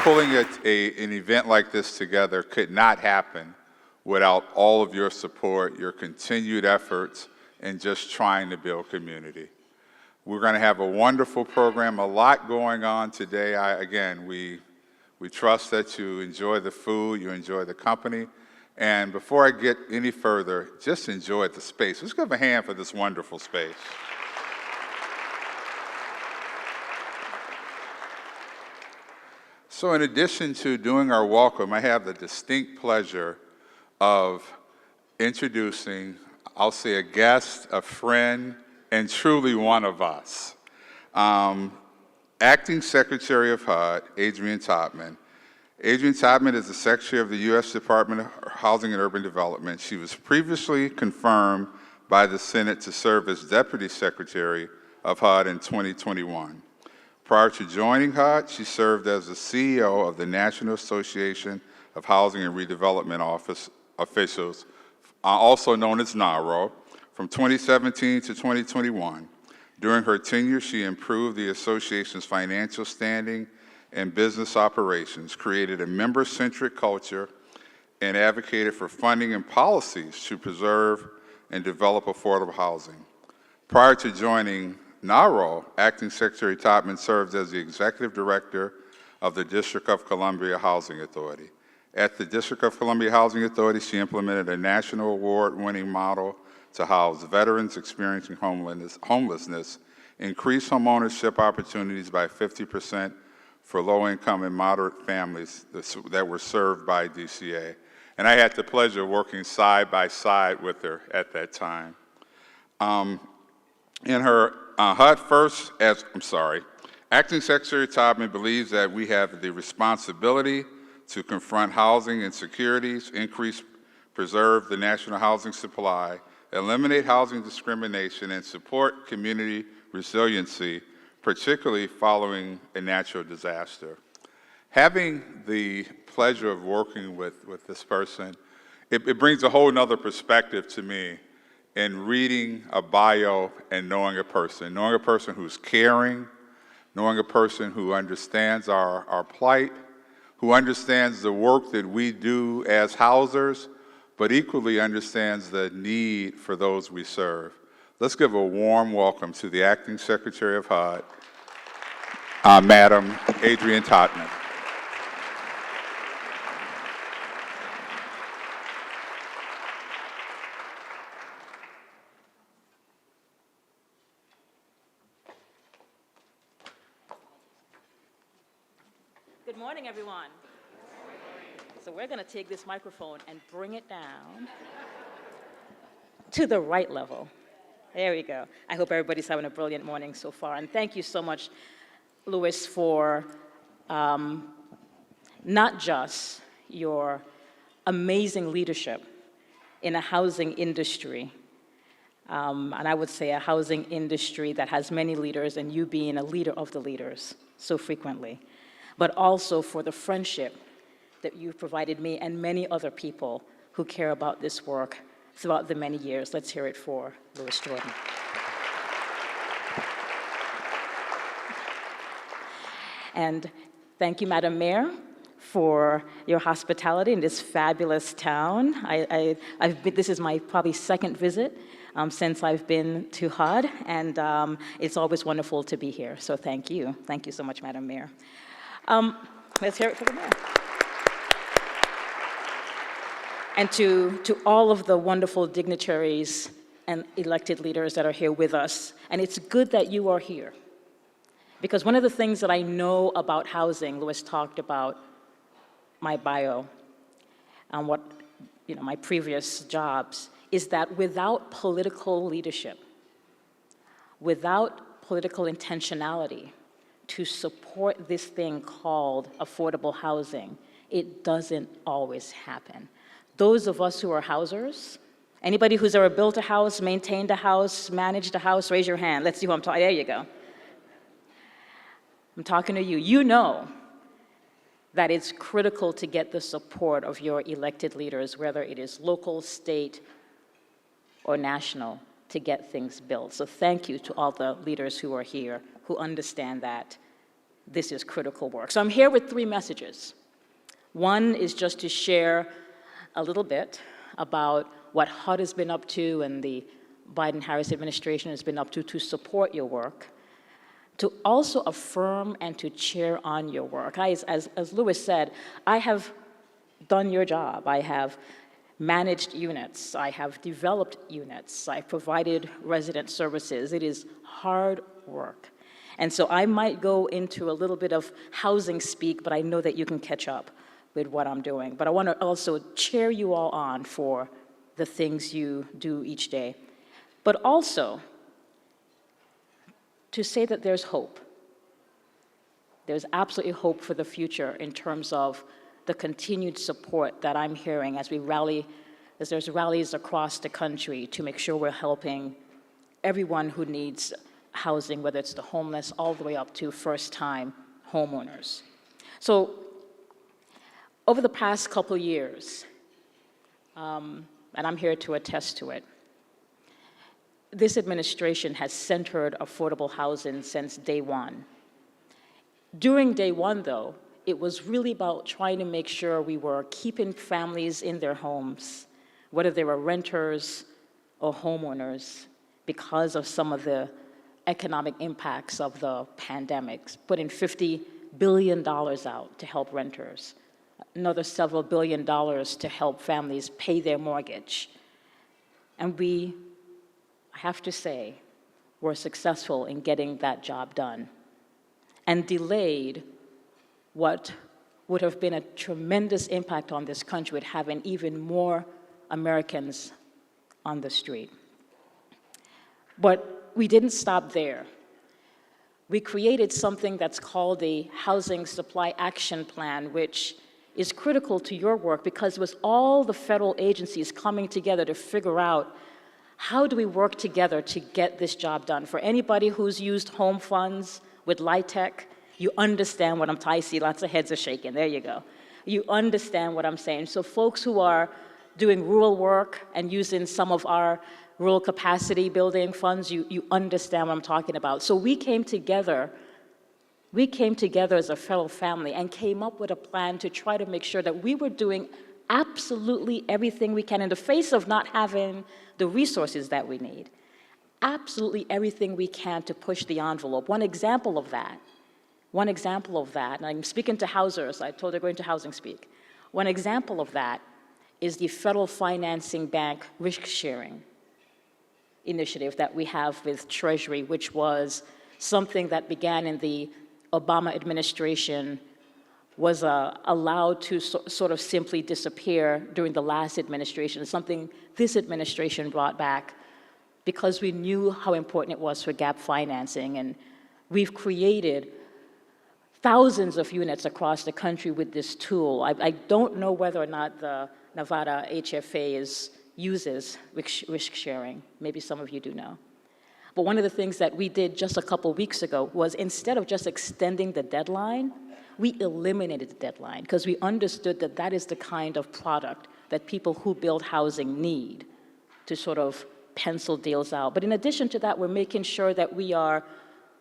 pulling an event like this together could not happen without all of your support, your continued efforts, and just trying to build community. We're going to have a wonderful program, a lot going on today. Again, we trust that you enjoy the food, you enjoy the company. And before I get any further, just enjoy the space. Let's give a hand for this wonderful space. So in addition to doing our welcome, I have the distinct pleasure of introducing, I'll say, a guest, a friend, and truly one of us. Acting Secretary of HUD, Adrienne Todman. Adrienne Todman is the Secretary of the U.S. Department of Housing and Urban Development. She was previously confirmed by the Senate to serve as Deputy Secretary of HUD in 2021. Prior to joining HUD, she served as the CEO of the National Association of Housing and Redevelopment Officials, also known as SNRHA, from 2017 to 2021. During her tenure, she improved the association's financial standing and business operations, created a member-centric culture, and advocated for funding and policies to preserve and develop affordable housing. Prior to joining SNRHA, Acting Secretary Todman served as the Executive Director of the District of Columbia Housing Authority. At the District of Columbia Housing Authority, she implemented a national award-winning model to house veterans experiencing homelessness, increase homeownership opportunities by 50% for low-income and moderate families that were served by DCA. And I had the pleasure of working side by side with her at that time. In her HUD first, Acting Secretary Todman believes that we have the responsibility to confront housing insecurities, preserve the national housing supply, eliminate housing discrimination, and support community resiliency, particularly following a natural disaster. Having the pleasure of working with this person, it brings a whole nother perspective to me in reading a bio and knowing a person who's caring, knowing a person who understands our plight, who understands the work that we do as housers, but equally understands the need for those we serve. Let's give a warm welcome to the Acting Secretary of HUD, Madam Adrienne Todman. Good morning, everyone. So we're going to take this microphone and bring it down to the right level. There we go. I hope everybody's having a brilliant morning so far. And thank you so much, Louis, for not just your amazing leadership in a housing industry, and I would say a housing industry that has many leaders, and you being a leader of the leaders so frequently, but also for the friendship that you've provided me and many other people who care about this work throughout the many years. Let's hear it for Louis Jordan. And thank you, Madam Mayor, for your hospitality in this fabulous town. This is my probably second visit since I've been to HUD, and it's always wonderful to be here. So thank you. Thank you so much, Madam Mayor. Let's hear it for the mayor. And to all of the wonderful dignitaries and elected leaders that are here with us. And it's good that you are here. Because one of the things that I know about housing, Louis talked about my bio and my previous jobs, is that without political leadership, without political intentionality to support this thing called affordable housing, it doesn't always happen. Those of us who are housers, anybody who's ever built a house, maintained a house, managed a house, raise your hand. Let's see who I'm talking. There you go. I'm talking to you. You know that it's critical to get the support of your elected leaders, whether it is local, state, or national, to get things built. So thank you to all the leaders who are here, who understand that this is critical work. So I'm here with 3 messages. One is just to share a little bit about what HUD has been up to and the Biden-Harris administration has been up to support your work, to also affirm and to cheer on your work. As Louis said, I have done your job. I have managed units. I have developed units. I've provided resident services. It is hard work. And so I might go into a little bit of housing speak, but I know that you can catch up with what I'm doing. But I want to also cheer you all on for the things you do each day. But also to say that there's hope. There's absolutely hope for the future in terms of the continued support that I'm hearing as we rally, as there's rallies across the country to make sure we're helping everyone who needs housing, whether it's the homeless, all the way up to first-time homeowners. So over the past couple years, and I'm here to attest to it, this administration has centered affordable housing since day one. During day one, though, it was really about trying to make sure we were keeping families in their homes, whether they were renters or homeowners, because of some of the economic impacts of the pandemic, putting $50 billion out to help renters, another several $billion to help families pay their mortgage. And we, I have to say, were successful in getting that job done and delayed what would have been a tremendous impact on this country with having even more Americans on the street. But we didn't stop there. We created something that's called the Housing Supply Action Plan, which is critical to your work because it was all the federal agencies coming together to figure out how do we work together to get this job done. For anybody who's used home funds with LIHTC, you understand what I'm talking. I see lots of heads are shaking. There you go. You understand what I'm saying. So folks who are doing rural work and using some of our rural capacity building funds, you understand what I'm talking about. So we came together as a fellow family and came up with a plan to try to make sure that we were doing absolutely everything we can in the face of not having the resources that we need. Absolutely everything we can to push the envelope. One example of that, and I'm speaking to housers, I told they're going to housing speak. One example of that is the Federal Financing Bank risk sharing initiative that we have with Treasury, which was something that began in the Obama administration, was allowed to sort of simply disappear during the last administration, something this administration brought back because we knew how important it was for gap financing. And we've created thousands of units across the country with this tool. I don't know whether or not the Nevada HFA uses risk sharing. Maybe some of you do know. But one of the things that we did just a couple weeks ago was instead of just extending the deadline, we eliminated the deadline because we understood that that is the kind of product that people who build housing need to sort of pencil deals out. But in addition to that, we're making sure that we are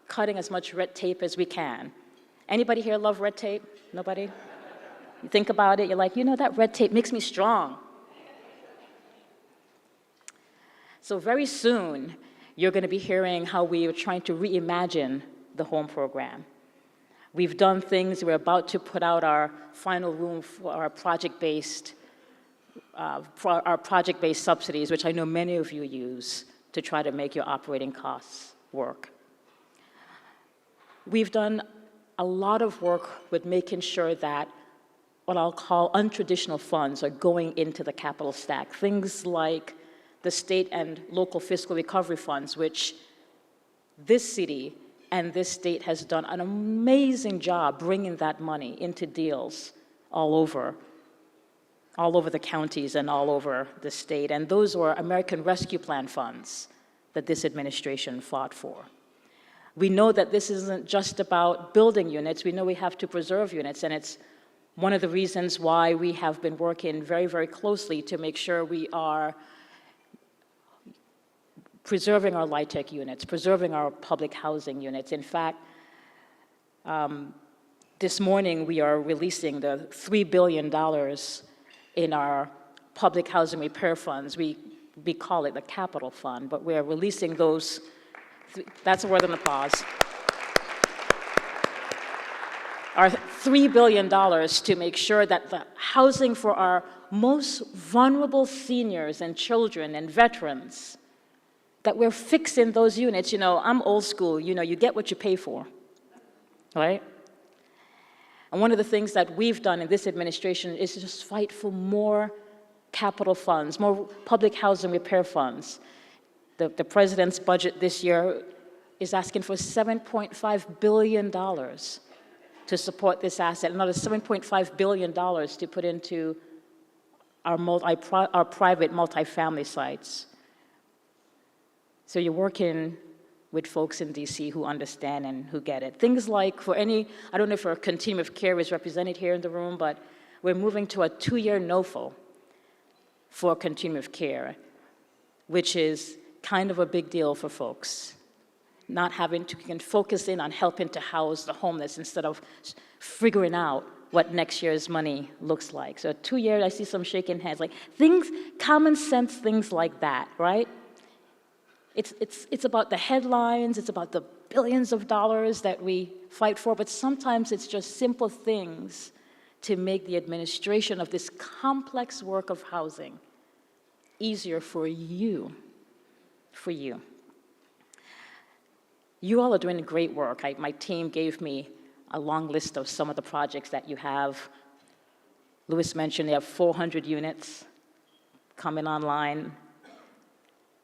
cutting as much red tape as we can. Anybody here love red tape? Nobody? You think about it, you're like, you know, that red tape makes me strong. So very soon, you're going to be hearing how we are trying to reimagine the home program. We've done things, we're about to put out our final room for our project-based subsidies, which I know many of you use to try to make your operating costs work. We've done a lot of work with making sure that what I'll call untraditional funds are going into the capital stack. Things like the state and local fiscal recovery funds, which this city and this state has done an amazing job bringing that money into deals all over the counties and all over the state. And those were American Rescue Plan funds that this administration fought for. We know that this isn't just about building units. We know we have to preserve units, and it's one of the reasons why we have been working very, very closely to make sure we are preserving our LIHTC units, preserving our public housing units. In fact, This morning, we are releasing the $3 billion in our public housing repair funds. We call it the capital fund, but we are releasing those. That's a word of applause. Our $3 billion to make sure that the housing for our most vulnerable seniors and children and veterans, that we're fixing those units. You know, I'm old school, you know, you get what you pay for, right? And one of the things that we've done in this administration is to just fight for more capital funds, more public housing repair funds. The president's budget this year is asking for $7.5 billion to support this asset, another $7.5 billion to put into our private multifamily sites. So you're working with folks in DC who understand and who get it. Things like I don't know if our continuum of care is represented here in the room, but we're moving to a 2-year NOFO for continuum of care, which is kind of a big deal for folks. Not having to can focus in on helping to house the homeless instead of figuring out what next year's money looks like. So 2 years, I see some shaking heads, like things, common sense things like that, right? It's about the headlines, it's about the billions of dollars that we fight for, but sometimes it's just simple things to make the administration of this complex work of housing easier for you. You all are doing great work. My team gave me a long list of some of the projects that you have. Louis mentioned they have 400 units coming online.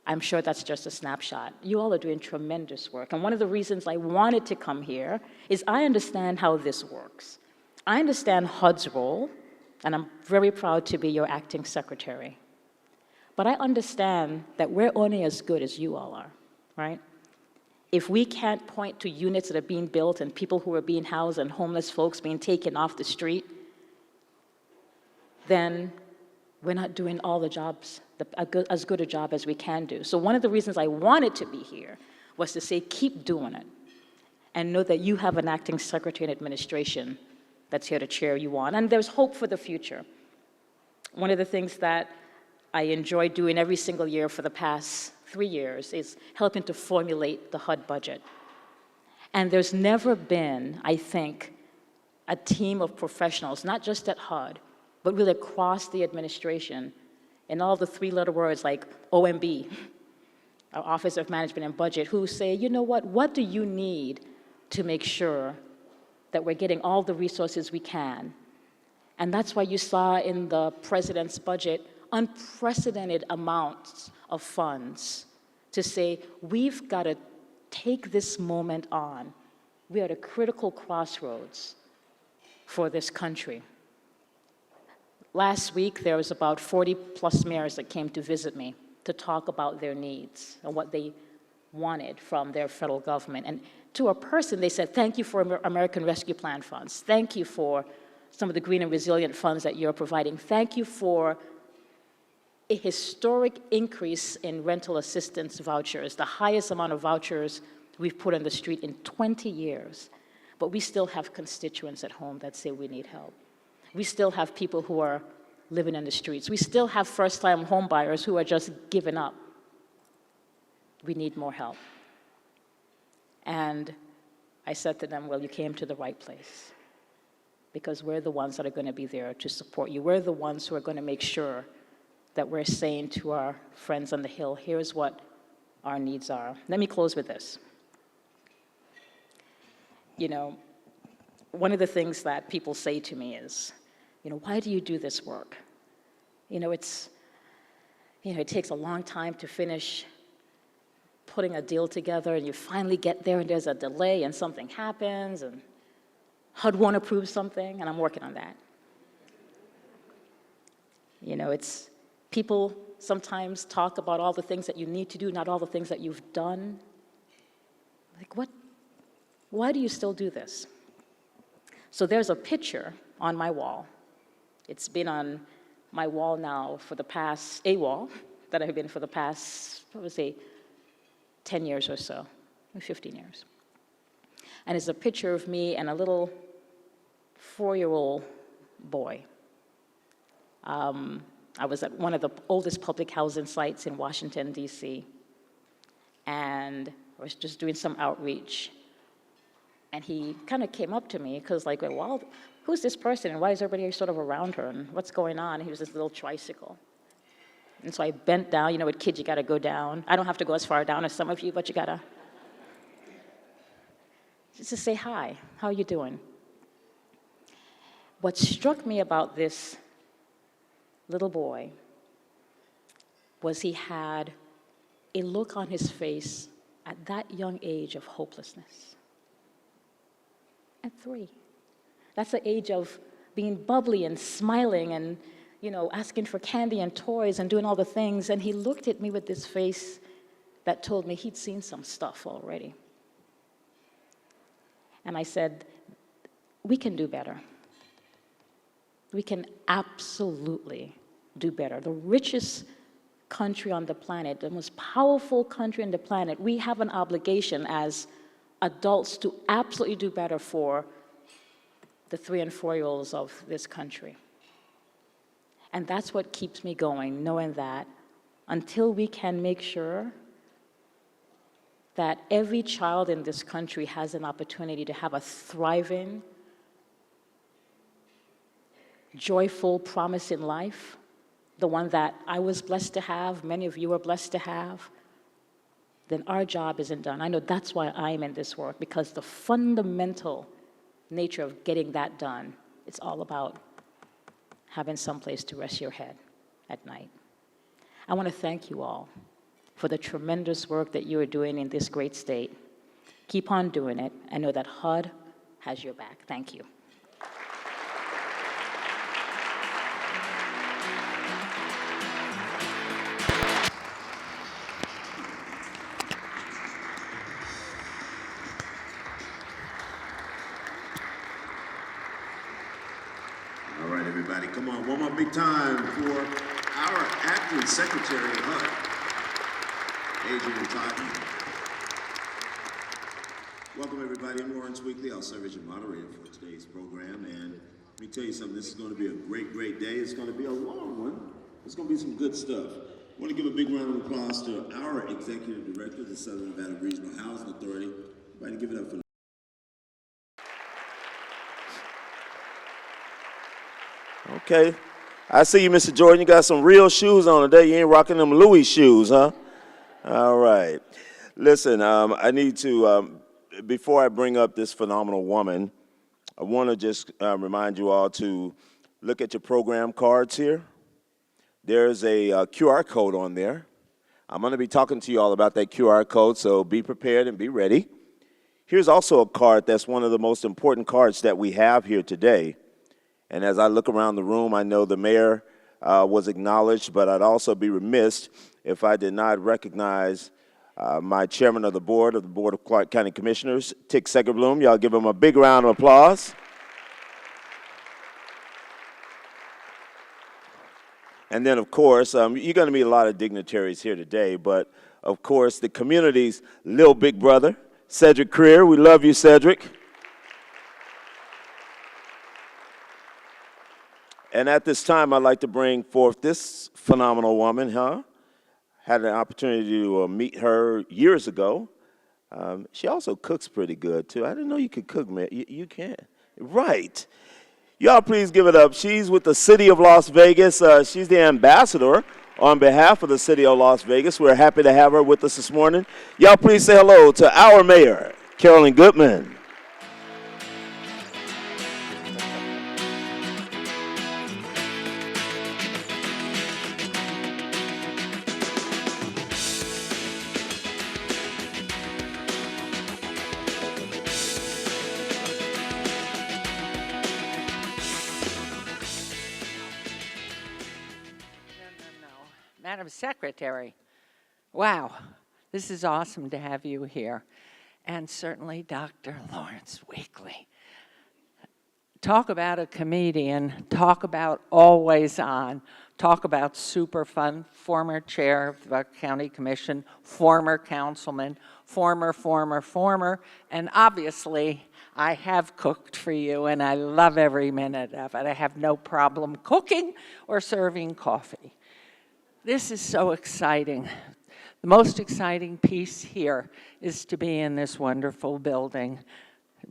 I'm sure that's just a snapshot. You all are doing tremendous work. And one of the reasons I wanted to come here is I understand how this works. I understand HUD's role, and I'm very proud to be your acting secretary. But I understand that we're only as good as you all are, right? If we can't point to units that are being built and people who are being housed and homeless folks being taken off the street, then we're not doing all the jobs, as good a job as we can do. So one of the reasons I wanted to be here was to say, keep doing it, and know that you have an acting secretary and administration that's here to cheer you on, and there's hope for the future. One of the things that I enjoy doing every single year for the past 3 years is helping to formulate the HUD budget. And there's never been, I think, a team of professionals, not just at HUD, but really across the administration, in all the 3-letter words like OMB, our Office of Management and Budget, who say, you know what do you need to make sure that we're getting all the resources we can? And that's why you saw in the president's budget unprecedented amounts of funds to say, we've got to take this moment on. We are at a critical crossroads for this country. Last week, there was about 40+ mayors that came to visit me to talk about their needs and what they wanted from their federal government. And to a person, they said, thank you for American Rescue Plan funds. Thank you for some of the green and resilient funds that you're providing. Thank you for a historic increase in rental assistance vouchers, the highest amount of vouchers we've put on the street in 20 years. But we still have constituents at home that say we need help. We still have people who are living in the streets. We still have first-time home buyers who are just giving up. We need more help. And I said to them, well, you came to the right place, because we're the ones that are going to be there to support you. We're the ones who are going to make sure that we're saying to our friends on the Hill, here's what our needs are. Let me close with this. You know, one of the things that people say to me is, why do you do this work? It takes a long time to finish putting a deal together, and you finally get there and there's a delay and something happens and HUD won't approve something, and I'm working on that. It's people sometimes talk about all the things that you need to do, not all the things that you've done. Like, what? Why do you still do this? So there's a picture on my wall. It's been on my wall now for the past, a wall that I've been for the past, I would say, 10 years or so, 15 years. And it's a picture of me and a little 4-year-old boy. I was at one of the oldest public housing sites in Washington, D.C., and I was just doing some outreach. And he kind of came up to me, because like, well, who's this person, and why is everybody sort of around her, and what's going on? And he was this little tricycle. And so I bent down. You know, with kids, you got to go down. I don't have to go as far down as some of you, but you got to just to say hi. How are you doing? What struck me about this little boy was he had a look on his face at that young age of hopelessness. At 3. That's the age of being bubbly and smiling and, you know, asking for candy and toys and doing all the things. And he looked at me with this face that told me he'd seen some stuff already. And I said, we can do better. We can absolutely do better. The richest country on the planet, the most powerful country on the planet, we have an obligation as adults to absolutely do better for the 3- and 4-year-olds of this country. And that's what keeps me going, knowing that until we can make sure that every child in this country has an opportunity to have a thriving, joyful, promising life, the one that I was blessed to have, many of you are blessed to have, then our job isn't done. I know that's why I'm in this work, because the fundamental nature of getting that done, it's all about having some place to rest your head at night. I want to thank you all for the tremendous work that you are doing in this great state. Keep on doing it, and know that HUD has your back. Thank you. All right, everybody, come on. One more big time for our acting secretary of HUD, Adrian Totten. Welcome, everybody. I'm Lawrence Weekly. I'll serve as your moderator for today's program. And let me tell you something. This is going to be a great, great day. It's going to be a long one. It's going to be some good stuff. I want to give a big round of applause to our executive director of the Southern Nevada Regional Housing Authority. Everybody give it up for Okay. I see you, Mr. Jordan. You got some real shoes on today. You ain't rocking them Louis shoes, huh? All right. Listen, I need to, before I bring up this phenomenal woman, I want to just remind you all to look at your program cards here. There's a QR code on there. I'm going to be talking to you all about that QR code, so be prepared and be ready. Here's also a card that's one of the most important cards that we have here today. And as I look around the room, I know the mayor was acknowledged, but I'd also be remiss if I did not recognize my chairman of the Board of Clark County Commissioners, Tick Segerbloom. Y'all give him a big round of applause. And then, of course, you're going to meet a lot of dignitaries here today, but, of course, the community's little big brother, Cedric Creer. We love you, Cedric. And at this time, I'd like to bring forth this phenomenal woman, Had an opportunity to meet her years ago. She also cooks pretty good, too. I didn't know you could cook, man. You can. Right. Y'all please give it up. She's with the City of Las Vegas. She's the ambassador on behalf of the City of Las Vegas. We're happy to have her with us this morning. Y'all please say hello to our mayor, Carolyn Goodman. Madam Secretary, wow, this is awesome to have you here. And certainly Dr. Lawrence Weekly. Talk about a comedian, talk about always on, talk about super fun, former chair of the county commission, former councilman, former, and obviously I have cooked for you and I love every minute of it. I have no problem cooking or serving coffee. This is so exciting. The most exciting piece here is to be in this wonderful building.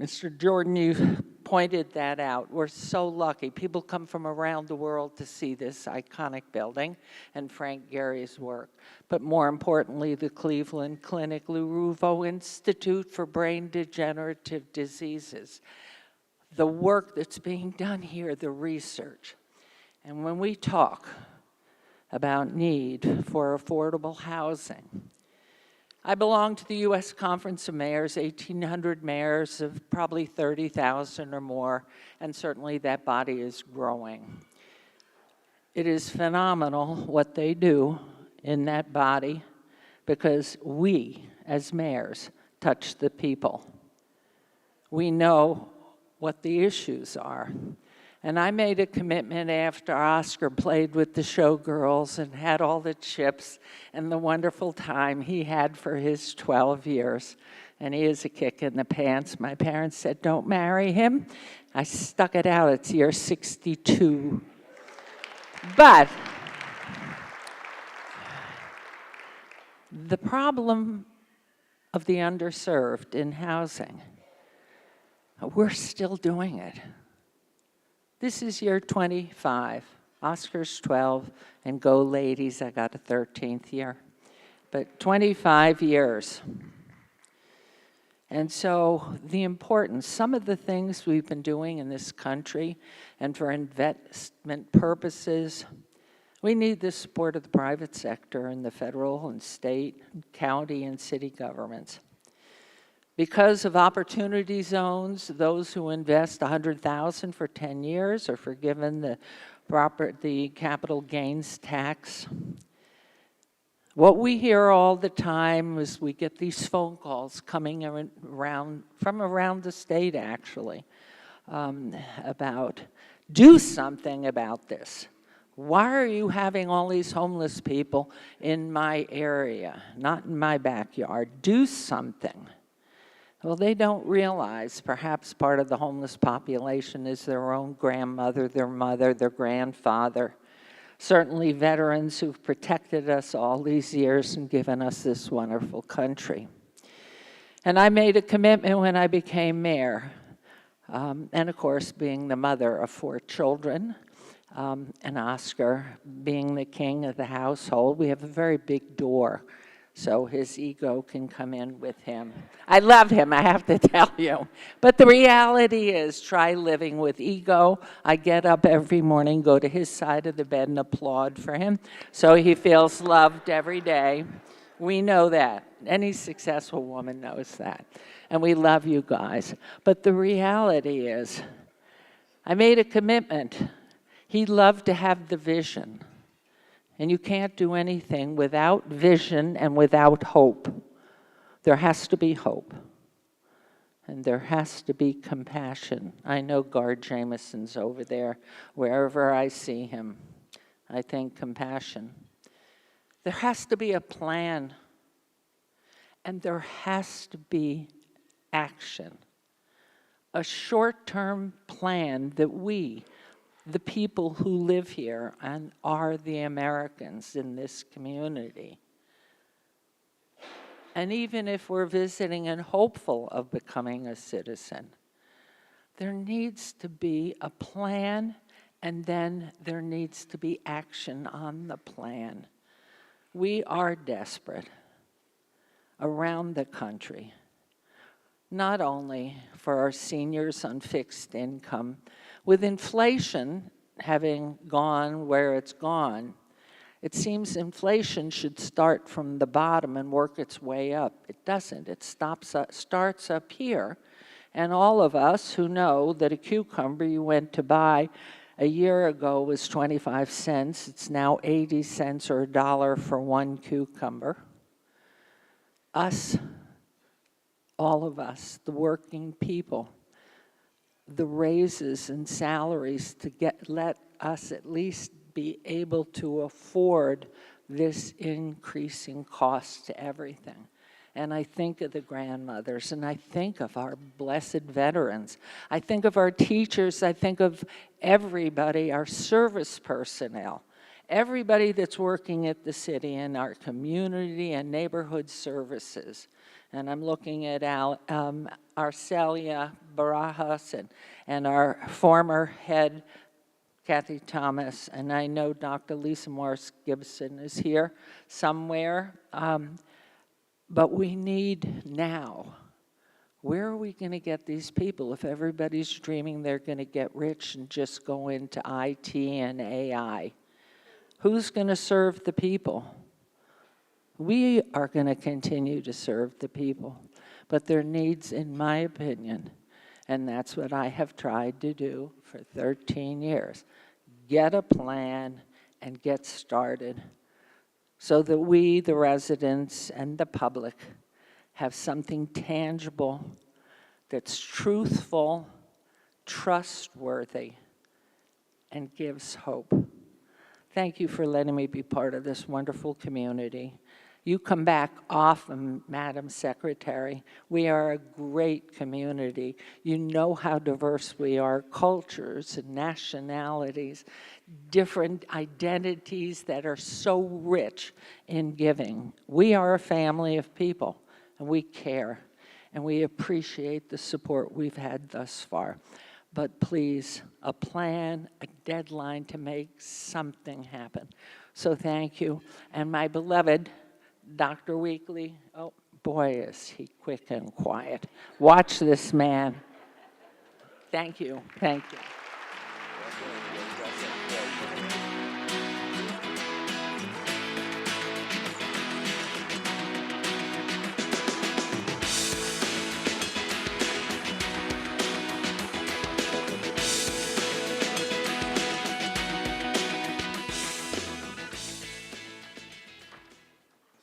Mr. Jordan, you pointed that out. We're so lucky. People come from around the world to see this iconic building and Frank Gehry's work. But more importantly, the Cleveland Clinic, Lou Ruvo Institute for Brain Degenerative Diseases. The work that's being done here, the research. And when we talk about need for affordable housing, I belong to the U.S. Conference of Mayors, 1,800 mayors of probably 30,000 or more, and certainly that body is growing. It is phenomenal what they do in that body because we, as mayors, touch the people. We know what the issues are. And I made a commitment after Oscar played with the showgirls and had all the chips and the wonderful time he had for his 12 years. And he is a kick in the pants. My parents said, don't marry him. I stuck it out. It's year 62. But the problem of the underserved in housing, we're still doing it. This is year 25, Oscar's 12, and go ladies, I got a 13th year. But 25 years. And so the importance, some of the things we've been doing in this country and for investment purposes, we need the support of the private sector and the federal and state, county and city governments. Because of opportunity zones, those who invest $100,000 for 10 years are forgiven the capital gains tax. What we hear all the time is we get these phone calls coming around, from around the state actually, about do something about this. Why are you having all these homeless people in my area, not in my backyard? Do something. Well, they don't realize perhaps part of the homeless population is their own grandmother, their mother, their grandfather. Certainly veterans who've protected us all these years and given us this wonderful country. And I made a commitment when I became mayor, and of course being the mother of 4 children, and Oscar being the king of the household, we have a very big door so his ego can come in with him. I love him, I have to tell you. But the reality is, try living with ego. I get up every morning, go to his side of the bed and applaud for him, so he feels loved every day. We know that. Any successful woman knows that. And we love you guys. But the reality is, I made a commitment. He'd love to have the vision. And you can't do anything without vision and without hope. There has to be hope. And there has to be compassion. I know Guard Jameson's over there. Wherever I see him, I think compassion. There has to be a plan. And there has to be action. A short-term plan that we, the people who live here and are the Americans in this community. And even if we're visiting and hopeful of becoming a citizen, there needs to be a plan, and then there needs to be action on the plan. We are desperate around the country, not only for our seniors on fixed income. With inflation having gone where it's gone, it seems inflation should start from the bottom and work its way up. It doesn't. It starts up here. And all of us who know that a cucumber you went to buy a year ago was 25 cents. It's now 80 cents or $1 for one cucumber. Us, all of us, the working people, the raises and salaries to let us at least be able to afford this increasing cost to everything. And I think of the grandmothers, and I think of our blessed veterans. I think of our teachers, I think of everybody, our service personnel, everybody that's working at the city in our community and neighborhood services. And I'm looking at Arcelia Barajas and our former head, Kathy Thomas, and I know Dr. Lisa Morris Gibson is here somewhere. But we need now. Where are we going to get these people if everybody's dreaming they're going to get rich and just go into IT and AI? Who's going to serve the people? We are going to continue to serve the people, but their needs, in my opinion, and that's what I have tried to do for 13 years, get a plan and get started so that we, the residents and the public, have something tangible that's truthful, trustworthy, and gives hope. Thank you for letting me be part of this wonderful community. You come back often, Madam Secretary. We are a great community. You know how diverse we are, cultures and nationalities, different identities that are so rich in giving. We are a family of people, and we care, and we appreciate the support we've had thus far. But please, a plan, a deadline to make something happen. So thank you. And my beloved Dr. Weekly, oh boy, is he quick and quiet. Watch this man. Thank you, thank you.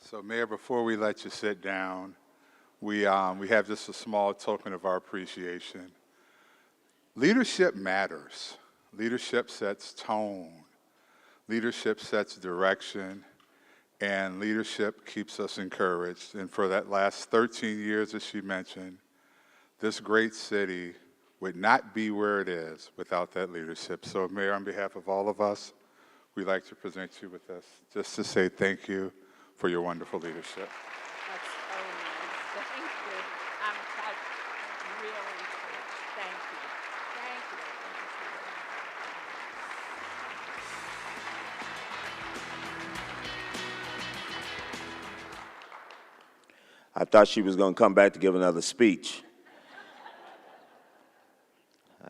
So, Mayor, before we let you sit down, we have just a small token of our appreciation. Leadership matters. Leadership sets tone. Leadership sets direction. And leadership keeps us encouraged. And for that last 13 years, as she mentioned, this great city would not be where it is without that leadership. So, Mayor, on behalf of all of us, we'd like to present you with this, just to say thank you for your wonderful leadership. That's so nice. Thank you. I'm touched, really touched. Thank you. Thank you. I thought she was going to come back to give another speech.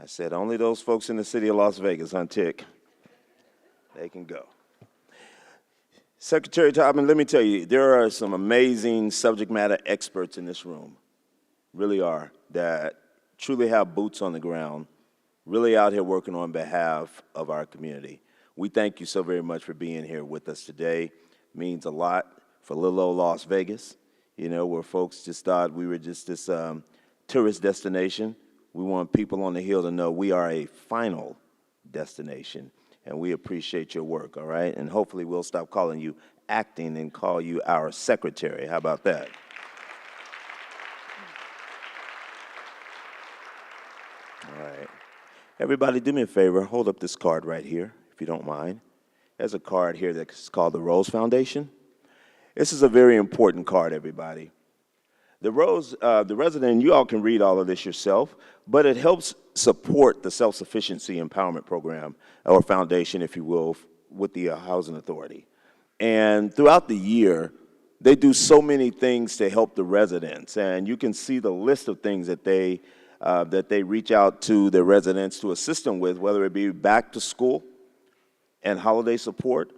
I said, only those folks in the city of Las Vegas, Tick, they can go. Secretary Topman, let me tell you, there are some amazing subject matter experts in this room, really are, that truly have boots on the ground, really out here working on behalf of our community. We thank you so very much for being here with us today. It means a lot for little old Las Vegas, you know, where folks just thought we were just this tourist destination. We want people on the Hill to know we are a final destination. And we appreciate your work, all right? And hopefully we'll stop calling you acting and call you our secretary. How about that? All right. Everybody, do me a favor. Hold up this card right here, if you don't mind. There's a card here that's called the Rose Foundation. This is a very important card, everybody. The resident, you all can read all of this yourself, but it helps support the self-sufficiency empowerment program, or foundation, if you will, with the Housing Authority. And throughout the year, they do so many things to help the residents, and you can see the list of things that they reach out to their residents to assist them with, whether it be back to school and holiday support.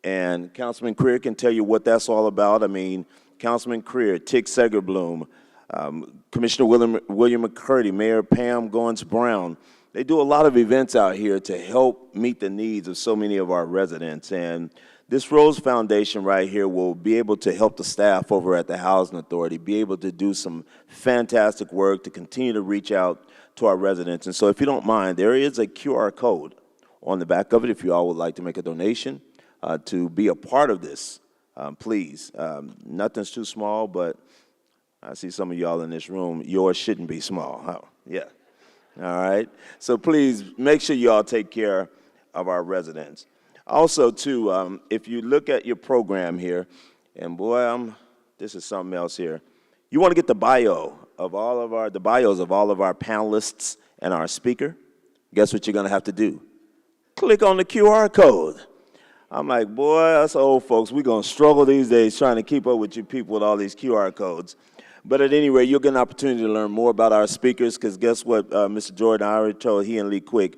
And Councilman Creer can tell you what that's all about. I mean, Councilman Creer, Tick Segerbloom, Commissioner William McCurdy, Mayor Pam Goins-Brown. They do a lot of events out here to help meet the needs of so many of our residents. And this Rose Foundation right here will be able to help the staff over at the Housing Authority be able to do some fantastic work to continue to reach out to our residents. And so if you don't mind, there is a QR code on the back of it if you all would like to make a donation to be a part of this. Please, nothing's too small, but I see some of y'all in this room, yours shouldn't be small. Huh? Yeah. All right. So please make sure you all take care of our residents. Also, too, if you look at your program here, and boy, this is something else here. You want to get the bios of all of our panelists and our speaker. Guess what you're going to have to do? Click on the QR code. I'm like, boy, us old folks, we're going to struggle these days trying to keep up with you people with all these QR codes. But at any rate, you'll get an opportunity to learn more about our speakers, because guess what, Mr. Jordan, I already told he and Lee Quick,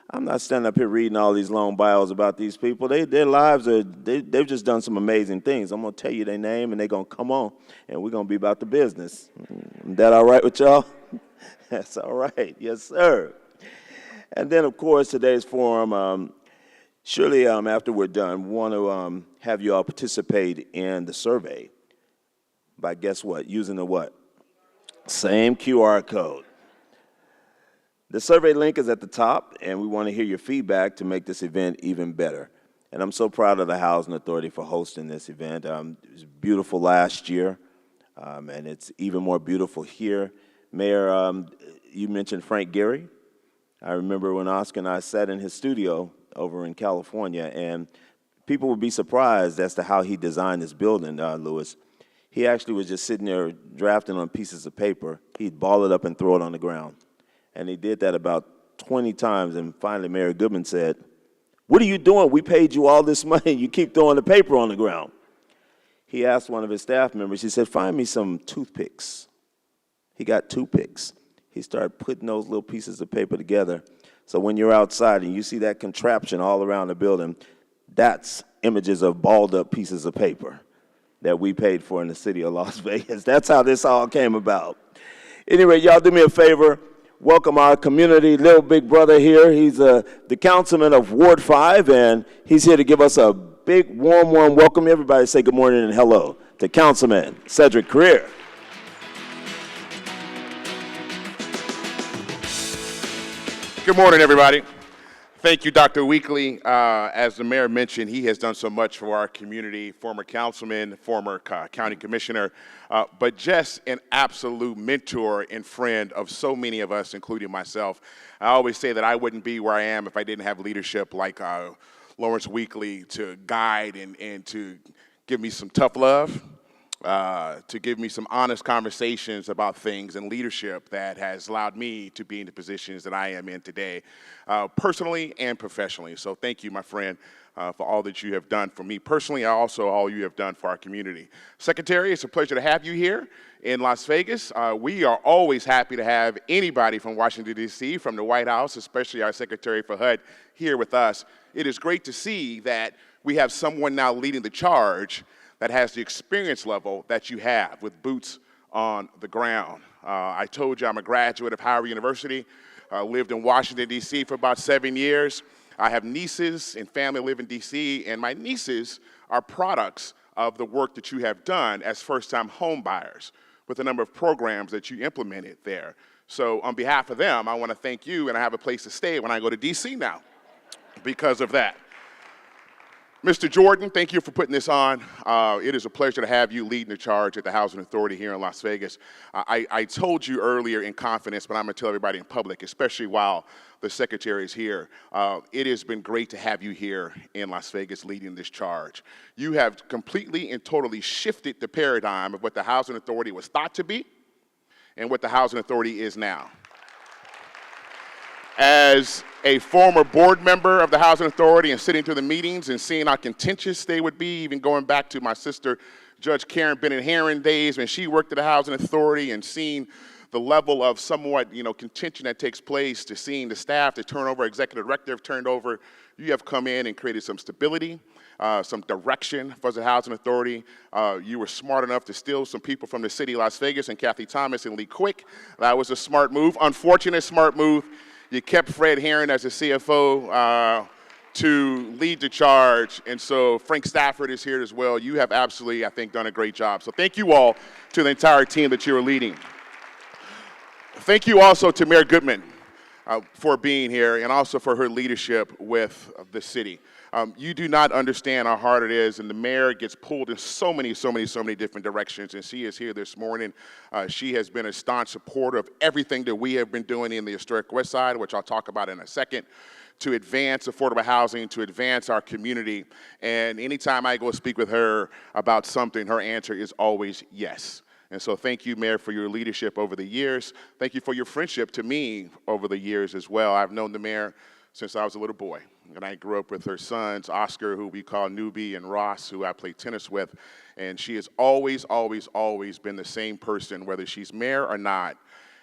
I'm not standing up here reading all these long bios about these people. Their lives they've just done some amazing things. I'm going to tell you their name, and they're going to come on, and we're going to be about the business. Is that all right with y'all? That's all right. Yes, sir. And then, of course, today's forum, surely after we're done, we want to have you all participate in the survey by, guess what, using the what? Same QR code. The survey link is at the top, and we want to hear your feedback to make this event even better. And I'm so proud of the Housing Authority for hosting this event. It was beautiful last year, and it's even more beautiful here. Mayor, you mentioned Frank Gehry. I remember when Oscar and I sat in his studio over in California, and people would be surprised as to how he designed this building, Louis. He actually was just sitting there drafting on pieces of paper. He'd ball it up and throw it on the ground. And he did that about 20 times, and finally Mayor Goodman said, "What are you doing? We paid you all this money, and you keep throwing the paper on the ground." He asked one of his staff members, he said, "Find me some toothpicks." He got toothpicks. He started putting those little pieces of paper together. So when you're outside and you see that contraption all around the building, that's images of balled up pieces of paper that we paid for in the city of Las Vegas. That's how this all came about. Anyway, y'all do me a favor. Welcome our community little big brother here. He's the councilman of Ward 5, and he's here to give us a big, warm welcome. Everybody say good morning and hello to Councilman Cedric Creer. Good morning, everybody. Thank you, Dr. Weekly. As the mayor mentioned, he has done so much for our community, former councilman, former county commissioner, but just an absolute mentor and friend of so many of us, including myself. I always say that I wouldn't be where I am if I didn't have leadership like Lawrence Weekly to guide and to give me some tough love, to give me some honest conversations about things and leadership that has allowed me to be in the positions that I am in today, personally and professionally. So thank you, my friend, for all that you have done for me personally, and also all you have done for our community. Secretary, it's a pleasure to have you here in Las Vegas. We are always happy to have anybody from Washington, D.C., from the White House, especially our Secretary for HUD, here with us. It is great to see that we have someone now leading the charge that has the experience level that you have with boots on the ground. I told you I'm a graduate of Howard University, lived in Washington, D.C. for about 7 years. I have nieces and family live in D.C., and my nieces are products of the work that you have done as first-time home buyers with a number of programs that you implemented there. So on behalf of them, I want to thank you, and I have a place to stay when I go to D.C. now because of that. Mr. Jordan, thank you for putting this on. It is a pleasure to have you leading the charge at the Housing Authority here in Las Vegas. I told you earlier in confidence, but I'm going to tell everybody in public, especially while the Secretary is here, it has been great to have you here in Las Vegas leading this charge. You have completely and totally shifted the paradigm of what the Housing Authority was thought to be and what the Housing Authority is now. As a former board member of the Housing Authority and sitting through the meetings and seeing how contentious they would be, even going back to my sister, Judge Karen Bennett-Herron days when she worked at the Housing Authority, and seeing the level of somewhat, contention that takes place, to seeing the staff, the turnover, executive director have turned over, you have come in and created some stability, some direction for the Housing Authority. You were smart enough to steal some people from the city of Las Vegas, and Kathy Thomas and Lee Quick. That was a smart move, unfortunate smart move. You kept Fred Herron as the CFO to lead the charge, and so Frank Stafford is here as well. You have absolutely, I think, done a great job. So thank you all to the entire team that you are leading. Thank you also to Mayor Goodman for being here and also for her leadership with the city. You do not understand how hard it is, and the mayor gets pulled in so many different directions, and she is here this morning. She has been a staunch supporter of everything that we have been doing in the historic West Side, which I'll talk about in a second, to advance affordable housing, to advance our community. And anytime I go speak with her about something, her answer is always yes. And so thank you, Mayor, for your leadership over the years. Thank you for your friendship to me over the years as well. I've known the mayor since I was a little boy. And I grew up with her sons, Oscar, who we call Newbie, and Ross, who I played tennis with. And she has always been the same person, whether she's mayor or not.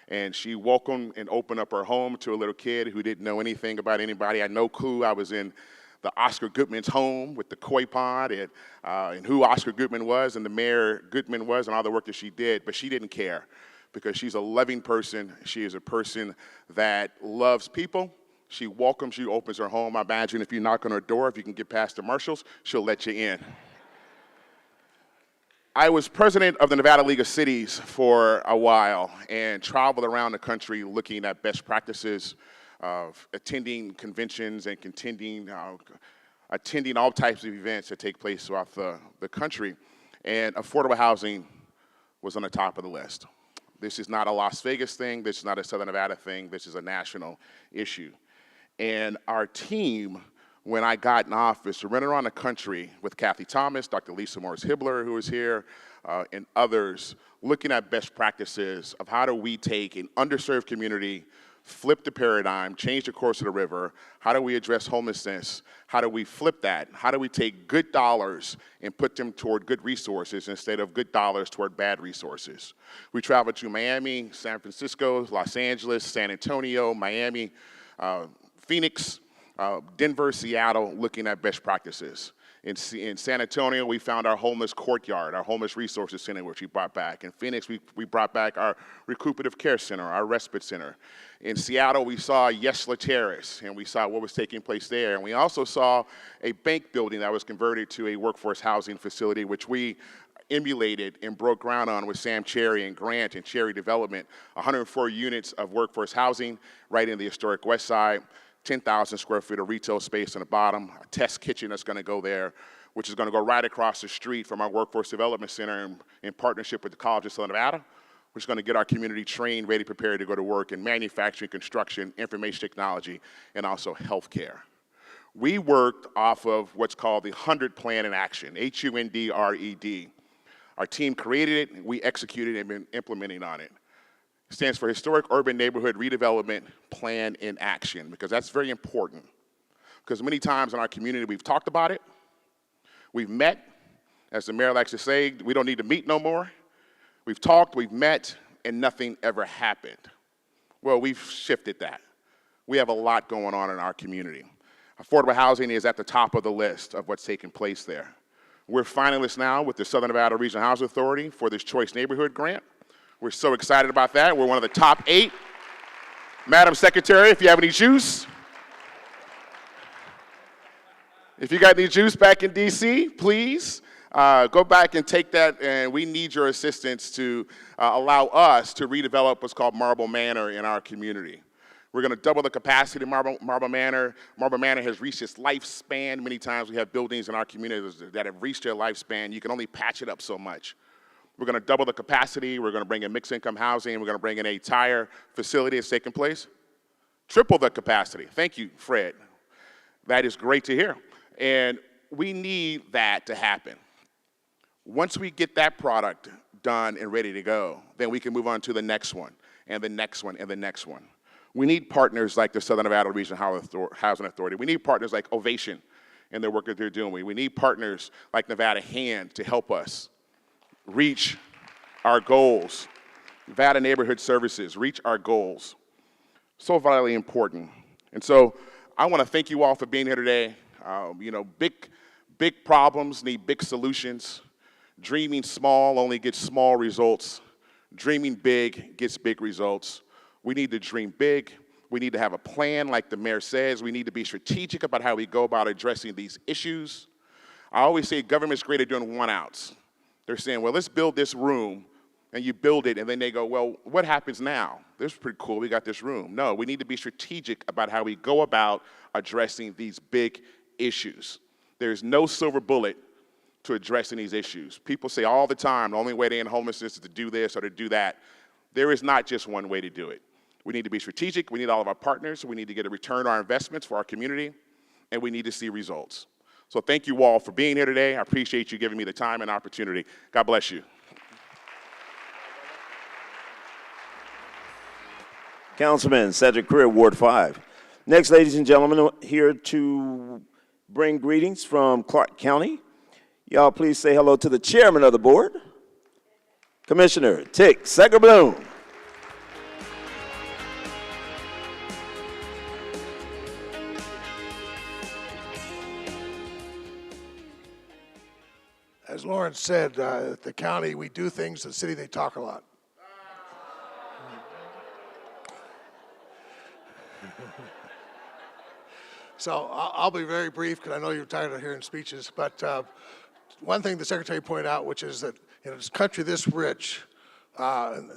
And she welcomed and opened up her home to a little kid who didn't know anything about anybody. I had no clue I was in the Oscar Goodman's home with the koi pond and who Oscar Goodman was and the Mayor Goodman was and all the work that she did, but she didn't care because she's a loving person. She is a person that loves people. She welcomes you, opens her home. I imagine if you knock on her door, if you can get past the marshals, she'll let you in. I was president of the Nevada League of Cities for a while and traveled around the country looking at best practices of attending conventions and attending all types of events that take place throughout the country. And affordable housing was on the top of the list. This is not a Las Vegas thing. This is not a Southern Nevada thing. This is a national issue. And our team, when I got in office, we went around the country with Kathy Thomas, Dr. Lisa Morris-Hibbler, who was here, and others, looking at best practices of how do we take an underserved community, flip the paradigm, change the course of the river. How do we address homelessness? How do we flip that? How do we take good dollars and put them toward good resources instead of good dollars toward bad resources? We traveled to Miami, San Francisco, Los Angeles, San Antonio, Miami, Phoenix, Denver, Seattle, looking at best practices. In San Antonio, we found our homeless courtyard, our homeless resources center, which we brought back. In Phoenix, we brought back our recuperative care center, our respite center. In Seattle, we saw Yesla Terrace, and we saw what was taking place there. And we also saw a bank building that was converted to a workforce housing facility, which we emulated and broke ground on with Sam Cherry and Grant and Cherry Development, 104 units of workforce housing right in the historic West Side. 10,000 square feet of retail space in the bottom, a test kitchen that's going to go there, which is going to go right across the street from our Workforce Development Center in partnership with the College of Southern Nevada, which is going to get our community trained, ready, prepared to go to work in manufacturing, construction, information technology, and also healthcare. We worked off of what's called the 100 Plan in Action, HUNDRED. Our team created it, we executed and been implementing on it. Stands for Historic Urban Neighborhood Redevelopment Plan in Action, because that's very important. Because many times in our community, we've talked about it, we've met, as the mayor likes to say, we don't need to meet no more. We've talked, we've met, and nothing ever happened. Well, we've shifted that. We have a lot going on in our community. Affordable housing is at the top of the list of what's taking place there. We're finalists now with the Southern Nevada Regional Housing Authority for this Choice Neighborhood Grant. We're so excited about that. We're one of the top 8. Madam Secretary, if you have any juice, if you got any juice back in DC, please go back and take that, and we need your assistance to allow us to redevelop what's called Marble Manor in our community. We're going to double the capacity of Marble Manor. Marble Manor has reached its lifespan. Many times we have buildings in our communities that have reached their lifespan. You can only patch it up so much. We're going to double the capacity. We're going to bring in mixed income housing. We're going to bring in a tire facility that's taking place. Triple the capacity. Thank you, Fred. That is great to hear. And we need that to happen. Once we get that product done and ready to go, then we can move on to the next one, and the next one, and the next one. We need partners like the Southern Nevada Regional Housing Authority. We need partners like Ovation and the work that they're doing. We need partners like Nevada Hand to help us reach our goals. Nevada Neighborhood Services, reach our goals. So vitally important. And so I want to thank you all for being here today. Big problems need big solutions. Dreaming small only gets small results. Dreaming big gets big results. We need to dream big. We need to have a plan, like the mayor says. We need to be strategic about how we go about addressing these issues. I always say government's great at doing one-outs. They're saying, well, let's build this room, and you build it, and then they go, well, what happens now? This is pretty cool, we got this room. No, we need to be strategic about how we go about addressing these big issues. There's no silver bullet to addressing these issues. People say all the time, the only way to end homelessness is to do this or to do that. There is not just one way to do it. We need to be strategic, we need all of our partners, we need to get a return on our investments for our community, and we need to see results. So thank you all for being here today. I appreciate you giving me the time and opportunity. God bless you. Councilman Cedric Career, Ward 5. Next, ladies and gentlemen, here to bring greetings from Clark County. Y'all please say hello to the chairman of the board, Commissioner Tick Segerbloom. As Lawrence said, at the county, we do things, the city, they talk a lot. So I'll be very brief because I know you're tired of hearing speeches, but one thing the Secretary pointed out, which is that in a country this rich,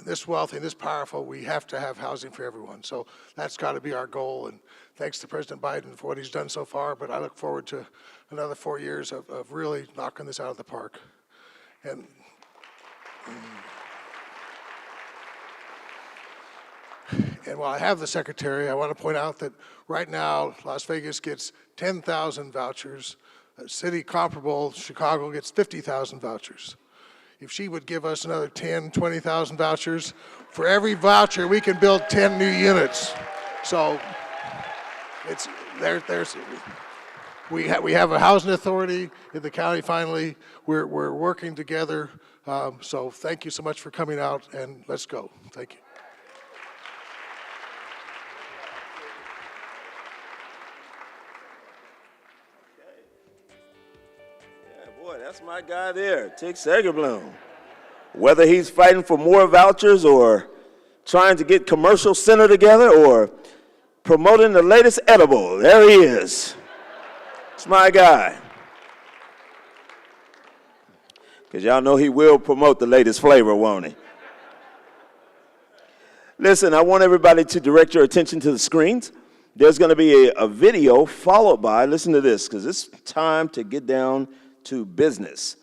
this wealthy, and this powerful, we have to have housing for everyone. So that's got to be our goal, and thanks to President Biden for what he's done so far, but I look forward to another 4 years of really knocking this out of the park. And while I have the Secretary, I want to point out that right now, Las Vegas gets 10,000 vouchers. A city comparable, Chicago, gets 50,000 vouchers. If she would give us another 10, 20,000 vouchers, for every voucher, we can build 10 new units. So it's we have a housing authority in the county finally. We're working together. So thank you so much for coming out, and let's go. Thank you. Boy, that's my guy there, Tick Segerbloom. Whether he's fighting for more vouchers or trying to get commercial center together or promoting the latest edible, there he is. It's my guy. Because y'all know he will promote the latest flavor, won't he? Listen, I want everybody to direct your attention to the screens. There's going to be a video followed by, listen to this, because it's time to get down to business.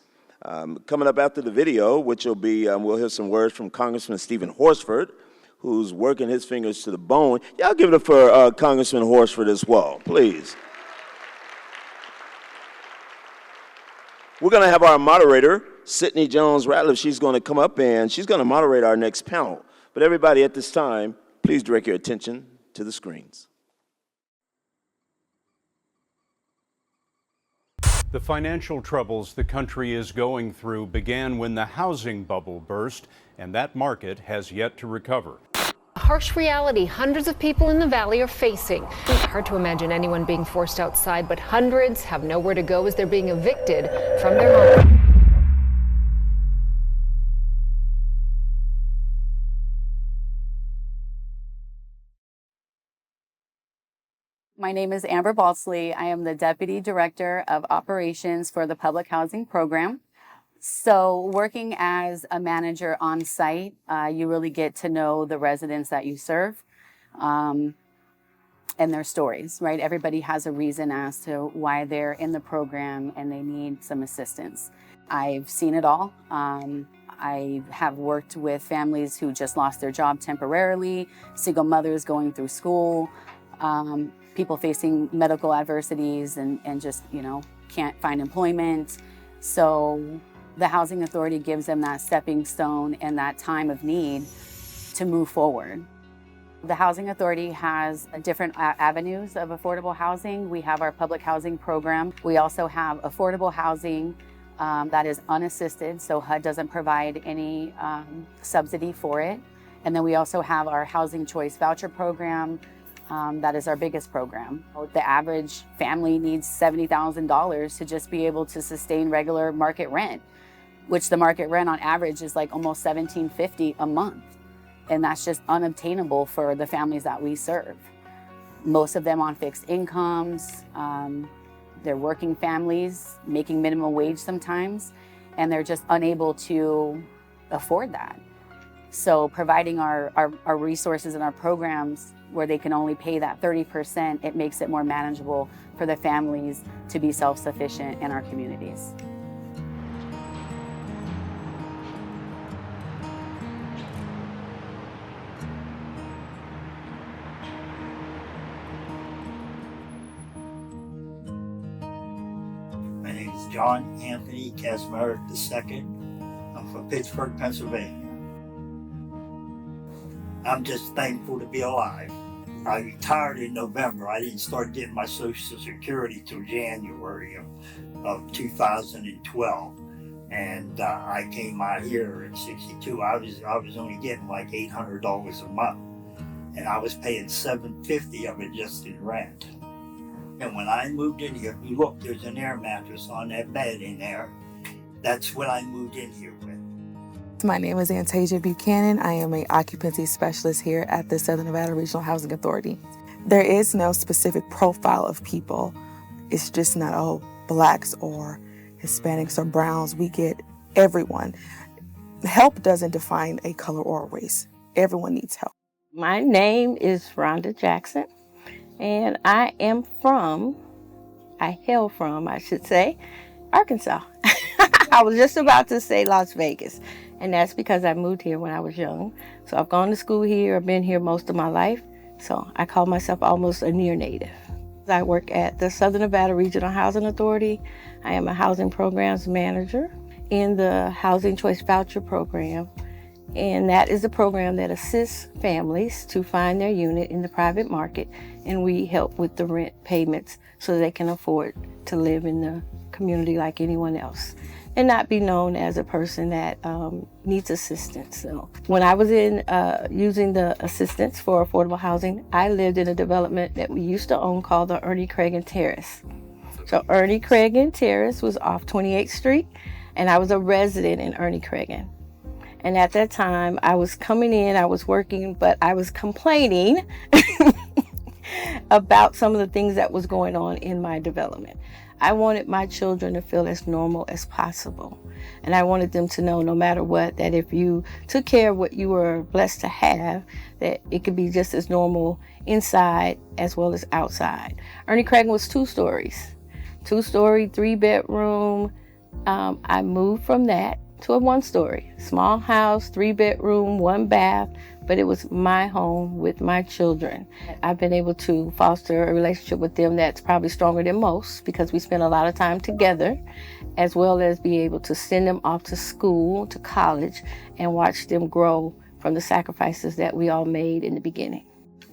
Coming up after the video, which will be, we'll hear some words from Congressman Stephen Horsford, who's working his fingers to the bone. Y'all give it up for Congressman Horsford as well, please. We're going to have our moderator, Sydney Jones-Ratliff. She's going to come up and she's going to moderate our next panel. But everybody at this time, please direct your attention to the screens. The financial troubles the country is going through began when the housing bubble burst, and that market has yet to recover. A harsh reality hundreds of people in the valley are facing. Hard to imagine anyone being forced outside, but hundreds have nowhere to go as they're being evicted from their homes. My name is Amber Balsley. I am the Deputy Director of Operations for the Public Housing Program. So working as a manager on site, you really get to know the residents that you serve and their stories, right? Everybody has a reason as to why they're in the program and they need some assistance. I've seen it all. I have worked with families who just lost their job temporarily, single mothers going through school, people facing medical adversities and just, can't find employment. So the Housing Authority gives them that stepping stone and that time of need to move forward. The Housing Authority has different avenues of affordable housing. We have our public housing program. We also have affordable housing that is unassisted, so HUD doesn't provide any subsidy for it. And then we also have our Housing Choice Voucher Program. That is our biggest program. The average family needs $70,000 to just be able to sustain regular market rent, which the market rent on average is like almost $1,750 a month. And that's just unobtainable for the families that we serve. Most of them on fixed incomes, they're working families, making minimum wage sometimes, and they're just unable to afford that. So providing our resources and our programs where they can only pay that 30%, it makes it more manageable for the families to be self-sufficient in our communities. My name is John Anthony Casimir II. I'm from Pittsburgh, Pennsylvania. I'm just thankful to be alive. I retired in November. I didn't start getting my Social Security till January of 2012. And I came out here at 62. I was only getting like $800 a month. And I was paying $750 of it just in rent. And when I moved in here, you look, there's an air mattress on that bed in there. That's what I moved in here with. My name is Antasia Buchanan. I am an occupancy specialist here at the Southern Nevada Regional Housing Authority. There is no specific profile of people. It's just not, oh, blacks or Hispanics or browns. We get everyone. Help doesn't define a color or a race. Everyone needs help. My name is Rhonda Jackson, and I hail from, Arkansas. I was just about to say Las Vegas, and that's because I moved here when I was young. So I've gone to school here, I've been here most of my life, so I call myself almost a near native. I work at the Southern Nevada Regional Housing Authority. I am a housing programs manager in the Housing Choice Voucher Program, and that is a program that assists families to find their unit in the private market, and we help with the rent payments so they can afford to live in the community like anyone else and not be known as a person that needs assistance. So when I was using the assistance for affordable housing, I lived in a development that we used to own called the Ernie Cragen Terrace. So Ernie Cragen Terrace was off 28th Street, and I was a resident in Ernie Cragen. And at that time, I was coming in, I was working, but I was complaining about some of the things that was going on in my development. I wanted my children to feel as normal as possible. And I wanted them to know, no matter what, that if you took care of what you were blessed to have, that it could be just as normal inside as well as outside. Ernie Cragen was 2 stories. 2-story, 3-bedroom. I moved from that to a 1-story. Small house, 3-bedroom, 1 bath, but it was my home with my children. I've been able to foster a relationship with them that's probably stronger than most because we spend a lot of time together, as well as be able to send them off to school, to college, and watch them grow from the sacrifices that we all made in the beginning.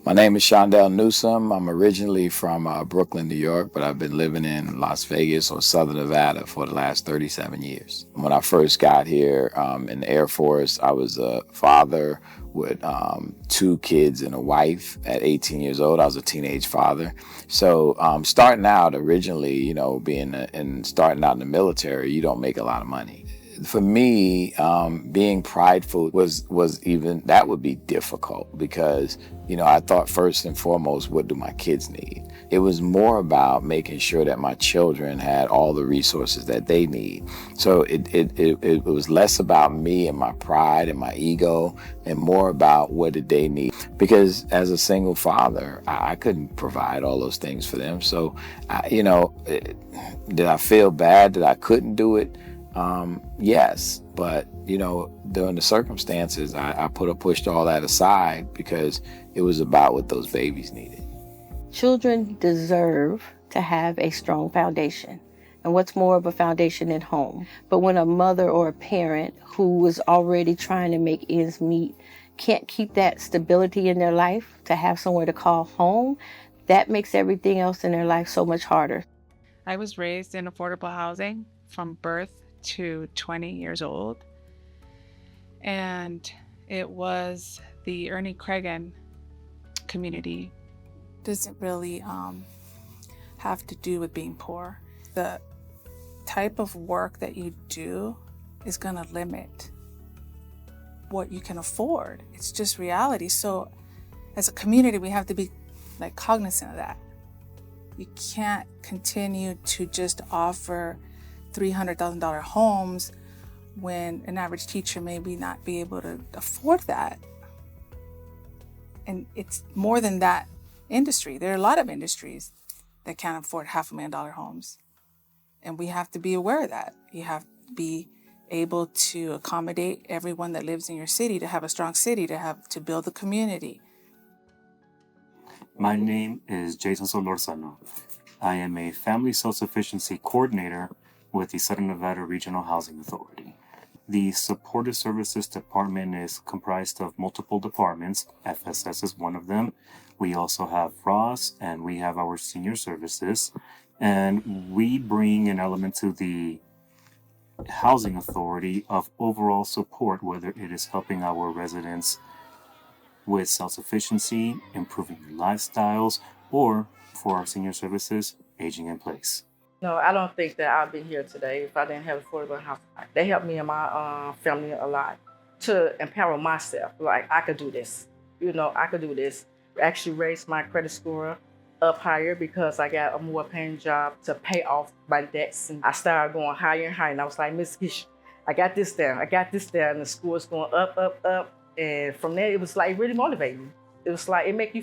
My name is Shondell Newsom. I'm originally from Brooklyn, New York, but I've been living in Las Vegas or Southern Nevada for the last 37 years. When I first got here in the Air Force, I was a father with 2 kids and a wife. At 18 years old, I was a teenage father. So starting out originally, starting out in the military, you don't make a lot of money. For me, being prideful was even, that would be difficult because, I thought first and foremost, what do my kids need? It was more about making sure that my children had all the resources that they need. So it was less about me and my pride and my ego and more about what did they need. Because as a single father, I couldn't provide all those things for them. So, did I feel bad that I couldn't do it? Yes, but during the circumstances, I pushed all that aside because it was about what those babies needed. Children deserve to have a strong foundation. And what's more of a foundation than home? But when a mother or a parent who is already trying to make ends meet can't keep that stability in their life to have somewhere to call home, that makes everything else in their life so much harder. I was raised in affordable housing from birth to 20 years old, and it was the Ernie Cragen community. Doesn't really have to do with being poor. The type of work that you do is going to limit what you can afford. It's just reality. So as a community, we have to be cognizant of that. You can't continue to just offer $300,000 homes when an average teacher maybe not be able to afford that. And it's more than that industry. There are a lot of industries that can't afford $500,000 homes. And we have to be aware of that. You have to be able to accommodate everyone that lives in your city, to have a strong city, to build a community. My name is Jason Solorzano. I am a Family Self-Sufficiency Coordinator with the Southern Nevada Regional Housing Authority. The Supportive Services Department is comprised of multiple departments. FSS is one of them. We also have ROS, and we have our Senior Services. And we bring an element to the Housing Authority of overall support, whether it is helping our residents with self-sufficiency, improving their lifestyles, or for our Senior Services, aging in place. No, I don't think that I'd be here today if I didn't have affordable housing. They helped me and my family a lot to empower myself. Like, I could do this. I could do this. Actually raised my credit score up higher because I got a more paying job to pay off my debts. And I started going higher and higher. And I was like, Miss Gish, I got this down. And the score is going up, up, up. And from there, it was like really motivating. It was like, it made me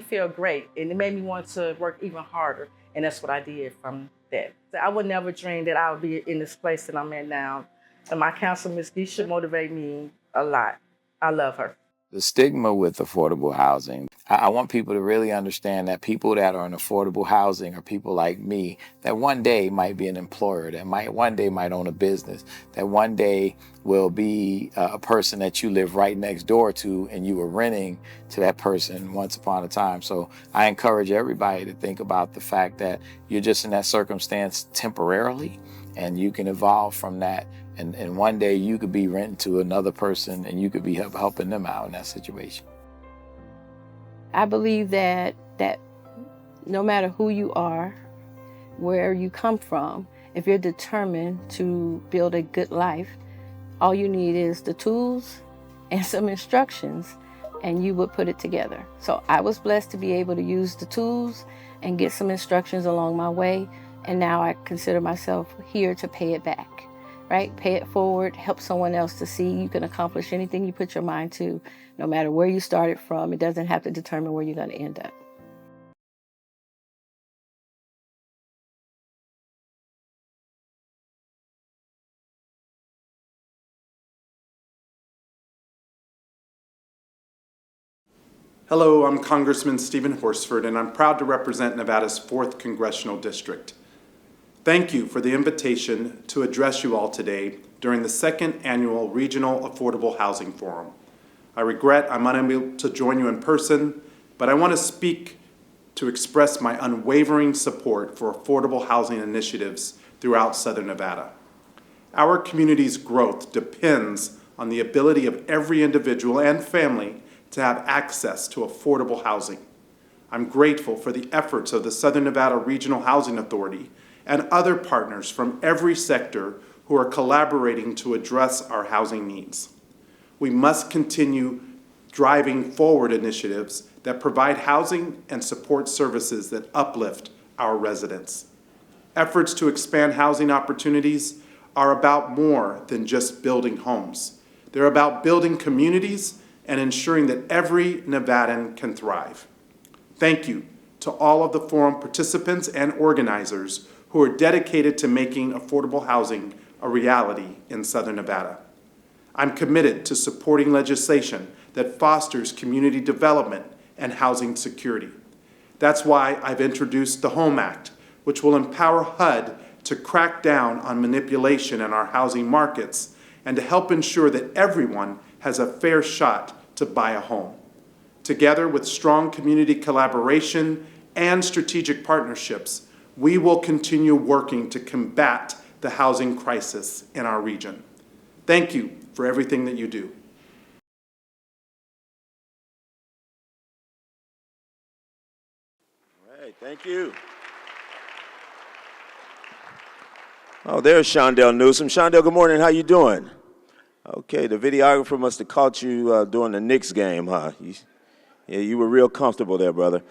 feel great. And it made me want to work even harder. And that's what I did from that. So I would never dream that I would be in this place that I'm in now. And my counselor, Ms. Geisha, motivated me a lot. I love her. The stigma with affordable housing, I want people to really understand that people that are in affordable housing are people like me that one day might be an employer, that one day might own a business, that one day will be a person that you live right next door to and you were renting to that person once upon a time. So I encourage everybody to think about the fact that you're just in that circumstance temporarily and you can evolve from that. And one day you could be renting to another person and you could be helping them out in that situation. I believe that no matter who you are, where you come from, if you're determined to build a good life, all you need is the tools and some instructions, and you would put it together. So I was blessed to be able to use the tools and get some instructions along my way, and now I consider myself here to pay it back. Right? Pay it forward, help someone else to see you can accomplish anything you put your mind to, no matter where you started from. It doesn't have to determine where you're going to end up. Hello, I'm Congressman Stephen Horsford, and I'm proud to represent Nevada's 4th Congressional District. Thank you for the invitation to address you all today during the 2nd Annual Regional Affordable Housing Forum. I regret I'm unable to join you in person, but I want to speak to express my unwavering support for affordable housing initiatives throughout Southern Nevada. Our community's growth depends on the ability of every individual and family to have access to affordable housing. I'm grateful for the efforts of the Southern Nevada Regional Housing Authority and other partners from every sector who are collaborating to address our housing needs. We must continue driving forward initiatives that provide housing and support services that uplift our residents. Efforts to expand housing opportunities are about more than just building homes. They're about building communities and ensuring that every Nevadan can thrive. Thank you to all of the forum participants and organizers who are dedicated to making affordable housing a reality in Southern Nevada. I'm committed to supporting legislation that fosters community development and housing security. That's why I've introduced the HOME Act, which will empower HUD to crack down on manipulation in our housing markets and to help ensure that everyone has a fair shot to buy a home. Together with strong community collaboration and strategic partnerships, we will continue working to combat the housing crisis in our region. Thank you for everything that you do. All right, thank you. Oh, there's Shondell Newsom. Shondell, good morning. How you doing? Okay, the videographer must have caught you during the Knicks game, huh? You were real comfortable there, brother.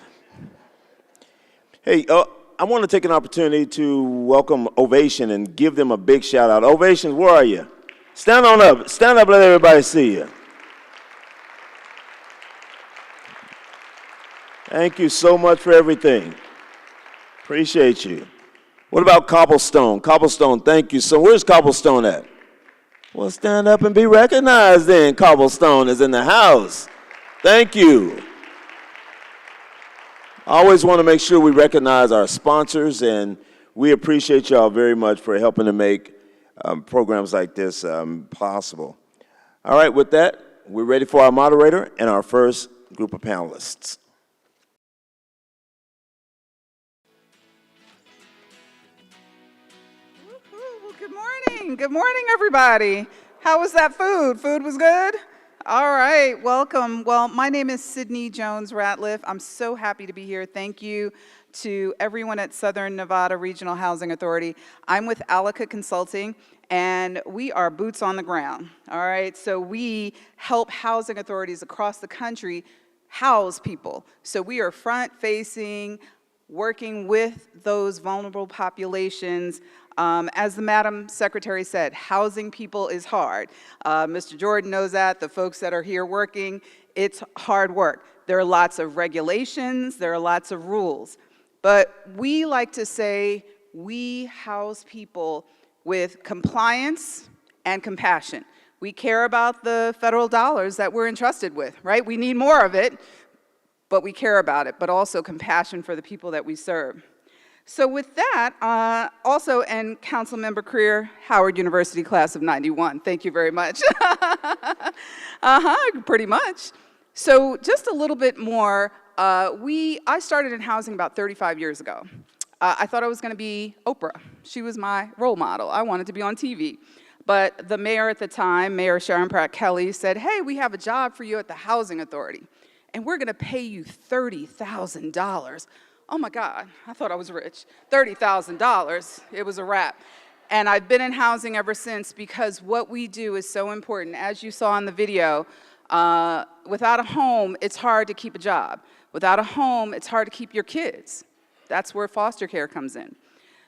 Hey, I want to take an opportunity to welcome Ovation and give them a big shout out. Ovation, where are you? Stand on up. Stand up, let everybody see you. Thank you so much for everything. Appreciate you. What about Cobblestone? Cobblestone, thank you. So where's Cobblestone at? Well, stand up and be recognized then. Cobblestone is in the house. Thank you. I always want to make sure we recognize our sponsors, and we appreciate y'all very much for helping to make programs like this possible. All right, with that, we're ready for our moderator and our first group of panelists. Well, good morning. Good morning, everybody. How was that food? Food was good? All right, welcome. Well, my name is Sydney Jones Ratliff. I'm so happy to be here. Thank you to everyone at Southern Nevada Regional Housing Authority. I'm with Alica Consulting, and we are boots on the ground. All right, so we help housing authorities across the country house people. So we are front-facing, working with those vulnerable populations. As the Madam Secretary said, housing people is hard. Mr. Jordan knows that, the folks that are here working, it's hard work. There are lots of regulations, there are lots of rules. But we like to say we house people with compliance and compassion. We care about the federal dollars that we're entrusted with, right? We need more of it, but we care about it, but also compassion for the people that we serve. So with that, also, and Councilmember Creer, Howard University class of 91. Thank you very much. Pretty much. So just a little bit more, I started in housing about 35 years ago. I thought I was gonna be Oprah. She was my role model. I wanted to be on TV. But the mayor at the time, Mayor Sharon Pratt Kelly, said, hey, we have a job for you at the Housing Authority, and we're gonna pay you $30,000. Oh my God, I thought I was rich. $30,000, it was a wrap. And I've been in housing ever since because what we do is so important. As you saw in the video, without a home, it's hard to keep a job. Without a home, it's hard to keep your kids. That's where foster care comes in.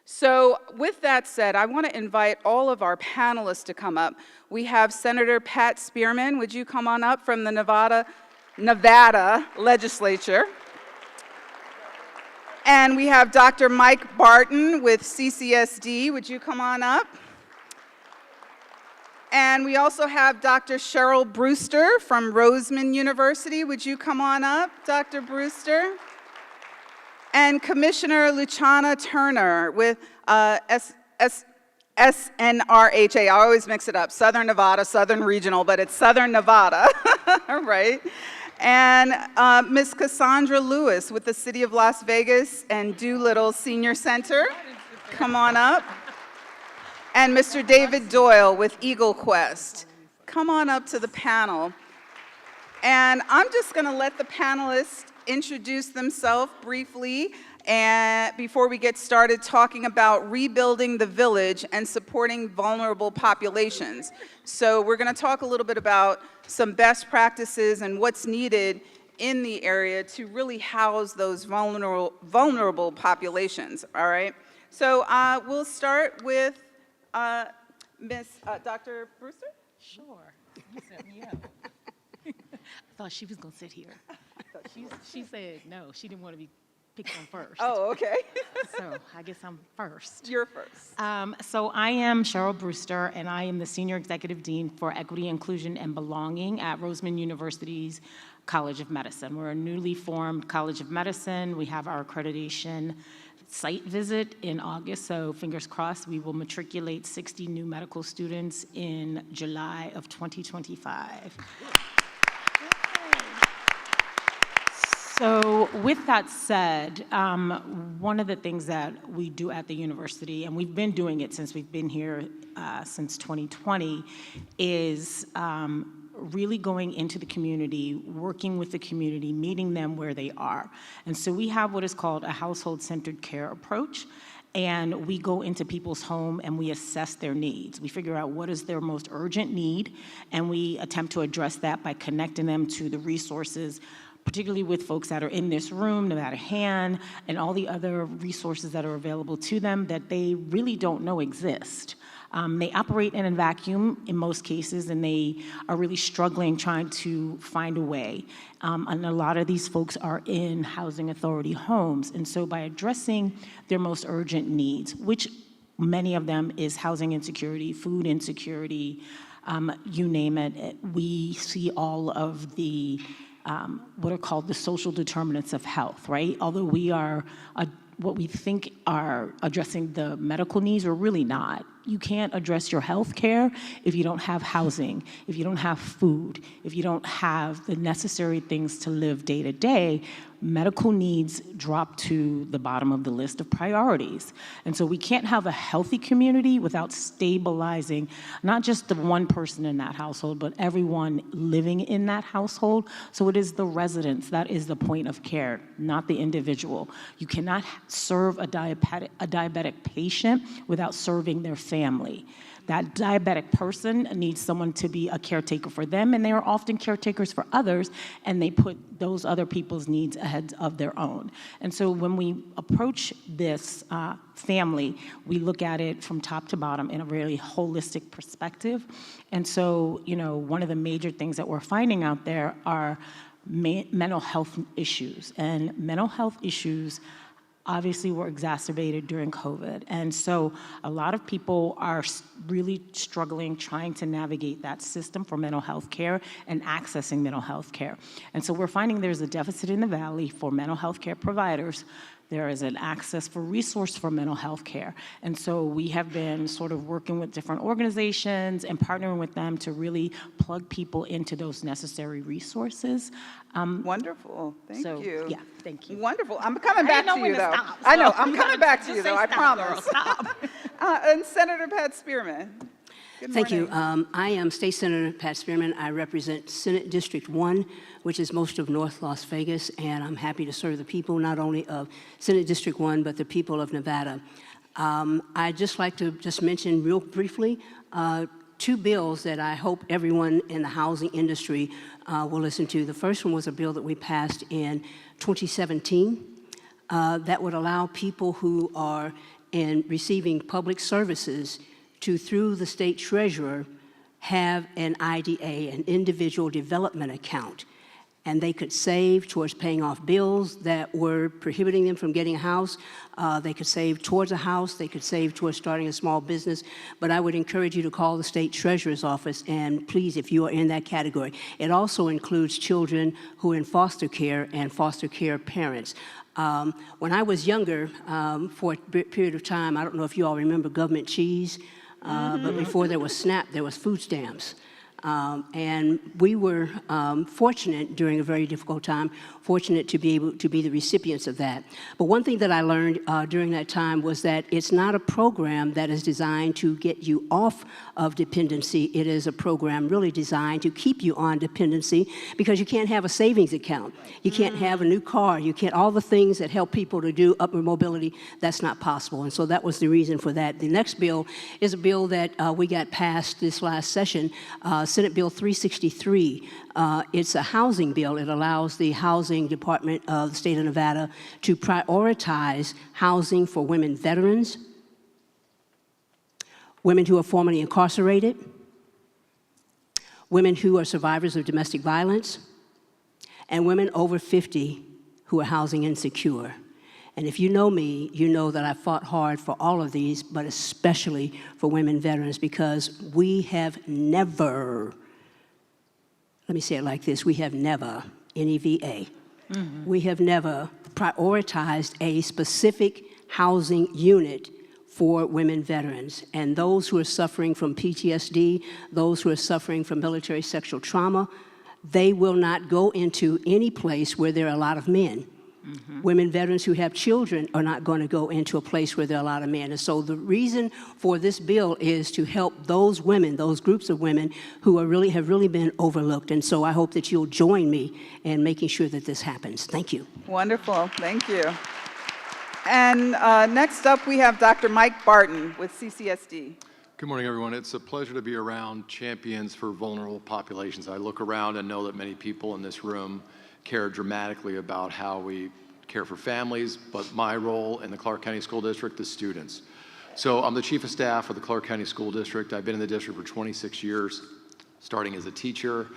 So with that said, I want to invite all of our panelists to come up. We have Senator Pat Spearman. Would you come on up from the Nevada legislature? And we have Dr. Mike Barton with CCSD. Would you come on up? And we also have Dr. Cheryl Brewster from Roseman University. Would you come on up, Dr. Brewster? And Commissioner Luciana Turner with SNRHA. I always mix it up, Southern Nevada, Southern Regional, but it's Southern Nevada, right? And Ms. Cassandra Lewis with the City of Las Vegas and Doolittle Senior Center. Come on up. And Mr. David Doyle with Eagle Quest. Come on up to the panel. And I'm just gonna let the panelists introduce themselves briefly and before we get started talking about rebuilding the village and supporting vulnerable populations. So we're gonna talk a little bit about some best practices and what's needed in the area to really house those vulnerable populations, all right? So we'll start with Dr. Brewster? Sure. You set me up. I thought she was going to sit here. She said no, she didn't want to be picked on first. Oh, okay. So I guess I'm first. You're first. So I am Cheryl Brewster, and I am the Senior Executive Dean for Equity, Inclusion, and Belonging at Roseman University's College of Medicine. We're a newly formed College of Medicine. We have our accreditation site visit in August, so fingers crossed we will matriculate 60 new medical students in July of 2025. So with that said, one of the things that we do at the university, and we've been doing it since we've been here since 2020, is really going into the community, working with the community, meeting them where they are. And so we have what is called a household-centered care approach, and we go into people's home and we assess their needs. We figure out what is their most urgent need, and we attempt to address that by connecting them to the resources, particularly with folks that are in this room, Nevada Hand, and all the other resources that are available to them that they really don't know exist. They operate in a vacuum in most cases, and they are really struggling trying to find a way. And a lot of these folks are in housing authority homes. And so by addressing their most urgent needs, which many of them is housing insecurity, food insecurity, you name it, we see all of the what are called the social determinants of health, right? Although we are what we think are addressing the medical needs, we're really not. You can't address your health care if you don't have housing, if you don't have food, if you don't have the necessary things to live day to day. Medical needs drop to the bottom of the list of priorities. And so we can't have a healthy community without stabilizing not just the one person in that household, but everyone living in that household. So it is the residents that is the point of care, not the individual. You cannot serve a diabetic patient without serving their family. That diabetic person needs someone to be a caretaker for them, and they are often caretakers for others, and they put those other people's needs ahead of their own. And so when we approach this family, we look at it from top to bottom in a really holistic perspective. And so, you know, one of the major things that we're finding out there are mental health issues. And mental health issues obviously were exacerbated during COVID. And so a lot of people are really struggling trying to navigate that system for mental health care and accessing mental health care. And so we're finding there's a deficit in the Valley for mental health care providers. There is an access for resource for mental health care. And so we have been sort of working with different organizations and partnering with them to really plug people into those necessary resources. Wonderful, thank you. Yeah, thank you. Wonderful, I'm coming back to you though. Stop, I know, so I'm you coming gotta back to just you say though, I stop, promise. girl, stop. And Senator Pat Spearman. Good Thank you. morning. I am State Senator Pat Spearman. I represent Senate District 1, which is most of North Las Vegas, and I'm happy to serve the people not only of Senate District 1, but the people of Nevada. I'd just like to just mention real briefly two bills that I hope everyone in the housing industry will listen to. The first one was a bill that we passed in 2017 that would allow people who are receiving public services to, through the state treasurer, have an IDA, an individual development account. And they could save towards paying off bills that were prohibiting them from getting a house. They could save towards a house. They could save towards starting a small business. But I would encourage you to call the state treasurer's office, and please, if you are in that category. It also includes children who are in foster care and foster care parents. When I was younger, for a period of time, I don't know if you all remember government cheese, but before there was SNAP, there was food stamps. And we were fortunate during a very difficult time, fortunate to be able to be the recipients of that. But one thing that I learned during that time was that it's not a program that is designed to get you off of dependency. It is a program really designed to keep you on dependency, because you can't have a savings account. You can't have a new car. You can't, all the things that help people to do upward mobility, that's not possible. And so that was the reason for that. The next bill is a bill that we got passed this last session, Senate Bill 363. It's a housing bill. It allows the Housing Department of the state of Nevada to prioritize housing for women veterans, women who are formerly incarcerated, women who are survivors of domestic violence, and women over 50 who are housing insecure. And if you know me, you know that I fought hard for all of these, but especially for women veterans, because we have never, let me say it like this, we have never, NEVA, we have never prioritized a specific housing unit for women veterans. And those who are suffering from PTSD, those who are suffering from military sexual trauma, they will not go into any place where there are a lot of men. Women veterans who have children are not going to go into a place where there are a lot of men. And so the reason for this bill is to help those women, those groups of women who are have really been overlooked. And so I hope that you'll join me in making sure that this happens. Thank you. Wonderful, thank you. And next up, we have Dr. Mike Barton with CCSD. Good morning, everyone. It's a pleasure to be around champions for vulnerable populations. I look around and know that many people in this room care dramatically about how we care for families, but my role in the Clark County School District is students. So I'm the Chief of Staff for the Clark County School District. I've been in the district for 26 years, starting as a teacher.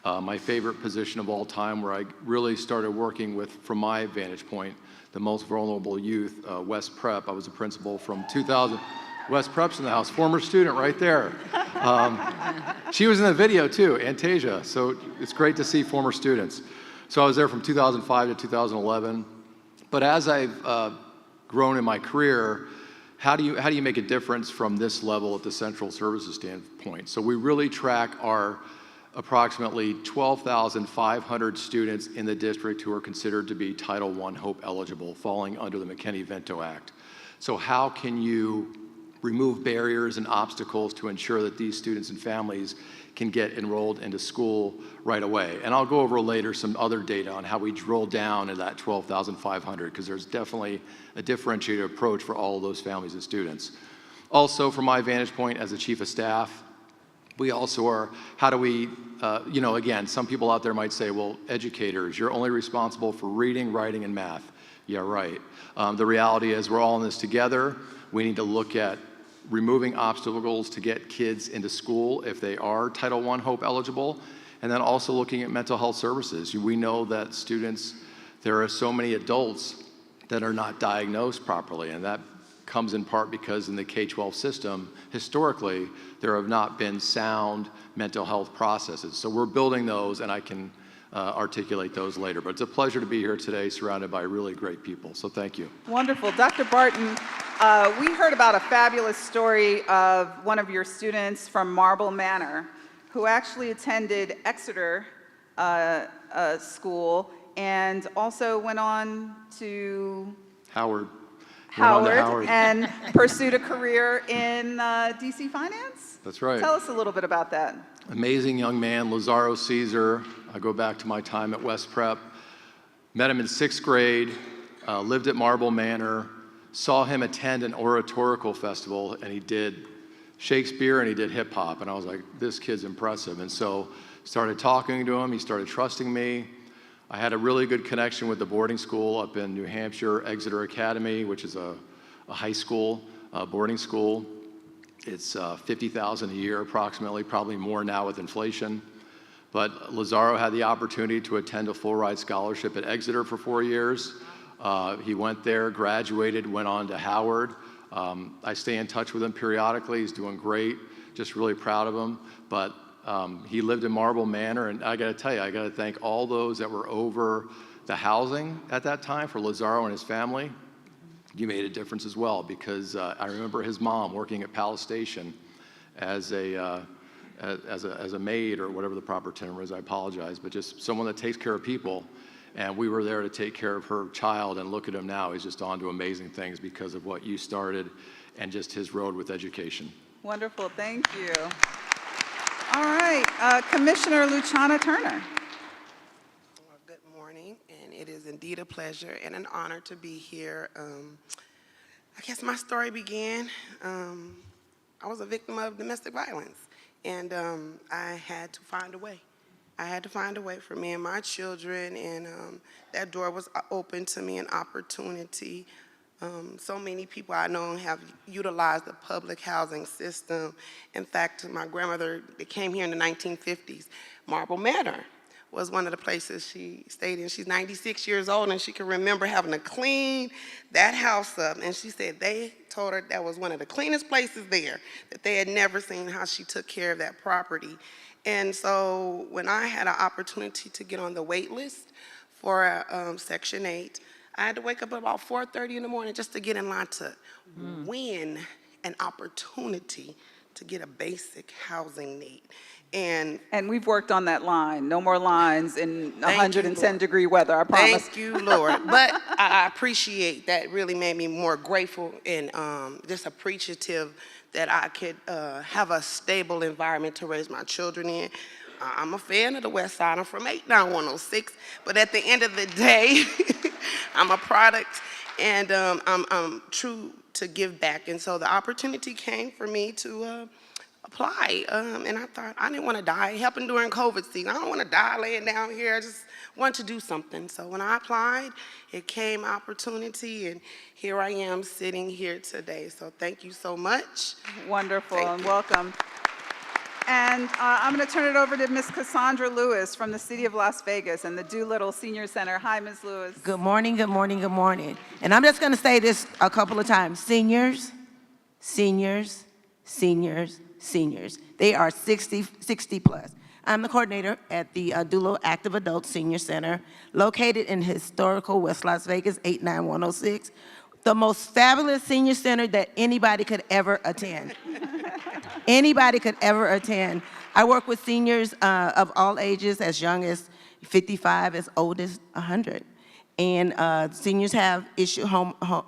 My favorite position of all time, where I really started working with, from my vantage point, the most vulnerable youth, West Prep. I was a principal from 2000. West Prep's in the house, former student right there. She was in the video too, Antasia, so it's great to see former students. So I was there from 2005 to 2011. But as I've grown in my career, how do you make a difference from this level at the central services standpoint? So we really track our approximately 12,500 students in the district who are considered to be Title I HOPE eligible, falling under the McKinney-Vento Act. So how can you remove barriers and obstacles to ensure that these students and families can get enrolled into school right away? And I'll go over later some other data on how we drill down into that 12,500, because there's definitely a differentiated approach for all of those families and students. Also, from my vantage point as a Chief of Staff, we also are, how do we, again, some people out there might say, well, educators, you're only responsible for reading, writing, and math. Yeah, right. The reality is we're all in this together. We need to look at removing obstacles to get kids into school if they are Title I HOPE eligible, and then also looking at mental health services. We know that students, there are so many adults that are not diagnosed properly, and that comes in part because in the K-12 system, historically, there have not been sound mental health processes. So we're building those, and I can articulate those later. But it's a pleasure to be here today, surrounded by really great people. So thank you. Wonderful. Dr. Barton, we heard about a fabulous story of one of your students from Marble Manor who actually attended Exeter School and also went on to Howard and pursued a career in DC finance? That's right. Tell us a little bit about that. Amazing young man, Lazaro Caesar. I go back to my time at West Prep. Met him in 6th grade, lived at Marble Manor, saw him attend an oratorical festival, and he did Shakespeare and he did hip hop. And I was like, this kid's impressive. And so started talking to him, he started trusting me. I had a really good connection with the boarding school up in New Hampshire, Exeter Academy, which is a high school, boarding school. It's $50,000 a year approximately, probably more now with inflation. But Lazaro had the opportunity to attend a full ride scholarship at Exeter for 4 years. He went there, graduated, went on to Howard. I stay in touch with him periodically. He's doing great, just really proud of him. But he lived in Marble Manor, and I gotta tell you, I gotta thank all those that were over the housing at that time for Lazaro and his family. You made a difference as well, because I remember his mom working at Palace Station as a maid, or whatever the proper term is, I apologize, but just someone that takes care of people. And we were there to take care of her child, and look at him now. He's just on to amazing things because of what you started and just his road with education. Wonderful, thank you. All right, Commissioner Luciana Turner. Good morning, and it is indeed a pleasure and an honor to be here. I guess my story began, I was a victim of domestic violence, and I had to find a way. I had to find a way for me and my children, and that door was open to me, an opportunity. So many people I know have utilized the public housing system. In fact, my grandmother, they came here in the 1950s. Marble Manor was one of the places she stayed in. She's 96 years old, and she can remember having to clean that house up. And she said they told her that was one of the cleanest places there, that they had never seen how she took care of that property. And so when I had an opportunity to get on the wait list for Section 8, I had to wake up at about 4:30 in the morning just to get in line to win an opportunity to get a basic housing need. And we've worked on that line. No more lines in 110-degree weather, I promise. Thank you, Lord. But I appreciate that. Really made me more grateful and just appreciative that I could have a stable environment to raise my children in. I'm a fan of the West Side. I'm from 89106. But at the end of the day, I'm a product, and I'm true to give back. And so the opportunity came for me to apply. And I thought, I didn't want to die. It happened during COVID season. I don't want to die laying down here. I just want to do something. So when I applied, it came opportunity, and here I am sitting here today. So thank you so much. Wonderful, Thank and you. welcome. And I'm going to turn it over to Miss Cassandra Lewis from the City of Las Vegas and the Doolittle Senior Center. Hi, Ms. Lewis. Good morning, good morning, good morning. And I'm just going to say this a couple of times. Seniors, seniors, seniors, seniors. They are 60 plus. I'm the coordinator at the Doolittle Active Adult Senior Center, located in historical West Las Vegas, 89106. The most fabulous senior center that anybody could ever attend. Anybody could ever attend. I work with seniors of all ages, as young as 55, as old as 100. And seniors have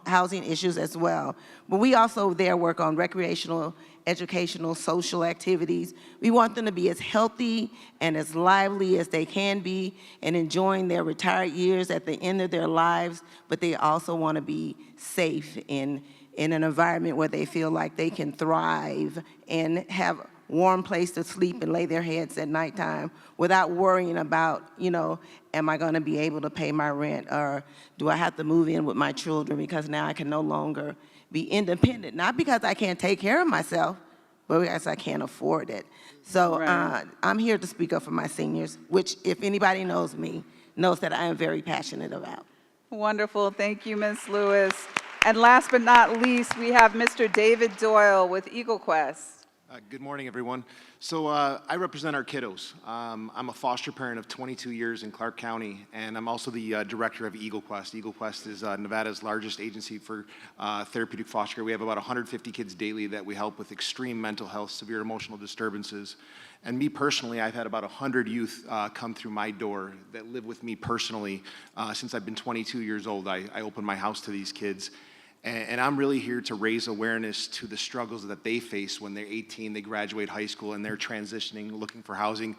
housing issues as well. But we also there work on recreational, educational, social activities. We want them to be as healthy and as lively as they can be and enjoying their retired years at the end of their lives, but they also want to be safe in an environment where they feel like they can thrive and have a warm place to sleep and lay their heads at nighttime without worrying about, am I going to be able to pay my rent, or do I have to move in with my children because now I can no longer be independent, not because I can't take care of myself, but because I can't afford it. So Right. I'm here to speak up for my seniors, which if anybody knows me, knows that I am very passionate about. Wonderful. Thank you, Ms. Lewis. And last but not least, we have Mr. David Doyle with Eagle Quest. Good morning, everyone. So I represent our kiddos. I'm a foster parent of 22 years in Clark County, and I'm also the director of Eagle Quest. Eagle Quest is Nevada's largest agency for therapeutic foster care. We have about 150 kids daily that we help with extreme mental health, severe emotional disturbances. And me personally, I've had about 100 youth come through my door that live with me personally. Since I've been 22 years old, I open my house to these kids. And I'm really here to raise awareness to the struggles that they face when they're 18, they graduate high school, and they're transitioning, looking for housing,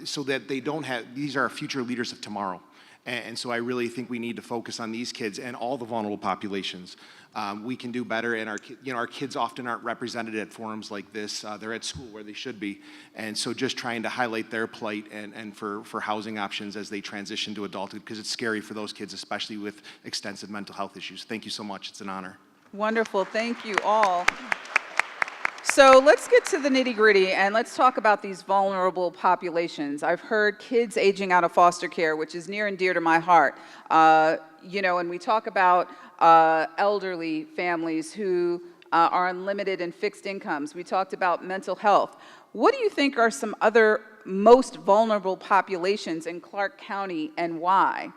so that they don't have, these are future leaders of tomorrow. And so I really think we need to focus on these kids and all the vulnerable populations. We can do better, and our kids often aren't represented at forums like this. They're at school where they should be. And so just trying to highlight their plight and for housing options as they transition to adulthood, because it's scary for those kids, especially with extensive mental health issues. Thank you so much. It's an honor. Wonderful. Thank you all. So let's get to the nitty-gritty and let's talk about these vulnerable populations. I've heard kids aging out of foster care, which is near and dear to my heart. And we talk about elderly families who are on limited and fixed incomes. We talked about mental health. What do you think are some other most vulnerable populations in Clark County, and why?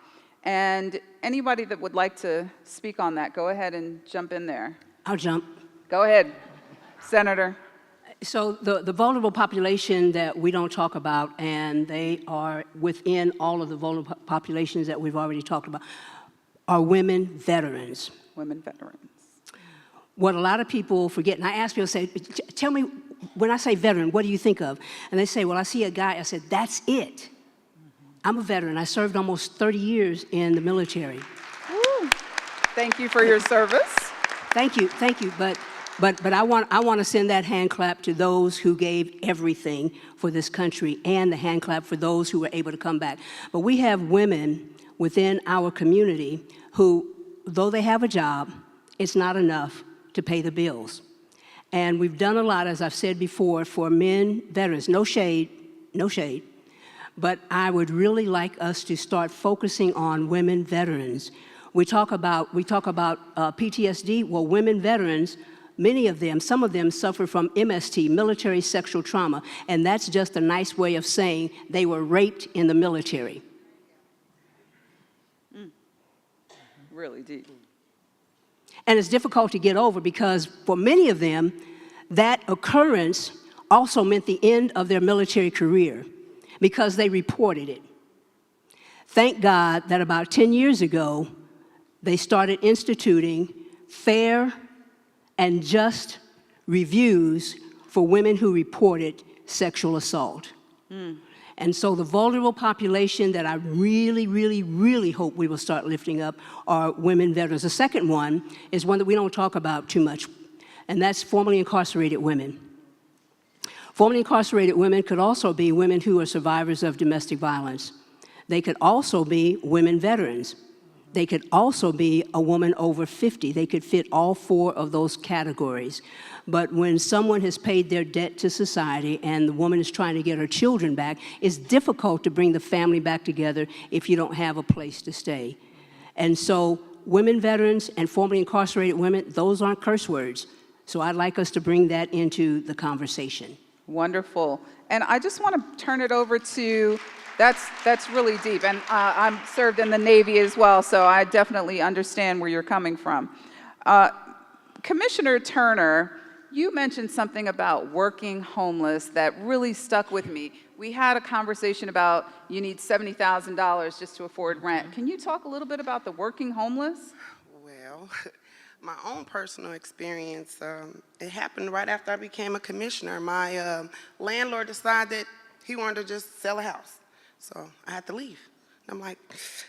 And anybody that would like to speak on that, go ahead and jump in there. I'll jump. Go ahead, Senator. So the vulnerable population that we don't talk about, and they are within all of the vulnerable populations that we've already talked about, are women veterans. Women veterans. What a lot of people forget, and I ask people, say, tell me, when I say veteran, what do you think of? And they say, well, I see a guy. I said, that's it. I'm a veteran. I served almost 30 years in the military. Woo. Thank you for your service. Thank you. But I want to send that hand clap to those who gave everything for this country, and the hand clap for those who were able to come back. But we have women within our community who, though they have a job, it's not enough to pay the bills. And we've done a lot, as I've said before, for men veterans. No shade, but I would really like us to start focusing on women veterans. We talk about PTSD. Well, women veterans, many of them, some of them suffer from MST, military sexual trauma, and that's just a nice way of saying they were raped in the military. Really deep. And it's difficult to get over because for many of them, that occurrence also meant the end of their military career because they reported it. Thank God that about 10 years ago, they started instituting fair and just reviews for women who reported sexual assault. And so the vulnerable population that I really, really, really hope we will start lifting up are women veterans. The second one is one that we don't talk about too much, and that's formerly incarcerated women. Formerly incarcerated women could also be women who are survivors of domestic violence. They could also be women veterans. They could also be a woman over 50. They could fit all 4 of those categories. But when someone has paid their debt to society and the woman is trying to get her children back, it's difficult to bring the family back together if you don't have a place to stay. And so women veterans and formerly incarcerated women, those aren't curse words. So I'd like us to bring that into the conversation. Wonderful. And I just want to turn it over to, that's really deep. And I'm served in the Navy as well, so I definitely understand where you're coming from. Commissioner Turner, you mentioned something about working homeless that really stuck with me. We had a conversation about you need $70,000 just to afford rent. Can you talk a little bit about the working homeless? Well, my own personal experience, it happened right after I became a commissioner. My landlord decided that he wanted to just sell a house, so I had to leave. I'm like,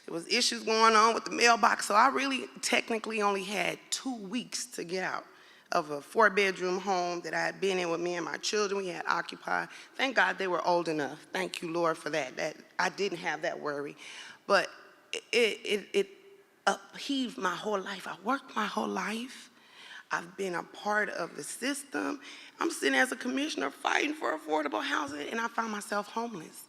there was issues going on with the mailbox, so I really technically only had 2 weeks to get out of a 4-bedroom home that I had been in with me and my children. We had occupied. Thank God they were old enough. Thank you, Lord, for that. That I didn't have that worry. But it upheaved my whole life. I worked my whole life. I've been a part of the system. I'm sitting as a commissioner fighting for affordable housing, and I found myself homeless.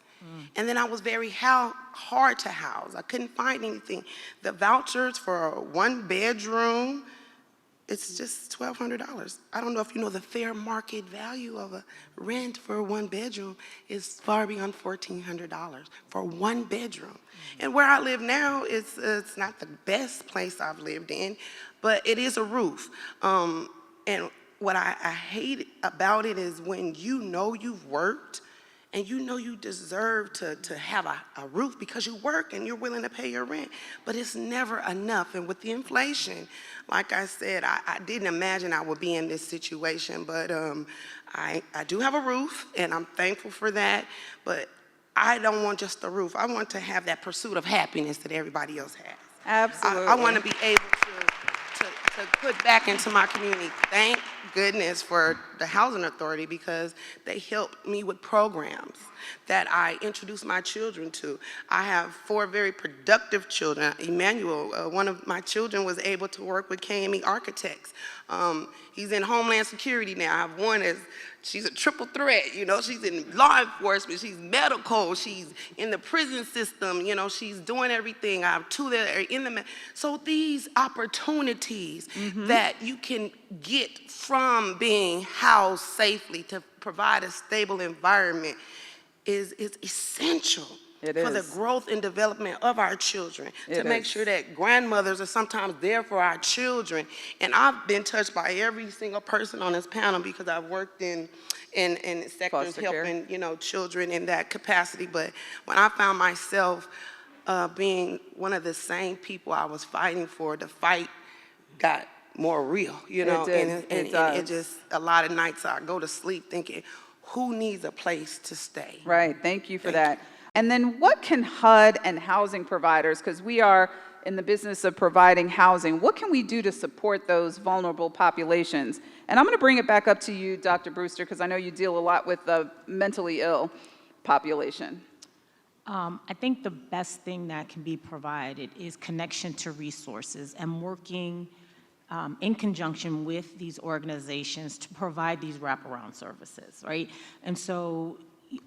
And then I was very hard to house. I couldn't find anything. The vouchers for a 1-bedroom, it's just $1,200. I don't know if you know the fair market value of a rent for a 1-bedroom is far beyond $1,400 for 1 bedroom. And where I live now, it's not the best place I've lived in, but it is a roof. And what I hate about it is when you know you've worked and you know you deserve to have a roof because you work and you're willing to pay your rent, but it's never enough. And with the inflation, like I said, I didn't imagine I would be in this situation, but I do have a roof, and I'm thankful for that, but I don't want just a roof. I want to have that pursuit of happiness that everybody else has. Absolutely. I want to be able to put back into my community. Thank goodness for the Housing Authority because they helped me with programs that I introduced my children to. I have 4 very productive children. Emmanuel, one of my children was able to work with KME Architects. He's in Homeland Security now. I have one she's a triple threat, you know, she's in law enforcement, she's medical, she's in the prison system, you know, she's doing everything. I have 2 that are in the, so these opportunities that you can get from being housed safely to provide a stable environment is essential for the growth and development of our children, to make sure that grandmothers are sometimes there for our children. And I've been touched by every single person on this panel because I've worked in sectors helping, you know, children in that capacity. But when I found myself being one of the same people I was fighting for, the fight got more real, you know, and it just, a lot of nights I go to sleep thinking, who needs a place to stay? Right, thank you for that. And then what can HUD and housing providers, because we are in the business of providing housing, what can we do to support those vulnerable populations? And I'm going to bring it back up to you, Dr. Brewster, because I know you deal a lot with the mentally ill population. I think the best thing that can be provided is connection to resources and working in conjunction with these organizations to provide these wraparound services, right? And so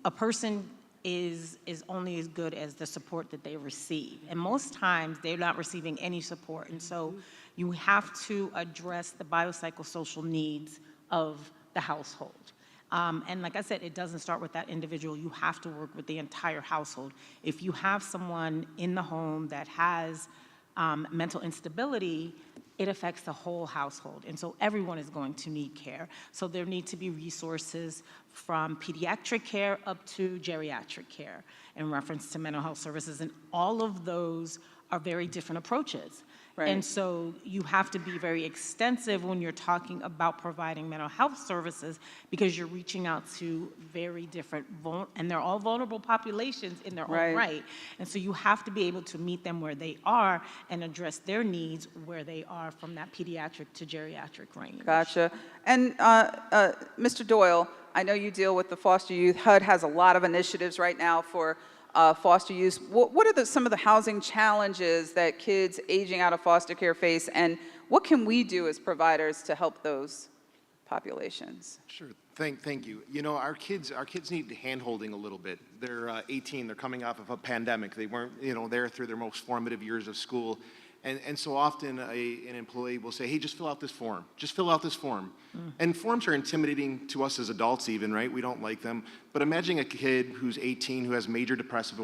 a person is only as good as the support that they receive. And most times they're not receiving any support. And so you have to address the biopsychosocial needs of the household. And like I said, it doesn't start with that individual. You have to work with the entire household. If you have someone in the home that has mental instability, it affects the whole household. And so everyone is going to need care. So there need to be resources from pediatric care up to geriatric care in reference to mental health services. And all of those are very different approaches. Right. And so you have to be very extensive when you're talking about providing mental health services because you're reaching out to very different, and they're all vulnerable populations in their own right. And so you have to be able to meet them where they are and address their needs where they are from that pediatric to geriatric range. Gotcha. And Mr. Doyle, I know you deal with the foster youth. HUD has a lot of initiatives right now for foster youth. What are some of the housing challenges that kids aging out of foster care face, and what can we do as providers to help those populations? Sure. Thank you. You know, our kids need hand-holding a little bit. They're 18. They're coming off of a pandemic. They weren't, there through their most formative years of school. And so often an employee will say, hey, just fill out this form. Just fill out this form. And forms are intimidating to us as adults even, right? We don't like them. But imagine a kid who's 18 who has major depressive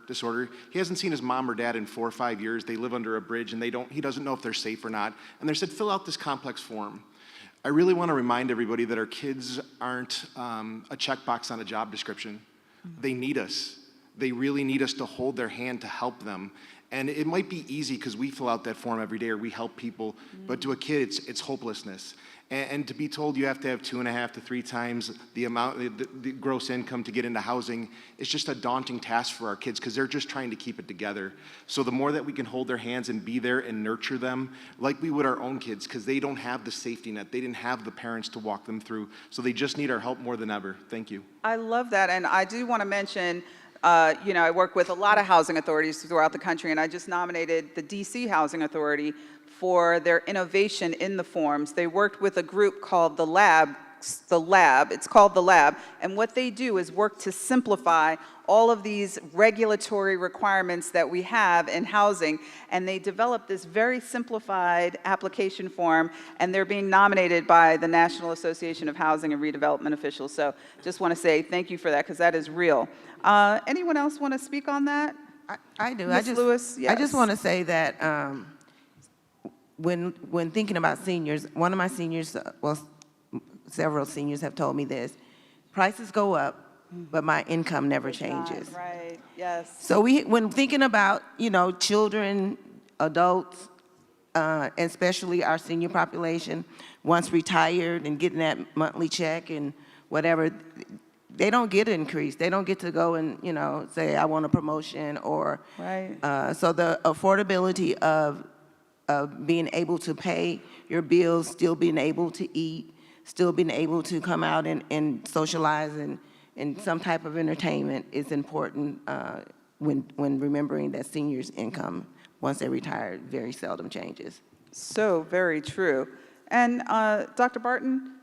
disorder. He hasn't seen his mom or dad in 4 or 5 years. They live under a bridge and he doesn't know if they're safe or not. And they said, fill out this complex form. I really want to remind everybody that our kids aren't a checkbox on a job description. They need us. They really need us to hold their hand to help them. And it might be easy because we fill out that form every day or we help people, but to a kid, it's hopelessness. And to be told you have to have 2.5 to 3 times the amount, the gross income to get into housing, is just a daunting task for our kids because they're just trying to keep it together. So the more that we can hold their hands and be there and nurture them like we would our own kids, because they don't have the safety net, they didn't have the parents to walk them through, so they just need our help more than ever. Thank you. I love that, and I do want to mention, I work with a lot of housing authorities throughout the country, and I just nominated the DC Housing Authority for their innovation in the forms. They worked with a group called The Lab. It's called The Lab, and what they do is work to simplify all of these regulatory requirements that we have in housing, and they developed this very simplified application form, and they're being nominated by the National Association of Housing and Redevelopment Officials. So just want to say thank you for that, because that is real. Anyone else want to speak on that? I do. Ms. Lewis, yes. I just want to say that when thinking about seniors, one of my seniors, several seniors have told me this: prices go up, but my income never changes. Right, yes. So when thinking about, children, adults, and especially our senior population, once retired and getting that monthly check and whatever, they don't get an increase. They don't get to go and, say, I want a promotion or. Right. So the affordability of being able to pay your bills, still being able to eat, still being able to come out and socialize and some type of entertainment is important when remembering that seniors' income, once they retire, very seldom changes. So very true. And Dr. Barton,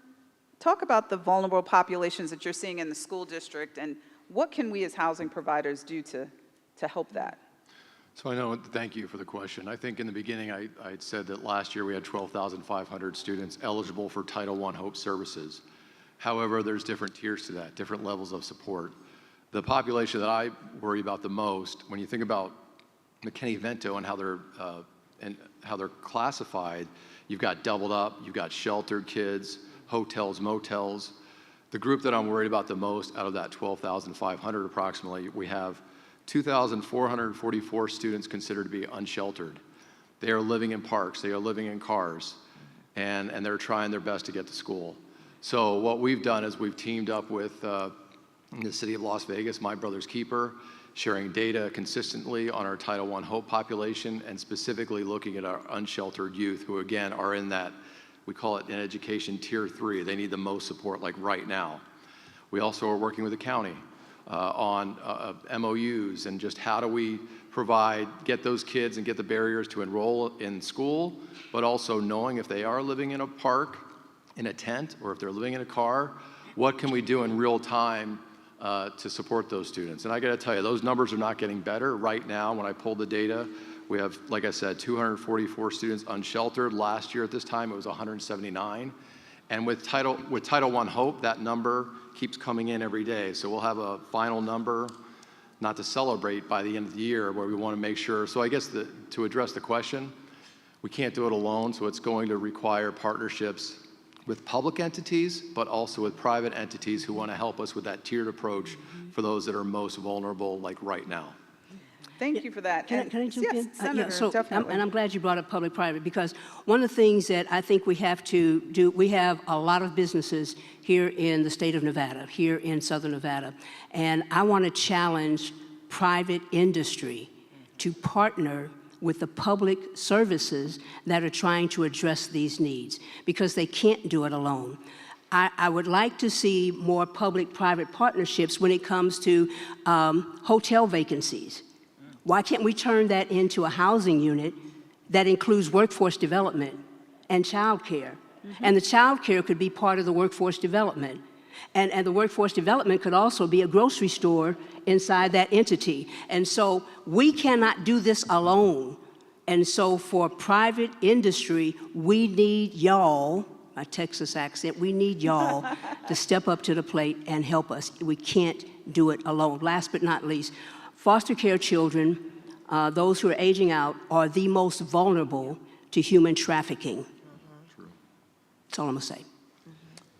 talk about the vulnerable populations that you're seeing in the school district, and what can we as housing providers do to help that? So thank you for the question. I think in the beginning I said that last year we had 12,500 students eligible for Title I HOPE services. However, there's different tiers to that, different levels of support. The population that I worry about the most, when you think about McKinney-Vento and how they're classified, you've got doubled up, you've got sheltered kids, hotels, motels. The group that I'm worried about the most out of that 12,500 approximately, we have 2,444 students considered to be unsheltered. They are living in parks, they are living in cars, and they're trying their best to get to school. So what we've done is we've teamed up with the city of Las Vegas, My Brother's Keeper, sharing data consistently on our Title I HOPE population and specifically looking at our unsheltered youth who, again, are in that, we call it in education tier 3. They need the most support like right now. We also are working with the county on MOUs and just how do we get those kids and get the barriers to enroll in school, but also knowing if they are living in a park, in a tent, or if they're living in a car, what can we do in real time to support those students? And I got to tell you, those numbers are not getting better. Right now, when I pulled the data, we have, like I said, 244 students unsheltered. Last year at this time, it was 179. And with Title I HOPE, that number keeps coming in every day. So we'll have a final number, not to celebrate by the end of the year, where we want to make sure. So I guess to address the question, we can't do it alone, so it's going to require partnerships with public entities, but also with private entities who want to help us with that tiered approach for those that are most vulnerable, like right now. Thank you for that. Can I jump in? Yes, Senator, definitely. And I'm glad you brought up public-private, because one of the things that I think we have to do, we have a lot of businesses here in the state of Nevada, here in Southern Nevada, and I want to challenge private industry to partner with the public services that are trying to address these needs, because they can't do it alone. I would like to see more public-private partnerships when it comes to hotel vacancies. Why can't we turn that into a housing unit that includes workforce development and child care? And the child care could be part of the workforce development. And the workforce development could also be a grocery store inside that entity. And so we cannot do this alone. And so for private industry, we need y'all, my Texas accent, we need y'all to step up to the plate and help us. We can't do it alone. Last but not least, foster care children, those who are aging out, are the most vulnerable to human trafficking. That's all I'm gonna say.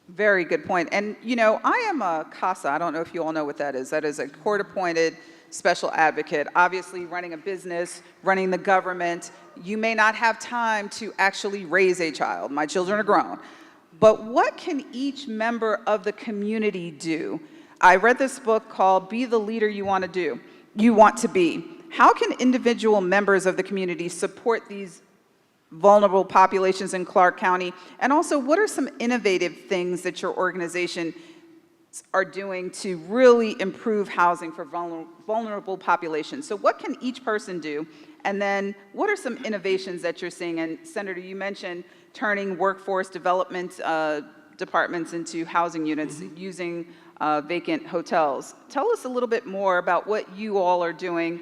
Very good point. And you know, I am a CASA. I don't know if you all know what that is. That is a court-appointed special advocate. Obviously, running a business, running the government, you may not have time to actually raise a child. My children are grown. But what can each member of the community do? I read this book called Be the Leader You Want to Be. How can individual members of the community support these vulnerable populations in Clark County? And also, what are some innovative things that your organization are doing to really improve housing for vulnerable populations? So what can each person do? And then what are some innovations that you're seeing? And Senator, you mentioned turning workforce development departments into housing units using vacant hotels. Tell us a little bit more about what you all are doing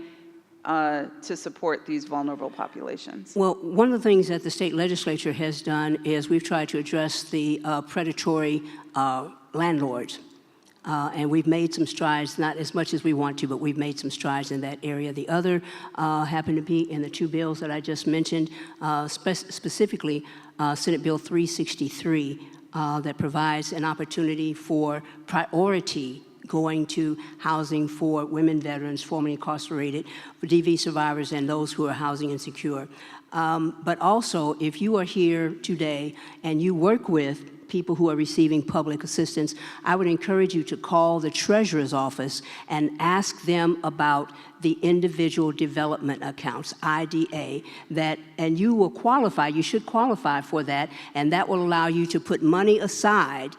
to support these vulnerable populations. Well, one of the things that the state legislature has done is we've tried to address the predatory landlords. And we've made some strides, not as much as we want to, but we've made some strides in that area. The other happened to be in the two bills that I just mentioned, specifically Senate Bill 363, that provides an opportunity for priority going to housing for women veterans, formerly incarcerated, for DV survivors, and those who are housing insecure. But also, if you are here today and you work with people who are receiving public assistance, I would encourage you to call the Treasurer's Office and ask them about the individual development accounts, IDA, and you will qualify, you should qualify for that, and that will allow you to put money aside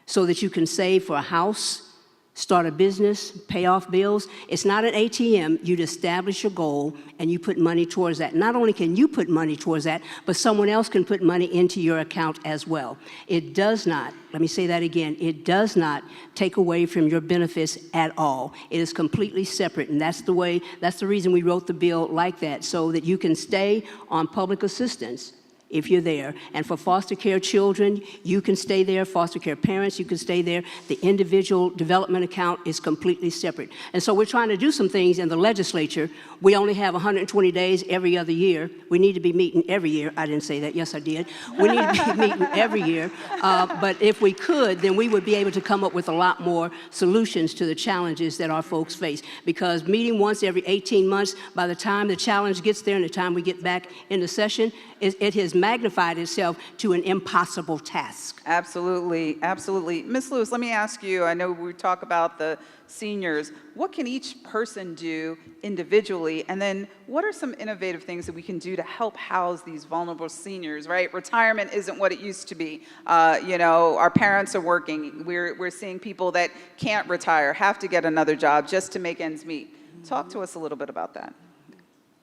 so that you can save for a house, start a business, pay off bills. It's not an ATM. You'd establish a goal and you put money towards that. Not only can you put money towards that, but someone else can put money into your account as well. It does not, let me say that again, it does not take away from your benefits at all. It is completely separate, and that's the reason we wrote the bill like that, so that you can stay on public assistance if you're there. And for foster care children, you can stay there. Foster care parents, you can stay there. The individual development account is completely separate. And so we're trying to do some things in the legislature. We only have 120 days every other year. We need to be meeting every year. I didn't say that. Yes, I did. We need to be meeting every year. But if we could, then we would be able to come up with a lot more solutions to the challenges that our folks face. Because meeting once every 18 months, by the time the challenge gets there and the time we get back into session, it has magnified itself to an impossible task. Absolutely, absolutely. Ms. Lewis, let me ask you, I know we talk about the seniors. What can each person do individually? And then what are some innovative things that we can do to help house these vulnerable seniors, right? Retirement isn't what it used to be. You know, our parents are working. We're seeing people that can't retire, have to get another job just to make ends meet. Talk to us a little bit about that.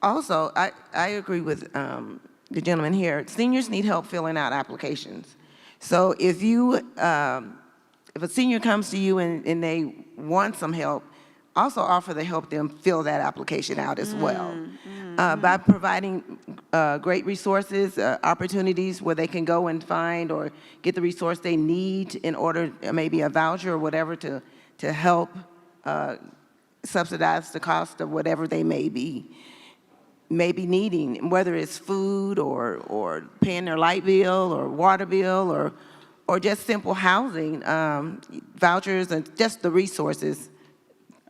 Also, I agree with the gentleman here. Seniors need help filling out applications. So if a senior comes to you and they want some help, also offer to help them fill that application out as well. By providing great resources, opportunities where they can go and find or get the resource they need in order, maybe a voucher or whatever, to help subsidize the cost of whatever they may be needing, whether it's food or paying their light bill or water bill or just simple housing, vouchers, and just the resources.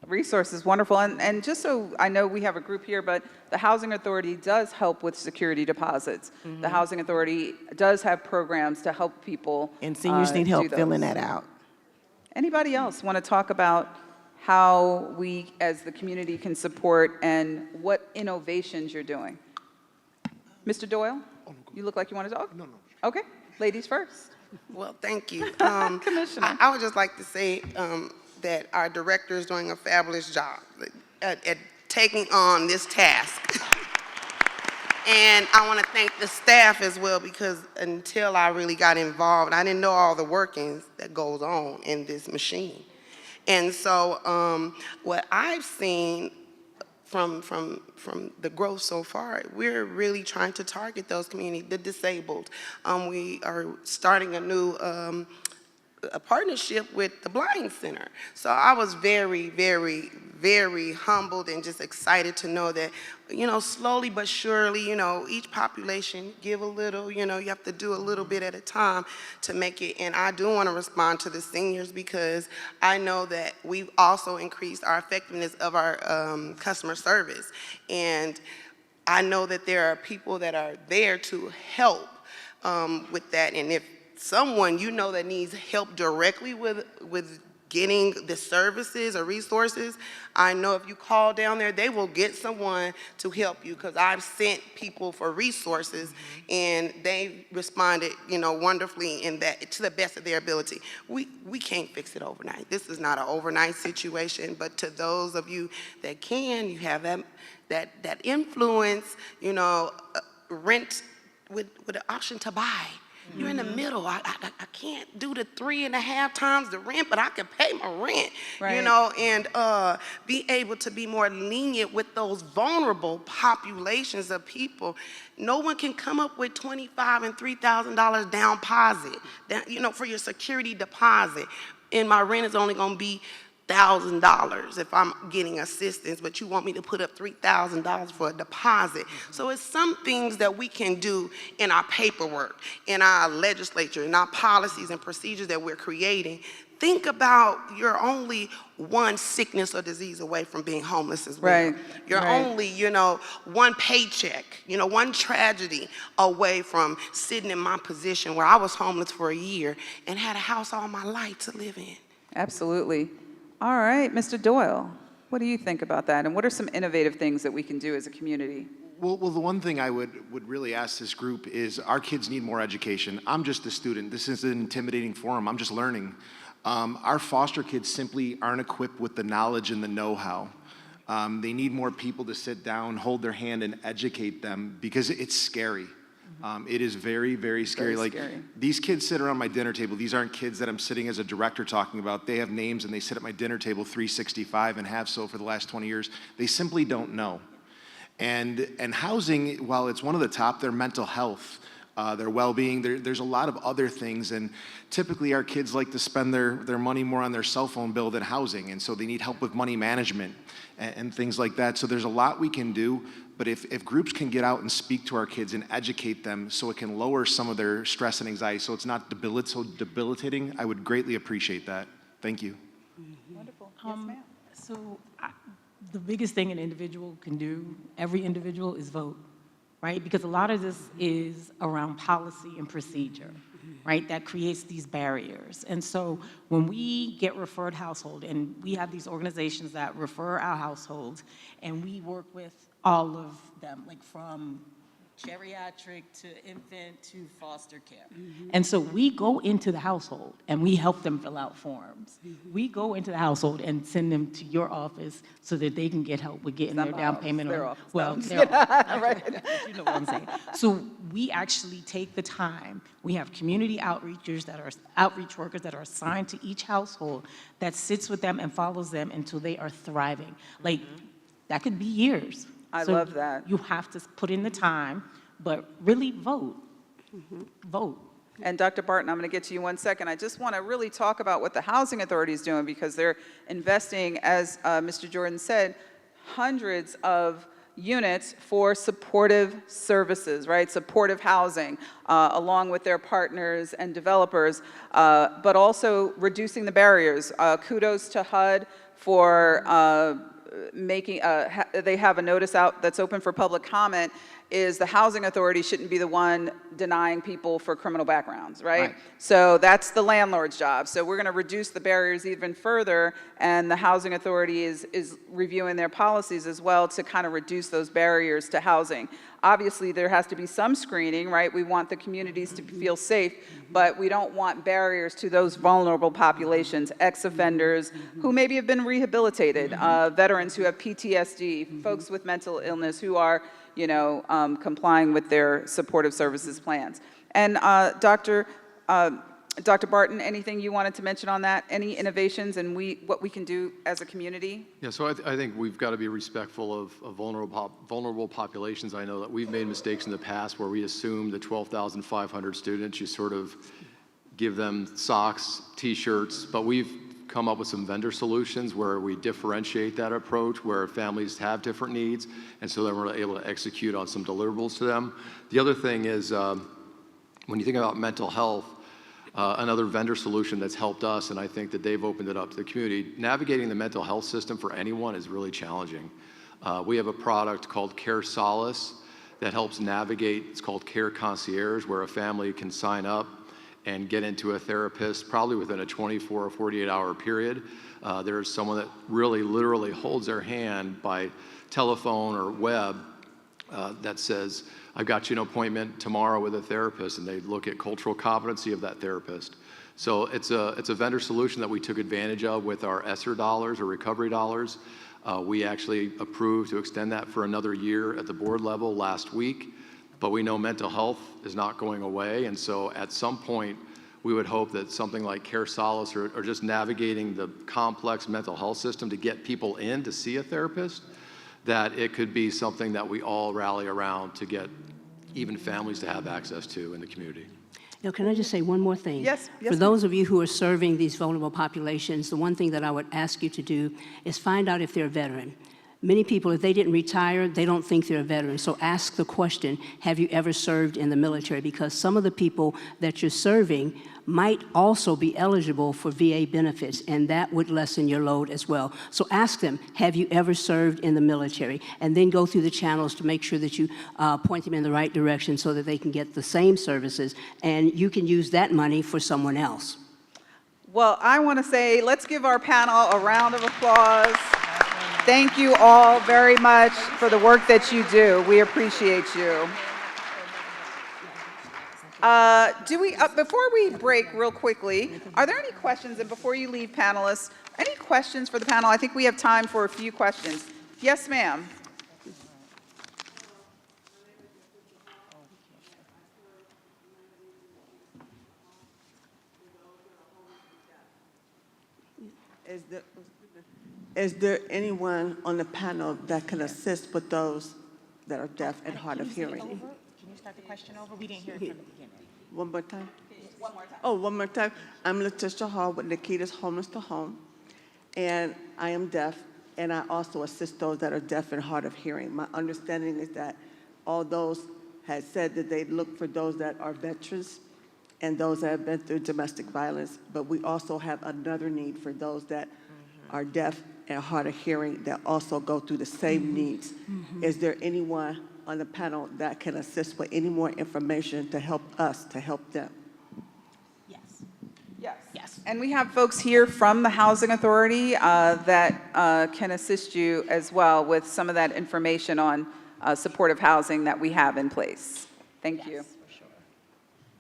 Resources, wonderful. And just so I know, we have a group here, but the Housing Authority does help with security deposits. The Housing Authority does have programs to help people. And seniors need help filling that out. Anybody else want to talk about how we as the community can support and what innovations you're doing? Mr. Doyle, you look like you want to talk? No. Okay, ladies first. Well, thank you. Commissioner. I would just like to say that our director is doing a fabulous job at taking on this task. And I want to thank the staff as well, because until I really got involved, I didn't know all the workings that goes on in this machine. And so what I've seen from the growth so far, we're really trying to target those communities, the disabled. We are starting a new a partnership with the Blind Center. So I was very, very, very humbled and just excited to know that, you know, slowly but surely, you know, each population give a little, you know, you have to do a little bit at a time to make it. And I do want to respond to the seniors, because I know that we've also increased our effectiveness of our customer service. And I know that there are people that are there to help with that. And if someone you know that needs help directly with getting the services or resources, I know if you call down there, they will get someone to help you, because I've sent people for resources and they responded, you know, wonderfully in that, to the best of their ability. We can't fix it overnight. This is not an overnight situation, but to those of you that can, you have that influence, you know, rent with the option to buy. You're in the middle. I can't do the 3.5 times the rent, but I can pay my rent, you know, and be able to be more lenient with those vulnerable populations of people. No one can come up with $2,500 and $3,000 down deposit, you know, for your security deposit. And my rent is only going to be $1,000 if I'm getting assistance, but you want me to put up $3,000 for a deposit. So it's some things that we can do in our paperwork, in our legislature, in our policies and procedures that we're creating. Think about, you're only one sickness or disease away from being homeless as well. You're only, you know, one paycheck, you know, one tragedy away from sitting in my position where I was homeless for a year and had a house all my life to live in. Absolutely. All right, Mr. Doyle, what do you think about that? And what are some innovative things that we can do as a community? Well, the one thing I would really ask this group is, our kids need more education. I'm just a student. This is an intimidating forum. I'm just learning. Our foster kids simply aren't equipped with the knowledge and the know-how. They need more people to sit down, hold their hand, and educate them, because it's scary. It is very, very scary. These kids sit around my dinner table. These aren't kids that I'm sitting as a director talking about. They have names and they sit at my dinner table 365 and have so for the last 20 years. They simply don't know. And housing, while it's one of the top, their mental health, their well-being, there's a lot of other things. And typically our kids like to spend their money more on their cell phone bill than housing. And so they need help with money management and things like that. So there's a lot we can do. But if groups can get out and speak to our kids and educate them so it can lower some of their stress and anxiety, so it's not so debilitating, I would greatly appreciate that. Thank you. Wonderful. Yes, ma'am. So the biggest thing an individual can do, every individual, is vote, right? Because a lot of this is around policy and procedure, right? That creates these barriers. And so when we get referred household, and we have these organizations that refer our households, and we work with all of them, like from geriatric to infant to foster care. And so we go into the household and we help them fill out forms. We go into the household and send them to your office so that they can get help with getting their down payment. Their office. Well, No. their office. Right. You know what I'm saying. So we actually take the time. We have community outreach workers that are assigned to each household that sits with them and follows them until they are thriving. Like, that could be years. I So love that. You have to put in the time, but really vote. Vote. And Dr. Barton, I'm going to get to you 1 second. I just want to really talk about what the Housing Authority is doing, because they're investing, as Mr. Jordan said, hundreds of units for supportive services, right? Supportive housing, along with their partners and developers, but also reducing the barriers. Kudos to HUD for making, they have a notice out that's open for public comment, is the housing authority shouldn't be the one denying people for criminal backgrounds, right? So that's the landlord's job. So we're going to reduce the barriers even further, and the housing authority is reviewing their policies as well to kind of reduce those barriers to housing. Obviously, there has to be some screening, right? We want the communities to feel safe, but we don't want barriers to those vulnerable populations, ex-offenders who maybe have been rehabilitated, veterans who have PTSD, folks with mental illness who are, you know, complying with their supportive services plans. And Dr. Barton, anything you wanted to mention on that? Any innovations and what we can do as a community? Yeah, so I think we've got to be respectful of vulnerable populations. I know that we've made mistakes in the past where we assume the 12,500 students, you sort of give them socks, T-shirts, but we've come up with some vendor solutions where we differentiate that approach, where families have different needs, and so then we're able to execute on some deliverables to them. The other thing is, when you think about mental health, another vendor solution that's helped us, and I think that they've opened it up to the community, navigating the mental health system for anyone is really challenging. We have a product called Care Solace that helps navigate. It's called Care Concierge, where a family can sign up and get into a therapist probably within a 24 or 48-hour period. There's someone that really literally holds their hand by telephone or web that says, I've got you an appointment tomorrow with a therapist, and they look at cultural competency of that therapist. So it's a vendor solution that we took advantage of with our ESSER dollars or recovery dollars. We actually approved to extend that for another year at the board level last week, but we know mental health is not going away, and so at some point we would hope that something like Care Solace or just navigating the complex mental health system to get people in to see a therapist, that it could be something that we all rally around to get even families to have access to in the community. Now, can I just say one more thing? Yes. For those of you who are serving these vulnerable populations, the one thing that I would ask you to do is find out if they're a veteran. Many people, if they didn't retire, they don't think they're a veteran. So ask the question, have you ever served in the military? Because some of the people that you're serving might also be eligible for VA benefits, and that would lessen your load as well. So ask them, have you ever served in the military? And then go through the channels to make sure that you point them in the right direction so that they can get the same services, and you can use that money for someone else. Well, I want to say, let's give our panel a round of applause. Thank you all very much for the work that you do. We appreciate you. Before we break real quickly, are there any questions? And before you leave, panelists, any questions for the panel? I think we have time for a few questions. Yes, ma'am. Is there anyone on the panel that can assist with those that are deaf and hard of hearing? Can you start the question over? We didn't hear it from the beginning. One more time? One more time. Oh, one more time. I'm Letitia Hall with Nikita's Homeless to Home, and I am deaf, and I also assist those that are deaf and hard of hearing. My understanding is that all those had said that they look for those that are veterans and those that have been through domestic violence, but we also have another need for those that are deaf and hard of hearing that also go through the same needs. Is there anyone on the panel that can assist with any more information to help us, to help them? Yes. And we have folks here from the Housing Authority that can assist you as well with some of that information on supportive housing that we have in place. Thank you. For sure.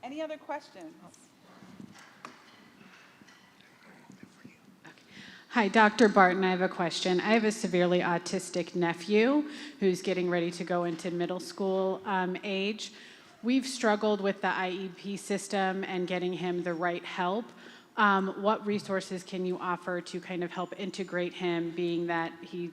Any other questions? Hi, Dr. Barton, I have a question. I have a severely autistic nephew who's getting ready to go into middle school age. We've struggled with the IEP system and getting him the right help. What resources can you offer to kind of help integrate him, being that he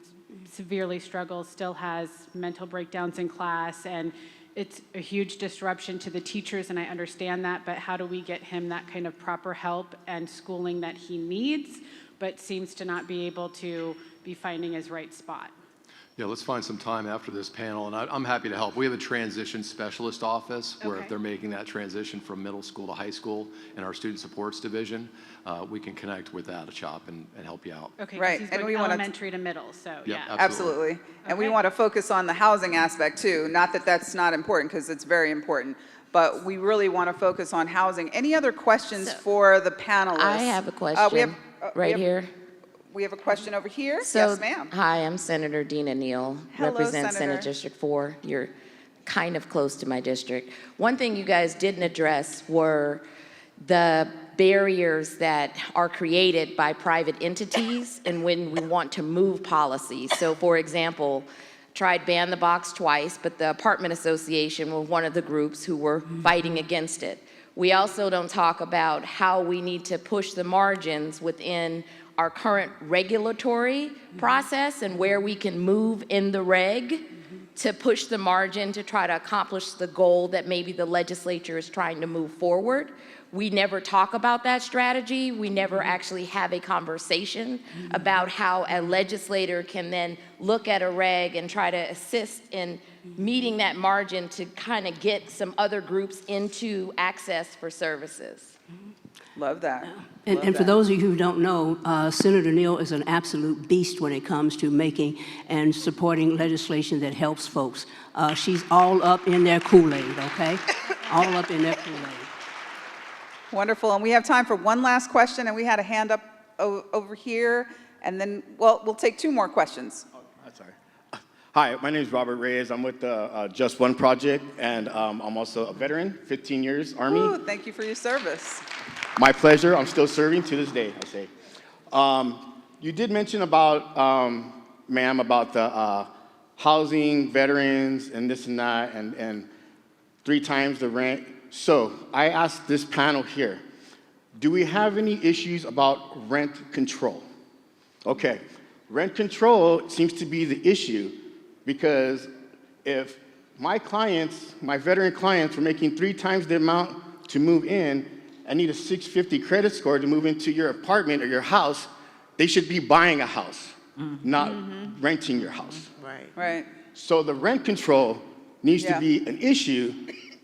severely struggles, still has mental breakdowns in class, and it's a huge disruption to the teachers, and I understand that, but how do we get him that kind of proper help and schooling that he needs, but seems to not be able to be finding his right spot? Yeah, let's find some time after this panel, and I'm happy to help. We have a transition specialist office where if they're making that transition from middle school to high school in our student supports division, we can connect with that shop and help you out. Okay, Right, he's and going we wanna- elementary to middle, so Yep, yeah. Absolutely. And we want to focus on the housing aspect too. Not that that's not important, because it's very important, but we really want to focus on housing. Any other questions for the panelists? I have a question right here. We have a question over here. So, Yes, ma'am. Hi, I'm Senator Dina Neal, Hello, represent Senator. Senate District 4. You're kind of close to my district. One thing you guys didn't address were the barriers that are created by private entities and when we want to move policies. So for example, tried ban the box twice, but the apartment association were one of the groups who were fighting against it. We also don't talk about how we need to push the margins within our current regulatory process and where we can move in the reg to push the margin to try to accomplish the goal that maybe the legislature is trying to move forward. We never talk about that strategy. We never actually have a conversation about how a legislator can then look at a reg and try to assist in meeting that margin to kind of get some other groups into access for services. Love that. And for those of you who don't know, Senator Neal is an absolute beast when it comes to making and supporting legislation that helps folks. She's all up in their Kool-Aid, okay? All up in their Kool-Aid. Wonderful. And we have time for one last question, and we had a hand up over here, and then, well, we'll take two more questions. Hi, my name is Robert Reyes. I'm with the Just One Project, and I'm also a veteran, 15 years, Army. Ooh, thank you for your service. My pleasure. I'm still serving to this day, I say. You did mention about, ma'am, about the housing, veterans, and this and that, and 3 times the rent. So I asked this panel here, do we have any issues about rent control? Okay, rent control seems to be the issue because if my clients, my veteran clients, were making 3 times the amount to move in, I need a 650 credit score to move into your apartment or your house, they should be buying a house, not renting your house. Right. So the rent control needs to be an issue.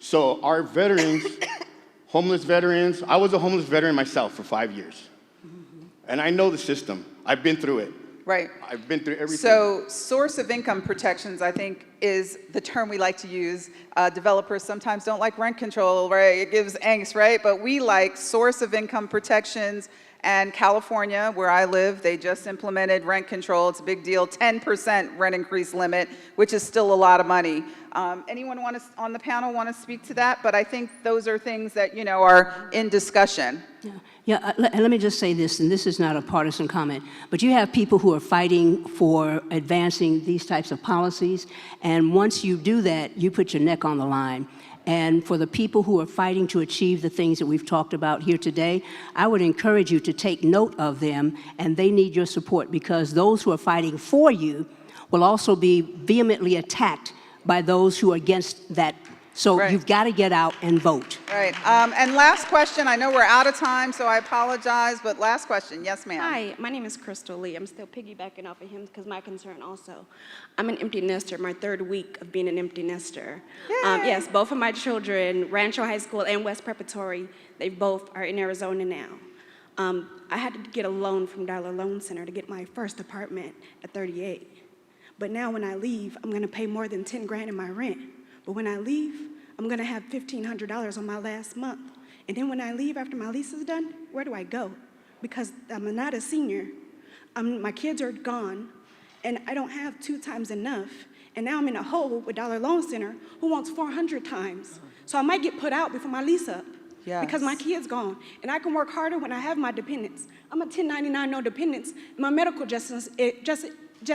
So our veterans, homeless veterans, I was a homeless veteran myself for 5 years. And I know the system. I've been through it. Right. I've been through everything. So source of income protections, I think, is the term we like to use. Developers sometimes don't like rent control, right? It gives angst, right? But we like source of income protections. And California, where I live, they just implemented rent control. It's a big deal, 10% rent increase limit, which is still a lot of money. Anyone on the panel want to speak to that? But I think those are things that, you know, are in discussion. Yeah, let me just say this, and this is not a partisan comment, but you have people who are fighting for advancing these types of policies, and once you do that, you put your neck on the line. And for the people who are fighting to achieve the things that we've talked about here today, I would encourage you to take note of them, and they need your support because those who are fighting for you will also be vehemently attacked by those who are against that. So you've got to get out and vote. Right. And last question. I know we're out of time, so I apologize, but last question. Yes, ma'am. Hi, my name is Crystal Lee. I'm still piggybacking off of him because my concern also. I'm an empty nester, my 3rd week of being an empty nester. Yes, both of my children, Rancho High School and West Preparatory, they both are in Arizona now. I had to get a loan from Dollar Loan Center to get my first apartment at 38. But now when I leave, I'm going to pay more than 10 grand in my rent. But when I leave, I'm going to have $1,500 on my last month. And then when I leave after my lease is done, where do I go? Because I'm not a senior. My kids are gone, and I don't have 2 times enough. And now I'm in a hole with Dollar Loan Center who wants 400 times. So I might get put out before my lease up because my kid's gone. And I can work harder when I have my dependents. I'm a 1099 no dependents. My medical just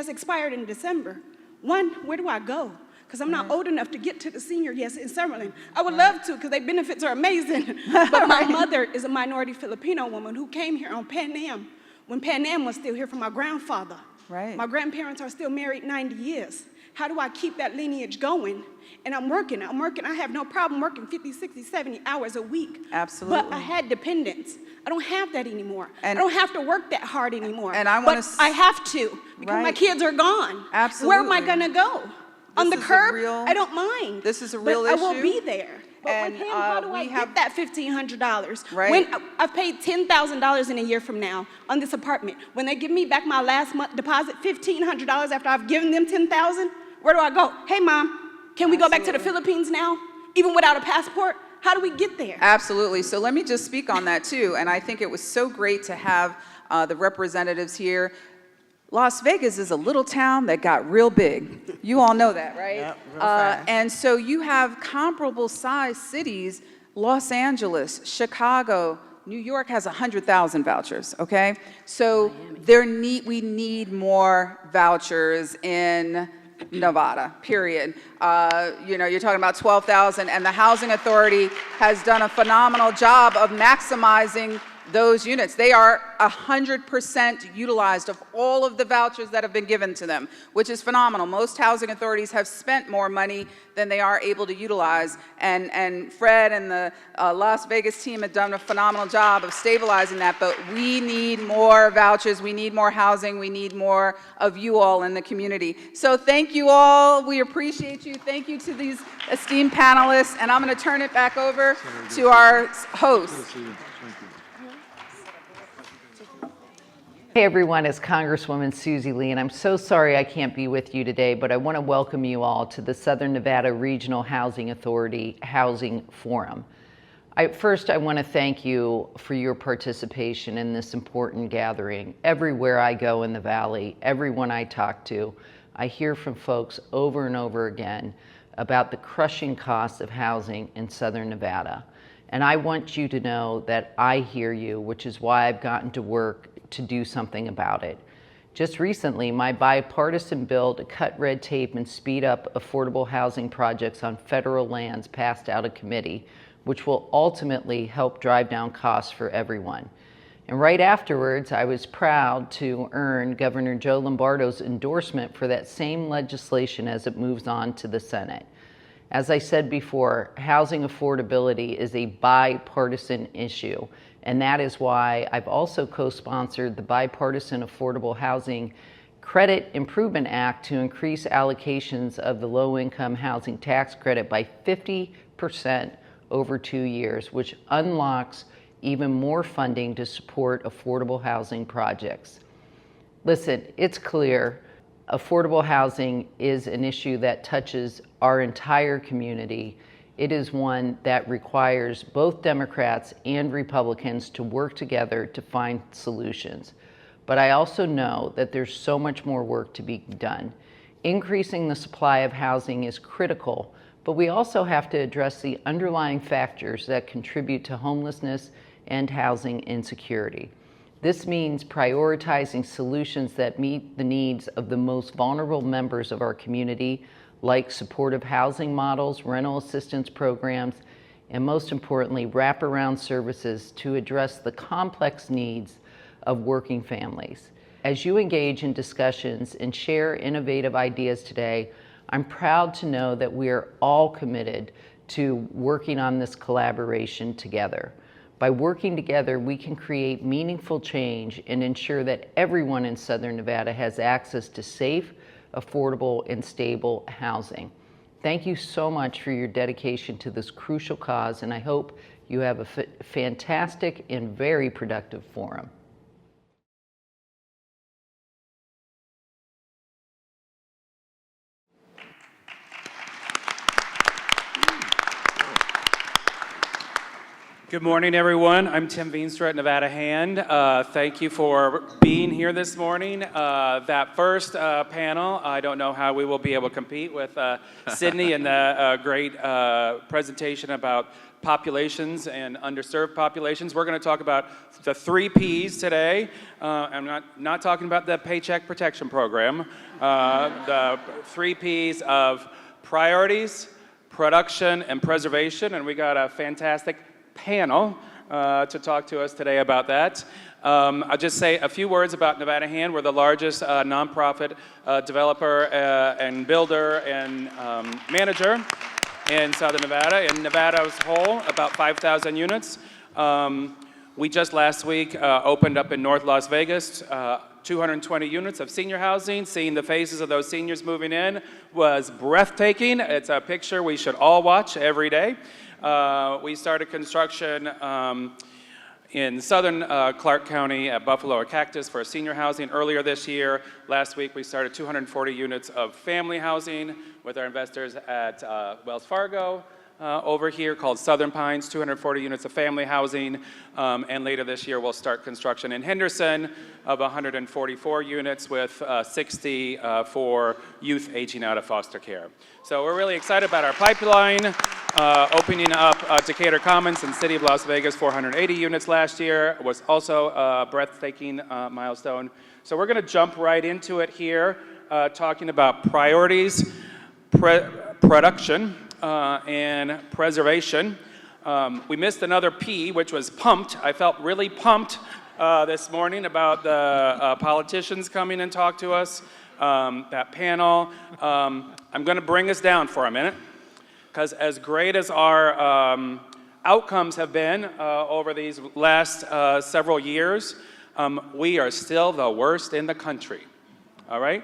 expired in December. Where do I go? Because I'm not old enough to get to the senior, in Summerlin. I would love to, because their benefits are amazing. But my mother is a minority Filipino woman who came here on Pan Am, when Pan Am was still here for my grandfather. Right. My grandparents are still married 90 years. How do I keep that lineage going? And I'm working. I have no problem working 50, 60, 70 hours a week. Absolutely. But I had dependents. I don't have that anymore. And I don't have to work that hard anymore. And I want But I have to because my kids are gone. Absolutely. Where am I going to go? On the This is a curb? real- I don't mind. This is a real but issue. I will be there. But And, Pam, how do I we get have- that $1,500? Right. When I've paid $10,000 in a year from now on this apartment. When they give me back my last month deposit, $1,500 after I've given them $10,000, where do I go? Hey, Mom, can we go back to the Philippines now, even without a passport? How do we get there? Absolutely. So let me just speak on that too. And I think it was so great to have the representatives here. Las Vegas is a little town that got real big. You all know that, right? Yep, real fast. And so you have comparable sized cities, Los Angeles, Chicago, New York has 100,000 vouchers, okay? So we need more vouchers in Nevada, period. You're talking about 12,000, and the Housing Authority has done a phenomenal job of maximizing those units. They are 100% utilized of all of the vouchers that have been given to them, which is phenomenal. Most housing authorities have spent more money than they are able to utilize, and Fred and the Las Vegas team have done a phenomenal job of stabilizing that, but we need more vouchers, we need more housing, we need more of you all in the community. So thank you all, we appreciate you. Thank you to these esteemed panelists, and I'm going to turn it back over to our host. Hey everyone, it's Congresswoman Susie Lee, and I'm so sorry I can't be with you today, but I want to welcome you all to the Southern Nevada Regional Housing Authority Housing Forum. First, I want to thank you for your participation in this important gathering. Everywhere I go in the Valley, everyone I talk to, I hear from folks over and over again about the crushing cost of housing in Southern Nevada. And I want you to know that I hear you, which is why I've gotten to work to do something about it. Just recently, my bipartisan bill to cut red tape and speed up affordable housing projects on federal lands passed out of committee, which will ultimately help drive down costs for everyone. And right afterwards, I was proud to earn Governor Joe Lombardo's endorsement for that same legislation as it moves on to the Senate. As I said before, housing affordability is a bipartisan issue, and that is why I've also co-sponsored the Bipartisan Affordable Housing Credit Improvement Act to increase allocations of the low-income housing tax credit by 50% over 2 years, which unlocks even more funding to support affordable housing projects. Listen, it's clear affordable housing is an issue that touches our entire community. It is one that requires both Democrats and Republicans to work together to find solutions. But I also know that there's so much more work to be done. Increasing the supply of housing is critical, but we also have to address the underlying factors that contribute to homelessness and housing insecurity. This means prioritizing solutions that meet the needs of the most vulnerable members of our community, like supportive housing models, rental assistance programs, and most importantly, wraparound services to address the complex needs of working families. As you engage in discussions and share innovative ideas today, I'm proud to know that we are all committed to working on this collaboration together. By working together, we can create meaningful change and ensure that everyone in Southern Nevada has access to safe, affordable, and stable housing. Thank you so much for your dedication to this crucial cause, and I hope you have a fantastic and very productive forum. Good morning, everyone. I'm Tim Veenstra at Nevada Hand. Thank you for being here this morning. That first panel, I don't know how we will be able to compete with Sydney and the great presentation about populations and underserved populations. We're going to talk about the 3 Ps today. I'm not talking about the Paycheck Protection Program. The 3 Ps of priorities, production, and preservation. And we got a fantastic panel to talk to us today about that. I'll just say a few words about Nevada Hand. We're the largest nonprofit developer and builder and manager in Southern Nevada. In Nevada as a whole, about 5,000 units. We just last week opened up in North Las Vegas, 220 units of senior housing. Seeing the faces of those seniors moving in was breathtaking. It's a picture we should all watch every day. We started construction in southern Clark County at Buffalo or Cactus for senior housing earlier this year. Last week we started 240 units of family housing with our investors at Wells Fargo. Over here called Southern Pines, 240 units of family housing, and later this year we'll start construction in Henderson of 144 units with 60 for youth aging out of foster care. So we're really excited about our pipeline, opening up Decatur Commons in the city of Las Vegas, 480 units last year, was also a breathtaking milestone. So we're gonna jump right into it here, talking about priorities, production, and preservation. We missed another P, which was pumped. I felt really pumped this morning about the politicians coming and talk to us, that panel. I'm going to bring us down for a minute, because as great as our outcomes have been over these last several years, we are still the worst in the country, all right?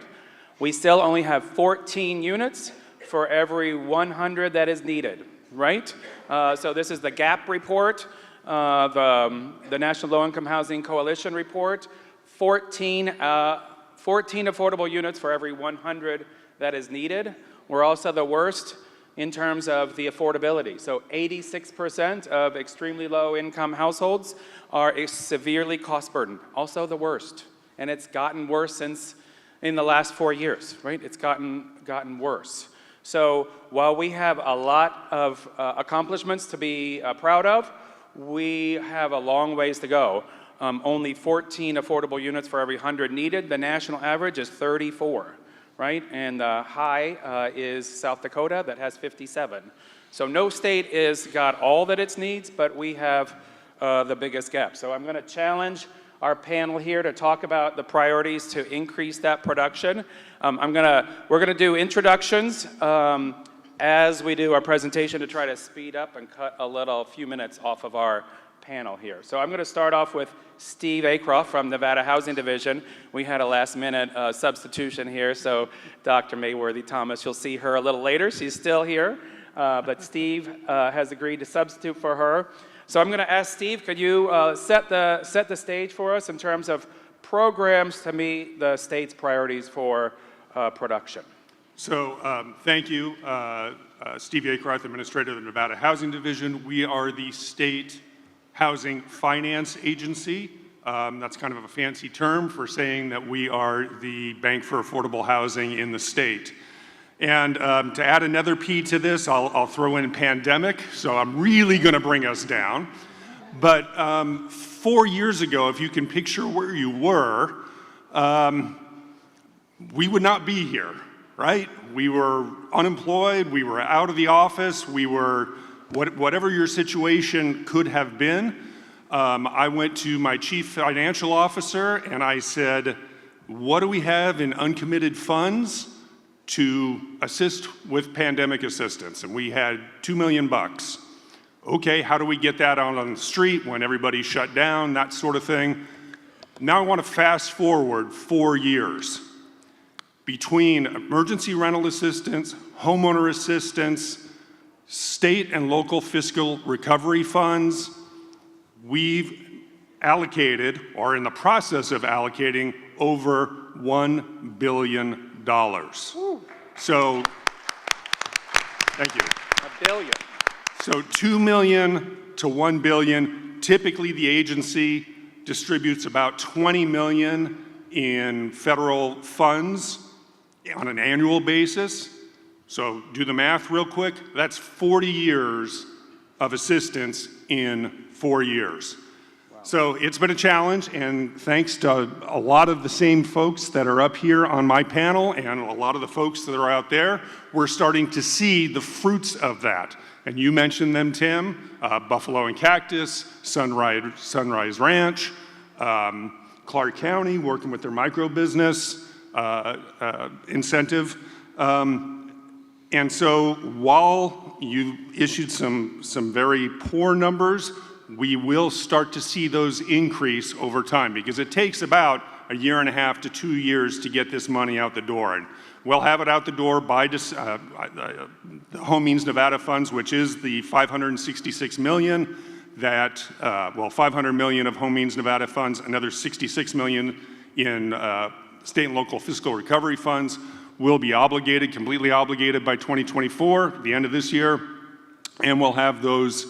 We still only have 14 units for every 100 that is needed, right? So this is the GAP report, the National Low Income Housing Coalition report, 14 affordable units for every 100 that is needed. We're also the worst in terms of the affordability. So 86% of extremely low income households are severely cost burdened, also the worst. And it's gotten worse since in the last 4 years, right? It's gotten worse. So while we have a lot of accomplishments to be proud of, we have a long ways to go. Only 14 affordable units for every 100 needed. The national average is 34, right? And the high is South Dakota that has 57. So no state is got all that it needs, but we have the biggest gap. So I'm gonna challenge our panel here to talk about the priorities to increase that production. We're gonna do introductions as we do our presentation to try to speed up and cut a few minutes off of our panel here. So I'm gonna start off with Steve Acroft from Nevada Housing Division. We had a last minute substitution here, so Dr. Mayworthy Thomas, you'll see her a little later. She's still here, but Steve has agreed to substitute for her. So I'm gonna ask Steve, could you set the stage for us in terms of programs to meet the state's priorities for production? So thank you, Steve Acroft, Administrator of the Nevada Housing Division. We are the state housing finance agency. That's kind of a fancy term for saying that we are the bank for affordable housing in the state. And to add another P to this, I'll throw in pandemic, so I'm really gonna bring us down. But 4 years ago, if you can picture where you were, we would not be here, right? We were unemployed, we were out of the office, we were, whatever your situation could have been. I went to my chief financial officer and I said, what do we have in uncommitted funds to assist with pandemic assistance? And we had $2 million. Okay, how do we get that out on the street when everybody's shut down, that sort of thing? Now I want to fast forward 4 years. Between emergency rental assistance, homeowner assistance, state and local fiscal recovery funds, we've allocated, or in the process of allocating, over $1 billion. So, thank you. $1 billion. So 2 million to 1 billion. Typically the agency distributes about 20 million in federal funds on an annual basis. So do the math real quick. That's 40 years of assistance in 4 years. So it's been a challenge, and thanks to a lot of the same folks that are up here on my panel and a lot of the folks that are out there, we're starting to see the fruits of that. And you mentioned them, Tim, Buffalo and Cactus, Sunrise Ranch, Clark County, working with their micro business incentive. And so while you issued some very poor numbers, we will start to see those increase over time, because it takes about 1.5 to 2 years to get this money out the door. And we'll have it out the door by the Home Means Nevada funds, which is the $566 million that, well, $500 million of Home Means Nevada funds, another $66 million in state and local fiscal recovery funds will be obligated, completely obligated by 2024, the end of this year, and we'll have those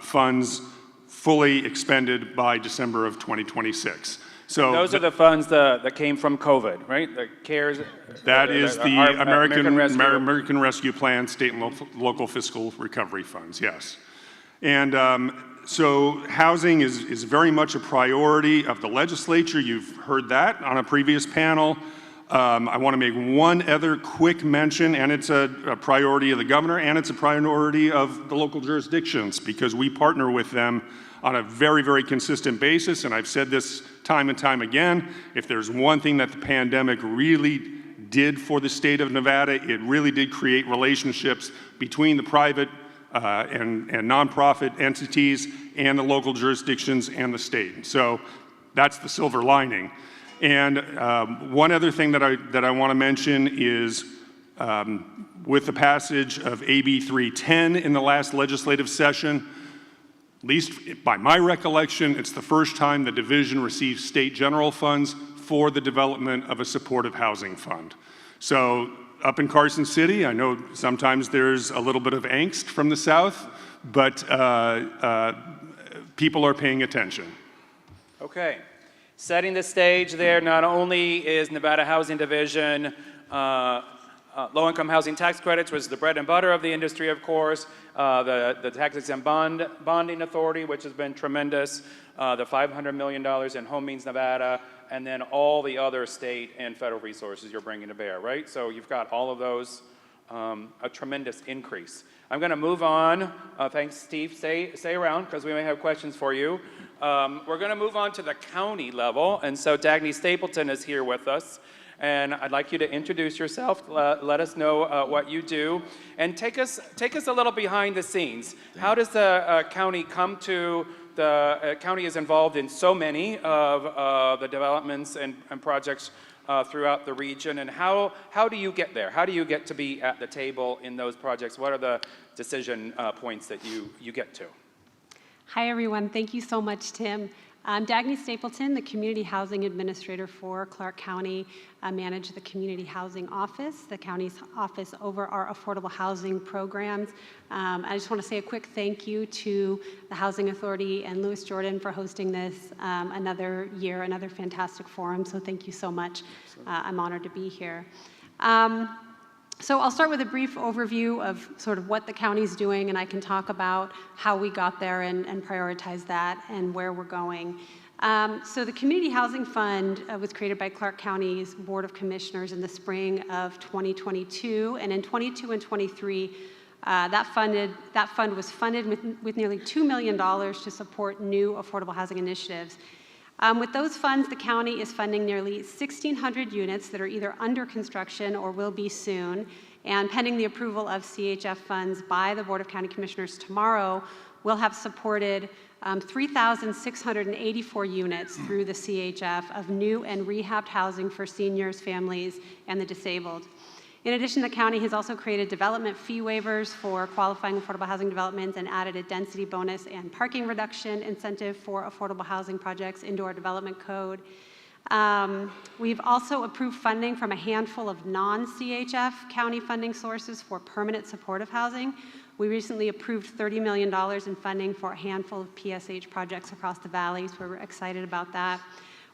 funds fully expended by December of 2026. So those are the funds that came from COVID, right? The CARES. That is the American Rescue Plan, state and local fiscal recovery funds, yes. And so housing is very much a priority of the legislature. You've heard that on a previous panel. I want to make one other quick mention, and it's a priority of the governor, and it's a priority of the local jurisdictions, because we partner with them on a very, very consistent basis. And I've said this time and time again, if there's one thing that the pandemic really did for the state of Nevada, it really did create relationships between the private and nonprofit entities and the local jurisdictions and the state. So that's the silver lining. And one other thing that I want to mention is with the passage of AB 310 in the last legislative session, at least by my recollection, it's the first time the division received state general funds for the development of a supportive housing fund. So up in Carson City, I know sometimes there's a little bit of angst from the south, but people are paying attention. Okay. Setting the stage there, not only is Nevada Housing Division low-income housing tax credits, which is the bread and butter of the industry, of course, the tax-exempt bonding authority, which has been tremendous, the $500 million in Home Means Nevada, and then all the other state and federal resources you're bringing to bear, right? So you've got all of those, a tremendous increase. I'm going to move on. Thanks, Steve. Stay around, because we may have questions for you. We're going to move on to the county level, and so Dagny Stapleton is here with us. And I'd like you to introduce yourself, let us know what you do, and take us a little behind the scenes. How does the county come to, the county is involved in so many of the developments and projects throughout the region, and how do you get there? How do you get to be at the table in those projects? What are the decision points that you get to? Hi, everyone. Thank you so much, Tim. I'm Dagny Stapleton, the Community Housing Administrator for Clark County. I manage the Community Housing Office, the county's office over our affordable housing programs. I just want to say a quick thank you to the Housing Authority and Louis Jordan for hosting this another year, another fantastic forum, so thank you so much. I'm honored to be here. So I'll start with a brief overview of sort of what the county's doing, and I can talk about how we got there and prioritize that and where we're going. So the Community Housing Fund was created by Clark County's Board of Commissioners in the spring of 2022, and in 22 and 23, that fund was funded with nearly $2 million to support new affordable housing initiatives. With those funds, the county is funding nearly 1,600 units that are either under construction or will be soon. And pending the approval of CHF funds by the Board of County Commissioners tomorrow, we'll have supported 3,684 units through the CHF of new and rehabbed housing for seniors, families, and the disabled. In addition, the county has also created development fee waivers for qualifying affordable housing developments and added a density bonus and parking reduction incentive for affordable housing projects into our development code. We've also approved funding from a handful of non-CHF county funding sources for permanent supportive housing. We recently approved $30 million in funding for a handful of PSH projects across the valley, so we're excited about that.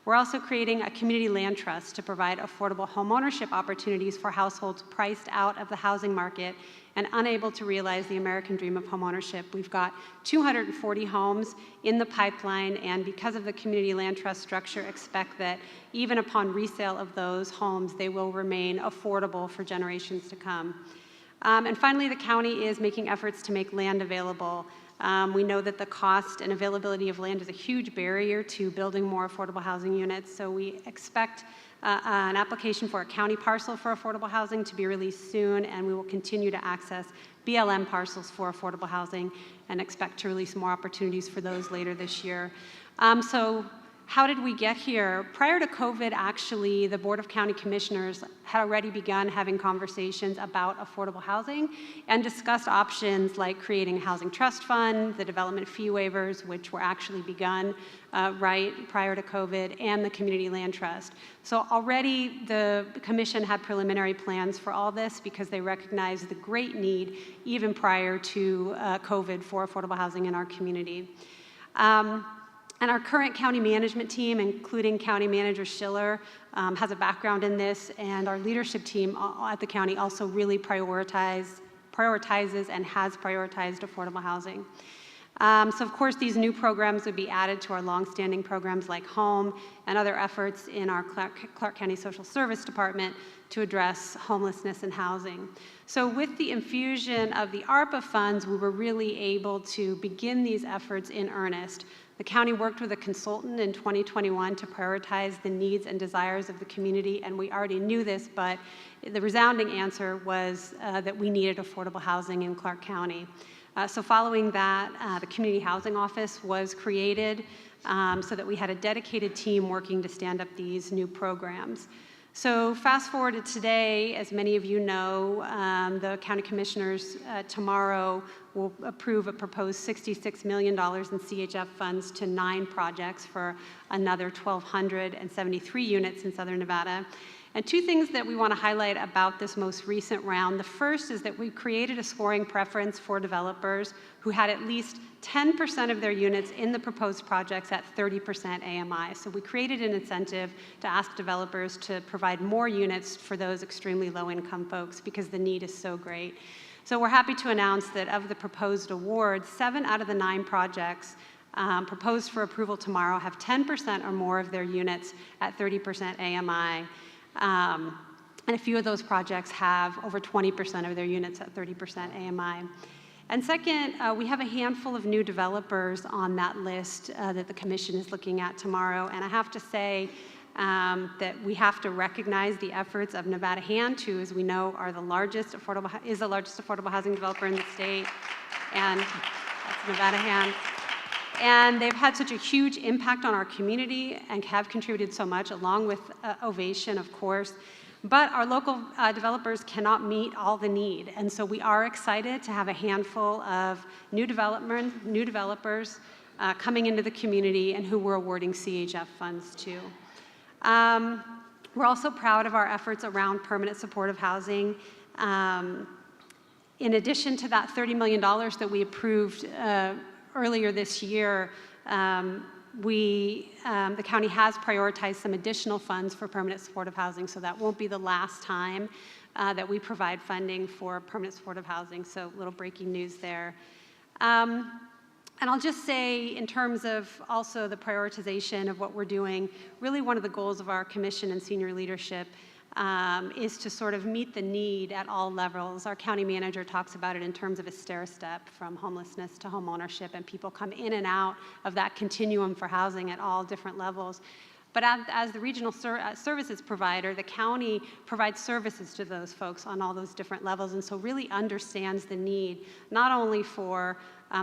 We're also creating a community land trust to provide affordable homeownership opportunities for households priced out of the housing market and unable to realize the American dream of homeownership. We've got 240 homes in the pipeline, and because of the community land trust structure, expect that even upon resale of those homes, they will remain affordable for generations to come. And finally, the county is making efforts to make land available We know that the cost and availability of land is a huge barrier to building more affordable housing units, so we expect an application for a county parcel for affordable housing to be released soon, and we will continue to access BLM parcels for affordable housing and expect to release more opportunities for those later this year. So how did we get here? Prior to COVID, actually, the Board of County Commissioners had already begun having conversations about affordable housing and discussed options like creating a housing trust fund, the development fee waivers, which were actually begun right prior to COVID, and the community land trust. So already the Commission had preliminary plans for all this because they recognized the great need, even prior to COVID, for affordable housing in our community. And our current county management team, including County Manager Schiller, has a background in this, and our leadership team at the county also really prioritizes and has prioritized affordable housing. So of course, these new programs would be added to our longstanding programs like HOME and other efforts in our Clark County Social Service Department to address homelessness and housing. So with the infusion of the ARPA funds, we were really able to begin these efforts in earnest. The county worked with a consultant in 2021 to prioritize the needs and desires of the community, and we already knew this, but the resounding answer was that we needed affordable housing in Clark County. So following that, the Community Housing Office was created so that we had a dedicated team working to stand up these new programs. So fast forward to today, as many of you know, the county commissioners tomorrow will approve a proposed $66 million in CHF funds to 9 projects for another 1,273 units in Southern Nevada. And 2 things that we want to highlight about this most recent round. The first is that we created a scoring preference for developers who had at least 10% of their units in the proposed projects at 30% AMI. So we created an incentive to ask developers to provide more units for those extremely low-income folks because the need is so great. So we're happy to announce that of the proposed awards, 7 out of the 9 projects proposed for approval tomorrow have 10% or more of their units at 30% AMI. And a few of those projects have over 20% of their units at 30% AMI. And second, we have a handful of new developers on that list that the Commission is looking at tomorrow. And I have to say that we have to recognize the efforts of Nevada Hand, who, as we know, is the largest affordable housing developer in the state. And that's Nevada Hand. And they've had such a huge impact on our community and have contributed so much, along with Ovation, of course. But our local developers cannot meet all the need. And so we are excited to have a handful of new developers coming into the community and who we're awarding CHF funds to. We're also proud of our efforts around permanent supportive housing. In addition to that $30 million that we approved earlier this year, the county has prioritized some additional funds for permanent supportive housing, so that won't be the last time that we provide funding for permanent supportive housing, so a little breaking news there. And I'll just say, in terms of also the prioritization of what we're doing, really one of the goals of our commission and senior leadership is to sort of meet the need at all levels. Our county manager talks about it in terms of a stair-step from homelessness to home ownership, and people come in and out of that continuum for housing at all different levels. But as the regional services provider, the county provides services to those folks on all those different levels, and so really understands the need, not only for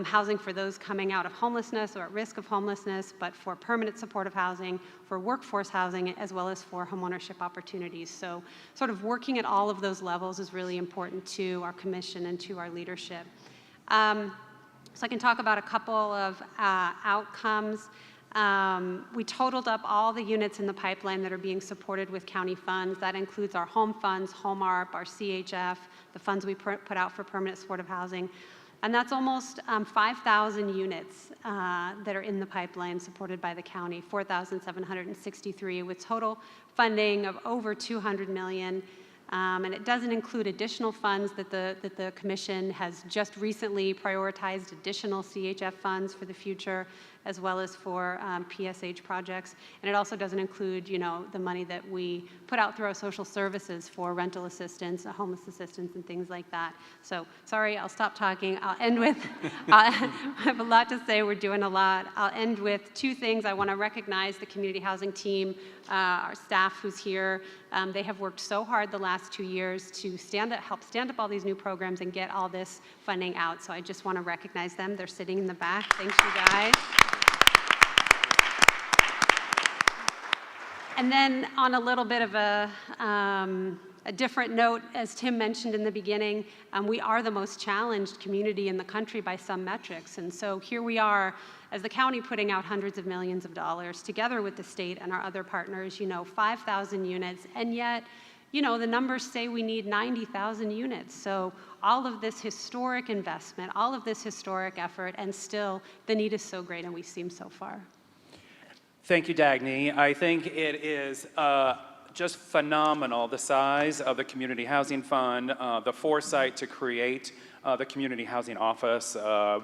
housing for those coming out of homelessness or at risk of homelessness, but for permanent supportive housing, for workforce housing, as well as for homeownership opportunities. So sort of working at all of those levels is really important to our commission and to our leadership. So I can talk about a couple of outcomes. We totaled up all the units in the pipeline that are being supported with county funds. That includes our home funds, home ARP, our CHF, the funds we put out for permanent supportive housing. And that's almost 5,000 units that are in the pipeline supported by the county, 4,763, with total funding of over $200 million. And it doesn't include additional funds that the commission has just recently prioritized additional CHF funds for the future, as well as for PSH projects. And it also doesn't include, you know, the money that we put out through our social services for rental assistance, homeless assistance, and things like that. So sorry, I'll stop talking. I'll end with, I have a lot to say. We're doing a lot. I'll end with two things. I want to recognize the community housing team, our staff who's here. They have worked so hard the last 2 years to help stand up all these new programs and get all this funding out. So I just want to recognize them. They're sitting in the back. Thanks, you guys. And then on a little bit of a different note, as Tim mentioned in the beginning, we are the most challenged community in the country by some metrics. And so here we are as the county putting out hundreds of millions of dollars together with the state and our other partners, you know, 5,000 units. And yet, you know, the numbers say we need 90,000 units. So all of this historic investment, all of this historic effort, and still the need is so great and we seem so far. Thank you, Dagny. I think it is just phenomenal, the size of the Community Housing Fund, the foresight to create the Community Housing Office,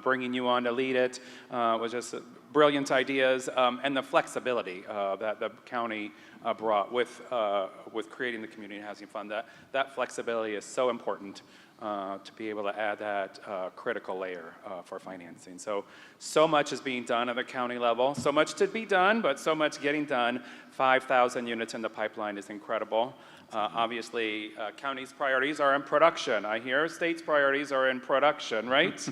bringing you on to lead it was just brilliant ideas, and the flexibility that the county brought with creating the Community Housing Fund. That flexibility is so important to be able to add that critical layer for financing. So much is being done at the county level, so much to be done, but so much getting done. 5,000 units in the pipeline is incredible. Obviously, county's priorities are in production. I hear state's priorities are in production, right?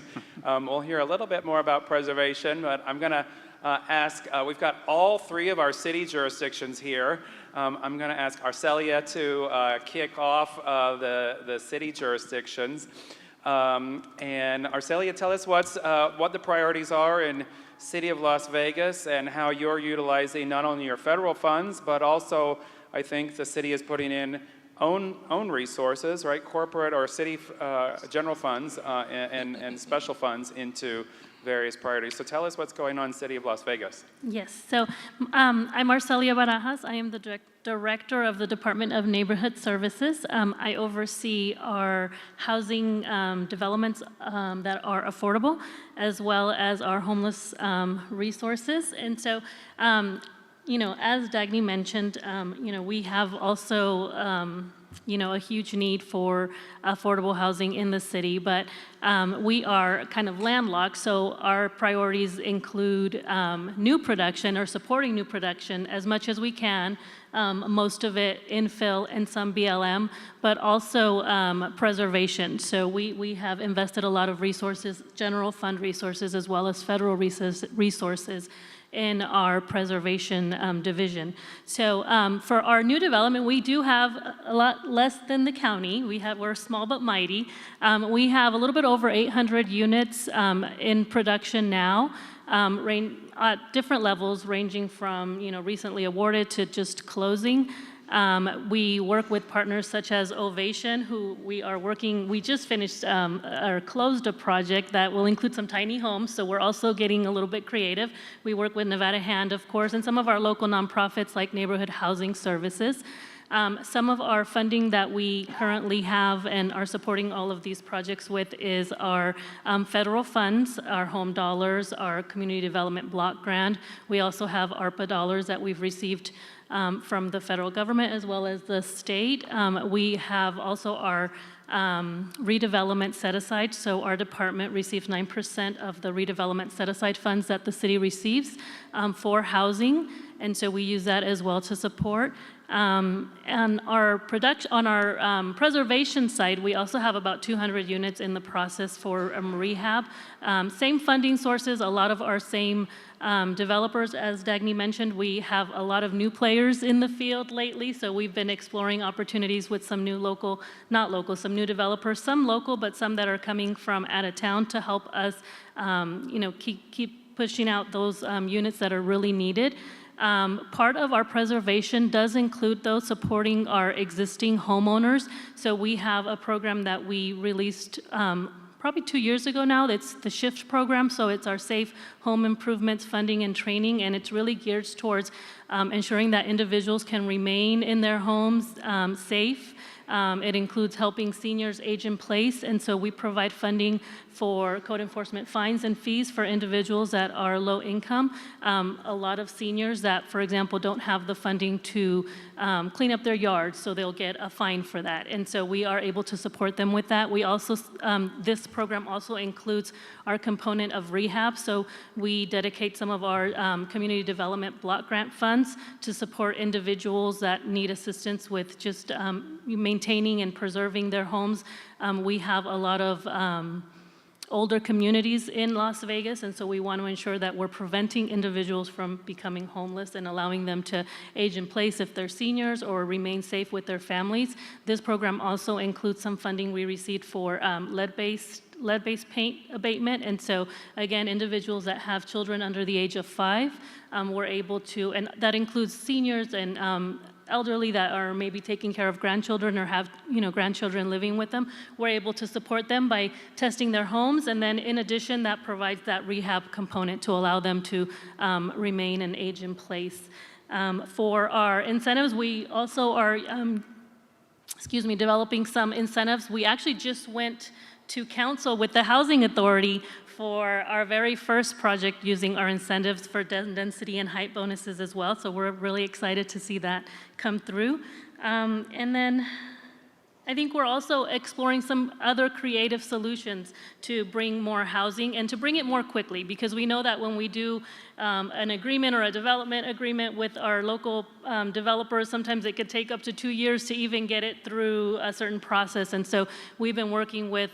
We'll hear a little bit more about preservation, but I'm going to ask, we've got all three of our city jurisdictions here. I'm going to ask Arcelia to kick off the city jurisdictions. And Arcelia, tell us what the priorities are in City of Las Vegas and how you're utilizing not only your federal funds, but also I think the city is putting in own resources, right? Corporate or city general funds and special funds into various priorities. So tell us what's going on in the City of Las Vegas. Yes, so I'm Arcelia Barajas. I am the Director of the Department of Neighborhood Services. I oversee our housing developments that are affordable, as well as our homeless resources. And so, you know, as Dagny mentioned, you know, we have also, you know, a huge need for affordable housing in the city, but we are kind of landlocked, so our priorities include new production or supporting new production as much as we can, most of it infill and some BLM, but also preservation. So we have invested a lot of resources, general fund resources, as well as federal resources in our preservation division. So for our new development, we do have a lot less than the county. We're small but mighty. We have a little bit over 800 units in production now, at different levels, ranging from, you know, recently awarded to just closing. We work with partners such as Ovation, who we just finished or closed a project that will include some tiny homes, so we're also getting a little bit creative. We work with Nevada Hand, of course, and some of our local nonprofits like Neighborhood Housing Services. Some of our funding that we currently have and are supporting all of these projects with is our federal funds, our home dollars, our community development block grant. We also have ARPA dollars that we've received from the federal government as well as the state. We have also our redevelopment set aside, so our department receives 9% of the redevelopment set aside funds that the city receives for housing, and so we use that as well to support. And on our preservation side, we also have about 200 units in the process for rehab. Same funding sources, a lot of our same developers, as Dagny mentioned. We have a lot of new players in the field lately, so we've been exploring opportunities with some new some new developers, some local, but some that are coming from out of town to help us, you know, keep pushing out those units that are really needed. Part of our preservation does include, though, supporting our existing homeowners. So we have a program that we released probably 2 years ago now. It's the SHIFT program, so it's our Safe Home Improvements Funding and Training, and it's really geared towards ensuring that individuals can remain in their homes safe. It includes helping seniors age in place, and so we provide funding for code enforcement fines and fees for individuals that are low income. A lot of seniors that, for example, don't have the funding to clean up their yards, so they'll get a fine for that. And so we are able to support them with that. We also, this program also includes our component of rehab, so we dedicate some of our community development block grant funds to support individuals that need assistance with just maintaining and preserving their homes. We have a lot of older communities in Las Vegas, and so we want to ensure that we're preventing individuals from becoming homeless and allowing them to age in place if they're seniors or remain safe with their families. This program also includes some funding we received for lead-based paint abatement, and so again, individuals that have children under the age of 5, we're able to, and that includes seniors and elderly that are maybe taking care of grandchildren or have grandchildren living with them. We're able to support them by testing their homes, and then in addition, that provides that rehab component to allow them to remain and age in place. For our incentives, we also are developing some incentives. We actually just went to council with the Housing Authority for our very first project using our incentives for density and height bonuses as well. So we're really excited to see that come through. And then I think we're also exploring some other creative solutions to bring more housing and to bring it more quickly, because we know that when we do an agreement or a development agreement with our local developers, sometimes it could take up to 2 years to even get it through a certain process. And so we've been working with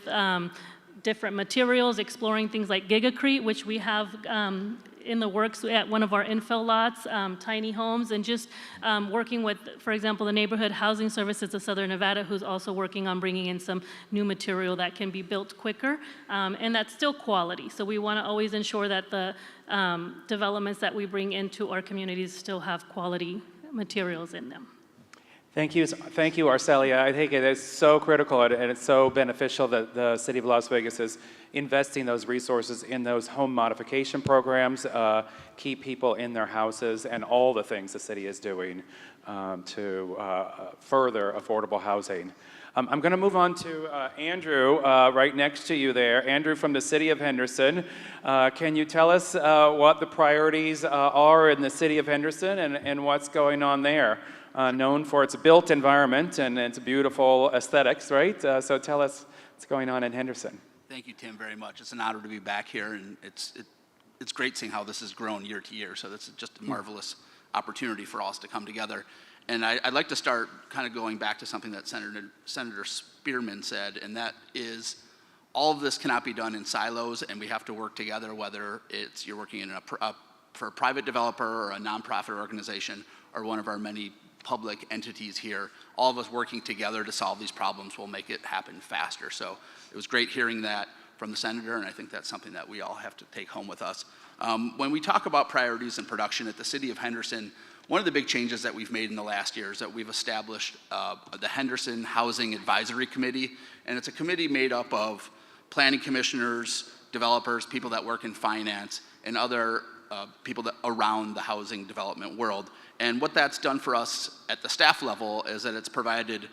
different materials, exploring things like gigacrete, which we have in the works at one of our infill lots, tiny homes, and just working with, for example, the Neighborhood Housing Services of Southern Nevada, who's also working on bringing in some new material that can be built quicker, and that's still quality. So we want to always ensure that the developments that we bring into our communities still have quality materials in them. Thank you, Arcelia. I think it is so critical and it's so beneficial that the City of Las Vegas is investing those resources in those home modification programs, keep people in their houses, and all the things the city is doing to further affordable housing. I'm going to move on to Andrew, right next to you there. Andrew from the City of Henderson. Can you tell us what the priorities are in the City of Henderson and what's going on there? Known for its built environment and its beautiful aesthetics, right? So tell us what's going on in Henderson. Thank you, Tim, very much. It's an honor to be back here, and it's great seeing how this has grown year to year. So this is just a marvelous opportunity for us to come together. And I'd like to start kind of going back to something that Senator Spearman said, and that is all of this cannot be done in silos, and we have to work together, whether it's you're working in for a private developer or a nonprofit organization or one of our many public entities here. All of us working together to solve these problems will make it happen faster. So it was great hearing that from the Senator, and I think that's something that we all have to take home with us. When we talk about priorities and production at the City of Henderson, one of the big changes that we've made in the last year is that we've established the Henderson Housing Advisory Committee, and it's a committee made up of planning commissioners, developers, people that work in finance, and other people that around the housing development world. And what that's done for us at the staff level is that it's provided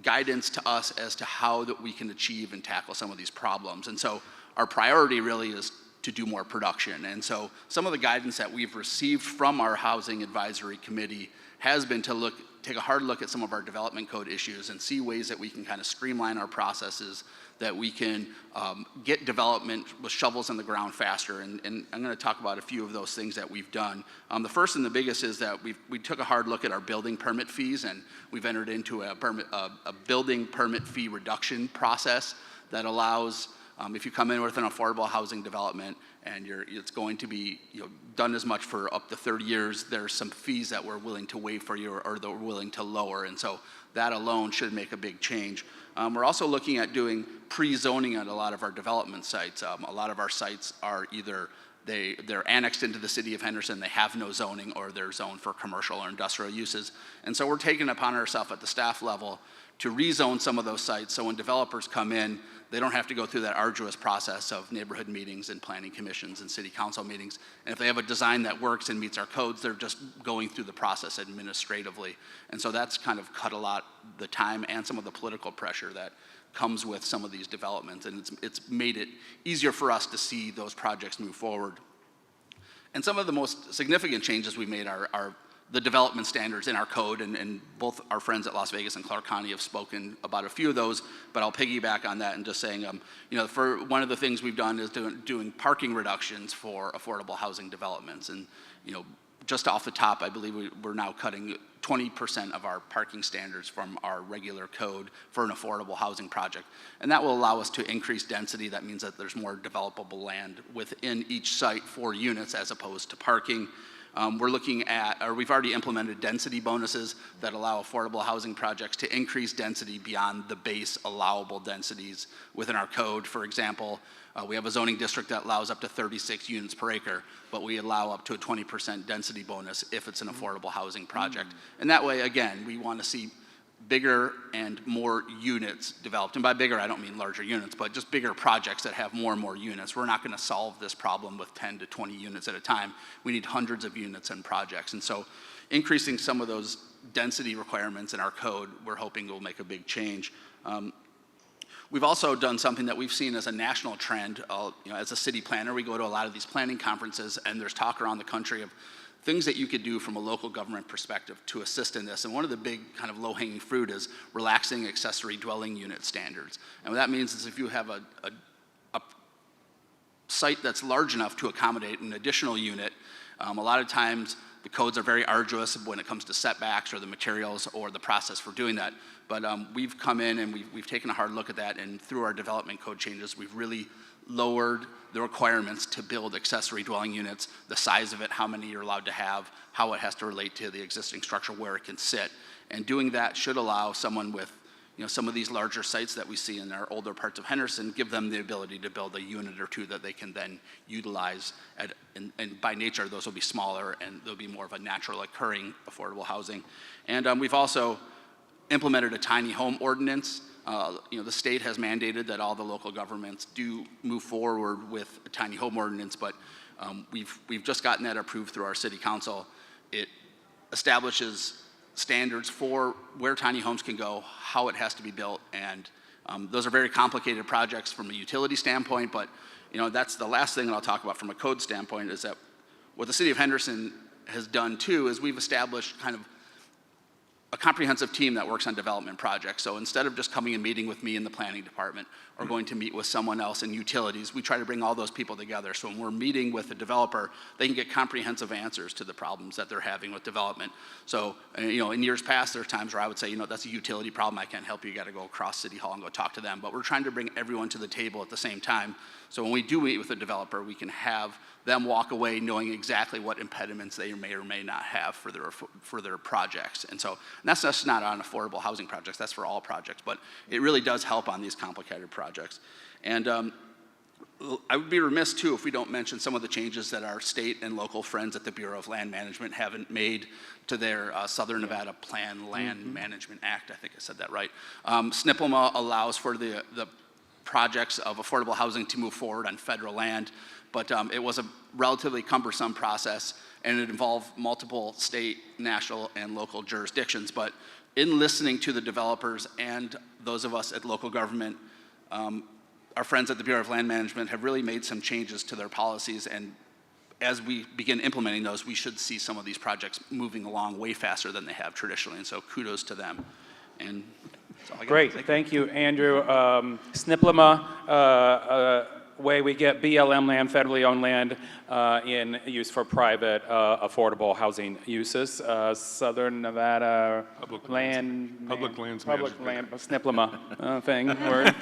guidance to us as to how that we can achieve and tackle some of these problems. And so our priority really is to do more production. And so some of the guidance that we've received from our Housing Advisory Committee has been to take a hard look at some of our development code issues and see ways that we can kind of streamline our processes, that we can get development with shovels in the ground faster. And I'm going to talk about a few of those things that we've done. The first and the biggest is that we took a hard look at our building permit fees, and we've entered into a building permit fee reduction process that allows, if you come in with an affordable housing development and it's going to be done as much for up to 30 years, there's some fees that we're willing to waive for you or that we're willing to lower. And so that alone should make a big change. We're also looking at doing pre-zoning at a lot of our development sites. A lot of our sites are either they're annexed into the City of Henderson, they have no zoning, or they're zoned for commercial or industrial uses. And so we're taking it upon ourselves at the staff level to rezone some of those sites so when developers come in, they don't have to go through that arduous process of neighborhood meetings and planning commissions and city council meetings. And if they have a design that works and meets our codes, they're just going through the process administratively. And so that's kind of cut a lot the time and some of the political pressure that comes with some of these developments. And it's made it easier for us to see those projects move forward. And some of the most significant changes we made are the development standards in our code, and both our friends at Las Vegas and Clark County have spoken about a few of those, but I'll piggyback on that and just saying, you know, for one of the things we've done is doing parking reductions for affordable housing developments. And, you know, just off the top, I believe we're now cutting 20% of our parking standards from our regular code for an affordable housing project. And that will allow us to increase density. That means that there's more developable land within each site for units as opposed to parking. We're looking at, or we've already implemented density bonuses that allow affordable housing projects to increase density beyond the base allowable densities within our code. For example, we have a zoning district that allows up to 36 units per acre, but we allow up to a 20% density bonus if it's an affordable housing project. And that way, again, we want to see bigger and more units developed. And by bigger, I don't mean larger units, but just bigger projects that have more and more units. We're not going to solve this problem with 10 to 20 units at a time. We need hundreds of units and projects. And so increasing some of those density requirements in our code, we're hoping will make a big change. We've also done something that we've seen as a national trend. You know, as a city planner, we go to a lot of these planning conferences, and there's talk around the country of things that you could do from a local government perspective to assist in this. And one of the big kind of low-hanging fruit is relaxing accessory dwelling unit standards. And what that means is if you have a site that's large enough to accommodate an additional unit, a lot of times the codes are very arduous when it comes to setbacks or the materials or the process for doing that. But we've come in and we've taken a hard look at that, and through our development code changes, we've really lowered the requirements to build accessory dwelling units, the size of it, how many you're allowed to have, how it has to relate to the existing structure, where it can sit. And doing that should allow someone with, you know, some of these larger sites that we see in our older parts of Henderson, give them the ability to build a unit or two that they can then utilize. And by nature, those will be smaller and they'll be more of a natural occurring affordable housing. And we've also implemented a tiny home ordinance. You know, the state has mandated that all the local governments do move forward with a tiny home ordinance, but we've just gotten that approved through our city council. It establishes standards for where tiny homes can go, how it has to be built, and those are very complicated projects from a utility standpoint, but you know, that's the last thing that I'll talk about from a code standpoint is that what the city of Henderson has done too is we've established kind of a comprehensive team that works on development projects. So instead of just coming and meeting with me in the planning department or going to meet with someone else in utilities, we try to bring all those people together. So when we're meeting with a developer, they can get comprehensive answers to the problems that they're having with development. So, you know, in years past, there are times where I would say, you know, that's a utility problem, I can't help you, you gotta go across City Hall and go talk to them. But we're trying to bring everyone to the table at the same time. So when we do meet with a developer, we can have them walk away knowing exactly what impediments they may or may not have for their projects. And so and that's just not on affordable housing projects, that's for all projects, but it really does help on these complicated projects. And I would be remiss too if we don't mention some of the changes that our state and local friends at the Bureau of Land Management haven't made to their Southern Nevada Plan Land Management Act. I think I said that right. SNRHA allows for the projects of affordable housing to move forward on federal land, but it was a relatively cumbersome process, and it involved multiple state, national, and local jurisdictions. But in listening to the developers and those of us at local government, our friends at the Bureau of Land Management have really made some changes to their policies, and as we begin implementing those, we should see some of these projects moving along way faster than they have traditionally, and so kudos to them. And that's all I got. Great, thank you, Andrew. SNRHA, way we get BLM land, federally owned land, in use for private affordable housing uses. Southern Nevada Public Lands Management. SNRHA thing, word,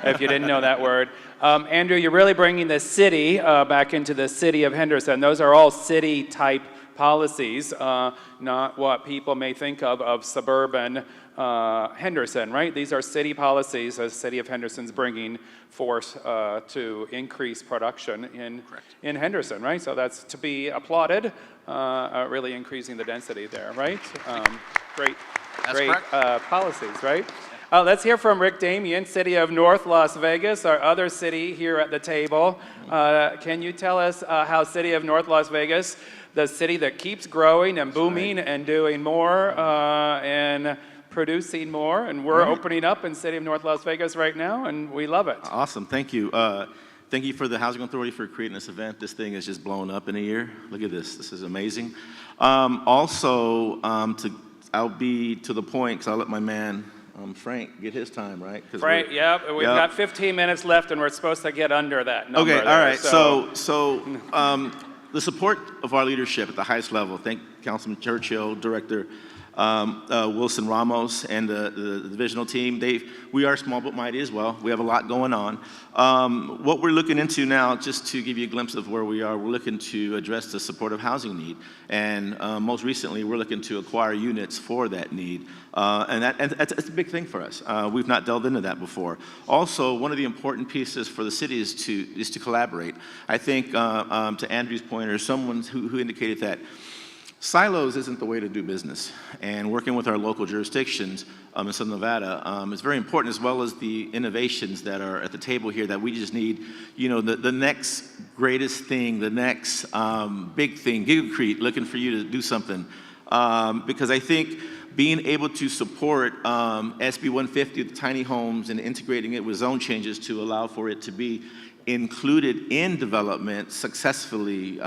if you didn't know that word. Andrew, you're really bringing the city back into the city of Henderson. Those are all city-type policies, not what people may think of suburban Henderson, right? These are city policies the city of Henderson's bringing forth to increase production in Henderson, right? So that's to be applauded, really increasing the density there, right? Great policies, right? Let's hear from Rick Damian, City of North Las Vegas, our other city here at the table. Can you tell us how City of North Las Vegas, the city that keeps growing and booming and doing more and producing more, and we're opening up in City of North Las Vegas right now, and we love it. Awesome, thank you. Thank you for the Housing Authority for creating this event. This thing has just blown up in a year. Look at this is amazing. I'll be to the point, because I'll let my man, Frank, get his time, right? Frank, yep, we've got 15 minutes left, and we're supposed to get under that number. Okay, all right, the support of our leadership at the highest level, thank Councilman Churchill, Director Wilson Ramos, and the divisional team. We are small but mighty as well. We have a lot going on. What we're looking into now, just to give you a glimpse of where we are, we're looking to address the supportive housing need. And most recently, we're looking to acquire units for that need. And that's a big thing for us. We've not delved into that before. Also, one of the important pieces for the city is to collaborate. I think, to Andrew's point, or someone who indicated that silos isn't the way to do business, and working with our local jurisdictions in Southern Nevada is very important, as well as the innovations that are at the table here that we just need, the next greatest thing, the next big thing, Gigacrete, looking for you to do something. Because I think being able to support SB 150, the tiny homes, and integrating it with zone changes to allow for it to be included in development successfully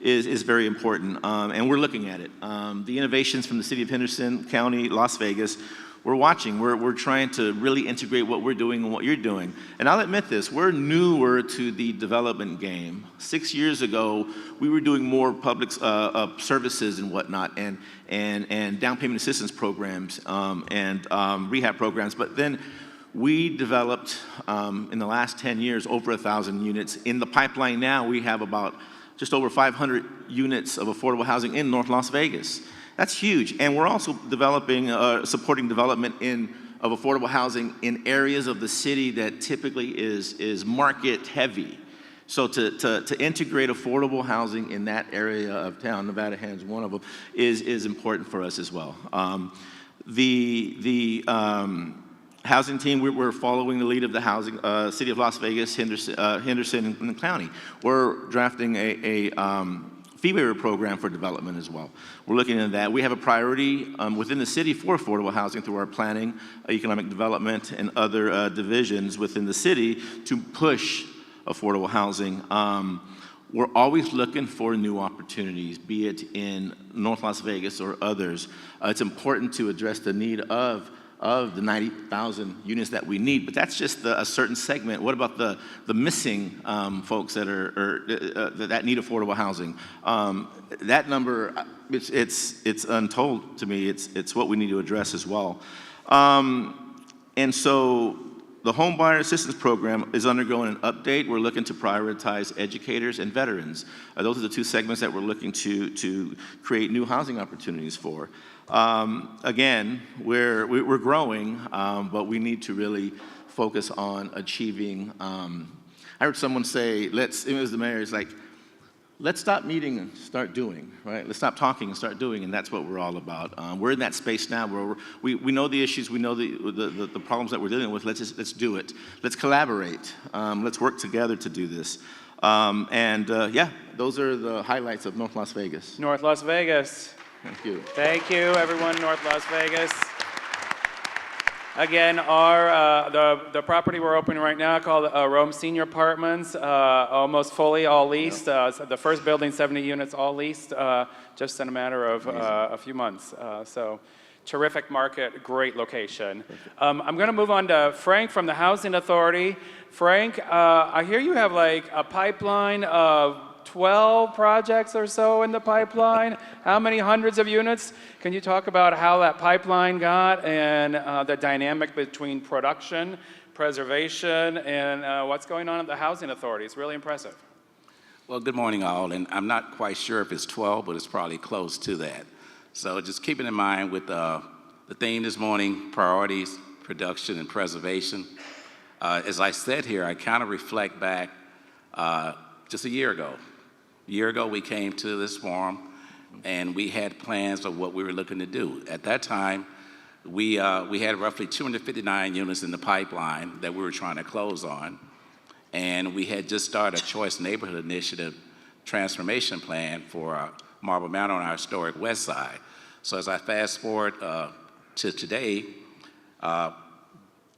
is very important, and we're looking at it. The innovations from the city of Henderson County, Las Vegas, we're watching. We're trying to really integrate what we're doing and what you're doing. And I'll admit this, we're newer to the development game. 6 years ago, we were doing more public services and whatnot, and down payment assistance programs and rehab programs, but then we developed, in the last 10 years, over 1,000 units. In the pipeline now, we have about just over 500 units of affordable housing in North Las Vegas. That's huge. And we're also developing, supporting development of affordable housing in areas of the city that typically is market heavy. So to integrate affordable housing in that area of town, Nevada Hands, one of them, is important for us as well. Housing team, we're following the lead of the housing, City of Las Vegas, Henderson and County. We're drafting a fee waiver program for development as well. We're looking at that. We have a priority within the city for affordable housing through our planning, economic development, and other divisions within the city to push affordable housing. We're always looking for new opportunities, be it in North Las Vegas or others. It's important to address the need of the 90,000 units that we need, but that's just a certain segment. What about the missing folks that that need affordable housing? That number, it's untold to me. It's what we need to address as well. And so the Home Buyer Assistance Program is undergoing an update. We're looking to prioritize educators and veterans. Those are the two segments that we're looking to create new housing opportunities for. Again, we're growing, but we need to really focus on achieving. I heard someone say, it was the mayor, it's like, let's stop meeting and start doing, right? Let's stop talking and start doing, and that's what we're all about. We're in that space now where we know the issues, we know the problems that we're dealing with. Let's do it. Let's collaborate. Let's work together to do this. Yeah, those are the highlights of North Las Vegas. North Las Vegas. Thank you. Thank you, everyone, North Las Vegas. Again, the property we're opening right now called Rome Senior Apartments, almost fully all leased. The first building, 70 units, all leased, just in a matter of a few months. So terrific market, great location. I'm going to move on to Frank from the Housing Authority. Frank, I hear you have like a pipeline of 12 projects or so in the pipeline. How many hundreds of units? Can you talk about how that pipeline got and the dynamic between production, preservation, and what's going on at the Housing Authority? It's really impressive. Well, good morning, all, and I'm not quite sure if it's 12, but it's probably close to that. So just keeping in mind with the theme this morning, priorities, production, and preservation. As I said here, I kind of reflect back just a year ago. A year ago, we came to this forum, and we had plans of what we were looking to do. At that time, we had roughly 259 units in the pipeline that we were trying to close on. And we had just started a Choice Neighborhood Initiative transformation plan for Marble Manor on our historic west side. So as I fast forward to today,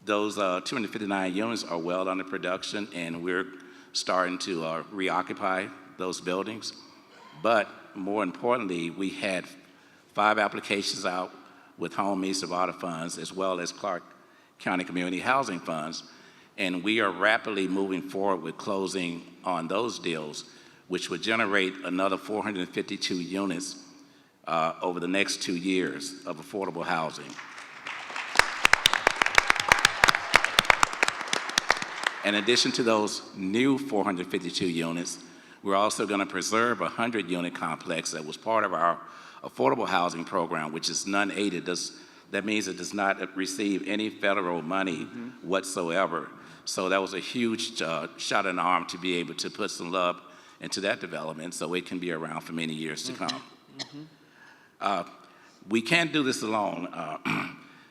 those 259 units are well under production, and we're starting to reoccupy those buildings. But more importantly, we had 5 applications out with Home East Nevada funds, as well as Clark County Community Housing funds, and we are rapidly moving forward with closing on those deals, which would generate another 452 units over the next 2 years of affordable housing. In addition to those new 452 units, we're also going to preserve a 100-unit complex that was part of our affordable housing program, which is non-aided. That means it does not receive any federal money whatsoever. So that was a huge shot in the arm to be able to put some love into that development so it can be around for many years to come. We can't do this alone.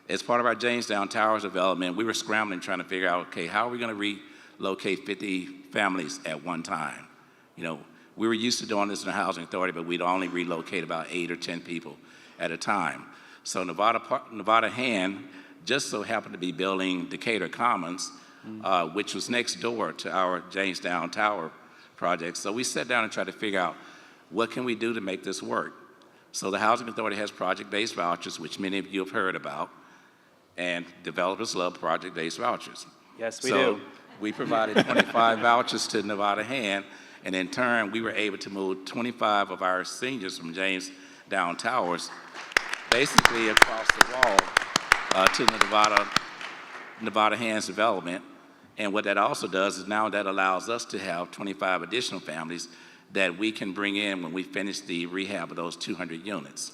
As part of our Jamestown Towers development, we were scrambling trying to figure out, okay, how are we going to relocate 50 families at one time? You know, we were used to doing this in the Housing Authority, but we'd only relocate about 8 or 10 people at a time. So Nevada Hand just so happened to be building Decatur Commons, which was next door to our Jamestown Tower project. So we sat down and tried to figure out what can we do to make this work. So the Housing Authority has project-based vouchers, which many of you have heard about, and developers love project-based vouchers. Yes, we so do. We provided 25 vouchers to Nevada Hand, and in turn, we were able to move 25 of our seniors from Jamestown Towers basically across the wall to the Nevada Hand's development. And what that also does is now that allows us to have 25 additional families that we can bring in when we finish the rehab of those 200 units.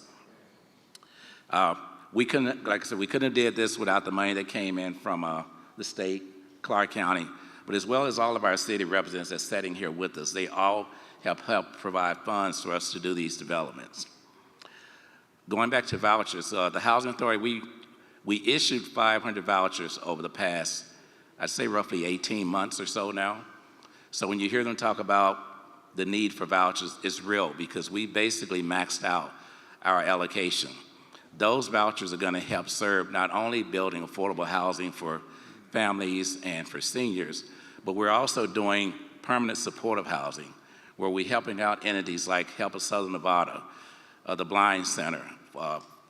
We couldn't, like I said, we couldn't have did this without the money that came in from the state, Clark County, but as well as all of our city representatives that's sitting here with us. They all have helped provide funds for us to do these developments. Going back to vouchers, the Housing Authority, we issued 500 vouchers over the past, I'd say roughly 18 months or so now. So when you hear them talk about the need for vouchers, it's real because we basically maxed out our allocation. Those vouchers are going to help serve not only building affordable housing for families and for seniors, but we're also doing permanent supportive housing, where we're helping out entities like Help of Southern Nevada, the Blind Center,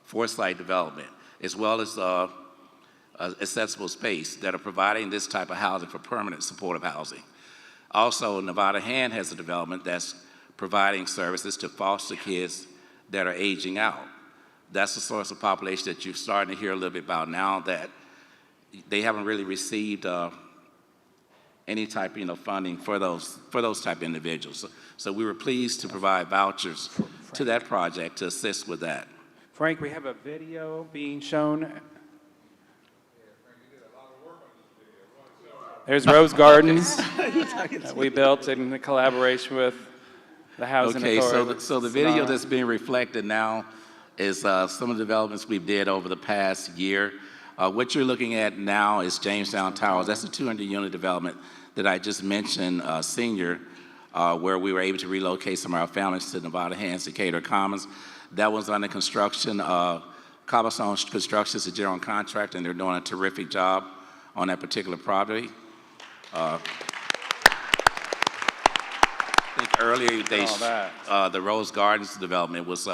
Foresight Development, as well as Accessible Space that are providing this type of housing for permanent supportive housing. Also, Nevada Hand has a development that's providing services to foster kids that are aging out. That's the source of population that you're starting to hear a little bit about now, that they haven't really received any type of funding for those type of individuals. So we were pleased to provide vouchers to that project to assist with that. Frank, we have a video being shown. There's Rose Gardens that we built in collaboration with the Housing Authority. So the video that's being reflected now is some of the developments we did over the past year. What you're looking at now is Jamestown Towers. That's a 200-unit development that I just mentioned, senior, where we were able to relocate some of our families to Nevada Hands, Decatur Commons. That was under construction. Cobblestone Construction is a general contractor, and they're doing a terrific job on that particular property. I think earlier the Rose Gardens development was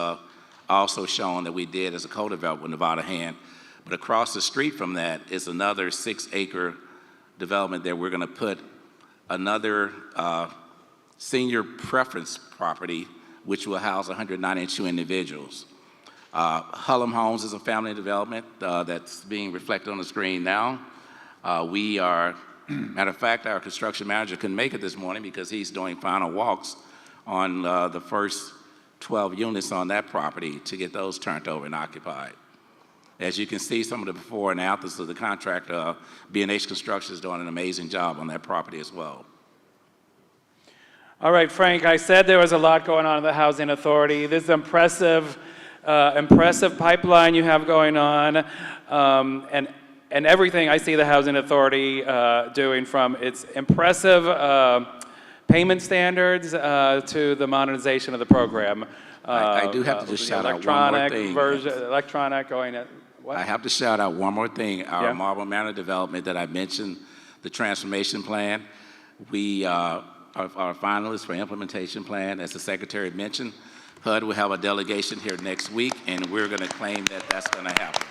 also shown that we did as a co-development with Nevada Hand. But across the street from that is another 6-acre development that we're going to put another senior preference property, which will house 192 individuals. Hullum Homes is a family development that's being reflected on the screen now. We are, matter of fact, our construction manager couldn't make it this morning because he's doing final walks on the first 12 units on that property to get those turned over and occupied. As you can see, some of the before and afters of the contractor, B&H Construction is doing an amazing job on that property as well. All right, Frank, I said there was a lot going on in the Housing Authority. This impressive impressive pipeline you have going on, and everything I see the Housing Authority doing, from its impressive payment standards to the modernization of the program. I do have to just shout out one more thing. Electronic going at, what? I have to shout out one more thing. Our Yeah. Marble Manor development that I mentioned, the transformation plan, we are finalists for implementation plan. As the Secretary mentioned, HUD will have a delegation here next week, and we're going to claim that that's going to happen.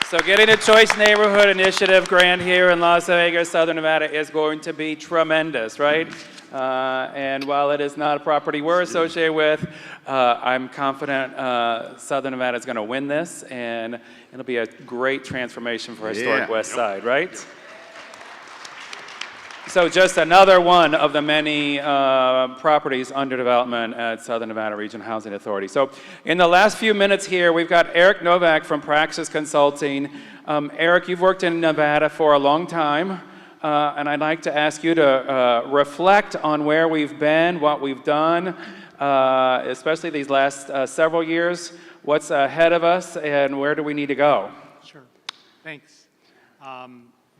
So getting a Choice Neighborhood Initiative grant here in Las Vegas, Southern Nevada is going to be tremendous, right? And while it is not a property we're associated with, I'm confident Southern Nevada is going to win this, and it'll be a great transformation for historic West Side, right? So just another one of the many properties under development at Southern Nevada Regional Housing Authority. So in the last few minutes here, we've got Eric Novak from Praxis Consulting. Eric, you've worked in Nevada for a long time, and I'd like to ask you to reflect on where we've been, what we've done, especially these last several years, what's ahead of us, and where do we need to go? Sure. Thanks.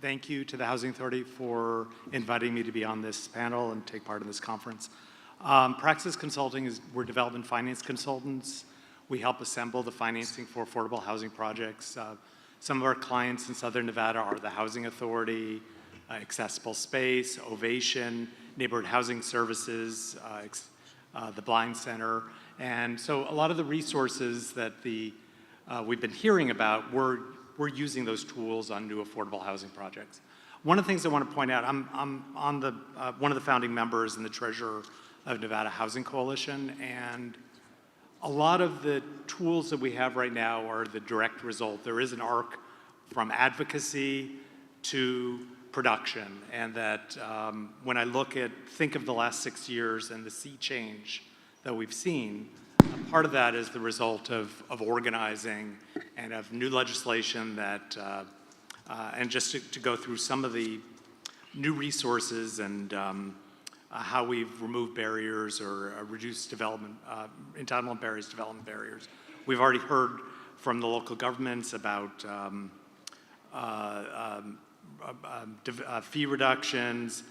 Thank you to the Housing Authority for inviting me to be on this panel and take part in this conference. Praxis Consulting we're development finance consultants. We help assemble the financing for affordable housing projects. Some of our clients in Southern Nevada are the Housing Authority, Accessible Space, Ovation, Neighborhood Housing Services, the Blind Center. And so a lot of the resources that we've been hearing about, we're using those tools on new affordable housing projects. One of the things I want to point out, I'm on one of the founding members and the treasurer of Nevada Housing Coalition, and a lot of the tools that we have right now are the direct result. There is an arc from advocacy to production, and that when I think of the last 6 years and the sea change that we've seen, part of that is the result of organizing and of new legislation that, and just to go through some of the new resources and how we've removed barriers or reduced development, entitlement barriers, development barriers. We've already heard from the local governments about fee reductions,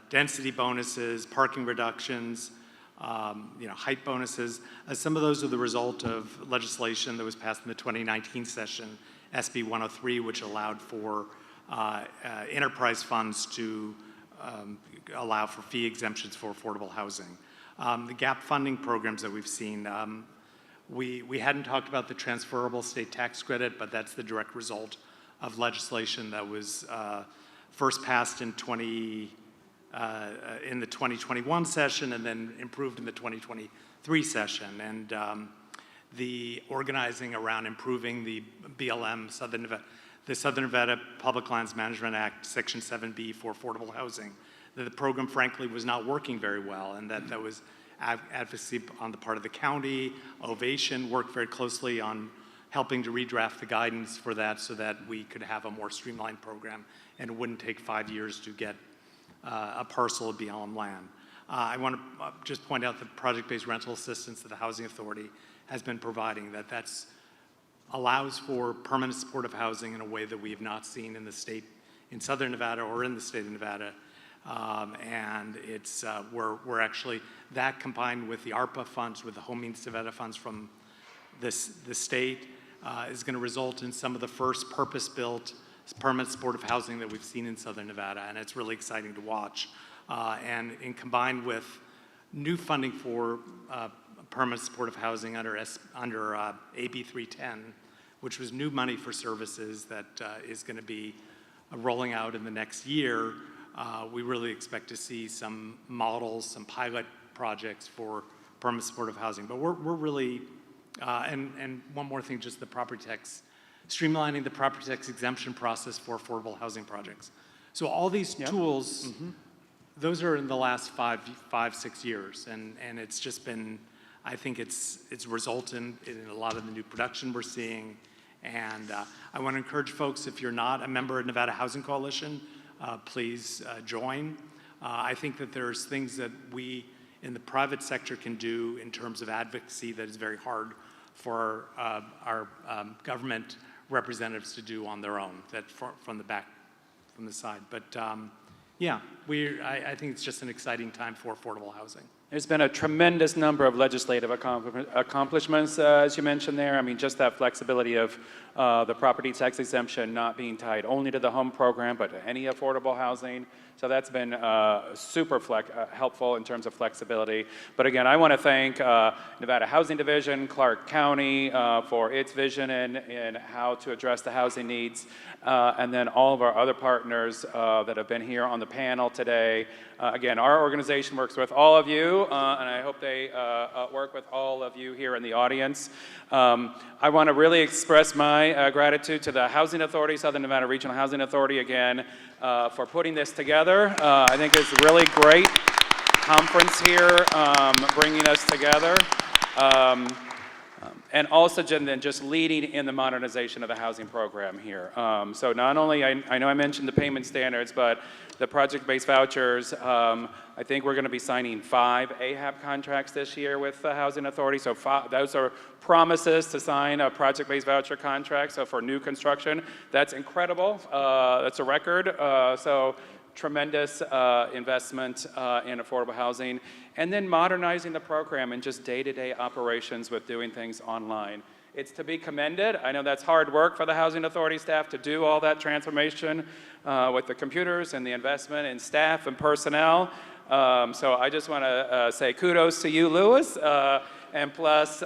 density bonuses, parking reductions, height bonuses. Some of those are the result of legislation that was passed in the 2019 session, SB 103, which allowed for enterprise funds to allow for fee exemptions for affordable housing. The gap funding programs that we've seen, we hadn't talked about the transferable state tax credit, but that's the direct result of legislation that was first passed in the 2021 session and then improved in the 2023 session. And the organizing around improving the BLM, the Southern Nevada Public Lands Management Act, Section 7B for affordable housing. The program, frankly, was not working very well, and that was advocacy on the part of the county. Ovation worked very closely on helping to redraft the guidance for that so that we could have a more streamlined program and it wouldn't take 5 years to get a parcel of BLM land. I want to just point out the project-based rental assistance that the Housing Authority has been providing, that's allows for permanent supportive housing in a way that we have not seen in the state, in Southern Nevada or in the state of Nevada. And it's, we're actually, that combined with the ARPA funds, with the Home Means Nevada funds from the state, is going to result in some of the first purpose-built permanent supportive housing that we've seen in Southern Nevada, and it's really exciting to watch. And combined with new funding for permanent supportive housing under AB 310, which was new money for services that is going to be rolling out in the next year, we really expect to see some models, some pilot projects for permanent supportive housing. But we're really, and one more thing, just the property tax, streamlining the property tax exemption process for affordable housing projects. So all these tools, those are in the last 5-6 years, and it's just been, I think it's resulted in a lot of the new production we're seeing. And I want to encourage folks, if you're not a member of Nevada Housing Coalition, please join. I think that there's things that we in the private sector can do in terms of advocacy that is very hard for our government representatives to do on their own, that from the side. But yeah, I think it's just an exciting time for affordable housing. There's been a tremendous number of legislative accomplishments, as you mentioned there. I mean, just that flexibility of the property tax exemption not being tied only to the home program, but to any affordable housing. So that's been super helpful in terms of flexibility. But again, I want to thank Nevada Housing Division, Clark County for its vision in how to address the housing needs, and then all of our other partners that have been here on the panel today. Again, our organization works with all of you, and I hope they work with all of you here in the audience. I want to really express my gratitude to the Housing Authority, Southern Nevada Regional Housing Authority, again, for putting this together. I think it's a really great conference here, bringing us together. And also then just leading in the modernization of the housing program here. So not only, I know I mentioned the payment standards, but the project-based vouchers, I think we're going to be signing 5 AHAB contracts this year with the Housing Authority. So those are promises to sign a project-based voucher contract. So for new construction, that's incredible. That's a record. So tremendous investment in affordable housing. And then modernizing the program and just day-to-day operations with doing things online. It's to be commended. I know that's hard work for the Housing Authority staff to do all that transformation with the computers and the investment in staff and personnel. So I just want to say kudos to you, Louis, and plus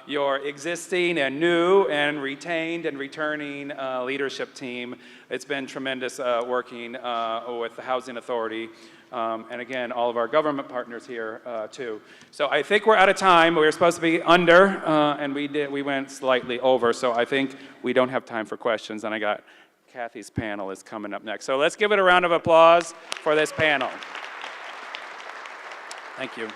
your existing and new and retained and returning leadership team. It's been tremendous working with the Housing Authority. And again, all of our government partners here too. So I think we're out of time. We were supposed to be under, and we went slightly over. So I think we don't have time for questions. And I got Kathy's panel is coming up next. So let's give it a round of applause for this panel. Thank you.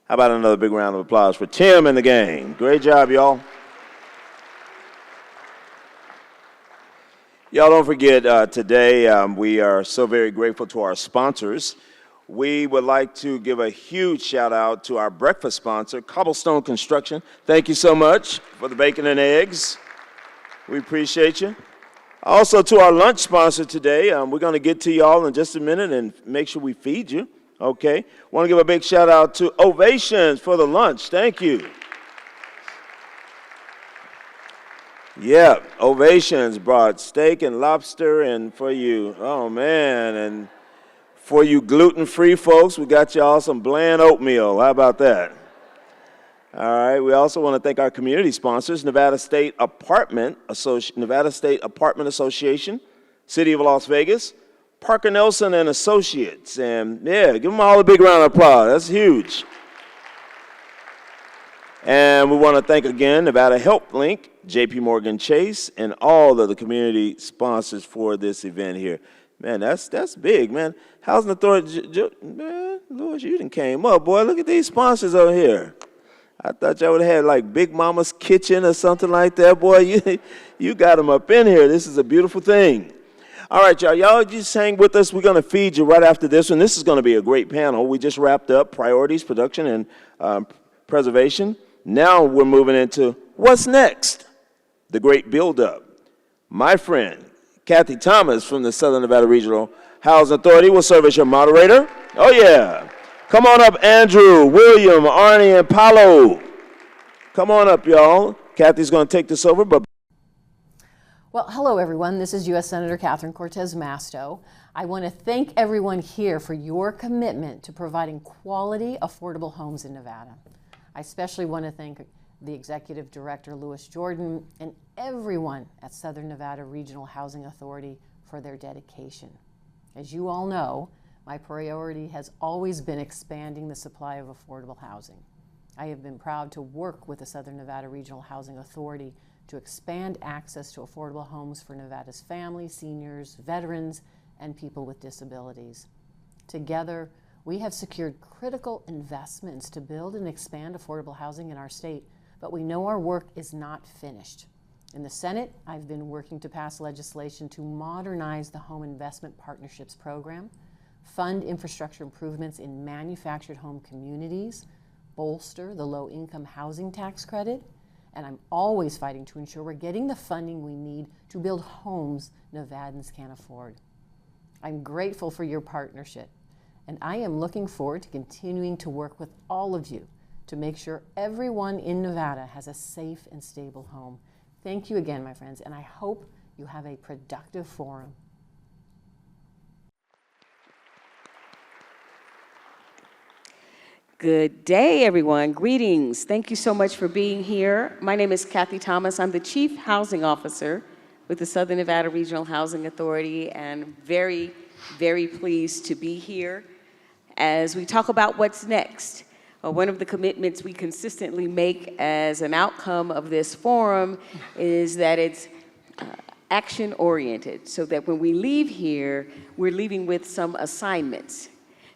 How about another big round of applause for Tim and the gang? Great job, y'all. Y'all don't forget, today we are so very grateful to our sponsors. We would like to give a huge shout out to our breakfast sponsor, Cobblestone Construction. Thank you so much for the bacon and eggs. We appreciate you. Also to our lunch sponsor today, we're going to get to y'all in just a minute and make sure we feed you. Okay. Want to give a big shout out to Ovations for the lunch. Thank you. Yeah, Ovations brought steak and lobster, and for you, oh man, and for you gluten-free folks, we got y'all some bland oatmeal. How about that? All right, we also want to thank our community sponsors, Nevada State Apartment Association, City of Las Vegas, Parker Nelson and Associates, and yeah, give them all a big round of applause. That's huge. And we want to thank again Nevada Help Link, JP Morgan Chase, and all of the community sponsors for this event here. Man, that's big, man. Housing Authority, man, Louis, you done came up, boy. Look at these sponsors over here. I thought y'all would have had like Big Mama's Kitchen or something like that, boy. You got them up in here. This is a beautiful thing. All right, y'all. Y'all just hang with us. We're going to feed you right after this one. This is going to be a great panel. We just wrapped up priorities, production, and preservation. Now we're moving into what's next, the great buildup. My friend, Kathy Thomas from the Southern Nevada Regional Housing Authority will serve as your moderator. Oh, yeah. Come on up, Andrew, William, Arnie, and Paolo. Come on up, y'all. Kathy's going to take this over. Well, hello, everyone. This is U.S. Senator Catherine Cortez Masto. I want to thank everyone here for your commitment to providing quality, affordable homes in Nevada. I especially want to thank the Executive Director, Louis Jordan, and everyone at Southern Nevada Regional Housing Authority for their dedication. As you all know, my priority has always been expanding the supply of affordable housing. I have been proud to work with the Southern Nevada Regional Housing Authority to expand access to affordable homes for Nevada's families, seniors, veterans, and people with disabilities. Together, we have secured critical investments to build and expand affordable housing in our state, but we know our work is not finished. In the Senate, I've been working to pass legislation to modernize the Home Investment Partnerships Program, fund infrastructure improvements in manufactured home communities, bolster the low-income housing tax credit, and I'm always fighting to ensure we're getting the funding we need to build homes Nevadans can afford. I'm grateful for your partnership, and I am looking forward to continuing to work with all of you to make sure everyone in Nevada has a safe and stable home. Thank you again, my friends, and I hope you have a productive forum. Good day, everyone. Greetings. Thank you so much for being here. My name is Kathy Thomas. I'm the Chief Housing Officer with the Southern Nevada Regional Housing Authority, and very, very pleased to be here as we talk about what's next. One of the commitments we consistently make as an outcome of this forum is that it's action-oriented, so that when we leave here, we're leaving with some assignments.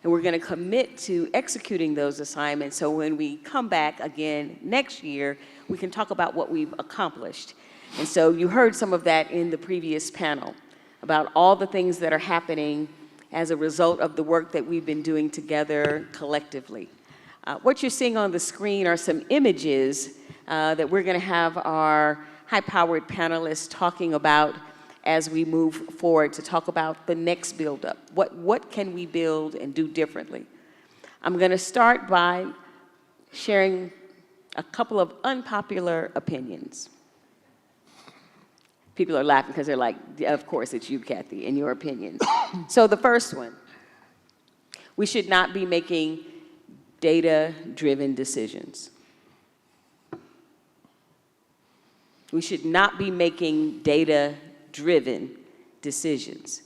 And we're going to commit to executing those assignments, so when we come back again next year, we can talk about what we've accomplished. And so you heard some of that in the previous panel about all the things that are happening as a result of the work that we've been doing together collectively. What you're seeing on the screen are some images that we're going to have our high-powered panelists talking about as we move forward to talk about the next build-up. What can we build and do differently? I'm going to start by sharing a couple of unpopular opinions. People are laughing because they're like, of course it's you, Kathy, and your opinions. So the first one, we should not be making data-driven decisions. We should not be making data-driven decisions.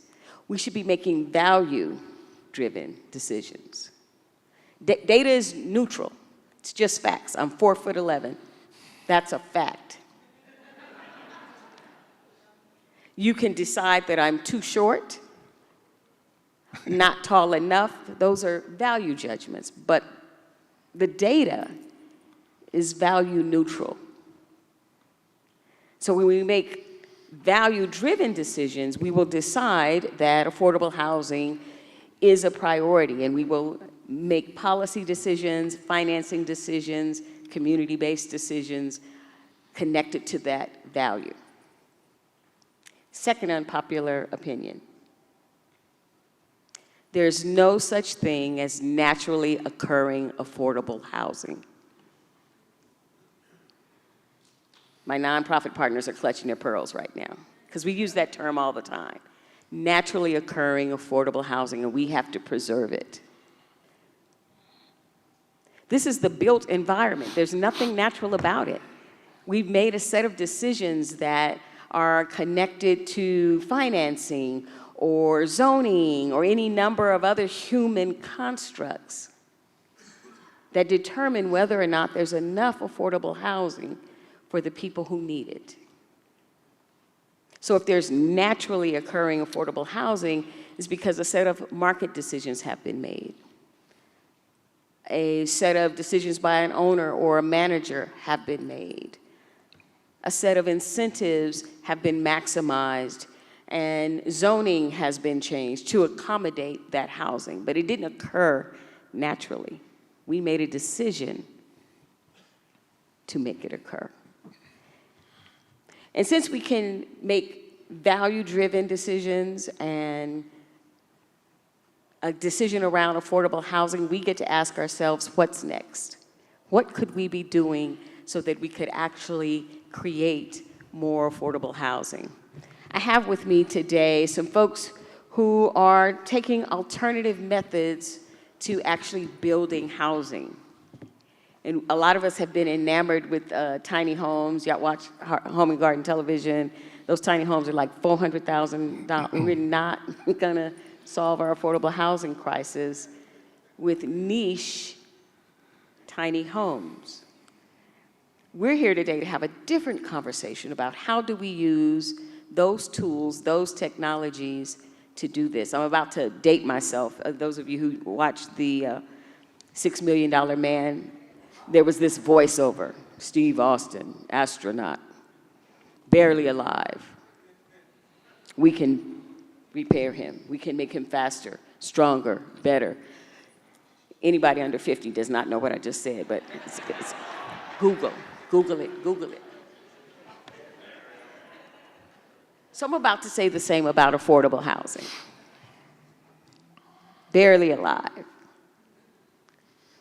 We should be making value-driven decisions. Data is neutral. It's just facts. I'm 4'11". That's a fact. You can decide that I'm too short, not tall enough. Those are value judgments, but the data is value neutral. So when we make value-driven decisions, we will decide that affordable housing is a priority, and we will make policy decisions, financing decisions, community-based decisions connected to that value. Second unpopular opinion. There's no such thing as naturally occurring affordable housing. My nonprofit partners are clutching their pearls right now, because we use that term all the time. Naturally occurring affordable housing, and we have to preserve it. This is the built environment. There's nothing natural about it. We've made a set of decisions that are connected to financing or zoning or any number of other human constructs that determine whether or not there's enough affordable housing for the people who need it. So if there's naturally occurring affordable housing, it's because a set of market decisions have been made. A set of decisions by an owner or a manager have been made. A set of incentives have been maximized, and zoning has been changed to accommodate that housing, but it didn't occur naturally. We made a decision to make it occur. And since we can make value-driven decisions and a decision around affordable housing, we get to ask ourselves, what's next? What could we be doing so that we could actually create more affordable housing? I have with me today some folks who are taking alternative methods to actually building housing. And a lot of us have been enamored with tiny homes. Y'all watch Home and Garden television. Those tiny homes are like $400,000. We're not gonna solve our affordable housing crisis with niche tiny homes. We're here today to have a different conversation about how do we use those tools, those technologies to do this. I'm about to date myself. Those of you who watched the $6 Million Man, there was this voiceover, Steve Austin, astronaut, barely alive. We can repair him. We can make him faster, stronger, better. Anybody under 50 does not know what I just said, but Google it. So I'm about to say the same about affordable housing. Barely alive.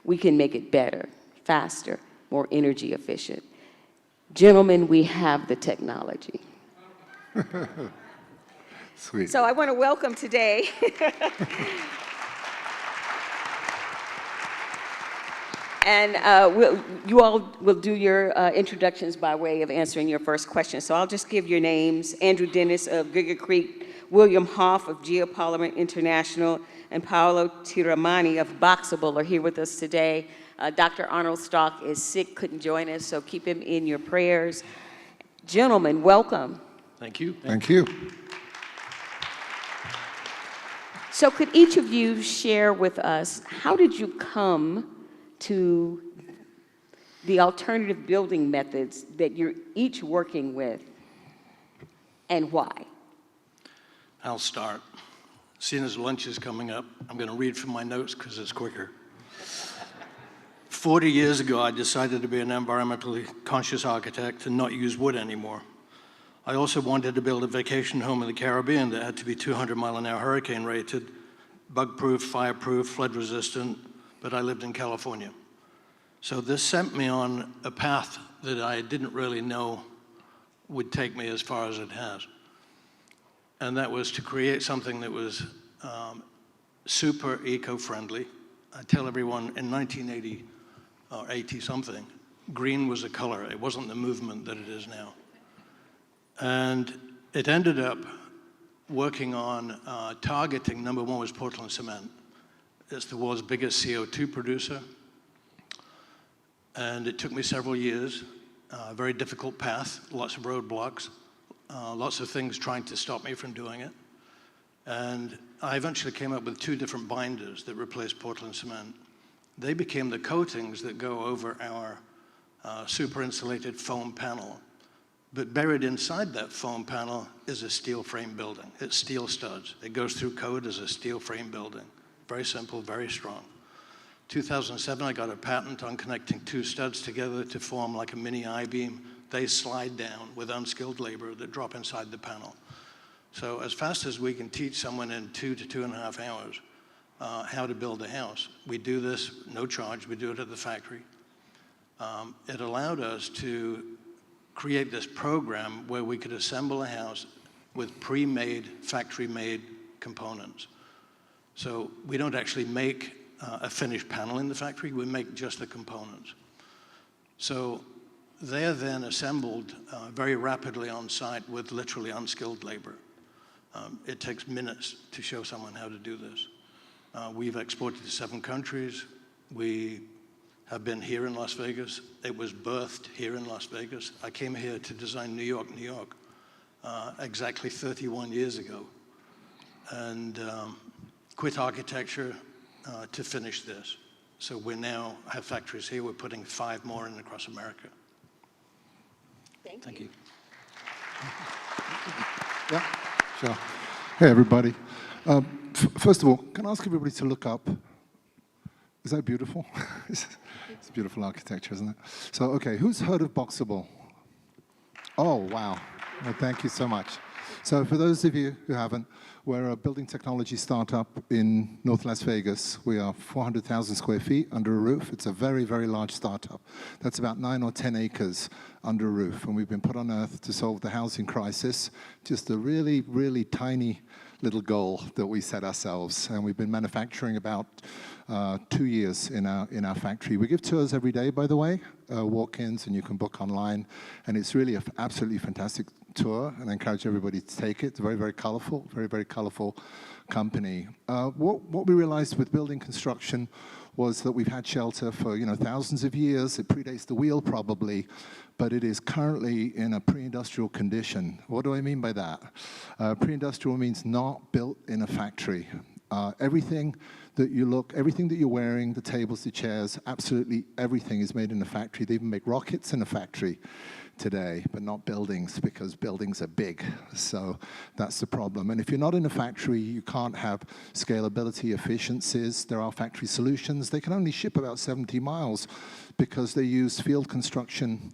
We can make it better, faster, more energy efficient. Gentlemen, we have the technology. Sweet. So I want to welcome today and you all will do your introductions by way of answering your first question. So I'll just give your names. Andrew Dennis of Giga Creek, William Hoff of Geopolymer International, and Paolo Tiramani of Boxable are here with us today. Dr. Arnold Stock is sick, couldn't join us, so keep him in your prayers. Gentlemen, welcome. Thank you. Thank you. So could each of you share with us, how did you come to the alternative building methods that you're each working with, and why? I'll start. Seeing as lunch is coming up, I'm going to read from my notes because it's quicker. 40 years ago, I decided to be an environmentally conscious architect and not use wood anymore. I also wanted to build a vacation home in the Caribbean that had to be 200-mile-an-hour hurricane rated, bug-proof, fire-proof, flood-resistant, but I lived in California. So this sent me on a path that I didn't really know would take me as far as it has. And that was to create something that was super eco-friendly. I tell everyone in 1980 or 80-something, green was a color. It wasn't the movement that it is now. And it ended up working on targeting, number one was Portland cement. It's the world's biggest CO2 producer. And it took me several years, a very difficult path, lots of roadblocks, lots of things trying to stop me from doing it. And I eventually came up with 2 different binders that replaced Portland cement. They became the coatings that go over our super insulated foam panel. But buried inside that foam panel is a steel frame building. It's steel studs. It goes through code as a steel frame building. Very simple, very strong. 2007, I got a patent on connecting 2 studs together to form like a mini I-beam. They slide down with unskilled labor that drop inside the panel. So as fast as we can teach someone in 2 to 2.5 hours how to build a house, we do this, no charge, we do it at the factory. It allowed us to create this program where we could assemble a house with pre-made, factory-made components. So we don't actually make a finished panel in the factory, we make just the components. So they are then assembled very rapidly on site with literally unskilled labor. It takes minutes to show someone how to do this. We've exported to 7 countries. We have been here in Las Vegas. It was birthed here in Las Vegas. I came here to design New York, New York, exactly 31 years ago, and quit architecture to finish this. So we now have factories here. We're putting 5 more in across America. Thank you. Yeah, sure. Hey, everybody. First of all, can I ask everybody to look up? Is that beautiful? It's beautiful architecture, isn't it? So, okay, who's heard of Boxable? Oh, wow. Well, thank you so much. So for those of you who haven't, we're a building technology startup in North Las Vegas. We are 400,000 square feet under a roof. It's a very, very large startup. That's about 9 or 10 acres under a roof. And we've been put on earth to solve the housing crisis. Just a really, really tiny little goal that we set ourselves. And we've been manufacturing about 2 years in our factory. We give tours every day, by the way, walk-ins, and you can book online. And it's really an absolutely fantastic tour, and I encourage everybody to take it. It's very, very colorful, very, very colorful company. What we realized with building construction was that we've had shelter for thousands of years. It predates the wheel probably, but it is currently in a pre-industrial condition. What do I mean by that? Pre-industrial means not built in a factory. Everything that you look, everything that you're wearing, the tables, the chairs, absolutely everything is made in a factory. They even make rockets in a factory today, but not buildings, because buildings are big. So that's the problem. And if you're not in a factory, you can't have scalability, efficiencies. There are factory solutions. They can only ship about 70 miles because they use field construction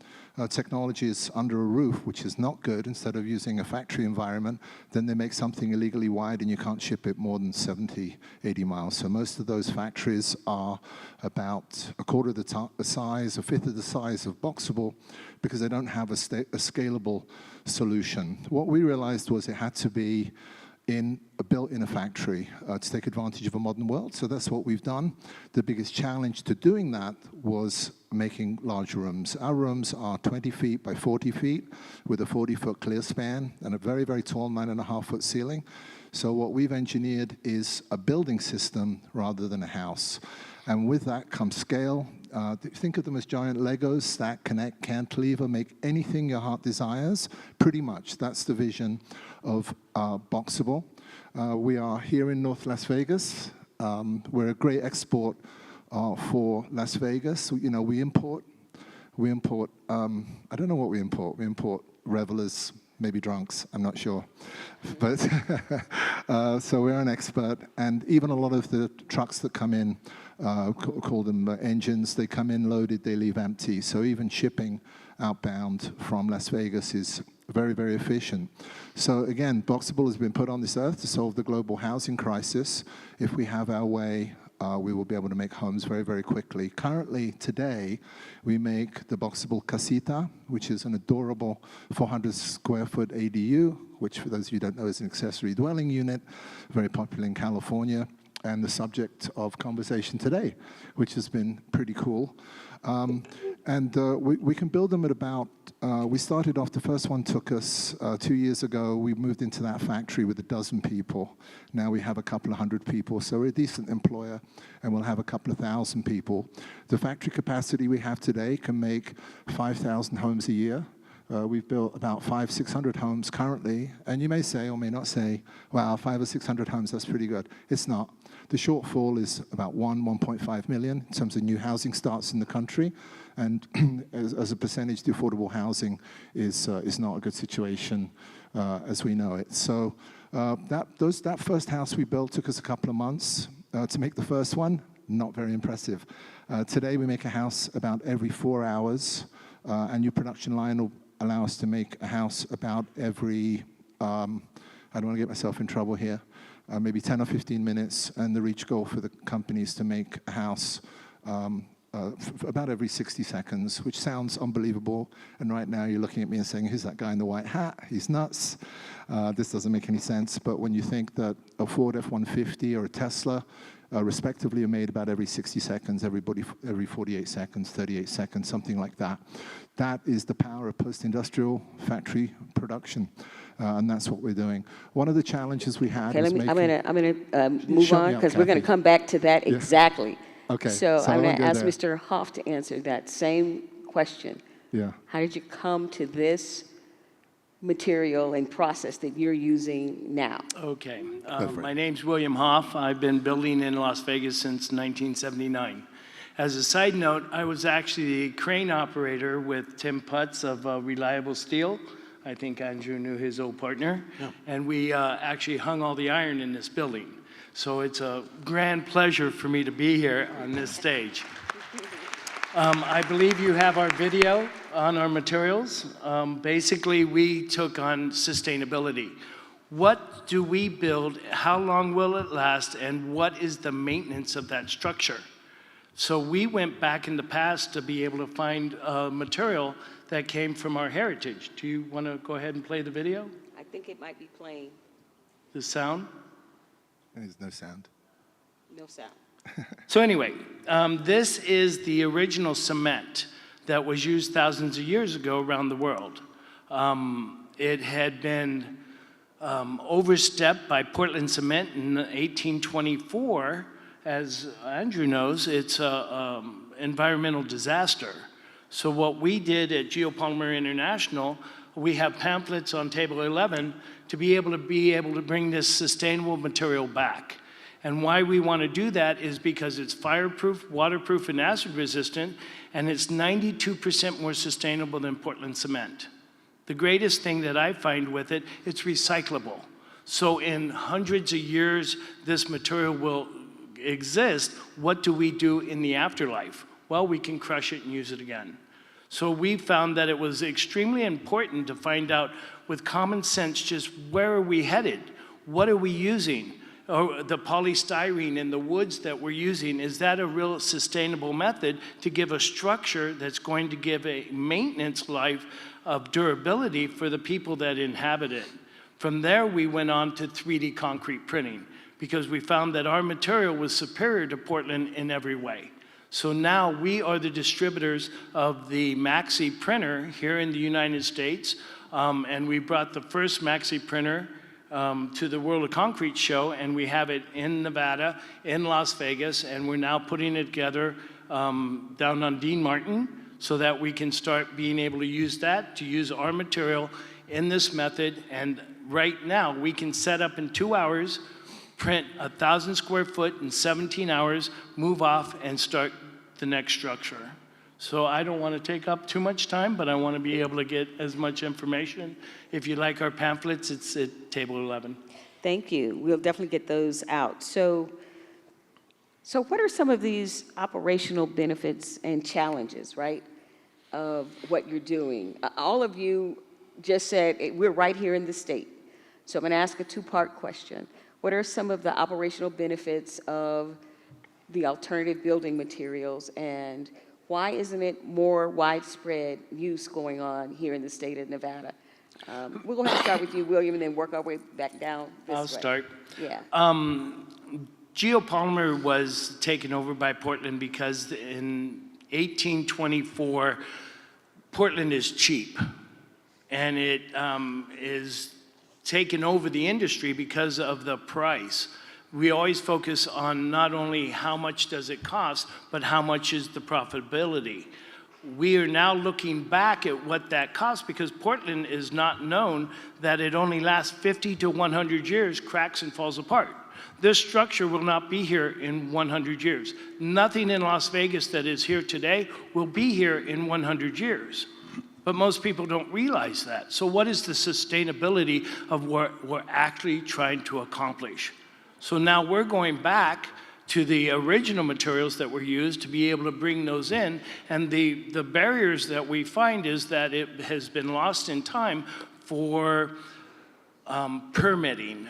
technologies under a roof, which is not good. Instead of using a factory environment, then they make something illegally wide and you can't ship it more than 70, 80 miles. So most of those factories are about a quarter of the size, a fifth of the size of Boxable, because they don't have a scalable solution. What we realized was it had to be built in a factory to take advantage of a modern world. So that's what we've done. The biggest challenge to doing that was making large rooms. Our rooms are 20 feet by 40 feet with a 40-foot clear span and a very, very tall 9.5-foot ceiling. So what we've engineered is a building system rather than a house. And with that comes scale. Think of them as giant Legos, stack, connect, cantilever, make anything your heart desires. Pretty much, that's the vision of Boxable. We are here in North Las Vegas. We're a great export for Las Vegas. You know, we import, I don't know what we import. We import revelers, maybe drunks, I'm not sure. But so we're an expert. And even a lot of the trucks that come in, call them engines, they come in loaded, they leave empty. So even shipping outbound from Las Vegas is very, very efficient. So again, Boxable has been put on this earth to solve the global housing crisis. If we have our way, we will be able to make homes very, very quickly. Currently, today, we make the Boxable Casita, which is an adorable 400 square foot ADU, which for those of you who don't know is an accessory dwelling unit, very popular in California, and the subject of conversation today, which has been pretty cool. We can build them at about, we started off, the first one took us 2 years ago. We moved into that factory with 12 people. Now we have a couple of hundred people, so we're a decent employer, and we'll have a couple of thousand people. The factory capacity we have today can make 5,000 homes a year. We've built about 500-600 homes currently, and you may say or may not say, wow, 500 or 600 homes, that's pretty good. It's not. The shortfall is about 1.5 million in terms of new housing starts in the country, and as a percentage, the affordable housing is not a good situation as we know it. So that first house we built took us a couple of months to make the first one. Not very impressive. Today we make a house about every 4 hours. A new production line will allow us to make a house about every, I don't want to get myself in trouble here, maybe 10 or 15 minutes, and the reach goal for the company is to make a house about every 60 seconds, which sounds unbelievable. And right now you're looking at me and saying, who's that guy in the white hat? He's nuts. This doesn't make any sense. But when you think that a Ford F-150 or a Tesla, respectively, are made about every 60 seconds, every 48 seconds, 38 seconds, something like that. That is the power of post-industrial factory production. And that's what we're doing. One of the challenges we had is making... I'm gonna move on, because we're gonna come back to that exactly. Okay. So I'm gonna ask there. Mr. Hoff to answer that same question. Yeah. How did you come to this material and process that you're using now? Okay. My name's William Hoff. I've been building in Las Vegas since 1979. As a side note, I was actually the crane operator with Tim Putz of Reliable Steel. I think Andrew knew his old partner. Yeah. And we actually hung all the iron in this building. So it's a grand pleasure for me to be here on this stage. I believe you have our video on our materials. Basically, we took on sustainability. What do we build? How long will it last? And what is the maintenance of that structure? So we went back in the past to be able to find material that came from our heritage. Do you want to go ahead and play the video? I think it might be playing. The sound? There's no sound. No sound. So anyway, this is the original cement that was used thousands of years ago around the world. It had been overstepped by Portland Cement in 1824. As Andrew knows, it's an environmental disaster. So what we did at Geopolymer International, we have pamphlets on table 11 to be able to bring this sustainable material back. And why we want to do that is because it's fireproof, waterproof, and acid resistant, and it's 92% more sustainable than Portland cement. The greatest thing that I find with it, it's recyclable. So in hundreds of years, this material will exist. What do we do in the afterlife? Well, we can crush it and use it again. So we found that it was extremely important to find out with common sense just where are we headed? What are we using? Or the polystyrene in the woods that we're using, is that a real sustainable method to give a structure that's going to give a maintenance life of durability for the people that inhabit it? From there, we went on to 3D concrete printing because we found that our material was superior to Portland in every way. So now we are the distributors of the Maxi printer here in the United States, and we brought the first Maxi printer to the World of Concrete show, and we have it in Nevada, in Las Vegas, and we're now putting it together down on Dean Martin so that we can start being able to use our material in this method. And right now, we can set up in 2 hours, print 1,000 square foot in 17 hours, move off, and start the next structure. So I don't want to take up too much time, but I want to be able to get as much information. If you like our pamphlets, it's at table 11. Thank you. We'll definitely get those out. So what are some of these operational benefits and challenges, right, of what you're doing? All of you just said we're right here in the state. So I'm going to ask a two-part question. What are some of the operational benefits of the alternative building materials, and why isn't it more widespread use going on here in the state of Nevada? We'll go ahead and start with you, William, and then work our way back down this way. I'll start. Yeah. Geopolymer was taken over by Portland because in 1824, Portland is cheap, and it is taken over the industry because of the price. We always focus on not only how much does it cost, but how much is the profitability. We are now looking back at what that costs because Portland is not known that it only lasts 50 to 100 years, cracks and falls apart. This structure will not be here in 100 years. Nothing in Las Vegas that is here today will be here in 100 years. But most people don't realize that. So what is the sustainability of what we're actually trying to accomplish? So now we're going back to the original materials that were used to be able to bring those in. And the barriers that we find is that it has been lost in time for permitting,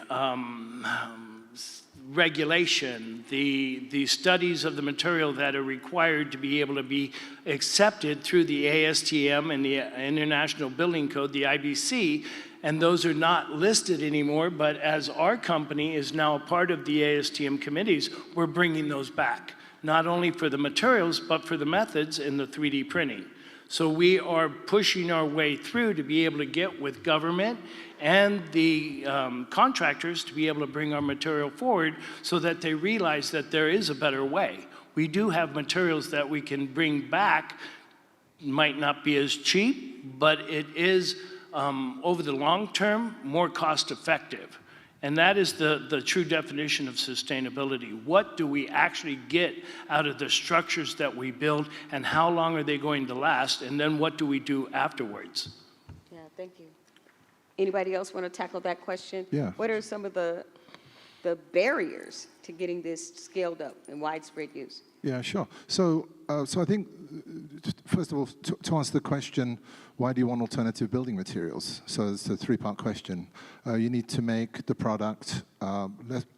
regulation, the studies of the material that are required to be able to be accepted through the ASTM and the International Building Code, the IBC, and those are not listed anymore, but as our company is now a part of the ASTM committees, we're bringing those back, not only for the materials, but for the methods in the 3D printing. So we are pushing our way through to be able to get with government and the contractors to be able to bring our material forward so that they realize that there is a better way. We do have materials that we can bring back, might not be as cheap, but it is over the long term, more cost effective. And that is the true definition of sustainability. What do we actually get out of the structures that we build, and how long are they going to last, and then what do we do afterwards? Yeah, thank you. Anybody else want to tackle that question? Yeah. What are some of the barriers to getting this scaled up and widespread use? Yeah, sure. So I think, first of all, to answer the question, why do you want alternative building materials? So it's a three-part question. You need to make the product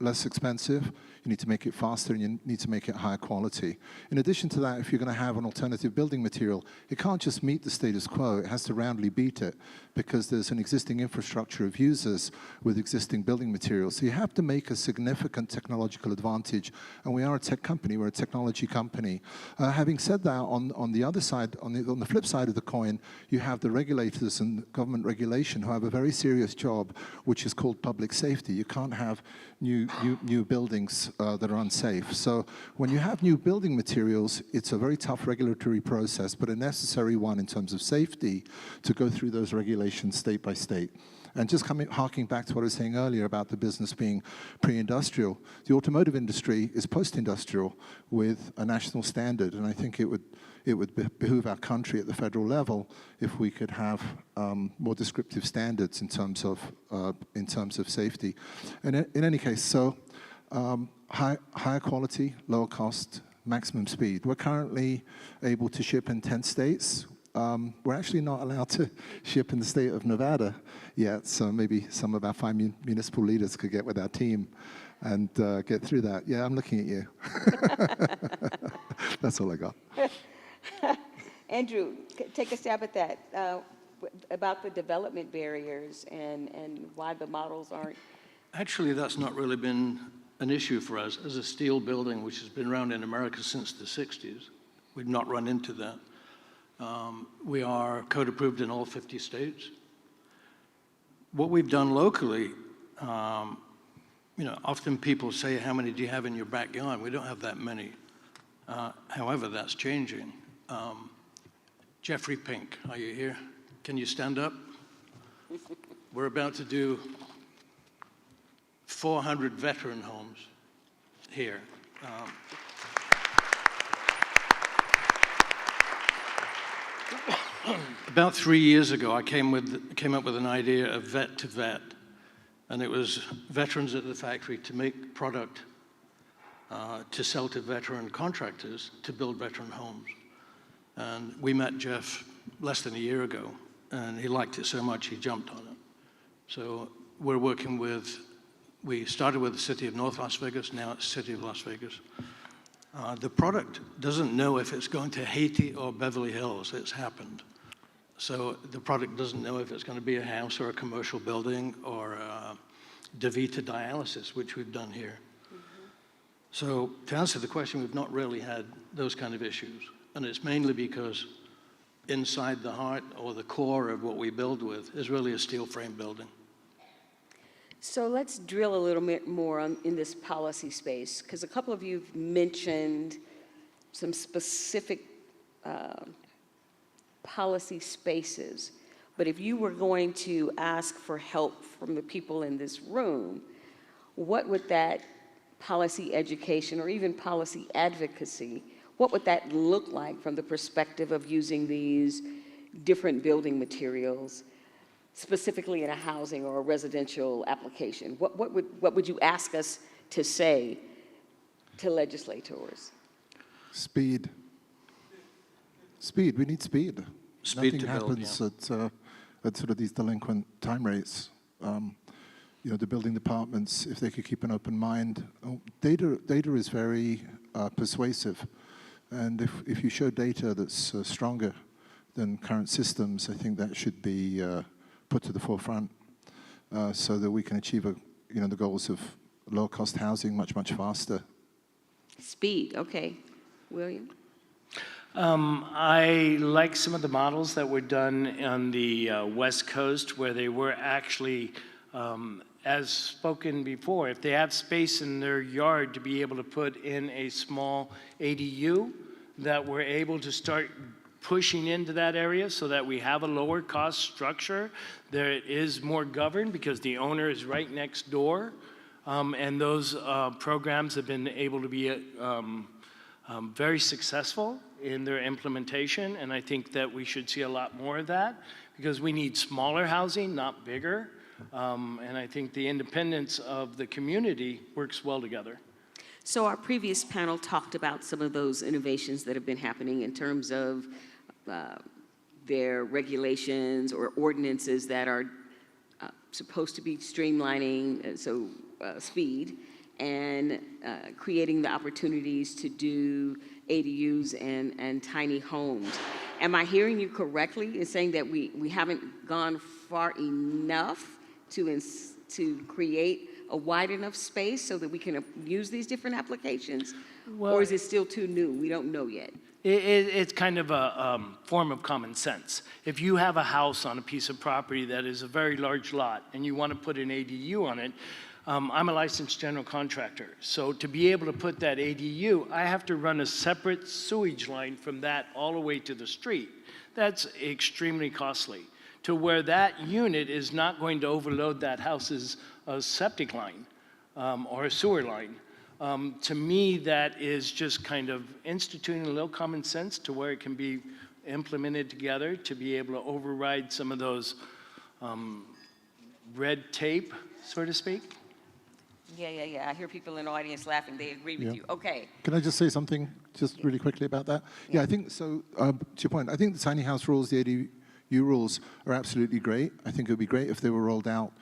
less expensive, you need to make it faster, and you need to make it higher quality. In addition to that, if you're going to have an alternative building material, it can't just meet the status quo, it has to roundly beat it, because there's an existing infrastructure of users with existing building materials. So you have to make a significant technological advantage, and we are a tech company, we're a technology company. Having said that, on the other side, on the flip side of the coin, you have the regulators and government regulation who have a very serious job, which is called public safety. You can't have new buildings that are unsafe. So when you have new building materials, it's a very tough regulatory process, but a necessary one in terms of safety to go through those regulations state by state. And just harking back to what I was saying earlier about the business being pre-industrial, the automotive industry is post-industrial with a national standard, and I think it would behoove our country at the federal level if we could have more descriptive standards in terms of safety. And in any case, so higher quality, lower cost, maximum speed. We're currently able to ship in 10 states. We're actually not allowed to ship in the state of Nevada yet, so maybe some of our 5 municipal leaders could get with our team and get through that. Yeah, I'm looking at you. That's all I got. Andrew, take a stab at that, about the development barriers and why the models aren't. Actually, that's not really been an issue for us. As a steel building, which has been around in America since the 60s, we've not run into that. We are code approved in all 50 states. What we've done locally, often people say, how many do you have in your backyard? We don't have that many. However, that's changing. Jeffrey Pink, are you here? Can you stand up? We're about to do 400 veteran homes here. About 3 years ago, I came up with an idea of vet to vet, and it was veterans at the factory to make product to sell to veteran contractors to build veteran homes. And we met Jeff less than a year ago, and he liked it so much he jumped on it. So we're working with, we started with the city of North Las Vegas, now it's city of Las Vegas. The product doesn't know if it's going to Haiti or Beverly Hills, it's happened. So the product doesn't know if it's going to be a house or a commercial building or DaVita dialysis, which we've done here. So to answer the question, we've not really had those kind of issues. And it's mainly because inside the heart or the core of what we build with is really a steel frame building. So let's drill a little bit more in this policy space, because a couple of you have mentioned some specific policy spaces. But if you were going to ask for help from the people in this room, what would that policy education or even policy advocacy, what would that look like from the perspective of using these different building materials, specifically in a housing or a residential application? What would you ask us to say to legislators? Speed. Speed, we need speed. Speed Nothing to build, happens yeah. at sort of these delinquent time rates. The building departments, if they could keep an open mind. Data is very persuasive. And if you show data that's stronger than current systems, I think that should be put to the forefront so that we can achieve the goals of lower cost housing much, much faster. Speed, okay. William? I like some of the models that were done on the West Coast where they were actually, as spoken before, if they have space in their yard to be able to put in a small ADU, that we're able to start pushing into that area so that we have a lower cost structure. There it is more governed because the owner is right next door. And those programs have been able to be very successful in their implementation, and I think that we should see a lot more of that because we need smaller housing, not bigger, and I think the independence of the community works well together. So our previous panel talked about some of those innovations that have been happening in terms of their regulations or ordinances that are supposed to be streamlining, speed, and creating the opportunities to do ADUs and tiny homes. Am I hearing you correctly in saying that we haven't gone far enough to create a wide enough space so that we can use these different applications? Well, or is it still too new? We don't know yet. It's kind of a form of common sense. If you have a house on a piece of property that is a very large lot and you want to put an ADU on it, I'm a licensed general contractor. So to be able to put that ADU, I have to run a separate sewage line from that all the way to the street. That's extremely costly. to where that unit is not going to overload that house's septic line or a sewer line. To me, that is just kind of instituting a little common sense to where it can be implemented together to be able to override some of those red tape, so to speak. Yeah. I hear people in the audience laughing. They agree with Yeah. you. Okay. Can I just say something just really quickly about that? Yeah, I think so. To your point, I think the tiny house rules, the ADU rules, are absolutely great. I think it would be great if they were rolled out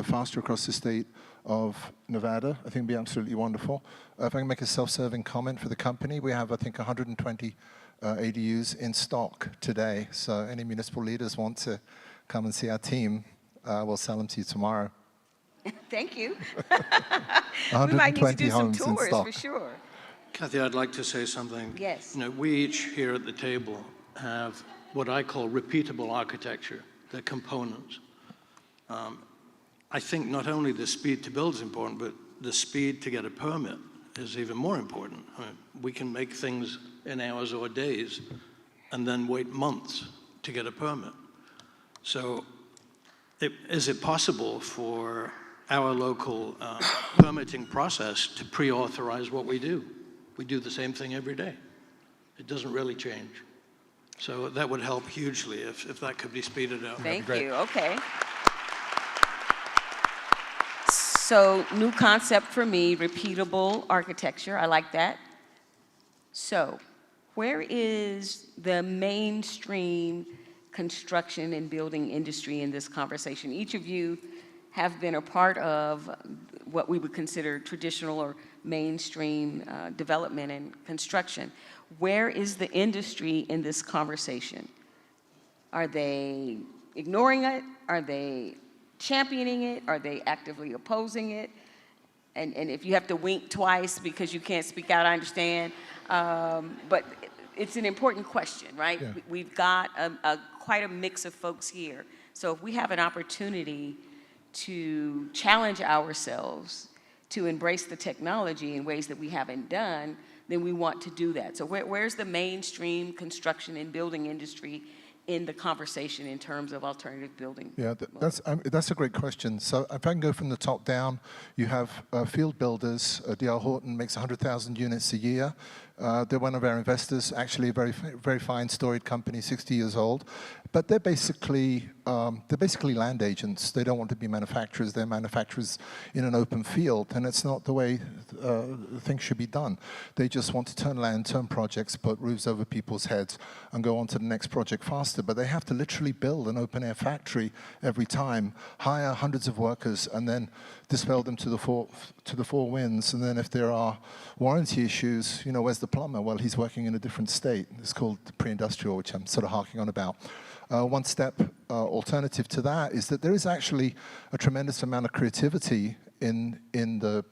faster across the state of Nevada. I think it would be absolutely wonderful. If I can make a self-serving comment for the company, we have, I think, 120 ADUs in stock today. So any municipal leaders want to come and see our team, we'll sell them to you tomorrow. Thank you. We might need to do some tours for sure. Kathy, I'd like to say something. Yes. You know, we each here at the table have what I call repeatable architecture, the components. I think not only the speed to build is important, but the speed to get a permit is even more important. I mean, we can make things in hours or days and then wait months to get a permit. So is it possible for our local permitting process to pre-authorize what we do? We do the same thing every day. It doesn't really change. So that would help hugely if that could be speeded up. Thank you. Okay. So new concept for me, repeatable architecture. I like that. So where is the mainstream construction and building industry in this conversation? Each of you have been a part of what we would consider traditional or mainstream development and construction. Where is the industry in this conversation? Are they ignoring it? Are they championing it? Are they actively opposing it? And if you have to wink twice because you can't speak out, I understand. But it's an important question, right? Yeah. We've got quite a mix of folks here. So if we have an opportunity to challenge ourselves to embrace the technology in ways that we haven't done, then we want to do that. So where's the mainstream construction and building industry in the conversation in terms of alternative building? Yeah, that's a great question. So if I can go from the top down, you have field builders. D.R. Horton makes 100,000 units a year. They're one of our investors, actually a very fine, storied company, 60 years old. But they're basically land agents. They don't want to be manufacturers. They're manufacturers in an open field, and it's not the way things should be done. They just want to turn land, turn projects, put roofs over people's heads, and go on to the next project faster. But they have to literally build an open-air factory every time, hire hundreds of workers, and then dispel them to the four winds. And then if there are warranty issues, you know, where's the plumber? Well, he's working in a different state. It's called pre-industrial, which I'm sort of harking on about. One step alternative to that is that there is actually a tremendous amount of creativity in the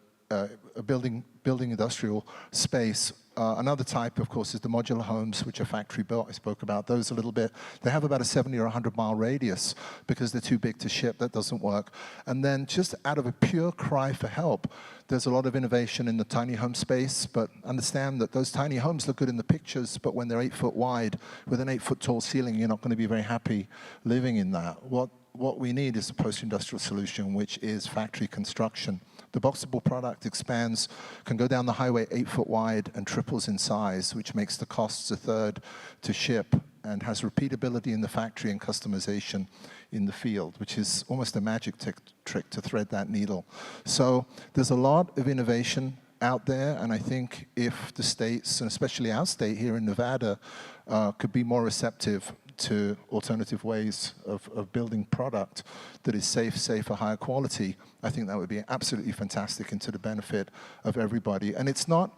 building industrial space. Another type, of course, is the modular homes, which are factory built. I spoke about those a little bit. They have about a 70 or 100-mile radius because they're too big to ship. That doesn't work. And then just out of a pure cry for help, there's a lot of innovation in the tiny home space, but understand that those tiny homes look good in the pictures, but when they're 8 foot wide with an 8-foot tall ceiling, you're not going to be very happy living in that. What we need is a post-industrial solution, which is factory construction. The boxable product expands, can go down the highway 8 foot wide and triples in size, which makes the costs a third to ship and has repeatability in the factory and customization in the field, which is almost a magic trick to thread that needle. So there's a lot of innovation out there, and I think if the states, and especially our state here in Nevada, could be more receptive to alternative ways of building product that is safer, higher quality, I think that would be absolutely fantastic and to the benefit of everybody. And it's not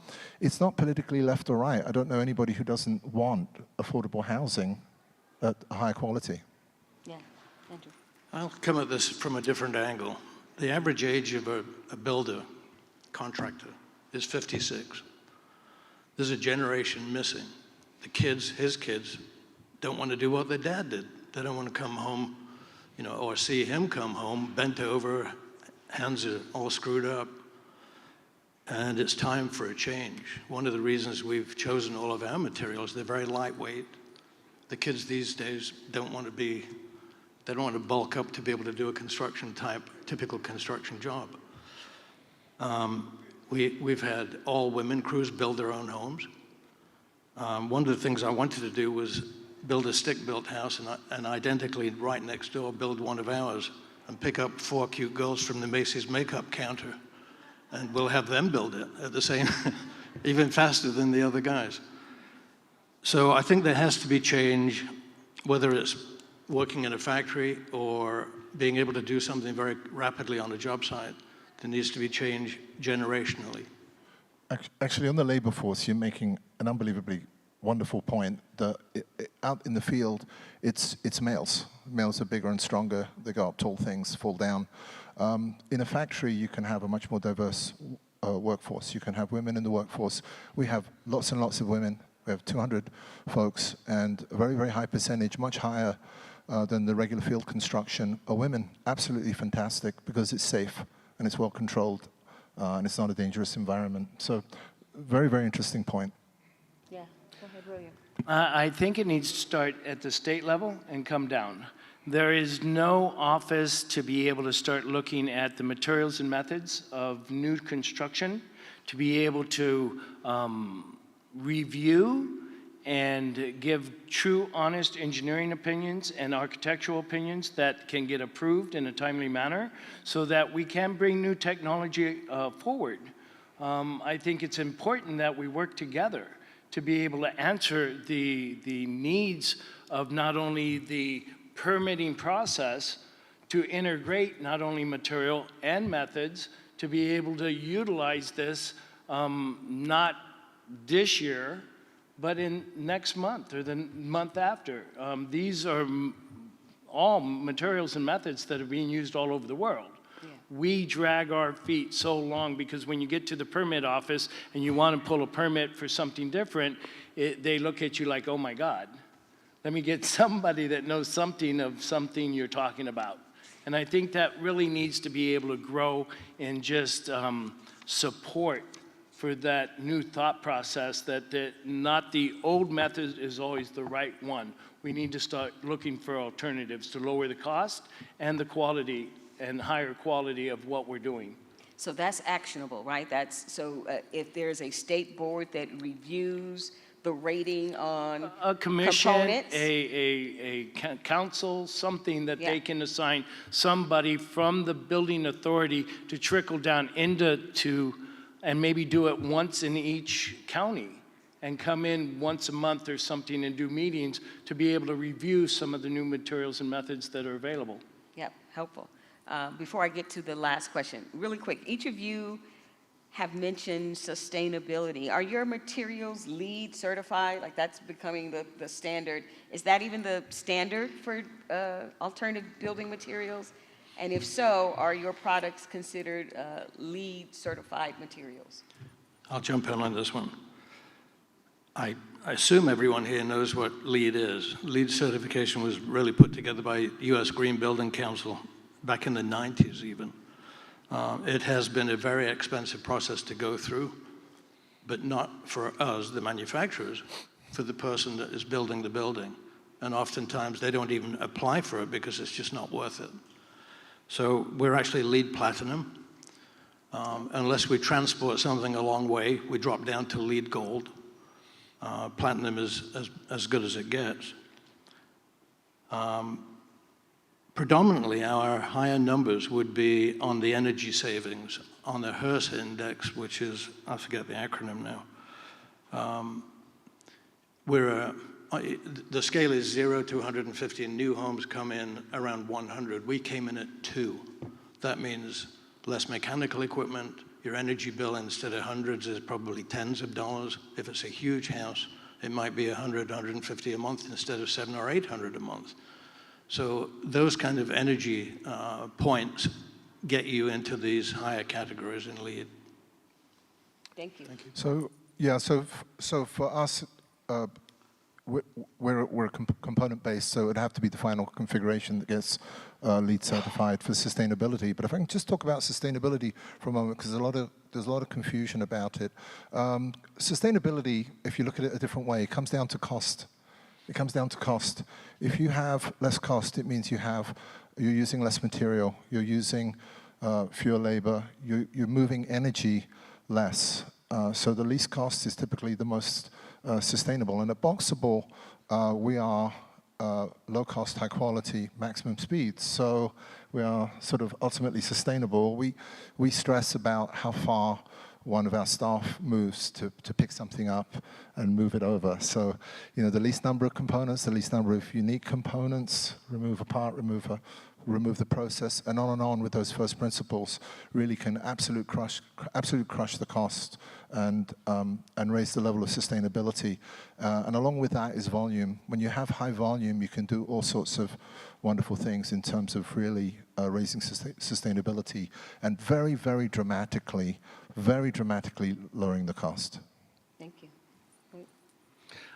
politically left or right. I don't know anybody who doesn't want affordable housing at a higher quality. Yeah, Andrew. I'll come at this from a different angle. The average age of a builder, contractor, is 56. There's a generation missing. The kids, his kids, don't want to do what their dad did. They don't want to come home, you know, or see him come home bent over, hands are all screwed up. And it's time for a change. One of the reasons we've chosen all of our materials, they're very lightweight. The kids these days don't want to be, They don't want to bulk up to be able to do a typical construction job. We've had all women crews build their own homes. One of the things I wanted to do was build a stick-built house and identically right next door build one of ours and pick up 4 cute girls from the Macy's makeup counter, and we'll have them build it at the same, even faster than the other guys. So I think there has to be change, whether it's working in a factory or being able to do something very rapidly on a job site. There needs to be change generationally. Actually, on the labor force, you're making an unbelievably wonderful point that out in the field, it's males. Males are bigger and stronger. They go up tall things, fall down. In a factory, you can have a much more diverse workforce. You can have women in the workforce. We have lots and lots of women. We have 200 folks, and a very, very high percentage, much higher than the regular field construction, are women. Absolutely fantastic, because it's safe and it's well controlled and it's not a dangerous environment. So, very, very interesting point. Yeah, go ahead, William. I think it needs to start at the state level and come down. There is no office to be able to start looking at the materials and methods of new construction, to be able to review and give true, honest engineering opinions and architectural opinions that can get approved in a timely manner so that we can bring new technology forward. I think it's important that we work together to be able to answer the needs of not only the permitting process, to integrate not only material and methods, to be able to utilize this not this year, but in next month or the month after. These are all materials and methods that are being used all over the world. Yeah. We drag our feet so long because when you get to the permit office and you want to pull a permit for something different, they look at you like, oh my God, let me get somebody that knows something of something you're talking about. And I think that really needs to be able to grow and just support for that new thought process that not the old method is always the right one. We need to start looking for alternatives to lower the cost and the quality and higher quality of what we're doing. So that's actionable, right? If there's a state board that reviews the rating on a commission, components? a council, something that they can assign somebody from the building authority to trickle down into and maybe do it once in each county and come in once a month or something and do meetings to be able to review some of the new materials and methods that are available. Yep, helpful. Before I get to the last question, really quick, each of you have mentioned sustainability. Are your materials LEED certified? Like that's becoming the standard. Is that even the standard for alternative building materials? And if so, are your products considered LEED certified materials? I'll jump in on this one. I assume everyone here knows what LEED is. LEED certification was really put together by U.S. Green Building Council back in the 90s even. It has been a very expensive process to go through, but not for us, the manufacturers, for the person that is building the building. And oftentimes they don't even apply for it because it's just not worth it. So we're actually LEED Platinum. Unless we transport something a long way, we drop down to LEED Gold. Platinum is as good as it gets. Predominantly, our higher numbers would be on the energy savings, on the SNRHA index, which is, I forget the acronym now. The scale is 0 to 150, and new homes come in around 100. We came in at 2. That means less mechanical equipment. Your energy bill, instead of hundreds, is probably tens of dollars. If it's a huge house, it might be 100, 150 a month instead of 700 or 800 a month. So those kind of energy points get you into these higher categories in LEED. Thank you. So, yeah, so for us, we're component-based, so it'd have to be the final configuration that gets LEED certified for sustainability. But if I can just talk about sustainability for a moment, because there's a lot of confusion about it. Sustainability, if you look at it a different way, comes down to cost. It comes down to cost. If you have less cost, it means you're using less material, you're using fewer labor, you're moving energy less. So the least cost is typically the most sustainable. And at Boxable, we are low cost, high quality, maximum speed. So we are sort of ultimately sustainable. We stress about how far one of our staff moves to pick something up and move it over. So, you know, the least number of components, the least number of unique components, remove a part, remove the process, and on with those first principles really can absolutely crush the cost and raise the level of sustainability. And along with that is volume. When you have high volume, you can do all sorts of wonderful things in terms of really raising sustainability and very, very dramatically lowering the cost. Thank you.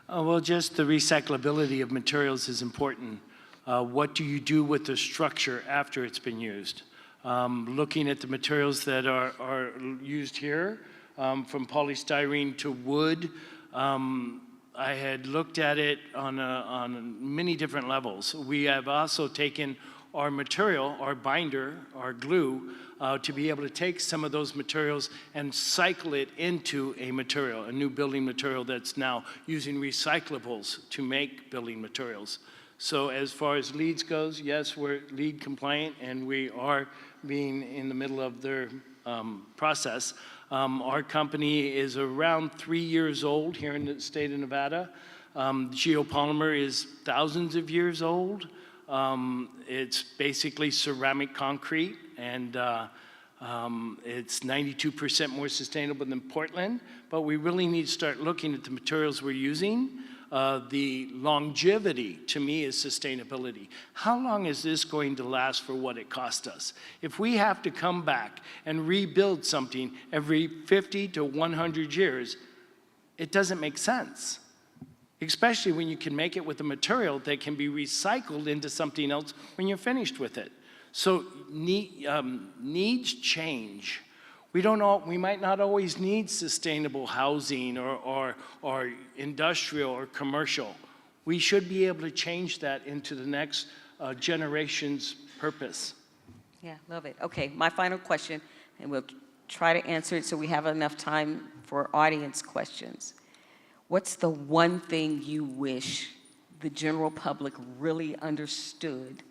Well, just the recyclability of materials is important. What do you do with the structure after it's been used? Looking at the materials that are used here, from polystyrene to wood, I had looked at it on many different levels. We have also taken our material, our binder, our glue, to be able to take some of those materials and cycle it into a material, a new building material that's now using recyclables to make building materials. So as far as LEEDs goes, yes, we're LEED compliant and we are being in the middle of their process. Our company is around 3 years old here in the state of Nevada. Geopolymer is thousands of years old. It's basically ceramic concrete, and it's 92% more sustainable than Portland, but we really need to start looking at the materials we're using. The longevity, to me, is sustainability. How long is this going to last for what it cost us? If we have to come back and rebuild something every 50 to 100 years, it doesn't make sense. Especially when you can make it with a material that can be recycled into something else when you're finished with it. So needs change. We might not always need sustainable housing or industrial or commercial. We should be able to change that into the next generation's purpose. Yeah, love it. Okay, my final question, and we'll try to answer it so we have enough time for audience questions. What's the one thing you wish the general public really understood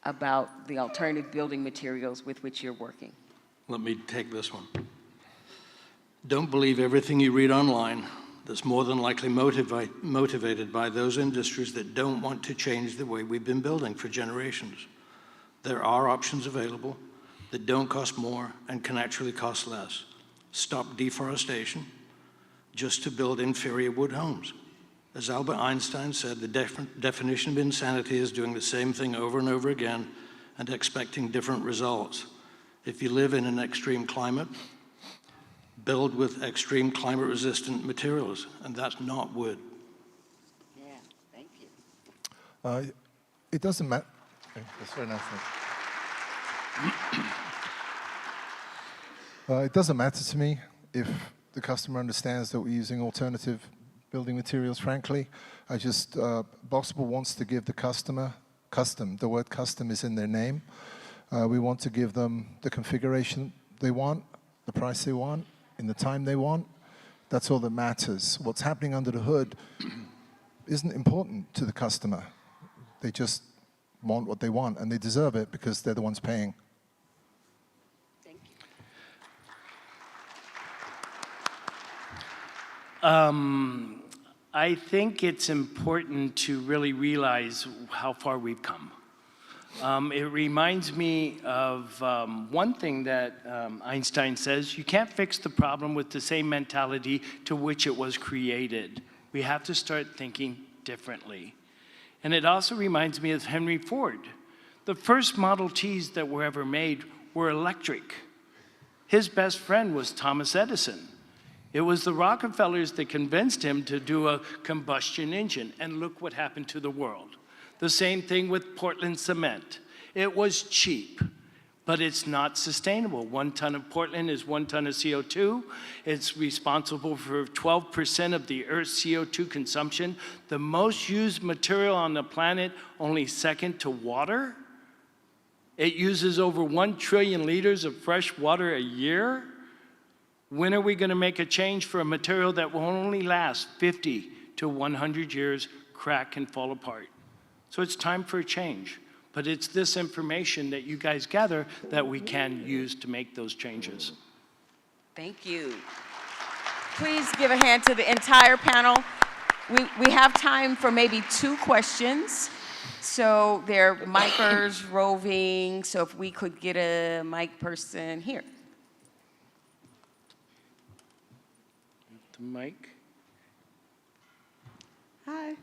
about the alternative building materials with which you're working? Let me take this one. Don't believe everything you read online. That's more than likely motivated by those industries that don't want to change the way we've been building for generations. There are options available that don't cost more and can actually cost less. Stop deforestation just to build inferior wood homes. As Albert Einstein said, the definition of insanity is doing the same thing over and over again and expecting different results. If you live in an extreme climate, build with extreme climate-resistant materials, and that's not wood. Yeah, thank you. It doesn't matter. Okay, that's very nice. It doesn't matter to me if the customer understands that we're using alternative building materials, frankly. Boxable wants to give the customer custom. The word custom is in their name. We want to give them the configuration they want, the price they want, in the time they want. That's all that matters. What's happening under the hood isn't important to the customer. They just want what they want, and they deserve it because they're the ones paying. Thank you. I think it's important to really realize how far we've come. It reminds me of one thing that Einstein says: you can't fix the problem with the same mentality to which it was created. We have to start thinking differently. And it also reminds me of Henry Ford. The first Model Ts that were ever made were electric. His best friend was Thomas Edison. It was the Rockefellers that convinced him to do a combustion engine, and look what happened to the world. The same thing with Portland cement. It was cheap, but it's not sustainable. 1 ton of Portland is 1 ton of CO2. It's responsible for 12% of the Earth's CO2 consumption. The most used material on the planet, only second to water. It uses over 1 trillion liters of fresh water a year. When are we going to make a change for a material that will only last 50 to 100 years, crack and fall apart? So it's time for a change. But it's this information that you guys gather that we can use to make those changes. Thank you. Please give a hand to the entire panel. We have time for maybe 2 questions. So there are micers roving, so if we could get a mic person here. The mic. Hi.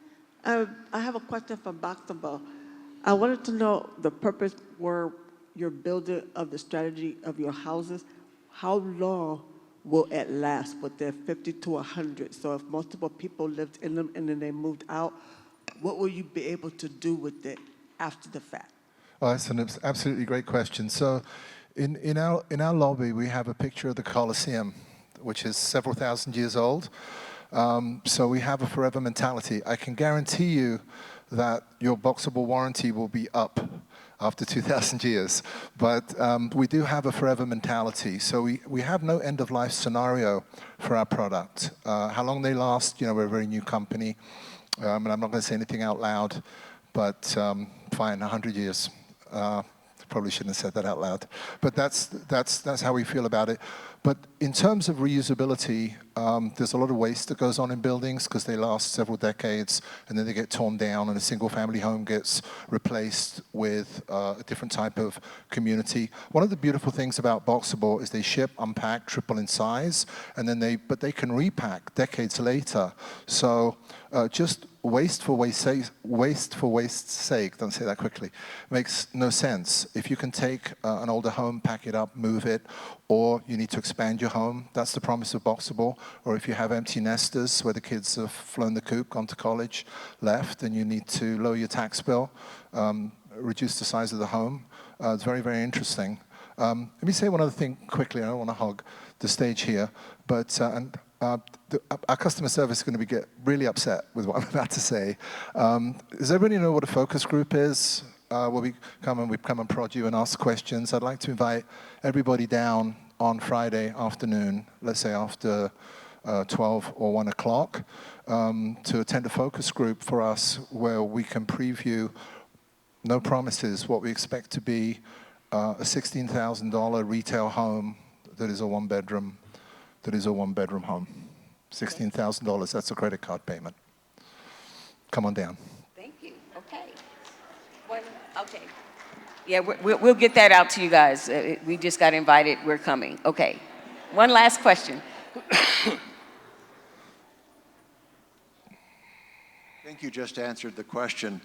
I have a question for Boxable. I wanted to know the purpose where you're building of the strategy of your houses. How long will it last with the 50 to 100? So if multiple people lived in them and then they moved out, what will you be able to do with it after the fact? Oh, that's an absolutely great question. So in our lobby, we have a picture of the Colosseum, which is several thousand years old. So we have a forever mentality. I can guarantee you that your Boxable warranty will be up after 2,000 years. But we do have a forever mentality. So we have no end-of-life scenario for our product. How long they last, we're a very new company. And I'm not going to say anything out loud, but fine, 100 years. Probably shouldn't have said that out loud. But that's how we feel about it. But in terms of reusability, there's a lot of waste that goes on in buildings because they last several decades and then they get torn down and a single family home gets replaced with a different type of community. One of the beautiful things about Boxable is they ship, unpack, triple in size, and then but they can repack decades later. So just waste for waste's sake, don't say that quickly, makes no sense. If you can take an older home, pack it up, move it, or you need to expand your home, that's the promise of Boxable. Or if you have empty nesters where the kids have flown the coop, gone to college, left, and you need to lower your tax bill, reduce the size of the home, it's very, very interesting. Let me say one other thing quickly. I don't want to hog the stage here, but our customer service is going to get really upset with what I'm about to say. Does everybody know what a focus group is? Where we come and prod you and ask questions. I'd like to invite everybody down on Friday afternoon, let's say after 12 or 1 o'clock, to attend a focus group for us where we can preview, no promises, what we expect to be a $16,000 retail home that is a one-bedroom home. $16,000, that's a credit card payment. Come on down. Thank you. Okay. Okay. Yeah, we'll get that out to you guys. We just got invited. We're coming. Okay. One last question. I think you just answered the question.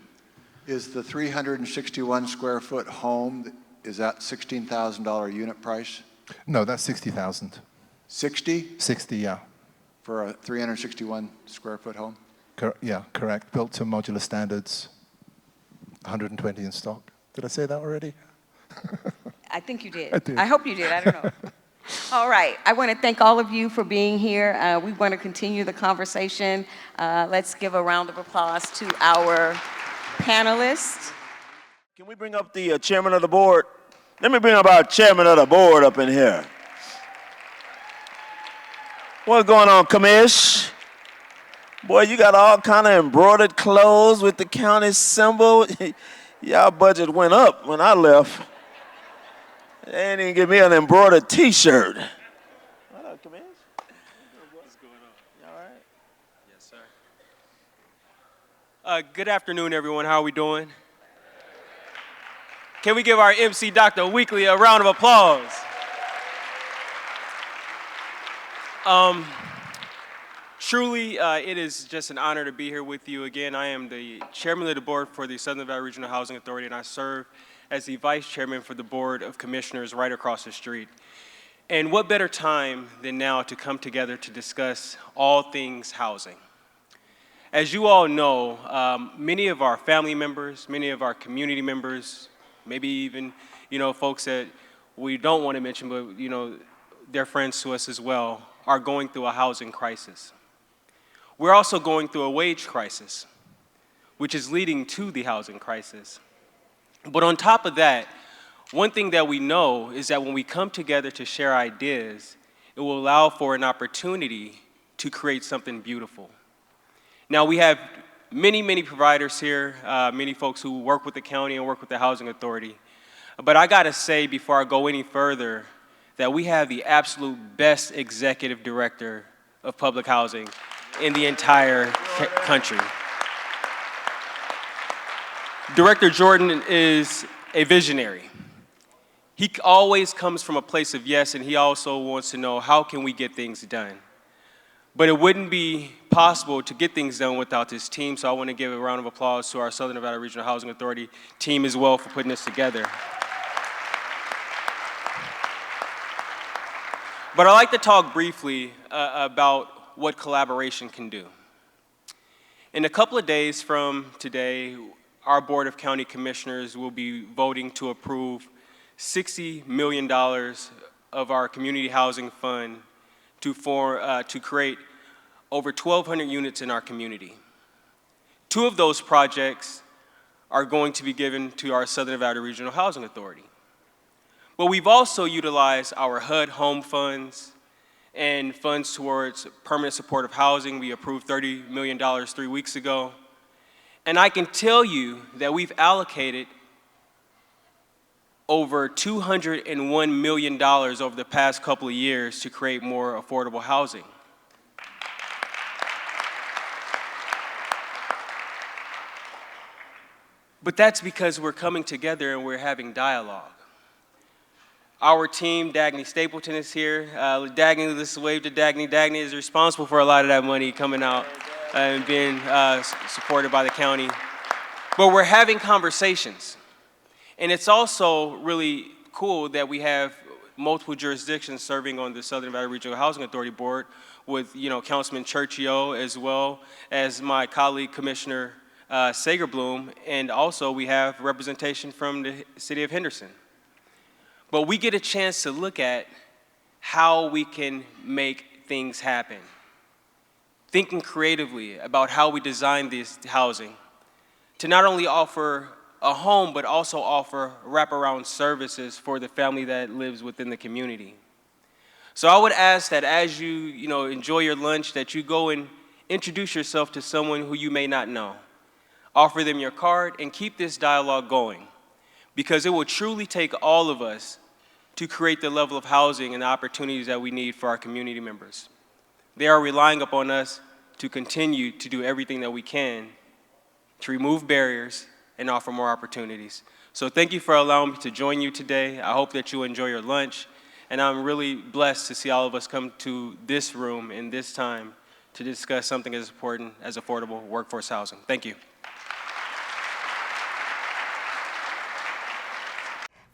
Is the 361 square foot home, is that $16,000 unit price? No, that's 60,000. 60? 60, yeah. For a 361 square foot home? Yeah, correct. Built to modular standards, 120 in stock. Did I say that already? I think you did. I did. I hope you did. I don't know. All right. I want to thank all of you for being here. We want to continue the conversation. Let's give a round of applause to our panelists. Can we bring up the chairman of the board? Let me bring up our chairman of the board up in here. What's going on, Commish? Boy, you got all kind of embroidered clothes with the county symbol. Y'all budget went up when I left. They didn't even give me an embroidered T-shirt. What up, Commish? What's going on? You all right? Yes, sir. Good afternoon, everyone. How are we doing? Can we give our MC, Dr. Weekly, a round of applause? Truly, it is just an honor to be here with you again. I am the chairman of the board for the Southern Nevada Regional Housing Authority, and I serve as the vice chairman for the board of commissioners right across the street. And what better time than now to come together to discuss all things housing. As you all know, many of our family members, many of our community members, maybe even folks that we don't want to mention, but they're friends to us as well, are going through a housing crisis. We're also going through a wage crisis, which is leading to the housing crisis. But on top of that, one thing that we know is that when we come together to share ideas, it will allow for an opportunity to create something beautiful. Now, we have many, many providers here, many folks who work with the county and work with the Housing Authority. But I gotta say, before I go any further, that we have the absolute best executive director of public housing in the entire country. Director Jordan is a visionary. He always comes from a place of yes, and he also wants to know, how can we get things done? But it wouldn't be possible to get things done without this team, so I want to give a round of applause to our Southern Nevada Regional Housing Authority team as well for putting this together. But I'd like to talk briefly about what collaboration can do. In a couple of days from today, our Board of County Commissioners will be voting to approve $60 million of our community housing fund to create over 1,200 units in our community. 2 of those projects are going to be given to our Southern Nevada Regional Housing Authority. But we've also utilized our HUD home funds and funds towards permanent supportive housing. We approved $30 million 3 weeks ago. And I can tell you that we've allocated over $201 million over the past couple of years to create more affordable housing. But that's because we're coming together and we're having dialogue. Our team, Dagny Stapleton, is here. Dagny, let's wave to Dagny. Dagny is responsible for a lot of that money coming out and being supported by the county. But we're having conversations. And it's also really cool that we have multiple jurisdictions serving on the Southern Nevada Regional Housing Authority Board with, Councilman Churchio, as well as my colleague, Commissioner Sagerbloom, and also we have representation from the city of Henderson. But we get a chance to look at how we can make things happen. Thinking creatively about how we design this housing to not only offer a home, but also offer wraparound services for the family that lives within the community. So I would ask that as you, enjoy your lunch, that you go and introduce yourself to someone who you may not know. Offer them your card and keep this dialogue going, because it will truly take all of us to create the level of housing and the opportunities that we need for our community members. They are relying upon us to continue to do everything that we can to remove barriers and offer more opportunities. So thank you for allowing me to join you today. I hope that you enjoy your lunch, and I'm really blessed to see all of us come to this room in this time to discuss something as important as affordable workforce housing. Thank you.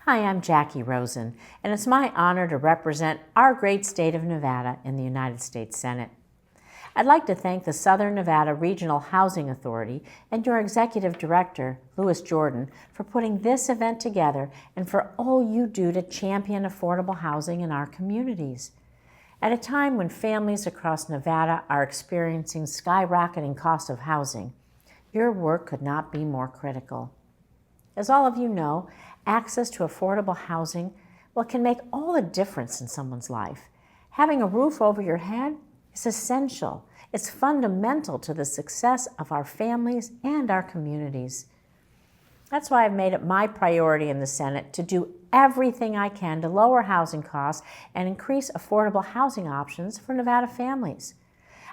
Hi, I'm Jackie Rosen, and it's my honor to represent our great state of Nevada in the United States Senate. I'd like to thank the Southern Nevada Regional Housing Authority and your Executive Director, Louis Jordan, for putting this event together and for all you do to champion affordable housing in our communities. At a time when families across Nevada are experiencing skyrocketing costs of housing, your work could not be more critical. As all of you know, access to affordable housing, can make all the difference in someone's life. Having a roof over your head is essential. It's fundamental to the success of our families and our communities. That's why I've made it my priority in the Senate to do everything I can to lower housing costs and increase affordable housing options for Nevada families.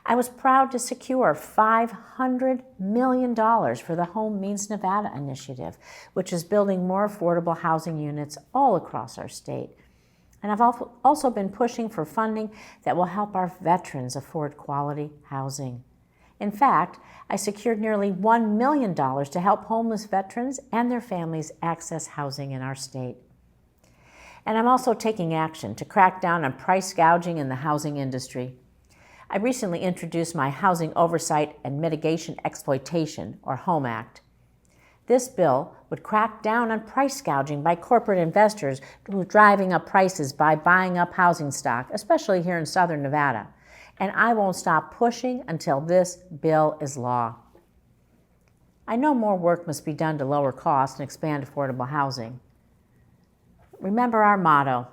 I was proud to secure $500 million for the Home Means Nevada initiative, which is building more affordable housing units all across our state. And I've also been pushing for funding that will help our veterans afford quality housing. In fact, I secured nearly $1 million to help homeless veterans and their families access housing in our state. And I'm also taking action to crack down on price gouging in the housing industry. I recently introduced my Housing Oversight and Mitigation Exploitation, or HOME Act. This bill would crack down on price gouging by corporate investors who are driving up prices by buying up housing stock, especially here in Southern Nevada. And I won't stop pushing until this bill is law. I know more work must be done to lower costs and expand affordable housing. Remember our motto.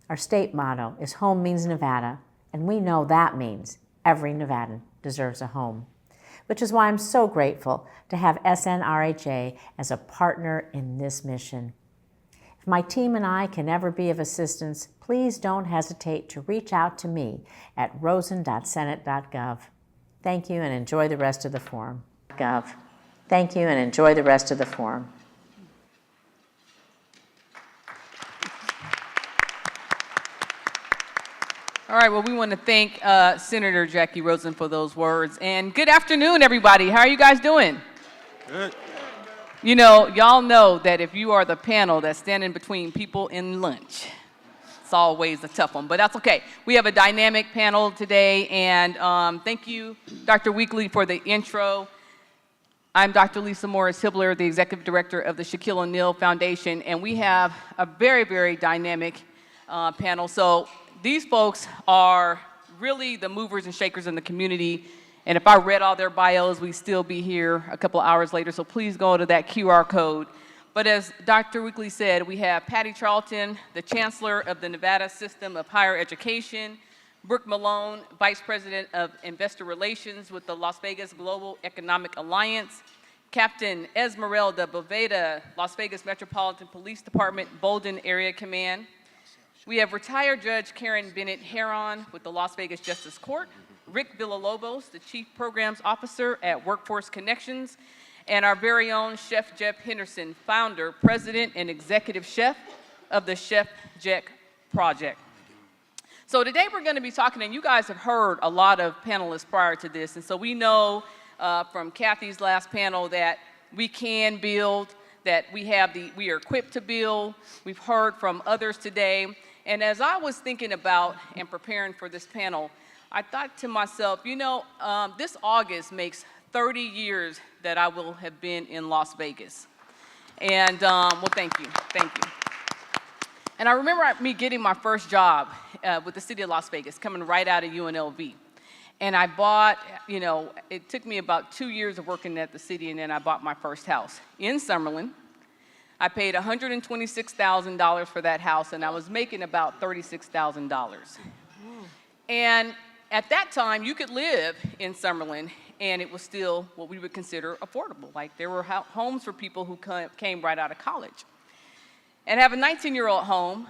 Our state motto is Home Means Nevada, and we know that means every Nevadan deserves a home, which is why I'm so grateful to have SNRHA as a partner in this mission. If my team and I can ever be of assistance, please don't hesitate to reach out to me at rosen.senate.gov. Thank you and enjoy the rest of the forum. Thank you and enjoy the rest of the forum. All right, well, we want to thank Senator Jackie Rosen for those words. And good afternoon, everybody. How are you guys doing? Good. You know, y'all know that if you are the panel that's standing between people in lunch, it's always a tough one, but that's okay. We have a dynamic panel today, and thank you, Dr. Weekly, for the intro. I'm Dr. Lisa Morris-Hibbler, the Executive Director of the Shaquille O'Neal Foundation, and we have a very, very dynamic panel. So these folks are really the movers and shakers in the community. And if I read all their bios, we'd still be here a couple hours later. So please go to that QR code. But as Dr. Weekly said, we have Patty Charlton, the Chancellor of the Nevada System of Higher Education, Brooke Malone, Vice President of Investor Relations with the Las Vegas Global Economic Alliance, Captain Esmeralda Boveda, Las Vegas Metropolitan Police Department, Bolden Area Command. We have retired Judge Karen Bennett Heron with the Las Vegas Justice Court, Rick Villalobos, the Chief Programs Officer at Workforce Connections, and our very own Chef Jeff Henderson, founder, president, and executive chef of the Chef Jack Project. So today we're going to be talking, and you guys have heard a lot of panelists prior to this, and so we know from Kathy's last panel that we can build, that we are equipped to build. We've heard from others today. And as I was thinking about and preparing for this panel, I thought to myself, you know, this August makes 30 years that I will have been in Las Vegas. And, well, thank you. And I remember me getting my first job with the city of Las Vegas, coming right out of UNLV. And I bought, you know, it took me about 2 years of working at the city, and then I bought my first house in Summerlin. I paid $126,000 for that house, and I was making about $36,000. And at that time, you could live in Summerlin, and it was still what we would consider affordable. Like, there were homes for people who came right out of college. And I have a 19-year-old home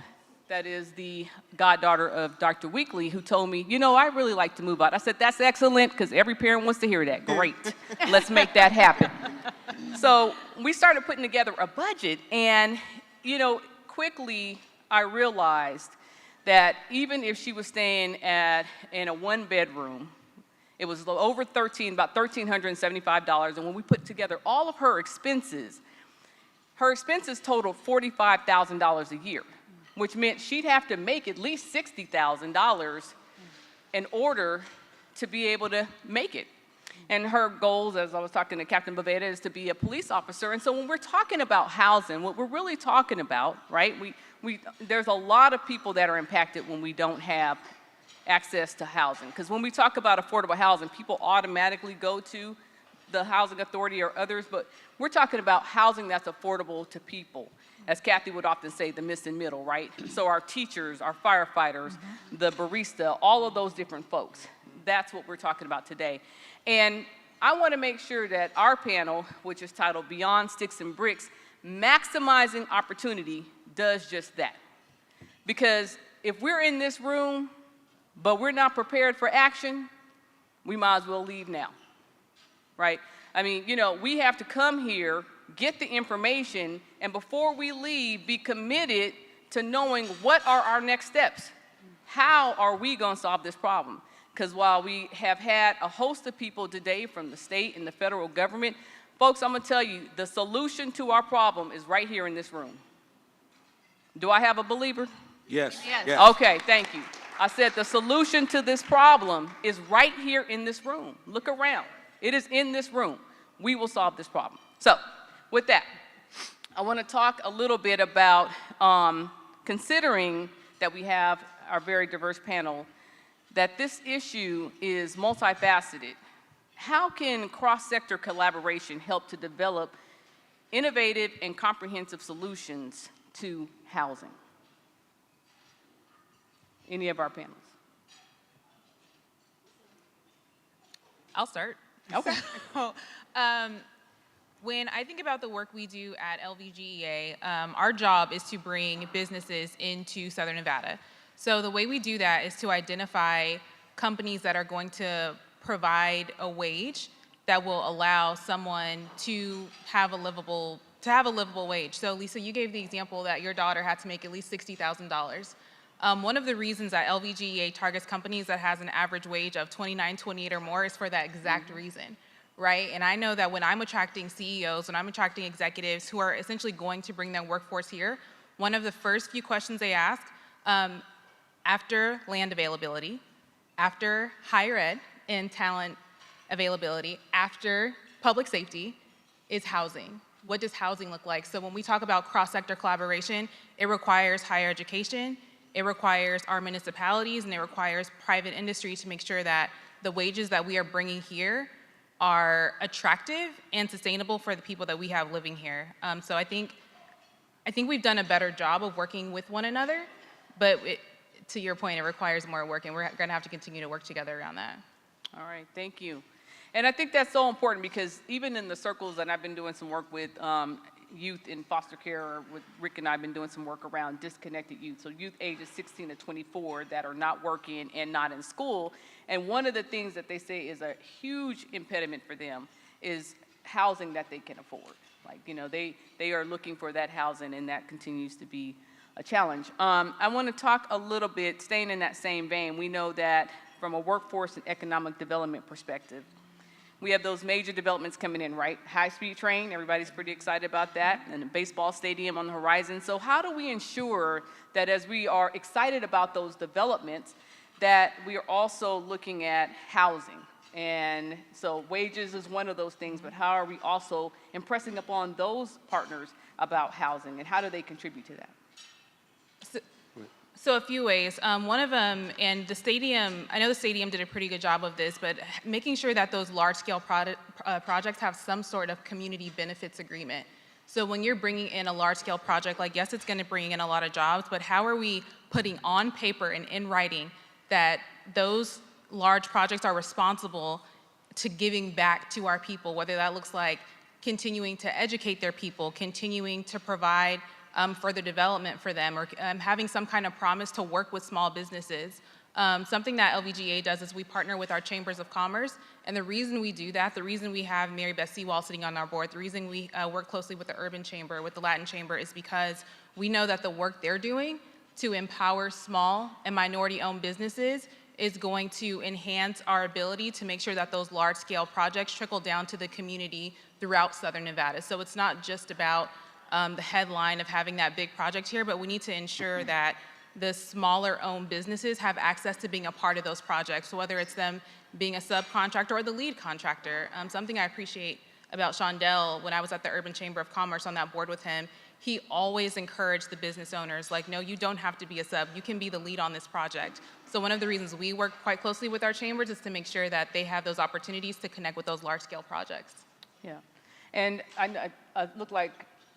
that is the goddaughter of Dr. Weekly, who told me, you know, I really like to move out. I said, that's excellent, because every parent wants to hear that. Great. Let's make that happen. So we started putting together a budget, and, you know, quickly I realized that even if she was staying in a one-bedroom, it was over about $1,375, and when we put together all of her expenses totaled $45,000 a year, which meant she'd have to make at least $60,000 in order to be able to make it. And her goals, as I was talking to Captain Boveda, is to be a police officer. And so when we're talking about housing, what we're really talking about, right, there's a lot of people that are impacted when we don't have access to housing. Because when we talk about affordable housing, people automatically go to the Housing Authority or others, but we're talking about housing that's affordable to people. As Kathy would often say, the missing middle, right? So our teachers, our firefighters, the barista, all of those different folks. That's what we're talking about today. And I want to make sure that our panel, which is titled Beyond Sticks and Bricks, Maximizing Opportunity, does just that. Because if we're in this room, but we're not prepared for action, we might as well leave now, right? I mean, you know, we have to come here, get the information, and before we leave, be committed to knowing what are our next steps. How are we going to solve this problem? Because while we have had a host of people today from the state and the federal government, folks, I'm going to tell you, the solution to our problem is right here in this room. Do I have a believer? Yes. Yes. Okay, thank you. I said the solution to this problem is right here in this room. Look around. It is in this room. We will solve this problem. So with that, I want to talk a little bit about considering that we have our very diverse panel, that this issue is multifaceted. How can cross-sector collaboration help to develop innovative and comprehensive solutions to housing? Any of our panels? I'll start. Okay. So, when I think about the work we do at LVGEA, our job is to bring businesses into Southern Nevada. So the way we do that is to identify companies that are going to provide a wage that will allow someone to have a livable wage. So Lisa, you gave the example that your daughter had to make at least $60,000. One of the reasons that LVGEA targets companies that has an average wage of $29, $28 or more is for that exact reason, right? And I know that when I'm attracting CEOs, when I'm attracting executives who are essentially going to bring their workforce here, one of the first few questions they ask after land availability, after higher ed and talent availability, after public safety, is housing. What does housing look like? So when we talk about cross-sector collaboration, it requires higher education, it requires our municipalities, and it requires private industry to make sure that the wages that we are bringing here are attractive and sustainable for the people that we have living here. So I think we've done a better job of working with one another, but to your point, it requires more work, and we're gonna have to continue to work together around that. All right, thank you. And I think that's so important because even in the circles that I've been doing some work with youth in foster care, or with Rick and I have been doing some work around disconnected youth, so youth ages 16 to 24 that are not working and not in school. And one of the things that they say is a huge impediment for them is housing that they can afford. Like, you know, they are looking for that housing, and that continues to be a challenge. I want to talk a little bit, staying in that same vein. We know that from a workforce and economic development perspective, we have those major developments coming in, right? High-speed train, everybody's pretty excited about that, and a baseball stadium on the horizon. So how do we ensure that as we are excited about those developments, that we are also looking at housing? And so wages is one of those things, but how are we also impressing upon those partners about housing, and how do they contribute to that? So a few ways. One of them, and the stadium, I know the stadium did a pretty good job of this, but making sure that those large-scale projects have some sort of community benefits agreement. So when you're bringing in a large-scale project, like, yes, it's gonna bring in a lot of jobs, but how are we putting on paper and in writing that those large projects are responsible to giving back to our people, whether that looks like continuing to educate their people, continuing to provide further development for them, or having some kind of promise to work with small businesses. Something that LVGA does is we partner with our chambers of commerce, and the reason we do that, the reason we have Mary Beth Seawall sitting on our board, the reason we work closely with the Urban Chamber, with the Latin Chamber, is because we know that the work they're doing to empower small and minority-owned businesses is going to enhance our ability to make sure that those large-scale projects trickle down to the community throughout Southern Nevada. So it's not just about the headline of having that big project here, but we need to ensure that the smaller owned businesses have access to being a part of those projects. So whether it's them being a subcontractor or the lead contractor. Something I appreciate about Shondell, when I was at the Urban Chamber of Commerce on that board with him, he always encouraged the business owners, like, no, you don't have to be a sub, you can be the lead on this project. So one of the reasons we work quite closely with our chambers is to make sure that they have those opportunities to connect with those large scale projects. Yeah, and I look like,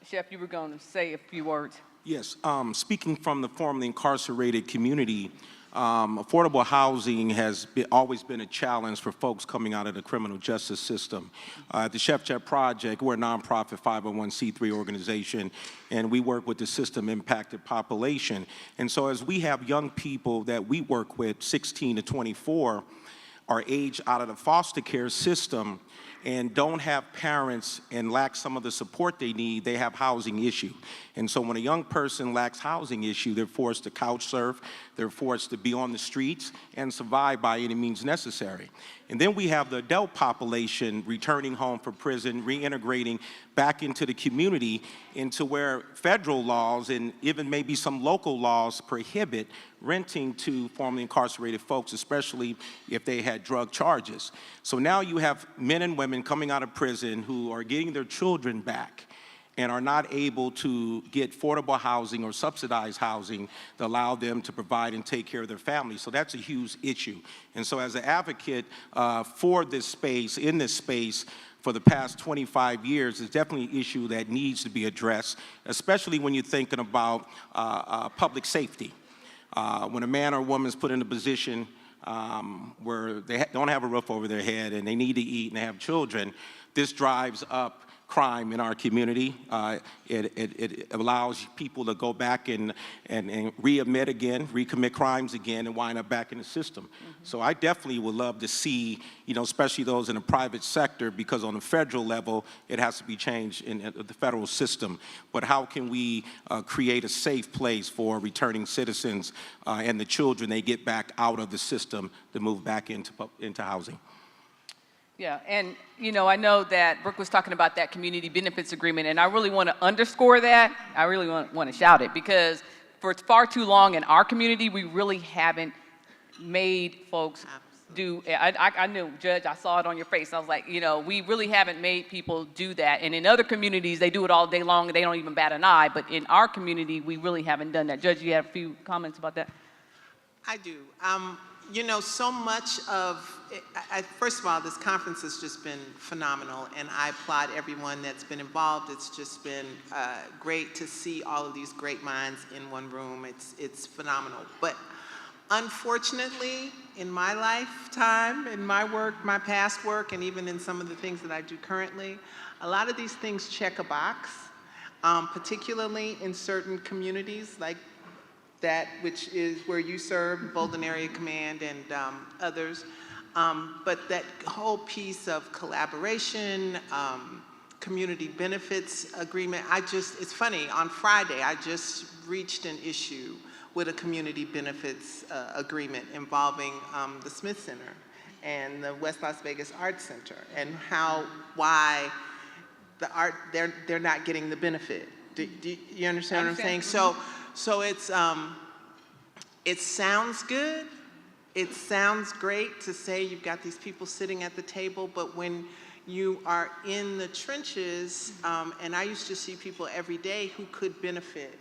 Chef, you were going to say a few words. Yes, speaking from the formerly incarcerated community, affordable housing has always been a challenge for folks coming out of the criminal justice system. At the Chef Chat Project, we're a nonprofit 501c3 organization, and we work with the system-impacted population. And so as we have young people that we work with, 16 to 24, are aged out of the foster care system and don't have parents and lack some of the support they need, they have housing issue. And so when a young person lacks housing issue, they're forced to couch surf, they're forced to be on the streets and survive by any means necessary. And then we have the adult population returning home from prison, reintegrating back into the community, into where federal laws and even maybe some local laws prohibit renting to formerly incarcerated folks, especially if they had drug charges. So now you have men and women coming out of prison who are getting their children back, and are not able to get affordable housing or subsidized housing to allow them to provide and take care of their families. So that's a huge issue. And so as an advocate for this space, in this space, for the past 25 years, is definitely an issue that needs to be addressed, especially when you're thinking about public safety. When a man or woman is put in a position where they don't have a roof over their head and they need to eat and they have children, this drives up crime in our community. It allows people to go back and readmit again, recommit crimes again, and wind up back in the system. So I definitely would love to see, especially those in the private sector, because on the federal level, it has to be changed in the federal system. But how can we create a safe place for returning citizens and the children they get back out of the system to move back into housing? Yeah, and I know that Brooke was talking about that community benefits agreement, and I really want to underscore that. I really want to shout it, because for far too long in our community, we really haven't made folks do. I knew, Judge, I saw it on your face. I was like, we really haven't made people do that. And in other communities, they do it all day long, and they don't even bat an eye. But in our community, we really haven't done that. Judge, you have a few comments about that? I do. So much of, first of all, this conference has just been phenomenal, and I applaud everyone that's been involved. It's just been great to see all of these great minds in one room. It's phenomenal. But unfortunately, in my lifetime, in my work, my past work, and even in some of the things that I do currently, a lot of these things check a box, particularly in certain communities like that, which is where you serve, Bolden Area Command and others. But that whole piece of collaboration, community benefits agreement, it's funny, on Friday, I just reached an issue with a community benefits agreement involving the Smith Center and the West Las Vegas Arts Center, and why the art, they're not getting the benefit. Do you understand what I'm saying? So it sounds good. It sounds great to say you've got these people sitting at the table, but when you are in the trenches, and I used to see people every day who could benefit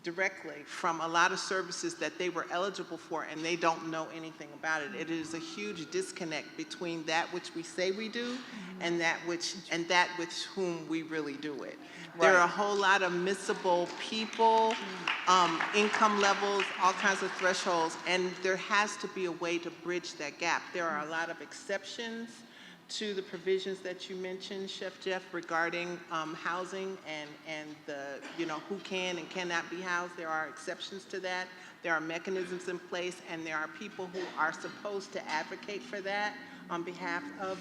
directly from a lot of services that they were eligible for, and they don't know anything about it. It is a huge disconnect between that which we say we do and that with whom we really do it. There are a whole lot of missable people, income levels, all kinds of thresholds, and there has to be a way to bridge that gap. There are a lot of exceptions to the provisions that you mentioned, Chef Jeff, regarding housing and the, who can and cannot be housed. There are exceptions to that. There are mechanisms in place, and there are people who are supposed to advocate for that on behalf of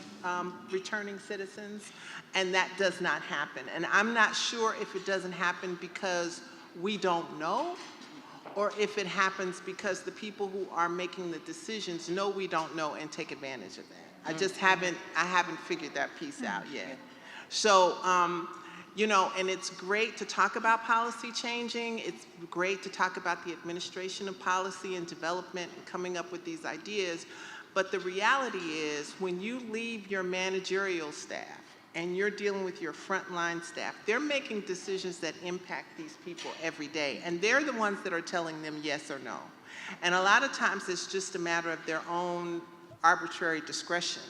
returning citizens, and that does not happen. And I'm not sure if it doesn't happen because we don't know, or if it happens because the people who are making the decisions know we don't know and take advantage of that. I just haven't figured that piece out yet. So, and it's great to talk about policy changing. It's great to talk about the administration of policy and development and coming up with these ideas. But the reality is, when you leave your managerial staff and you're dealing with your frontline staff, they're making decisions that impact these people every day. And they're the ones that are telling them yes or no. And a lot of times it's just a matter of their own arbitrary discretion.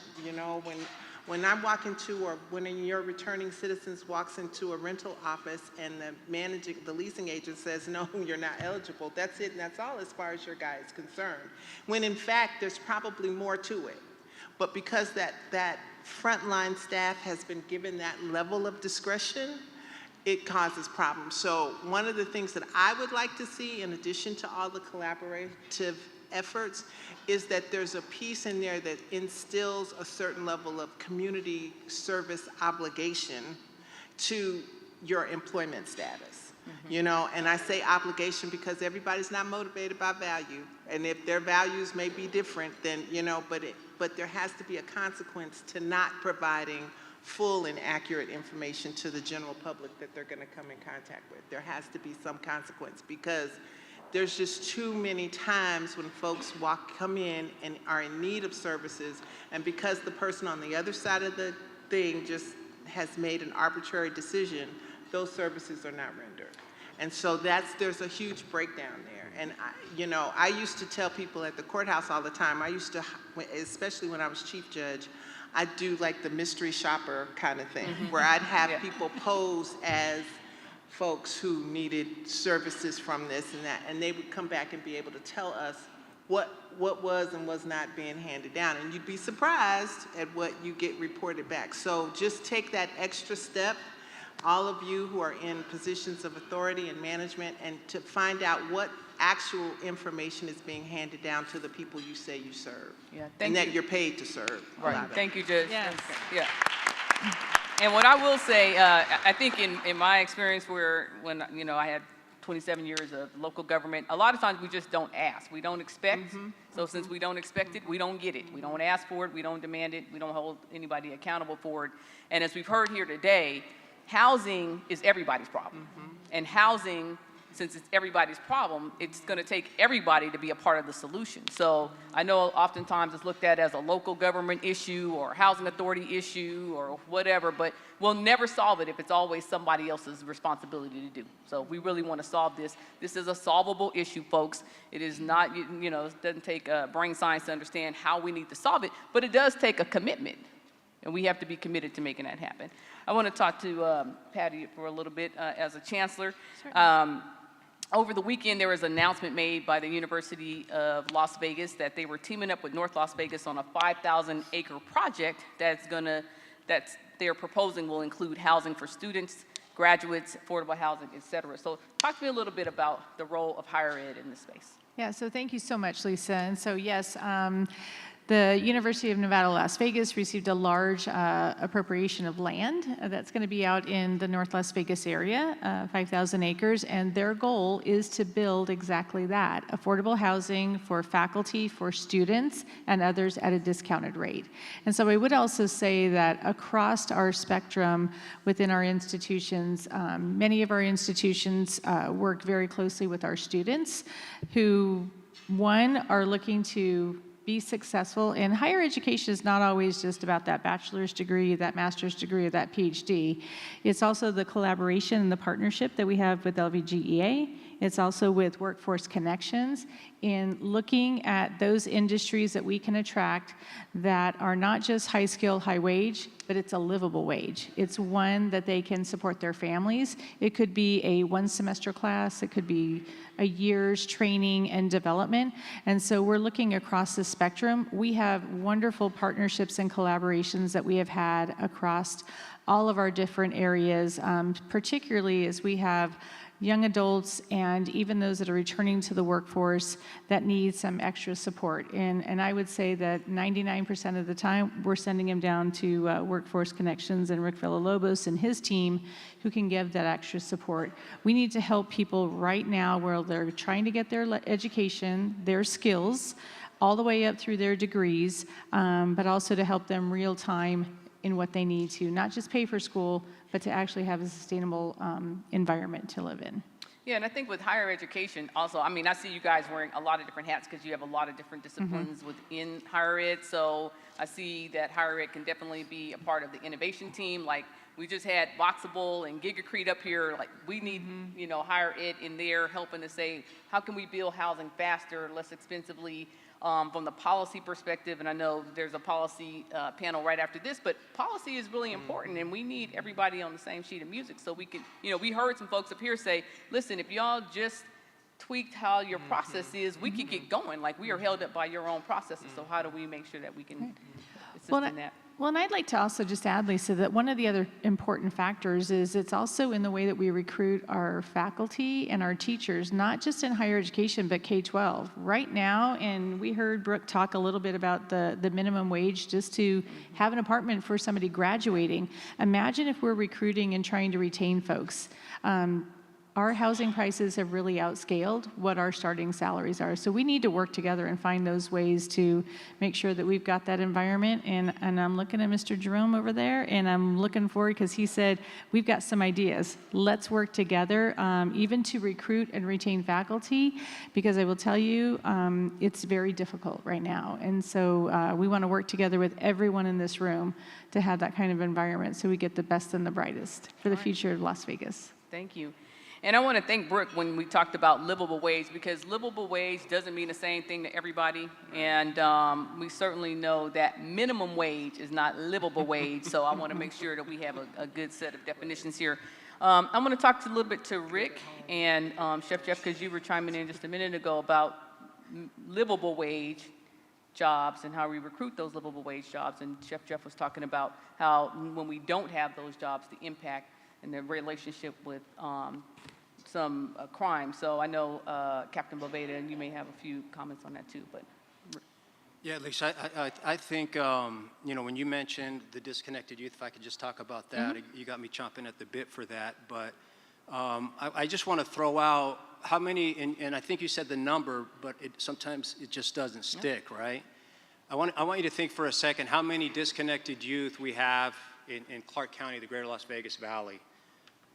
When I walk into, or when your returning citizens walks into a rental office and the leasing agent says, no, you're not eligible, that's it and that's all as far as your guy is concerned. When in fact, there's probably more to it. But because that frontline staff has been given that level of discretion, it causes problems. So one of the things that I would like to see, in addition to all the collaborative efforts, is that there's a piece in there that instills a certain level of community service obligation to your employment status. And I say obligation because everybody's not motivated by value, and if their values may be different, then but there has to be a consequence to not providing full and accurate information to the general public that they're going to come in contact with. There has to be some consequence, because there's just too many times when folks come in and are in need of services, and because the person on the other side of the thing just has made an arbitrary decision, those services are not rendered. And so there's a huge breakdown there. And I used to tell people at the courthouse all the time, especially when I was chief judge, I'd do like the mystery shopper kind of thing, where I'd have people pose as folks who needed services from this and that, and they would come back and be able to tell us what was and was not being handed down. And you'd be surprised at what you get reported back. So just take that extra step, all of you who are in positions of authority and management, and to find out what actual information is being handed down to the people you say you serve. Yeah, and that you're paid to serve. Right, thank you, Judge. Yes. Yeah. And what I will say, I think in my experience when I had 27 years of local government, a lot of times we just don't ask. We don't expect. So since we don't expect it, we don't get it. We don't ask for it. We don't demand it. We don't hold anybody accountable for it. And as we've heard here today, housing is everybody's problem. And housing, since it's everybody's problem, it's going to take everybody to be a part of the solution. So I know oftentimes it's looked at as a local government issue or housing authority issue or whatever, but we'll never solve it if it's always somebody else's responsibility to do. So we really want to solve this. This is a solvable issue, folks. It is not, it doesn't take brain science to understand how we need to solve it, but it does take a commitment. And we have to be committed to making that happen. I want to talk to Patty for a little bit as a chancellor. Over the weekend, there was an announcement made by the University of Las Vegas that they were teaming up with North Las Vegas on a 5,000-acre project that they're proposing will include housing for students, graduates, affordable housing, et cetera. So talk to me a little bit about the role of higher ed in this space. Yeah, so thank you so much, Lisa. And so yes, the University of Nevada, Las Vegas received a large appropriation of land that's going to be out in the North Las Vegas area, 5,000 acres, and their goal is to build exactly that, affordable housing for faculty, for students, and others at a discounted rate. And so I would also say that across our spectrum within our institutions, many of our institutions work very closely with our students who, one, are looking to be successful. And higher education is not always just about that bachelor's degree, that master's degree, or that PhD. It's also the collaboration and the partnership that we have with LVGEA. It's also with Workforce Connections in looking at those industries that we can attract that are not just high skill, high wage, but it's a livable wage. It's one that they can support their families. It could be a one semester class. It could be a year's training and development. And so we're looking across the spectrum. We have wonderful partnerships and collaborations that we have had across all of our different areas, particularly as we have young adults and even those that are returning to the workforce that need some extra support. And I would say that 99% of the time, we're sending them down to Workforce Connections and Rick Villalobos and his team who can give that extra support. We need to help people right now where they're trying to get their education, their skills, all the way up through their degrees, but also to help them real time in what they need to, not just pay for school, but to actually have a sustainable environment to live in. Yeah, and I think with higher education also, I mean, I see you guys wearing a lot of different hats because you have a lot of different disciplines within higher ed. So I see that higher ed can definitely be a part of the innovation team. Like we just had Boxable and Gigacrete up here. Like we need, higher ed in there helping to say, how can we build housing faster, less expensively, from the policy perspective, and I know there's a policy panel right after this, but policy is really important, and we need everybody on the same sheet of music so we can, we heard some folks up here say, listen, if y'all just tweaked how your process is, we could get going. Like we are held up by your own processes, so how do we make sure that we can assist in that? Well, and I'd like to also just add, Lisa, that one of the other important factors is it's also in the way that we recruit our faculty and our teachers, not just in higher education, but K-12. Right now, and we heard Brooke talk a little bit about the minimum wage just to have an apartment for somebody graduating. Imagine if we're recruiting and trying to retain folks. our housing prices have really outscaled what our starting salaries are. So we need to work together and find those ways to make sure that we've got that environment. And I'm looking at Mr. Jerome over there, and I'm looking forward because he said, we've got some ideas. Let's work together, even to recruit and retain faculty, because I will tell you, it's very difficult right now. And so we want to work together with everyone in this room to have that kind of environment so we get the best and the brightest for the future of Las Vegas. Thank you. And I want to thank Brooke when we talked about livable wage, because livable wage doesn't mean the same thing to everybody. And we certainly know that minimum wage is not livable wage. So I want to make sure that we have a good set of definitions here. I'm going to talk a little bit to Rick and Chef Jeff, because you were chiming in just a minute ago about livable wage jobs and how we recruit those livable wage jobs. And Chef Jeff was talking about how when we don't have those jobs, the impact and the relationship with some crime. So I know Captain Boveda, and you may have a few comments on that too. But yeah, Lisa, I think you know, when you mentioned the disconnected youth, if I could just talk about that, you got me chomping at the bit for that. But I just want to throw out how many, and I think you said the number, but sometimes it just doesn't stick, right? I want you to think for a second how many disconnected youth we have in Clark County, the greater Las Vegas Valley,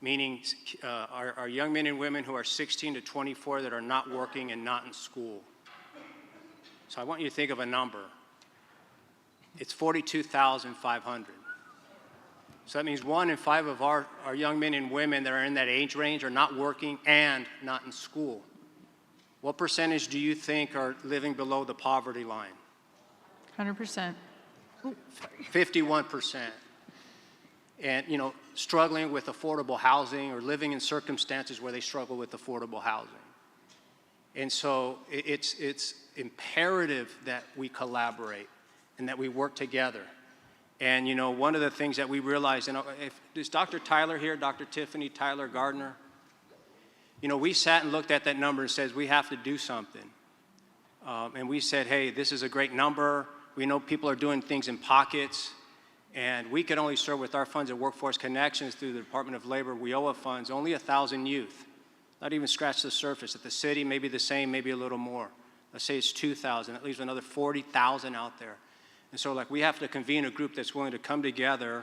meaning our young men and women who are 16 to 24 that are not working and not in school. So I want you to think of a number. It's 42,500. So that means 1 in 5 of our young men and women that are in that age range are not working and not in school. What percentage do you think are living below the poverty line? 100%. 51%. And, you know, struggling with affordable housing or living in circumstances where they struggle with affordable housing. And so it's imperative that we collaborate and that we work together. And, you know, one of the things that we realized, and is Dr. Tyler here, Dr. Tiffany Tyler Gardner? You know, we sat and looked at that number and said, we have to do something. And we said, hey, this is a great number. We know people are doing things in pockets. And we could only serve with our funds at Workforce Connections through the Department of Labor, WIOA funds, only 1,000 youth. Not even scratch the surface. At the city, maybe the same, maybe a little more. Let's say it's 2,000. That leaves another 40,000 out there. And so, like, we have to convene a group that's willing to come together,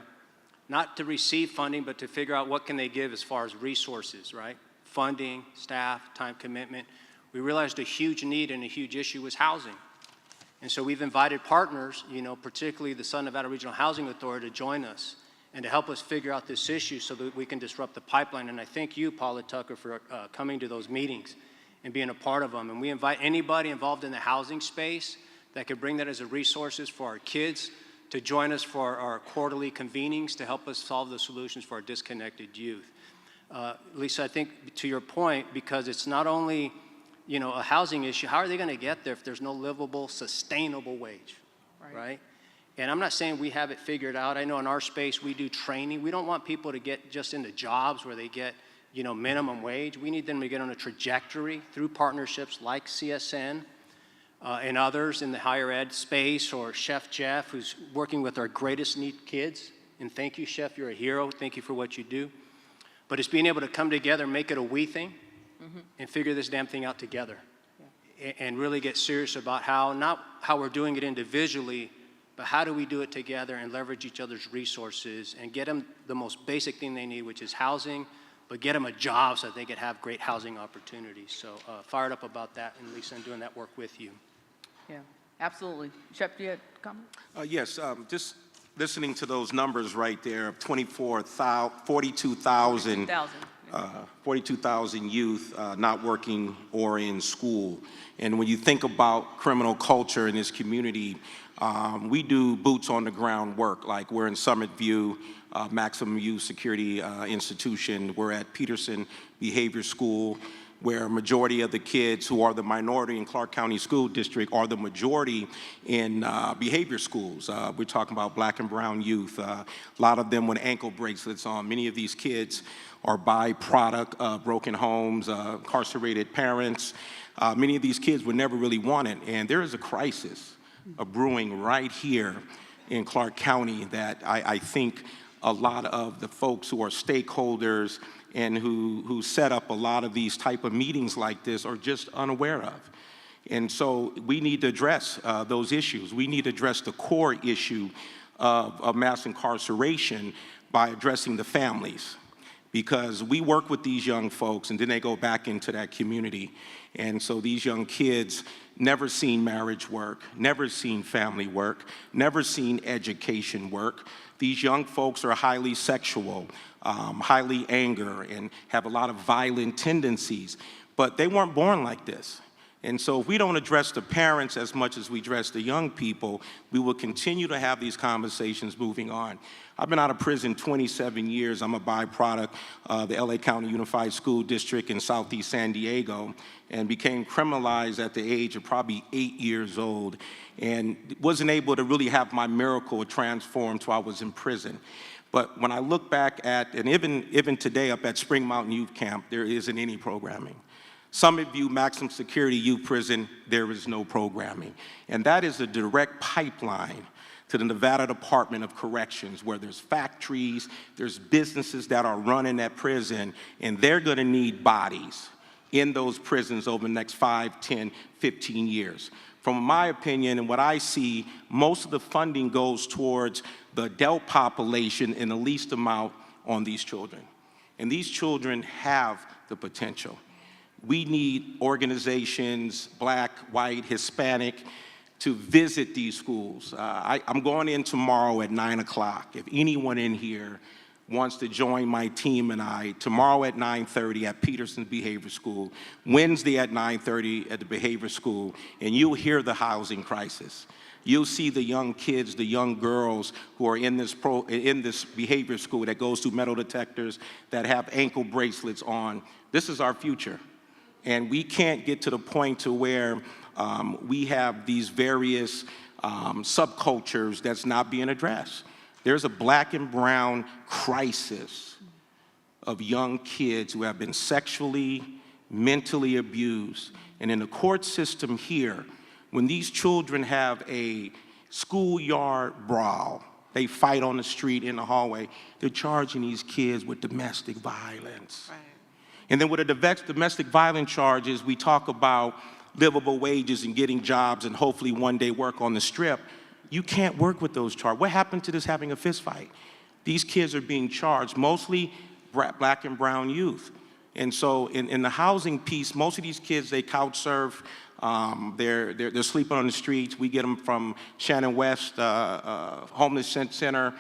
not to receive funding, but to figure out what can they give as far as resources, right? Funding, staff, time commitment. We realized a huge need and a huge issue was housing. And so we've invited partners, you know, particularly the Southern Nevada Regional Housing Authority, to join us and to help us figure out this issue so that we can disrupt the pipeline. And I thank you, Paula Tucker, for coming to those meetings and being a part of them. And we invite anybody involved in the housing space that could bring that as a resources for our kids to join us for our quarterly convenings to help us solve the solutions for our disconnected youth. Lisa, I think to your point, because it's not only, you know, a housing issue, how are they going to get there if there's no livable, sustainable wage, right? And I'm not saying we have it figured out. I know in our space we do training. We don't want people to get just into jobs where they get, you know, minimum wage. We need them to get on a trajectory through partnerships like CSN and others in the higher ed space, or Chef Jeff, who's working with our greatest need kids. And thank you, Chef, you're a hero. Thank you for what you do. But it's being able to come together, make it a we thing, and figure this damn thing out together. And really get serious about how, not how we're doing it individually, but how do we do it together and leverage each other's resources and get them the most basic thing they need, which is housing, but get them a job so that they could have great housing opportunities. So fired up about that, and Lisa, and doing that work with you. yeah, absolutely. Chef, do you have a comment? Yes, just listening to those numbers right there, 42,000 youth not working or in school. And when you think about criminal culture in this community, we do boots on the ground work. Like we're in Summit View, Maximum Youth Security Institution. We're at Peterson Behavior School, where a majority of the kids who are the minority in Clark County School District are the majority in behavior schools. We're talking about black and brown youth, a lot of them with ankle bracelets on. Many of these kids are byproduct of broken homes, incarcerated parents. Many of these kids were never really wanted, and there is a crisis brewing right here in Clark County that I think a lot of the folks who are stakeholders and who set up a lot of these type of meetings like this are just unaware of. And so we need to address those issues. We need to address the core issue of mass incarceration by addressing the families. Because we work with these young folks and then they go back into that community. And so these young kids never seen marriage work, never seen family work, never seen education work. These young folks are highly sexual, highly angry, and have a lot of violent tendencies. But they weren't born like this. And so if we don't address the parents as much as we address the young people, we will continue to have these conversations moving on. I've been out of prison 27 years. I'm a byproduct of the LA County Unified School District in Southeast San Diego, and became criminalized at the age of probably 8 years old, and wasn't able to really have my miracle transformed till I was in prison. But when I look back at, and even today up at Spring Mountain Youth Camp, there isn't any programming. Summit View Maximum Security Youth Prison, there is no programming. And that is a direct pipeline to the Nevada Department of Corrections, where there's factories, there's businesses that are running that prison, and they're gonna need bodies in those prisons over the next 5, 10, 15 years. From my opinion and what I see, most of the funding goes towards the adult population and the least amount on these children. And these children have the potential. We need organizations, Black, white, Hispanic, to visit these schools. I'm going in tomorrow at 9 o'clock. If anyone in here wants to join my team and I, tomorrow at 9:30 at Peterson Behavior School, Wednesday at 9:30 at the Behavior School, and you'll hear the housing crisis. You'll see the young kids, the young girls who are in this behavior school that goes through metal detectors, that have ankle bracelets on. This is our future. And we can't get to the point to where we have these various subcultures that's not being addressed. There's a Black and brown crisis of young kids who have been sexually, mentally abused. And in the court system here, when these children have a schoolyard brawl, they fight on the street, in the hallway, they're charging these kids with domestic violence. Right. And then with the domestic violence charges, we talk about livable wages and getting jobs and hopefully one day work on the Strip. You can't work with those charges. What happened to this having a fist fight? These kids are being charged, mostly Black and brown youth. And so in the housing piece, most of these kids, they couch surf, they're sleeping on the streets. We get them from Shannon West Homeless Center.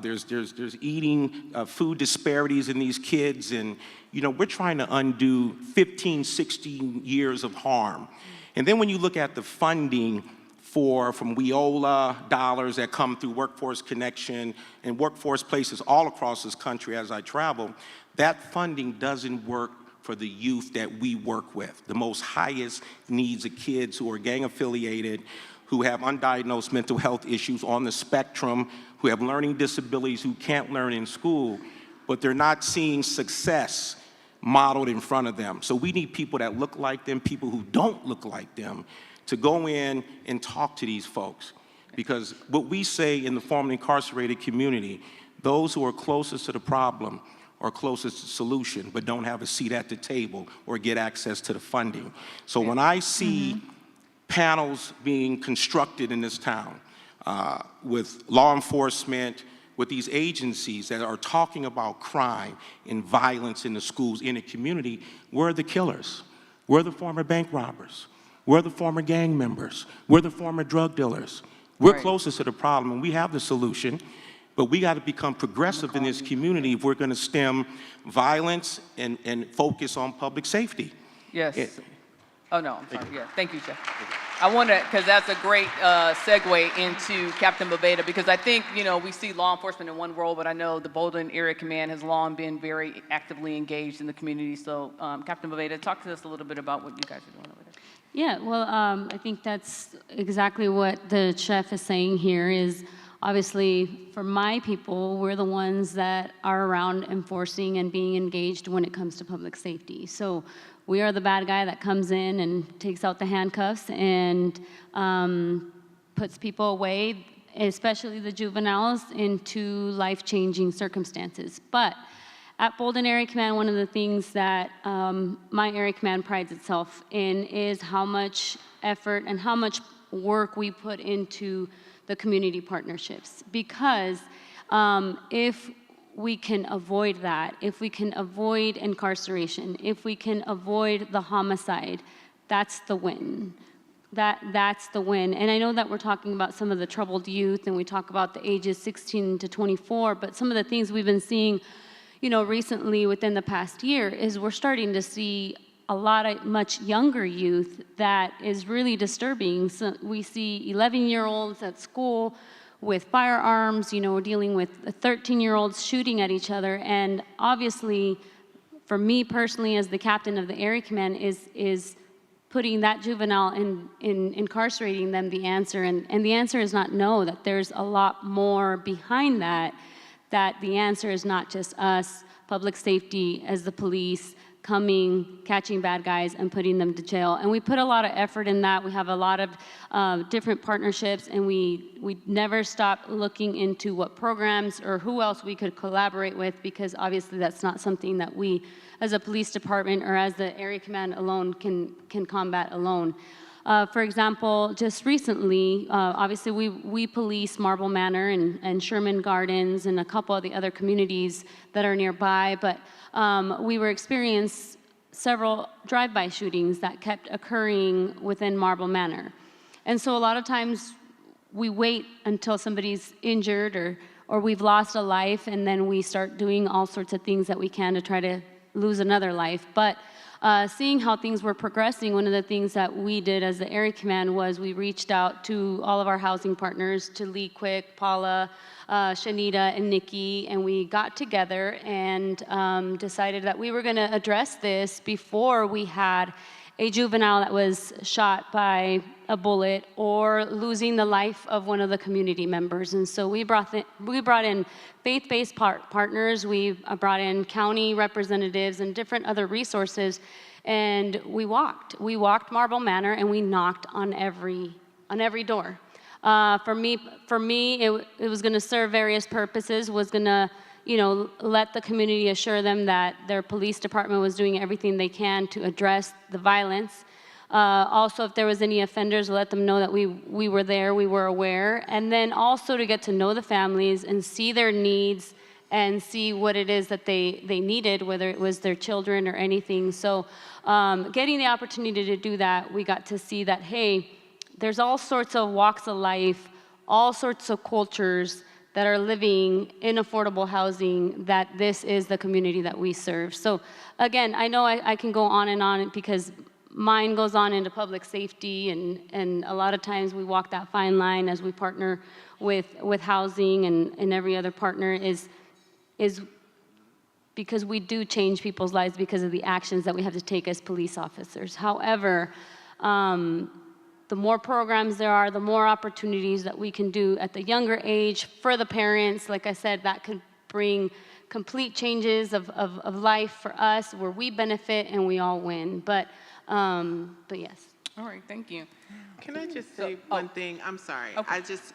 There's eating, food disparities in these kids, and you know, we're trying to undo 15, 16 years of harm. And then when you look at the funding from WIOLA dollars that come through Workforce Connection and workforce places all across this country as I travel, that funding doesn't work for the youth that we work with, the most highest needs of kids who are gang affiliated, who have undiagnosed mental health issues on the spectrum, who have learning disabilities, who can't learn in school, but they're not seeing success modeled in front of them. So we need people that look like them, people who don't look like them, to go in and talk to these folks. Because what we say in the formerly incarcerated community, those who are closest to the problem are closest to the solution, but don't have a seat at the table or get access to the funding. So when I see panels being constructed in this town with law enforcement, with these agencies that are talking about crime and violence in the schools, in the community, we're the killers. We're the former bank robbers. We're the former gang members. We're the former drug dealers. We're closest to the problem, and we have the solution, but we got to become progressive in this community if we're going to stem violence and focus on public safety. Yes. Oh, no, I'm sorry. Yeah, thank you, Jeff. I want to, because that's a great segue into Captain Boveda, because I think, you know, we see law enforcement in one role, but I know the Bolden Area Command has long been very actively engaged in the community. So, Captain Boveda, talk to us a little bit about what you guys are doing over there. Yeah, well, I think that's exactly what the chef is saying here is, obviously, for my people, we're the ones that are around enforcing and being engaged when it comes to public safety. So we are the bad guy that comes in and takes out the handcuffs and puts people away, especially the juveniles, into life-changing circumstances. But At Bolden Area Command, one of the things that my area command prides itself in is how much effort and how much work we put into the community partnerships. Because if we can avoid that, if we can avoid incarceration, if we can avoid the homicide, that's the win. That's the win. And I know that we're talking about some of the troubled youth, and we talk about the ages 16 to 24, but some of the things we've been seeing, recently within the past year is we're starting to see a lot of much younger youth that is really disturbing. So we see 11-year-olds at school with firearms, we're dealing with 13-year-olds shooting at each other. And obviously, for me personally, as the captain of the area command, is putting that juvenile in incarcerating them the answer. And the answer is not no, that there's a lot more behind that the answer is not just us, public safety as the police, coming, catching bad guys, and putting them to jail. And we put a lot of effort in that. We have a lot of different partnerships, and we never stop looking into what programs or who else we could collaborate with, because obviously that's not something that we, as a police department or as the area command alone, can combat alone. For example, just recently, obviously we police Marble Manor and Sherman Gardens and a couple of the other communities that are nearby, but we were experiencing several drive-by shootings that kept occurring within Marble Manor. And so a lot of times we wait until somebody's injured or we've lost a life, and then we start doing all sorts of things that we can to try to lose another life. But seeing how things were progressing, one of the things that we did as the area command was we reached out to all of our housing partners, to Lee Quick, Paula, Shanita, and Nikki, and we got together and decided that we were going to address this before we had a juvenile that was shot by a bullet or losing the life of one of the community members. And so we brought in faith-based partners, we brought in county representatives and different other resources, and we walked Marble Manor, and we knocked on every door. For me, it was going to serve various purposes, was going to let the community assure them that their police department was doing everything they can to address the violence. Also, if there was any offenders, let them know that we were there, we were aware. And then also to get to know the families and see their needs and see what it is that they needed, whether it was their children or anything. So getting the opportunity to do that, we got to see that, hey, there's all sorts of walks of life, all sorts of cultures that are living in affordable housing, that this is the community that we serve. So again, I know I can go on and on because mine goes on into public safety, and a lot of times we walk that fine line as we partner with housing and every other partner is because we do change people's lives because of the actions that we have to take as police officers. However, the more programs there are, the more opportunities that we can do at the younger age for the parents. Like I said, that could bring complete changes of life for us where we benefit and we all win. But yes. All right, thank you. Can I just say one thing? I'm sorry. Okay. I just,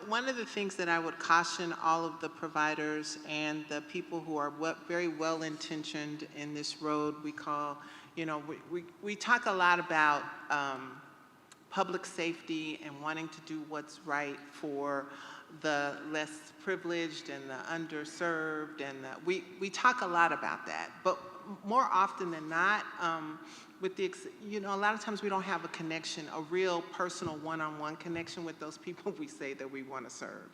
one of the things that I would caution all of the providers and the people who are very well-intentioned in this road we call, we talk a lot about public safety and wanting to do what's right for the less privileged and the underserved, and we talk a lot about that. But more often than not, a lot of times we don't have a connection, a real personal one-on-one connection with those people we say that we want to serve.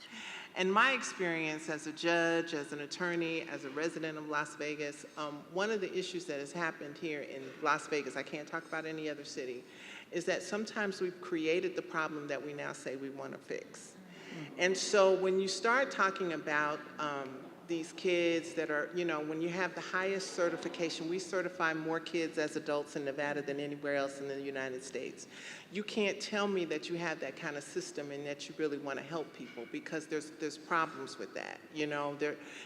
And my experience as a judge, as an attorney, as a resident of Las Vegas, one of the issues that has happened here in Las Vegas, I can't talk about any other city, is that sometimes we've created the problem that we now say we want to fix. And so when you start talking about these kids that are, when you have the highest certification, we certify more kids as adults in Nevada than anywhere else in the United States. You can't tell me that you have that kind of system and that you really want to help people, because there's problems with that.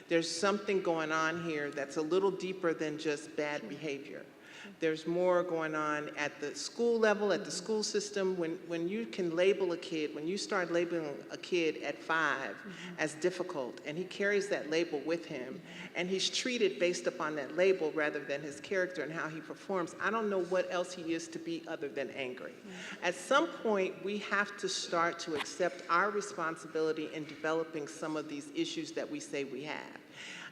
There's something going on here that's a little deeper than just bad behavior. There's more going on at the school level, at the school system. When you can label a kid, when you start labeling a kid at 5 as difficult, and he carries that label with him, and he's treated based upon that label rather than his character and how he performs, I don't know what else he is to be other than angry. At some point, we have to start to accept our responsibility in developing some of these issues that we say we have.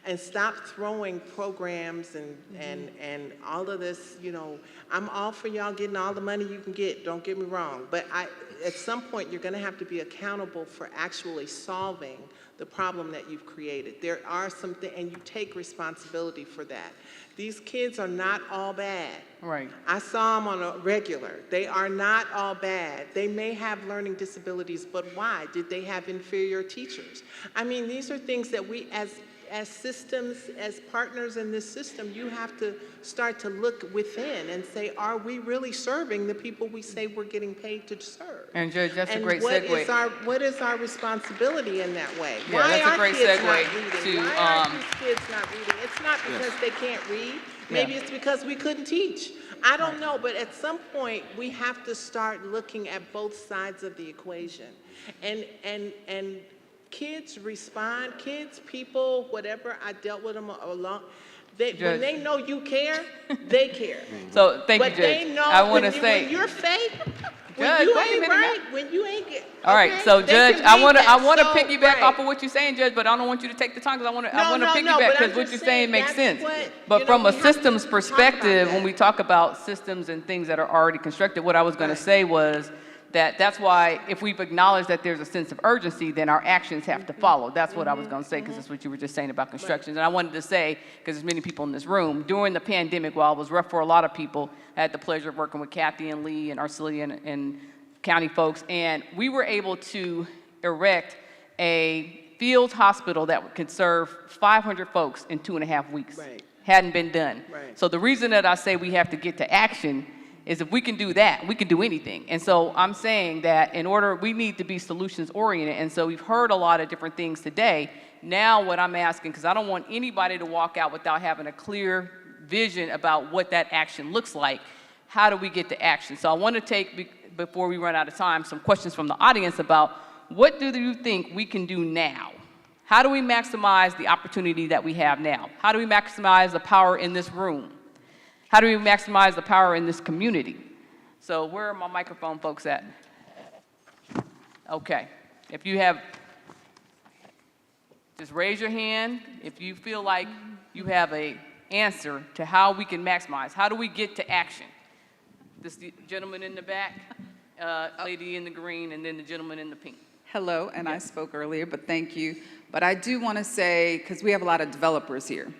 And stop throwing programs and all of this, you know, I'm all for y'all getting all the money you can get, don't get me wrong. But at some point, you're gonna have to be accountable for actually solving the problem that you've created. There are some things, and you take responsibility for that. These kids are not all bad. Right. I saw them on a regular. They are not all bad. They may have learning disabilities, but why? Did they have inferior teachers? I mean, these are things that we, as systems, as partners in this system, you have to start to look within and say, are we really serving the people we say we're getting paid to serve? And Judge, that's a And great what segue. what is our responsibility in that way? Yeah, Why that's a are great kids segue not reading? to, Why are these kids not reading? It's not Yes. because they can't read. Maybe it's because we couldn't teach. I don't know, but at some point, we have to start looking at both sides of the equation. And kids respond, kids, people, whatever, I dealt with them a long, when Judge. they know you care, they care. So thank you, But they Judge. know I want to when say, when you're fake, when Judge, you wait a ain't minute now. right, when you ain't get, all right, okay, so they Judge, can I read want to that. So, piggyback right. off of what you're saying, Judge, but I don't want you to take the time because I want to No, piggyback but I'm because what just you're saying saying makes that's sense. what, But you from know, a we have to systems talk about perspective, when that. we talk about systems and things that are already constructed, what I was going to say was that's why if we've acknowledged that there's a sense of urgency, then our actions have to follow. That's what I was going to say because that's what you were just saying about construction. And I wanted to say, because there's many people in this room, during the pandemic, while it was rough for a lot of people, I had the pleasure of working with Kathy and Lee and Arcelia and county folks, and we were able to erect a field hospital that could serve 500 folks in 2.5 weeks. Right. Hadn't been done. Right. So the reason that I say we have to get to action is if we can do that, we can do anything. And so I'm saying that in order, we need to be solutions oriented. And so we've heard a lot of different things today. Now what I'm asking, because I don't want anybody to walk out without having a clear vision about what that action looks like, how do we get to action? So I want to take, before we run out of time, some questions from the audience about what do you think we can do now? How do we maximize the opportunity that we have now? How do we maximize the power in this room? How do we maximize the power in this community? So where are my microphone folks at? Okay. If you have, just raise your hand if you feel like you have an answer to how we can maximize. How do we get to action? This gentleman in the back, lady in the green, and then the gentleman in the pink. Hello, and I spoke earlier, but thank you. But I do want to say, because we have a lot of developers here,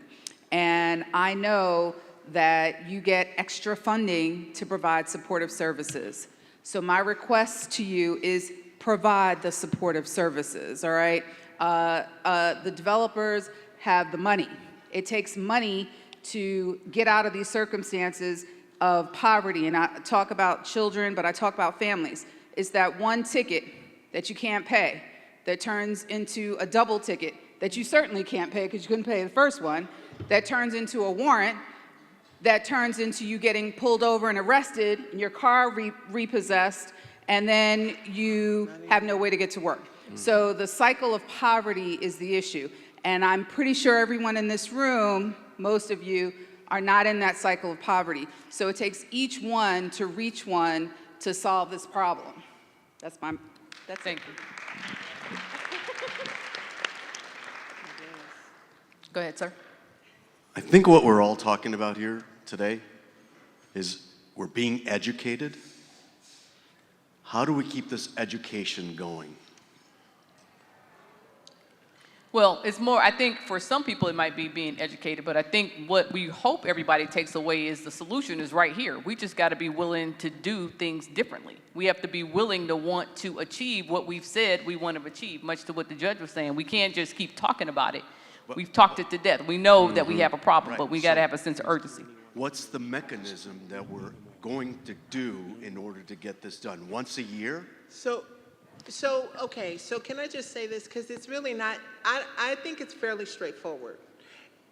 and I know that you get extra funding to provide supportive services. So my request to you is provide the supportive services, all right? The developers have the money. It takes money to get out of these circumstances of poverty, and I talk about children, but I talk about families. It's that one ticket that you can't pay that turns into a double ticket that you certainly can't pay because you couldn't pay the first one, that turns into a warrant, that turns into you getting pulled over and arrested, and your car repossessed, and then you have no way to get to work. So the cycle of poverty is the issue. And I'm pretty sure everyone in this room, most of you, are not in that cycle of poverty. So it takes each one to reach one to solve this problem. That's Thank you. Go ahead, sir. I think what we're all talking about here today is we're being educated. How do we keep this education going? Well, it's more, I think for some people it might be being educated, but I think what we hope everybody takes away is the solution is right here. We just got to be willing to do things differently. We have to be willing to want to achieve what we've said we want to achieve, much to what the judge was saying. We can't just keep talking about it. We've talked it to death. We know that we have a problem, Right. but we got to have a sense of urgency. What's the mechanism that we're going to do in order to get this done? Once a year? Okay, so can I just say this, because it's really not, I think it's fairly straightforward.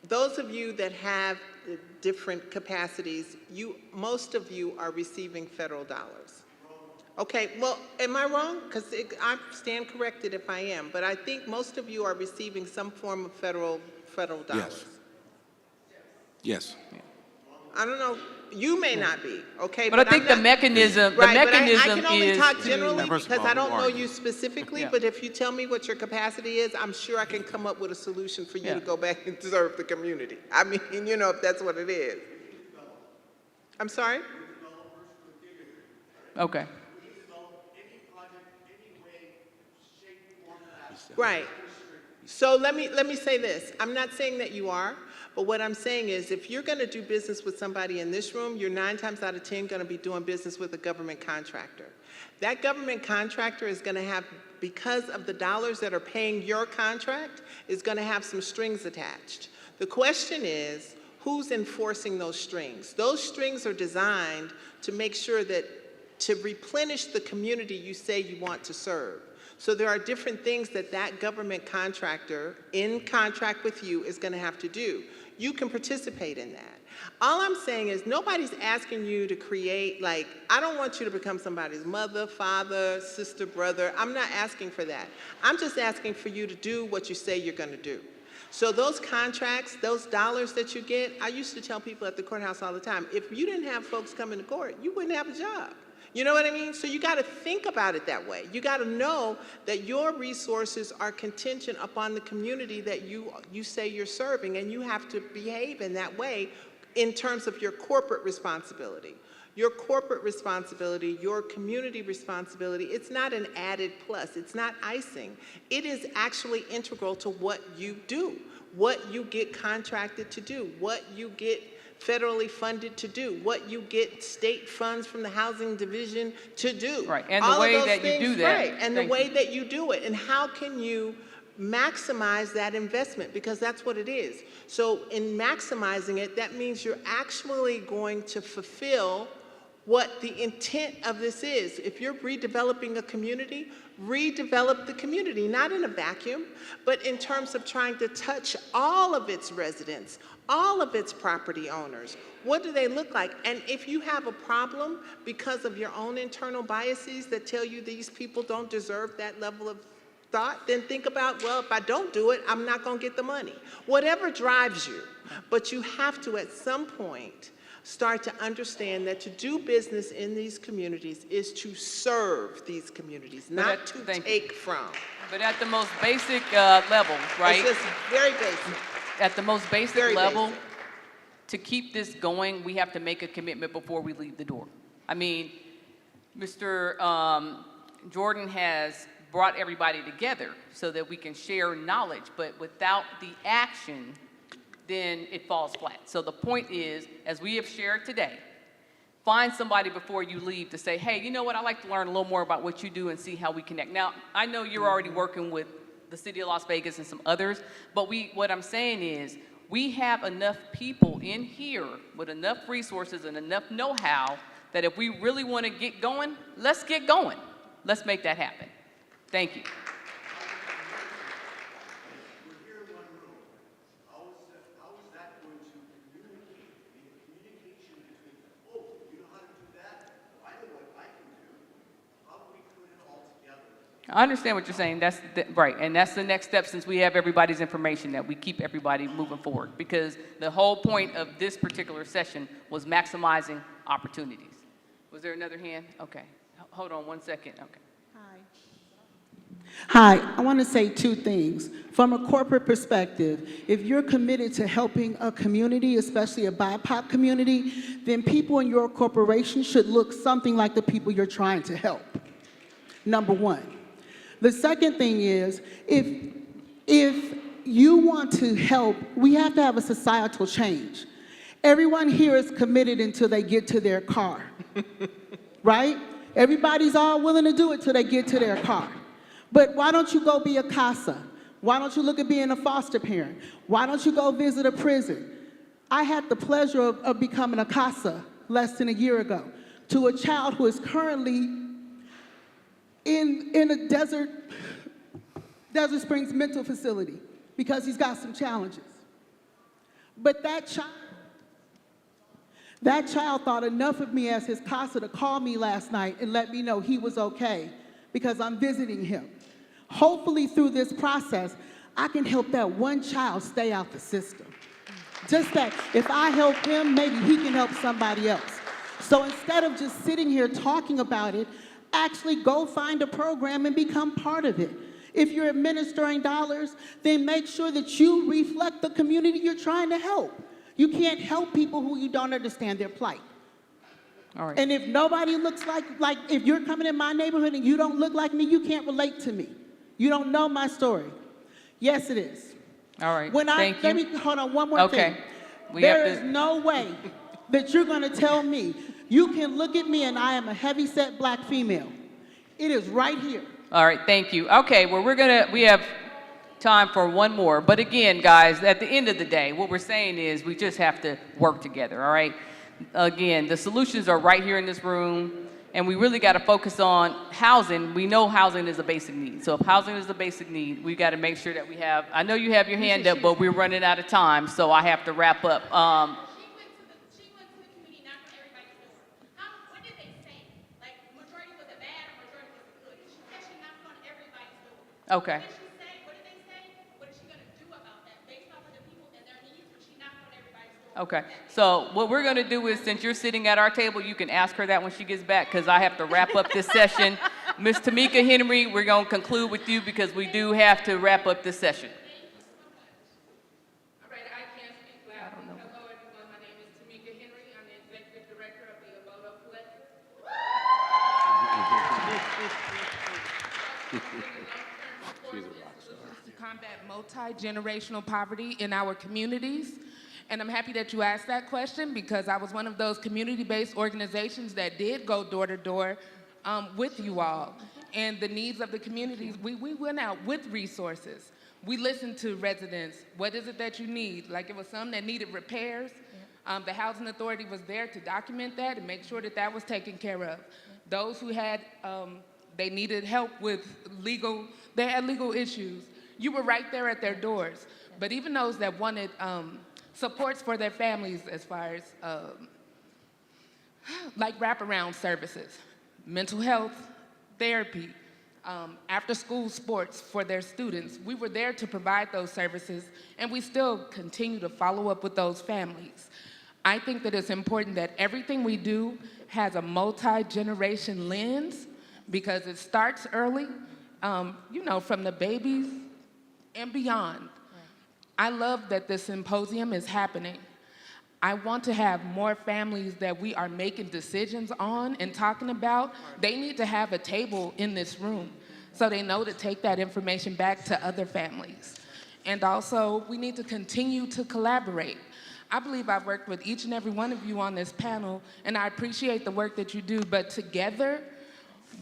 those of you that have different capacities, most of you are receiving federal dollars. Okay, well, am I wrong? Because I stand corrected if I am, but I think most of you are receiving some form of federal dollars. Yes. I don't know, you may not be, okay? But I think the mechanism, Right, but I can only is talk to- generally First of because all, I don't who know are you you? specifically, Yeah. but if you tell me what your capacity is, I'm sure I can come up with a solution for you Yeah. to go back and serve the community. I mean, you know, if that's what it is. I'm sorry? Okay. Right. So let me say this. I'm not saying that you are, but what I'm saying is if you're going to do business with somebody in this room, you're 9 times out of 10 going to be doing business with a government contractor. That government contractor is going to have, because of the dollars that are paying your contract, is going to have some strings attached. The question is, who's enforcing those strings? Those strings are designed to make sure that, to replenish the community you say you want to serve. So there are different things that that government contractor, in contract with you, is going to have to do. You can participate in that. All I'm saying is nobody's asking you to create, like, I don't want you to become somebody's mother, father, sister, brother. I'm not asking for that. I'm just asking for you to do what you say you're going to do. So those contracts, those dollars that you get, I used to tell people at the courthouse all the time, if you didn't have folks coming to court, you wouldn't have a job. You know what I mean? So you got to think about it that way. You got to know that your resources are contingent upon the community that you say you're serving, and you have to behave in that way in terms of your corporate responsibility. Your corporate responsibility, your community responsibility, it's not an added plus. It's not icing. It is actually integral to what you do, what you get contracted to do, what you get federally funded to do, what you get state funds from the housing division to do. Right, and All the way of those that things, you do that. right, and the Thank way you. that you do it, and how can you maximize that investment, because that's what it is. So in maximizing it, that means you're actually going to fulfill what the intent of this is. If you're redeveloping a community, redevelop the community, not in a vacuum, but in terms of trying to touch all of its residents, all of its property owners. What do they look like? And if you have a problem because of your own internal biases that tell you these people don't deserve that level of thought, then think about, well, if I don't do it, I'm not going to get the money. Whatever drives you, but you have to at some point start to understand that to do business in these communities is to serve these communities, not to take from. But at the most basic level, right? It's just very basic. At the most basic Very level, basic. to keep this going, we have to make a commitment before we leave the door. I mean, Mr. Jordan has brought everybody together so that we can share knowledge, but without the action, then it falls flat. So the point is, as we have shared today, find somebody before you leave to say, hey, you know what, I'd like to learn a little more about what you do and see how we connect. Now, I know you're already working with the city of Las Vegas and some others, but what I'm saying is, we have enough people in here with enough resources and enough know-how that if we really want to get going, let's get going. Let's make that happen. Thank you. I understand what you're saying. That's right, and that's the next step, since we have everybody's information, that we keep everybody moving forward, because the whole point of this particular session was maximizing opportunities. Was there another hand? Okay. Hold on one second. Okay. Hi, I want to say two things. From a corporate perspective, if you're committed to helping a community, especially a BIPOC community, then people in your corporation should look something like the people you're trying to help. Number one. The second thing is, if you want to help, we have to have a societal change. Everyone here is committed until they get to their car, right? Everybody's all willing to do it till they get to their car. But why don't you go be a CASA? Why don't you look at being a foster parent? Why don't you go visit a prison? I had the pleasure of becoming a CASA less than a year ago to a child who is currently in a Desert Springs mental facility because he's got some challenges. But that child thought enough of me as his casa to call me last night and let me know he was okay because I'm visiting him. Hopefully through this process, I can help that one child stay out the system. Just that if I help him, maybe he can help somebody else. So instead of just sitting here talking about it, actually go find a program and become part of it. If you're administering dollars, then make sure that you reflect the community you're trying to help. You can't help people who you don't understand their plight. All right. And if nobody looks like if you're coming in my neighborhood and you don't look like me, you can't relate to me. You don't know my story. Yes, it is. All right. Let me hold on one more thing. There is no way that you're going to tell me you can look at me and I am a heavy-set black female. It is right here. All right, thank you. Okay, well, we have time for one more. But again, guys, at the end of the day, what we're saying is we just have to work together, all right? Again, the solutions are right here in this room, and we really got to focus on housing. We know housing is a basic need. So if housing is a basic need, we got to make sure that we have, I know you have your hand up, but we're running out of time, so I have to wrap up. Okay. Okay, so what we're going to do is, since you're sitting at our table, you can ask her that when she gets back, because I have to wrap up this session. Ms. Tamika Henry, we're going to conclude with you because we do have to wrap up this session. All right, I can't speak loud. Hello, everyone. My name is Tamika Henry. I'm the Executive Director of the Abodo Collective. To combat multi-generational poverty in our communities. And I'm happy that you asked that question because I was one of those community-based organizations that did go door to door with you all. And the needs of the communities, we went out with resources. We listened to residents. What is it that you need? Like it was some that needed repairs. The Housing Authority was there to document that and make sure that that was taken care of. Those who had, they needed help with legal issues. You were right there at their doors. But even those that wanted supports for their families as far as like wraparound services, mental health, therapy, after school sports for their students. We were there to provide those services, and we still continue to follow up with those families. I think that it's important that everything we do has a multi-generation lens because it starts early, from the babies and beyond. I love that this symposium is happening. I want to have more families that we are making decisions on and talking about. They need to have a table in this room so they know to take that information back to other families. And also, we need to continue to collaborate. I believe I've worked with each and every one of you on this panel, and I appreciate the work that you do, but together,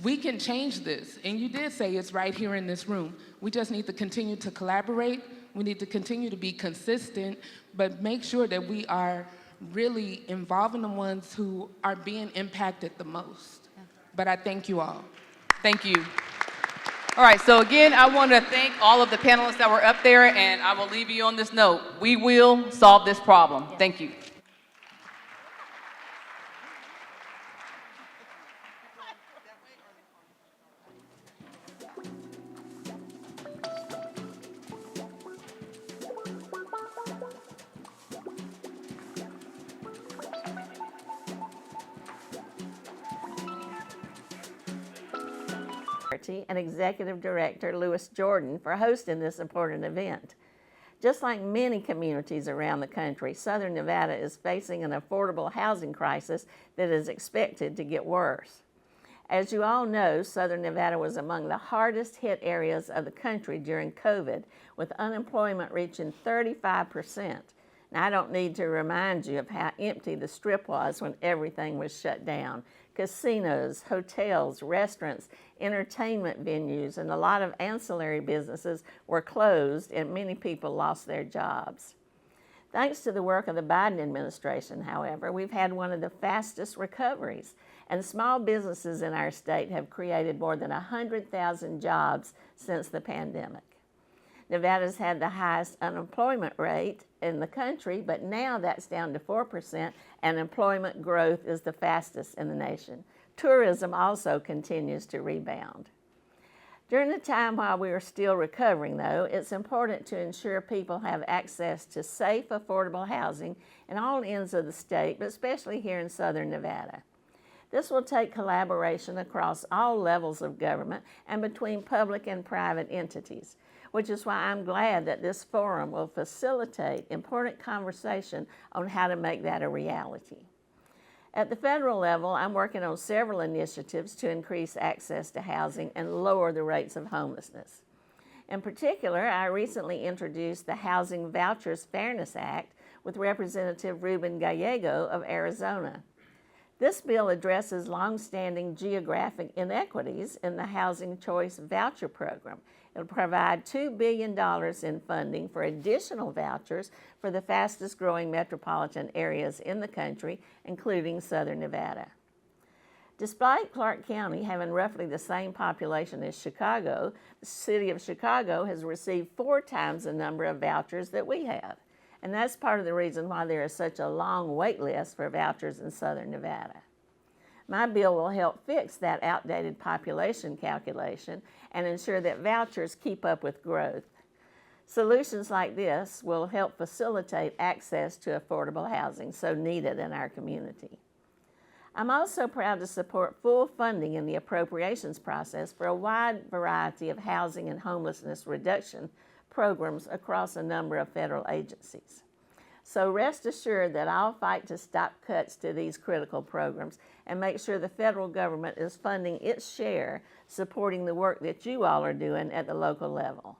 we can change this. And you did say it's right here in this room. We just need to continue to collaborate. We need to continue to be consistent, but make sure that we are really involving the ones who are being impacted the most. But I thank you all. Thank you. All right, so again, I want to thank all of the panelists that were up there, and I will leave you on this note. We will solve this problem. Thank you. And Executive Director Louis Jordan for hosting this important event. Just like many communities around the country, Southern Nevada is facing an affordable housing crisis that is expected to get worse. As you all know, Southern Nevada was among the hardest hit areas of the country during COVID, with unemployment reaching 35%. Now, I don't need to remind you of how empty the Strip was when everything was shut down. Casinos, hotels, restaurants, entertainment venues, and a lot of ancillary businesses were closed, and many people lost their jobs. Thanks to the work of the Biden administration, however, we've had one of the fastest recoveries, and small businesses in our state have created more than 100,000 jobs since the pandemic. Nevada's had the highest unemployment rate in the country, but now that's down to 4%, and employment growth is the fastest in the nation. Tourism also continues to rebound. During the time while we are still recovering, though, it's important to ensure people have access to safe, affordable housing in all ends of the state, but especially here in Southern Nevada. This will take collaboration across all levels of government and between public and private entities, which is why I'm glad that this forum will facilitate important conversation on how to make that a reality. At the federal level, I'm working on several initiatives to increase access to housing and lower the rates of homelessness. In particular, I recently introduced the Housing Vouchers Fairness Act with Representative Ruben Gallego of Arizona. This bill addresses longstanding geographic inequities in the Housing Choice Voucher Program. It'll provide $2 billion in funding for additional vouchers for the fastest growing metropolitan areas in the country, including Southern Nevada. Despite Clark County having roughly the same population as Chicago, the city of Chicago has received 4 times the number of vouchers that we have. And that's part of the reason why there is such a long wait list for vouchers in Southern Nevada. My bill will help fix that outdated population calculation and ensure that vouchers keep up with growth. Solutions like this will help facilitate access to affordable housing so needed in our community. I'm also proud to support full funding in the appropriations process for a wide variety of housing and homelessness reduction programs across a number of federal agencies. So rest assured that I'll fight to stop cuts to these critical programs and make sure the federal government is funding its share, supporting the work that you all are doing at the local level.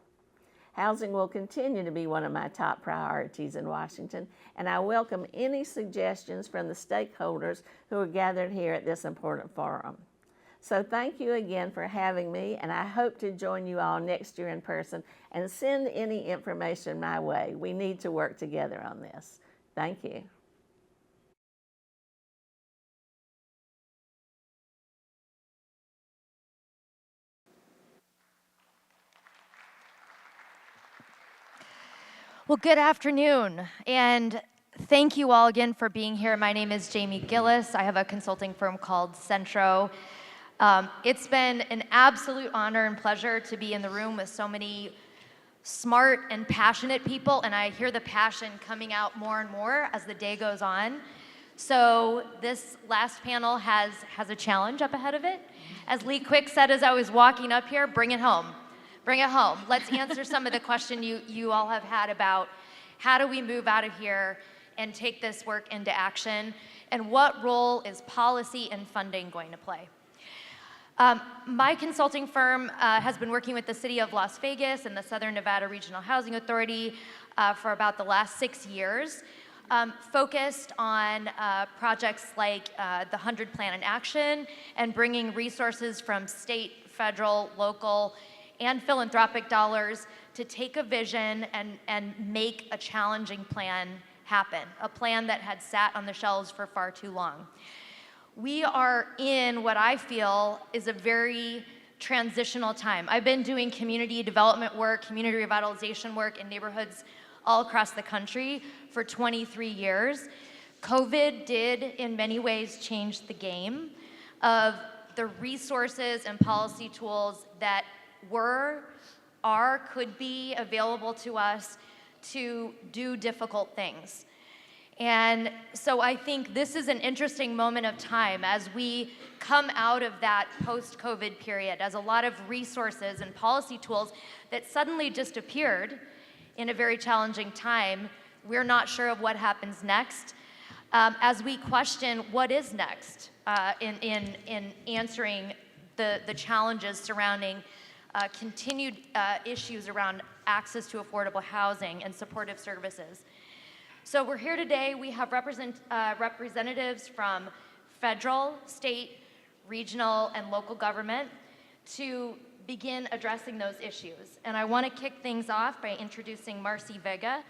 Housing will continue to be one of my top priorities in Washington, and I welcome any suggestions from the stakeholders who are gathered here at this important forum. So thank you again for having me, and I hope to join you all next year in person and send any information my way. We need to work together on this. Thank you. Well, good afternoon, and thank you all again for being here. My name is Jamie Gillis. I have a consulting firm called SNRHA. It's been an absolute honor and pleasure to be in the room with so many smart and passionate people, and I hear the passion coming out more and more as the day goes on. So this last panel has a challenge up ahead of it. As Lee Quick said as I was walking up here, bring it home. Bring it home. Let's answer some of the questions you all have had about how do we move out of here and take this work into action, and what role is policy and funding going to play? My consulting firm has been working with the City of Las Vegas and the Southern Nevada Regional Housing Authority for about the last 6 years, focused on projects like the 100 Plan in Action and bringing resources from state, federal, local, and philanthropic dollars to take a vision and make a challenging plan happen, a plan that had sat on the shelves for far too long. We are in what I feel is a very transitional time. I've been doing community development work, community revitalization work in neighborhoods all across the country for 23 years. COVID did, in many ways, change the game of the resources and policy tools that could be available to us to do difficult things. And so I think this is an interesting moment of time as we come out of that post-COVID period, as a lot of resources and policy tools that suddenly just appeared in a very challenging time. We're not sure of what happens next. As we question what is next in answering the challenges surrounding continued issues around access to affordable housing and supportive services. So we're here today. We have representatives from federal, state, regional, and local government to begin addressing those issues. And I want to kick things off by introducing Marcy Vega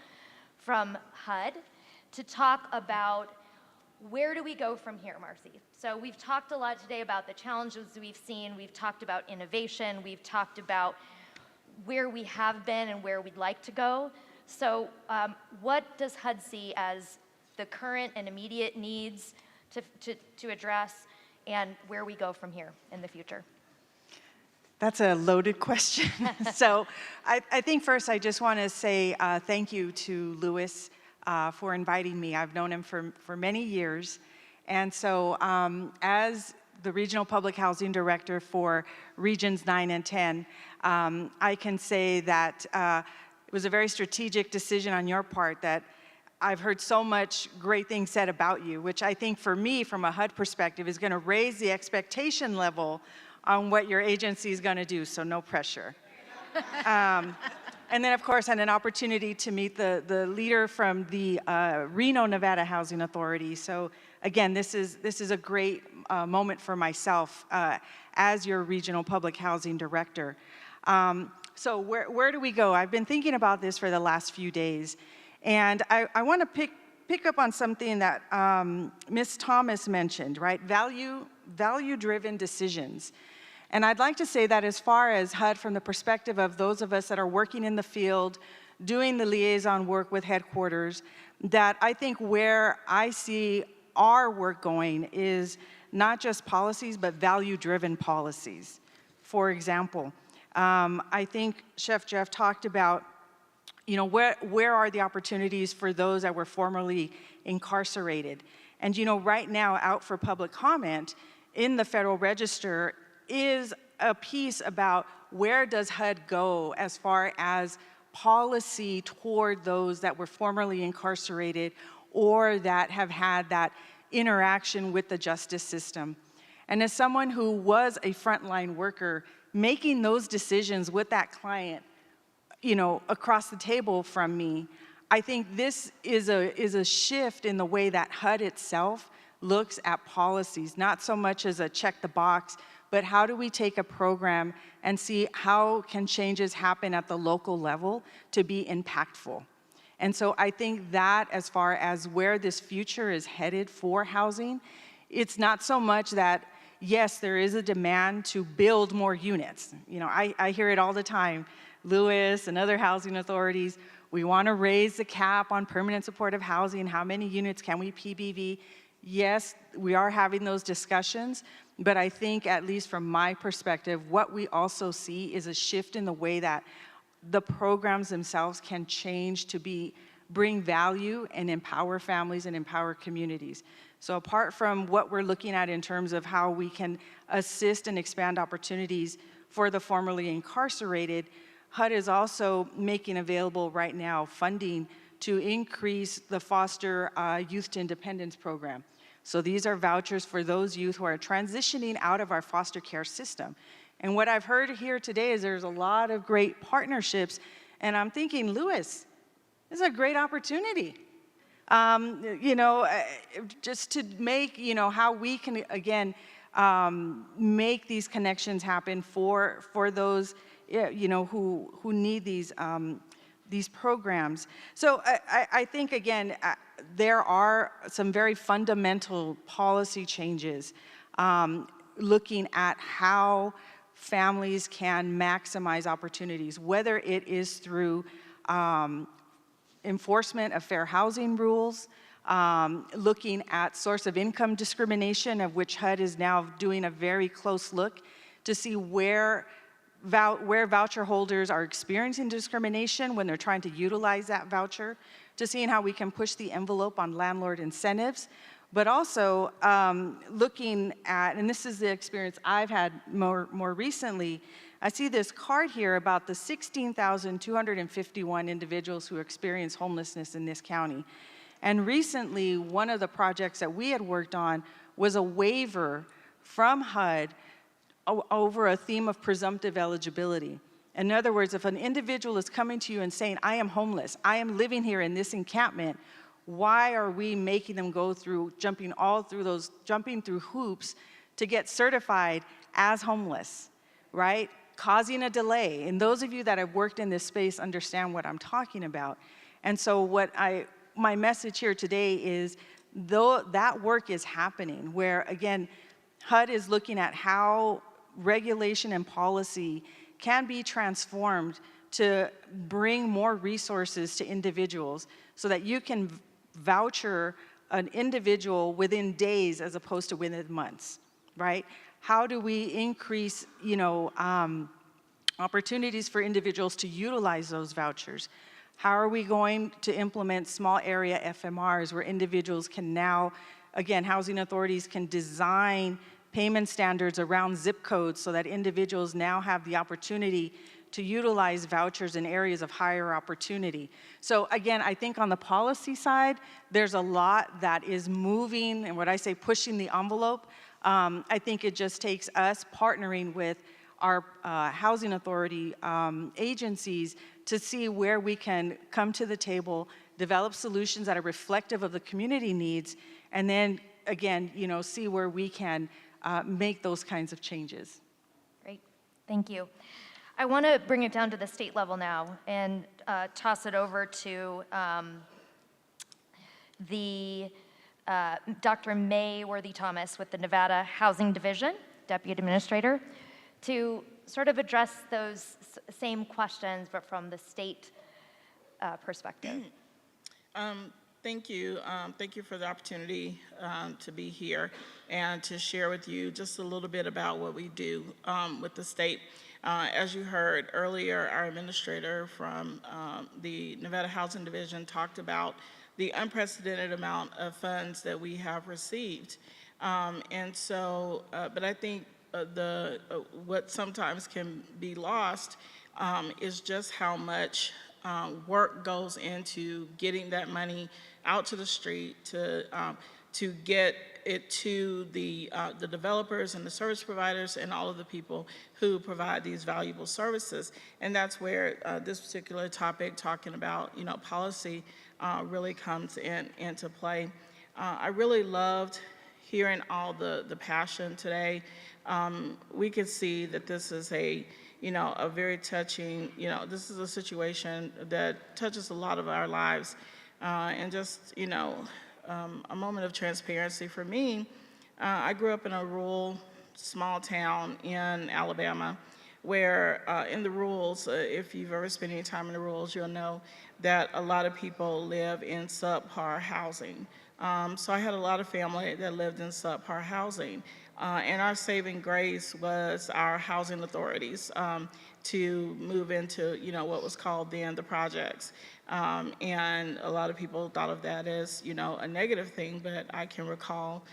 from HUD to talk about where do we go from here, Marcy? So we've talked a lot today about the challenges we've seen. We've talked about innovation. We've talked about where we have been and where we'd like to go. So what does HUD see as the current and immediate needs to address, and where we go from here in the future? That's a loaded question. So I think first I just want to say thank you to Louis for inviting me. I've known him for many years. And so as the Regional Public Housing Director for Regions 9 and 10, I can say that it was a very strategic decision on your part that I've heard so much great things said about you, which I think for me, from a HUD perspective, is going to raise the expectation level on what your agency is going to do, so no pressure. And then, of course, I had an opportunity to meet the leader from the Reno, Nevada Housing Authority. So again, this is a great moment for myself as your Regional Public Housing Director. So where do we go? I've been thinking about this for the last few days, and I want to pick up on something that Ms. Thomas mentioned, right? Value-driven decisions. And I'd like to say that as far as HUD, from the perspective of those of us that are working in the field, doing the liaison work with headquarters, that I think where I see our work going is not just policies, but value-driven policies. For example, I think Chef Jeff talked about, you know, where are the opportunities for those that were formerly incarcerated? And you know, right now, out for public comment in the Federal Register is a piece about where does HUD go as far as policy toward those that were formerly incarcerated or that have had that interaction with the justice system. And as someone who was a frontline worker, making those decisions with that client, you know, across the table from me, I think this is a shift in the way that HUD itself looks at policies, not so much as a check the box, but how do we take a program and see how can changes happen at the local level to be impactful. And so I think that as far as where this future is headed for housing, it's not so much that, yes, there is a demand to build more units. You know, I hear it all the time. Lewis and other housing authorities, we want to raise the cap on permanent supportive housing. How many units can we PBV? Yes, we are having those discussions, but I think, at least from my perspective, what we also see is a shift in the way that the programs themselves can change to bring value and empower families and empower communities. So apart from what we're looking at in terms of how we can assist and expand opportunities for the formerly incarcerated, HUD is also making available right now funding to increase the Foster Youth to Independence program. So these are vouchers for those youth who are transitioning out of our foster care system. And what I've heard here today is there's a lot of great partnerships, and I'm thinking, Louis, this is a great opportunity. You know, just to make, you know, how we can, again, make these connections happen for those, you know, who need these programs. So I think, again, there are some very fundamental policy changes looking at how families can maximize opportunities, whether it is through enforcement of fair housing rules, looking at source of income discrimination, of which HUD is now doing a very close look to see where voucher holders are experiencing discrimination when they're trying to utilize that voucher, to seeing how we can push the envelope on landlord incentives, but also looking at, and this is the experience I've had more recently, I see this card here about the 16,251 individuals who experience homelessness in this county. And recently, one of the projects that we had worked on was a waiver from HUD over a theme of presumptive eligibility. In other words, if an individual is coming to you and saying, I am homeless, I am living here in this encampment, why are we making them go through, jumping through hoops to get certified as homeless, right? Causing a delay. And those of you that have worked in this space understand what I'm talking about. And so my message here today is, though that work is happening, where again, HUD is looking at how regulation and policy can be transformed to bring more resources to individuals so that you can voucher an individual within days as opposed to within months, right? How do we increase, opportunities for individuals to utilize those vouchers? How are we going to implement small area FMRs where individuals can now, again, housing authorities can design payment standards around zip codes so that individuals now have the opportunity to utilize vouchers in areas of higher opportunity. So again, I think on the policy side, there's a lot that is moving, and what I say pushing the envelope. I think it just takes us partnering with our housing authority agencies to see where we can come to the table, develop solutions that are reflective of the community needs, and then again, see where we can make those kinds of changes. Great, thank you. I want to bring it down to the state level now and toss it over to Dr. May Worthy-Thomas with the Nevada Housing Division, Deputy Administrator, to sort of address those same questions, but from the state perspective. Thank you. Thank you for the opportunity to be here and to share with you just a little bit about what we do with the state. As you heard earlier, our administrator from the Nevada Housing Division talked about the unprecedented amount of funds that we have received. And so, but I think what sometimes can be lost is just how much work goes into getting that money out to the street to get it to the developers and the service providers and all of the people who provide these valuable services. And that's where this particular topic, talking about policy, really comes into play. I really loved hearing all the passion today. We could see that this is a very touching, this is a situation that touches a lot of our lives. And just, a moment of transparency for me, I grew up in a rural, small town in Alabama where in the rurals, if you've ever spent any time in the rurals, you'll know that a lot of people live in subpar housing. So I had a lot of family that lived in subpar housing. And our saving grace was our housing authorities to move into, what was called then the projects. And a lot of people thought of that as, a negative thing, but I can recall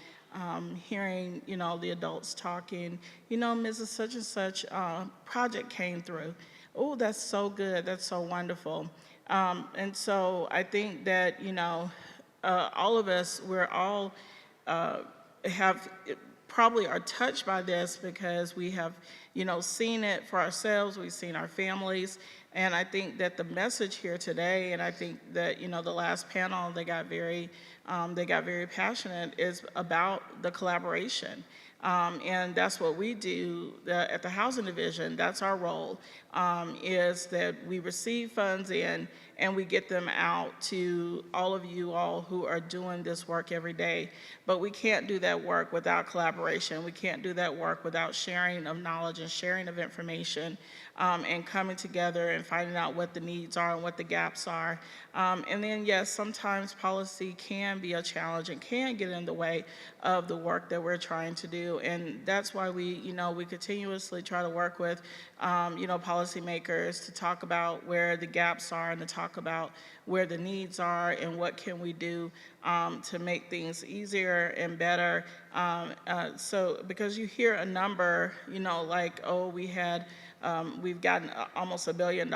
hearing, the adults talking, Mrs. Such and Such project came through. Oh, that's so good, that's so wonderful. And so I think that, all of us, we're all probably are touched by this because we have, seen it for ourselves, we've seen our families, and I think that the message here today, and I think that, the last panel, they got very passionate, is about the collaboration. And that's what we do at the Housing Division. That's our role, is that we receive funds in and we get them out to all of you all who are doing this work every day. But we can't do that work without collaboration. We can't do that work without sharing of knowledge and sharing of information, and coming together and finding out what the needs are and what the gaps are. And then, yes, sometimes policy can be a challenge and can get in the way of the work that we're trying to do. And that's why we continuously try to work with, policymakers to talk about where the gaps are and to talk about where the needs are and what can we do to make things easier and better. So because you hear a number, like, oh, we've gotten almost $1 billion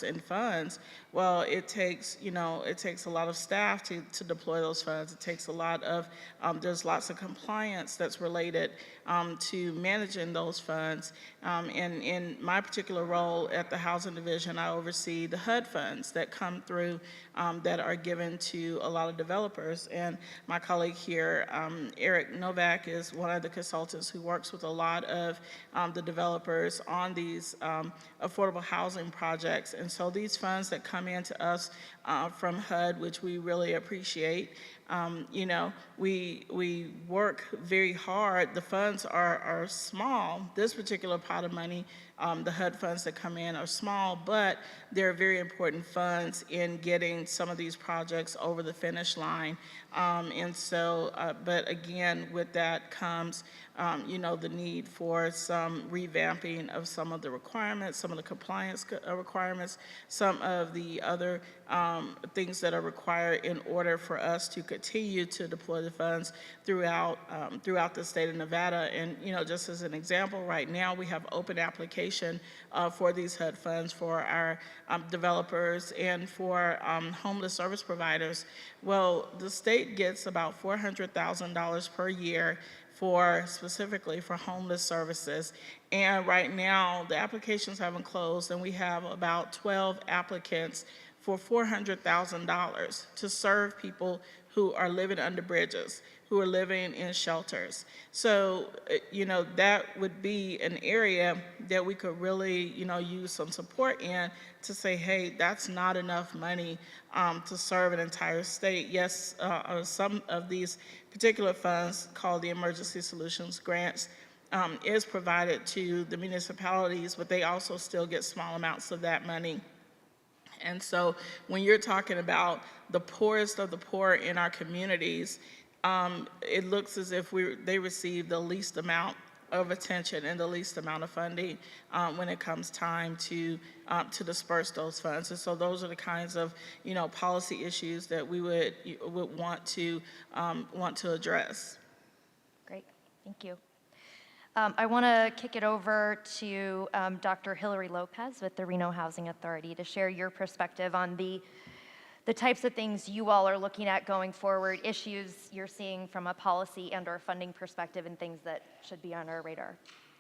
in funds. Well, it takes a lot of staff to deploy those funds. It takes a lot of, there's lots of compliance that's related to managing those funds. And in my particular role at the Housing Division, I oversee the HUD funds that come through that are given to a lot of developers. And my colleague here, Eric Novak, is one of the consultants who works with a lot of the developers on these affordable housing projects. And so these funds that come into us from HUD, which we really appreciate, You know, we work very hard. The funds are small. This particular pot of money, the HUD funds that come in are small, but they're very important funds in getting some of these projects over the finish line. And so, but again, with that comes, you know, the need for some revamping of some of the requirements, some of the compliance requirements, some of the other things that are required in order for us to continue to deploy the funds throughout the state of Nevada. And, you know, just as an example, right now we have open application for these HUD funds for our developers and for homeless service providers. Well, the state gets about $400,000 per year specifically for homeless services. And right now, the applications haven't closed, and we have about 12 applicants for $400,000 to serve people who are living under bridges, who are living in shelters. So, you know, that would be an area that we could really, you know, use some support in to say, hey, that's not enough money to serve an entire state. Yes, some of these particular funds called the Emergency Solutions Grants is provided to the municipalities, but they also still get small amounts of that money. And so when you're talking about the poorest of the poor in our communities, it looks as if they receive the least amount of attention and the least amount of funding when it comes time to disperse those funds. And so those are the kinds of, you know, policy issues that we would want to address. Great, thank you. I want to kick it over to Dr. Hillary Lopez with the Reno Housing Authority to share your perspective on the types of things you all are looking at going forward, issues you're seeing from a policy and or funding perspective, and things that should be on our radar.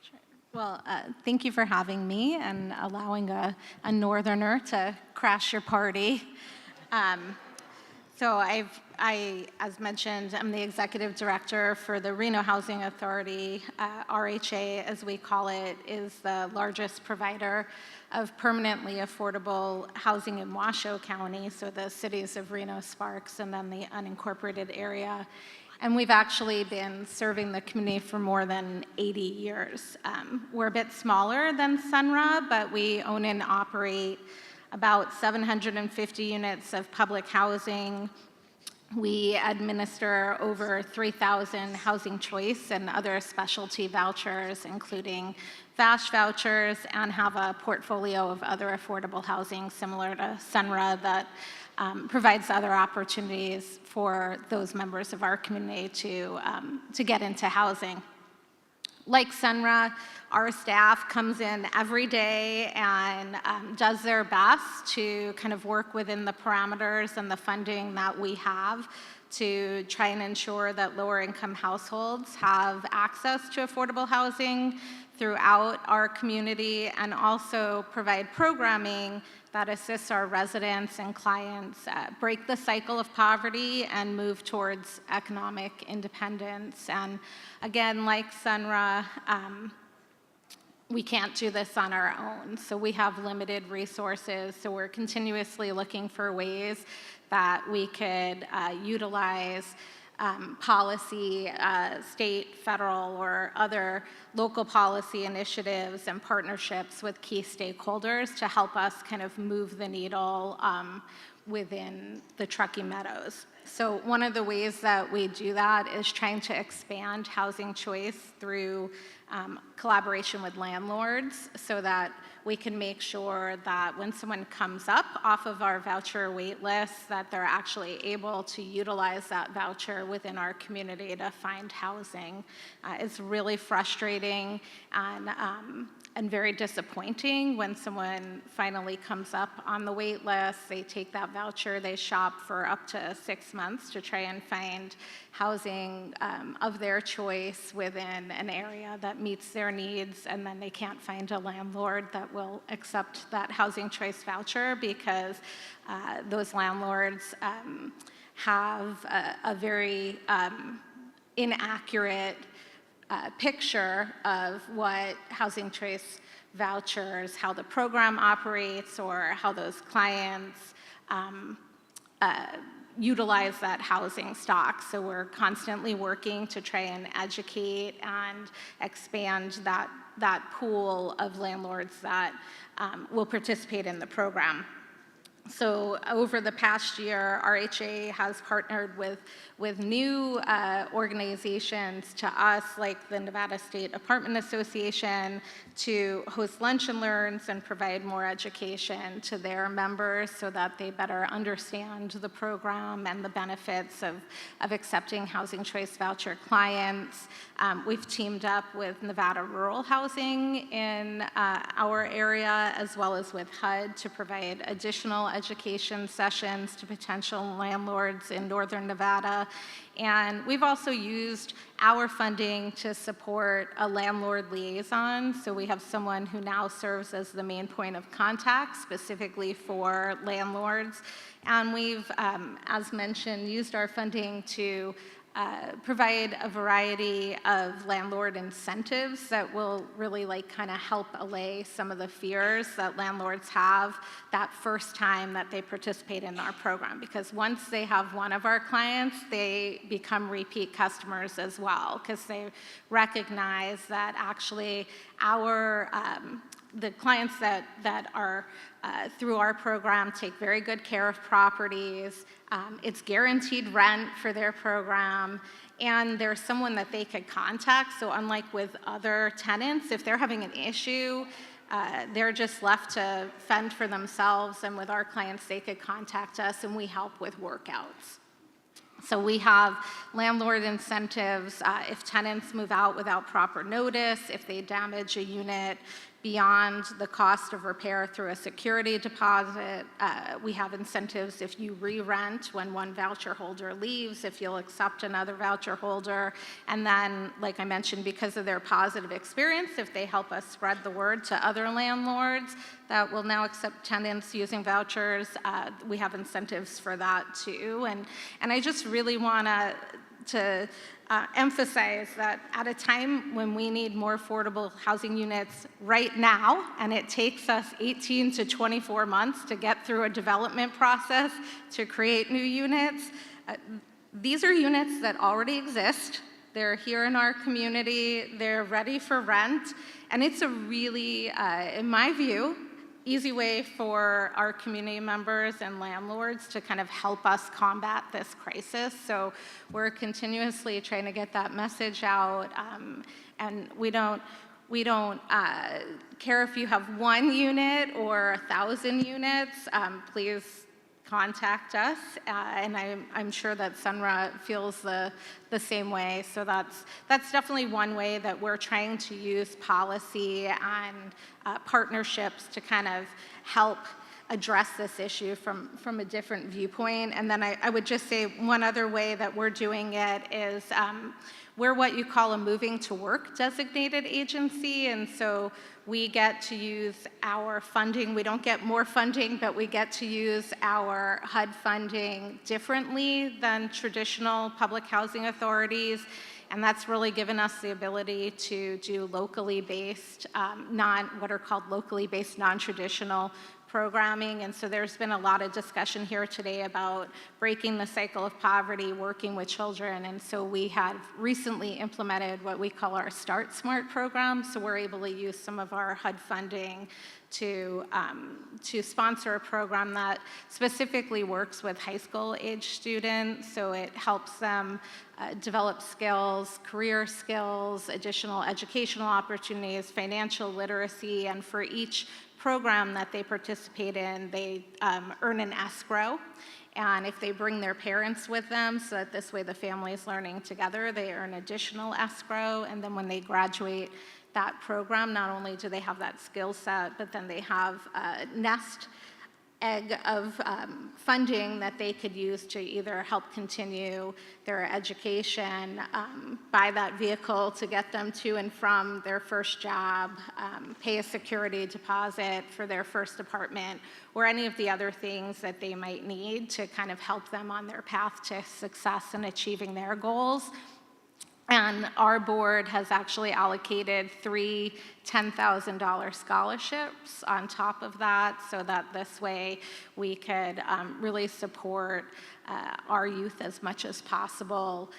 Sure. Well, thank you for having me and allowing a northerner to crash your party. So as mentioned, I'm the executive director for the Reno Housing Authority. RHA, as we call it, is the largest provider of permanently affordable housing in Washoe County, so the cities of Reno, Sparks, and then the unincorporated area. And we've actually been serving the community for more than 80 years. We're a bit smaller than SNRHA, but we own and operate about 750 units of public housing. We administer over 3,000 housing choice and other specialty vouchers, including VASH vouchers, and have a portfolio of other affordable housing similar to SNRHA that provides other opportunities for those members of our community to get into housing. Like SNRHA, our staff comes in every day and does their best to kind of work within the parameters and the funding that we have to try and ensure that lower income households have access to affordable housing throughout our community, and also provide programming that assists our residents and clients break the cycle of poverty and move towards economic independence. And again, like SNRHA, we can't do this on our own. So we have limited resources. So we're continuously looking for ways that we could utilize policy, state, federal, or other local policy initiatives and partnerships with key stakeholders to help us kind of move the needle within the Truckee Meadows. So one of the ways that we do that is trying to expand housing choice through collaboration with landlords, so that we can make sure that when someone comes up off of our voucher wait list, that they're actually able to utilize that voucher within our community to find housing. It's really frustrating and very disappointing when someone finally comes up on the wait list. They take that voucher, they shop for up to 6 months to try and find housing of their choice within an area that meets their needs, and then they can't find a landlord that will accept that housing choice voucher because those landlords have a very inaccurate picture of what housing choice vouchers, how the program operates, or how those clients utilize that housing stock. So we're constantly working to try and educate and expand that pool of landlords that will participate in the program. So over the past year, RHA has partnered with new organizations to us, like the Nevada State Apartment Association, to host lunch and learns and provide more education to their members so that they better understand the program and the benefits of accepting Housing Choice Voucher clients. We've teamed up with Nevada Rural Housing in our area, as well as with HUD, to provide additional education sessions to potential landlords in Northern Nevada. And we've also used our funding to support a landlord liaison. So we have someone who now serves as the main point of contact specifically for landlords. And we've, as mentioned, used our funding to provide a variety of landlord incentives that will really kind of help allay some of the fears that landlords have that first time that they participate in our program. Because once they have one of our clients, they become repeat customers as well, because they recognize that actually the clients that are through our program take very good care of properties. It's guaranteed rent for their program, and there's someone that they could contact. So unlike with other tenants, if they're having an issue, they're just left to fend for themselves, and with our clients, they could contact us, and we help with workouts. So we have landlord incentives if tenants move out without proper notice, if they damage a unit beyond the cost of repair through a security deposit. We have incentives if you re-rent when one voucher holder leaves, if you'll accept another voucher holder. And then, like I mentioned, because of their positive experience, if they help us spread the word to other landlords that will now accept tenants using vouchers, we have incentives for that too. And I just really want to emphasize that at a time when we need more affordable housing units right now, and it takes us 18 to 24 months to get through a development process to create new units, these are units that already exist. They're here in our community, they're ready for rent, and it's a really, in my view, easy way for our community members and landlords to kind of help us combat this crisis. So we're continuously trying to get that message out, and we don't care if you have 1 unit or 1,000 units. Please contact us, and I'm sure that SNRHA feels the same way. So that's definitely one way that we're trying to use policy and partnerships to kind of help address this issue from a different viewpoint. And then I would just say one other way that we're doing it is we're what you call a moving to work designated agency, and so we get to use our funding. We don't get more funding, but we get to use our HUD funding differently than traditional public housing authorities. And that's really given us the ability to do locally based, what are called locally based non-traditional programming. And so there's been a lot of discussion here today about breaking the cycle of poverty, working with children. And so we have recently implemented what we call our Start Smart program. So we're able to use some of our HUD funding to sponsor a program that specifically works with high school age students. So it helps them develop skills, career skills, additional educational opportunities, financial literacy, and for each program that they participate in, they earn an escrow. And if they bring their parents with them, so that this way the family is learning together, they earn additional escrow. And then when they graduate that program, not only do they have that skill set, but then they have a nest egg of funding that they could use to either help continue their education, buy that vehicle to get them to and from their first job, pay a security deposit for their first apartment, or any of the other things that they might need to kind of help them on their path to success in achieving their goals. And our board has actually allocated 3 $10,000 scholarships on top of that, so that this way we could really support our youth as much as possible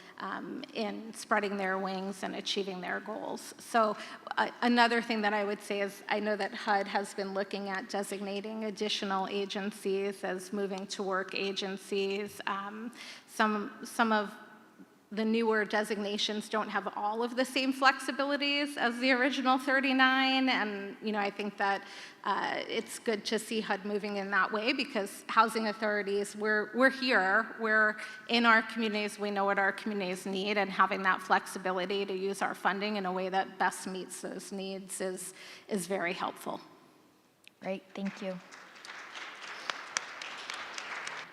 in spreading their wings and achieving their goals. So another thing that I would say is I know that HUD has been looking at designating additional agencies as moving to work agencies. Some of the newer designations don't have all of the same flexibilities as the original 39, and I think that it's good to see HUD moving in that way, because housing authorities, we're here, we're in our communities, we know what our communities need, and having that flexibility to use our funding in a way that best meets those needs is very helpful. Great, thank you.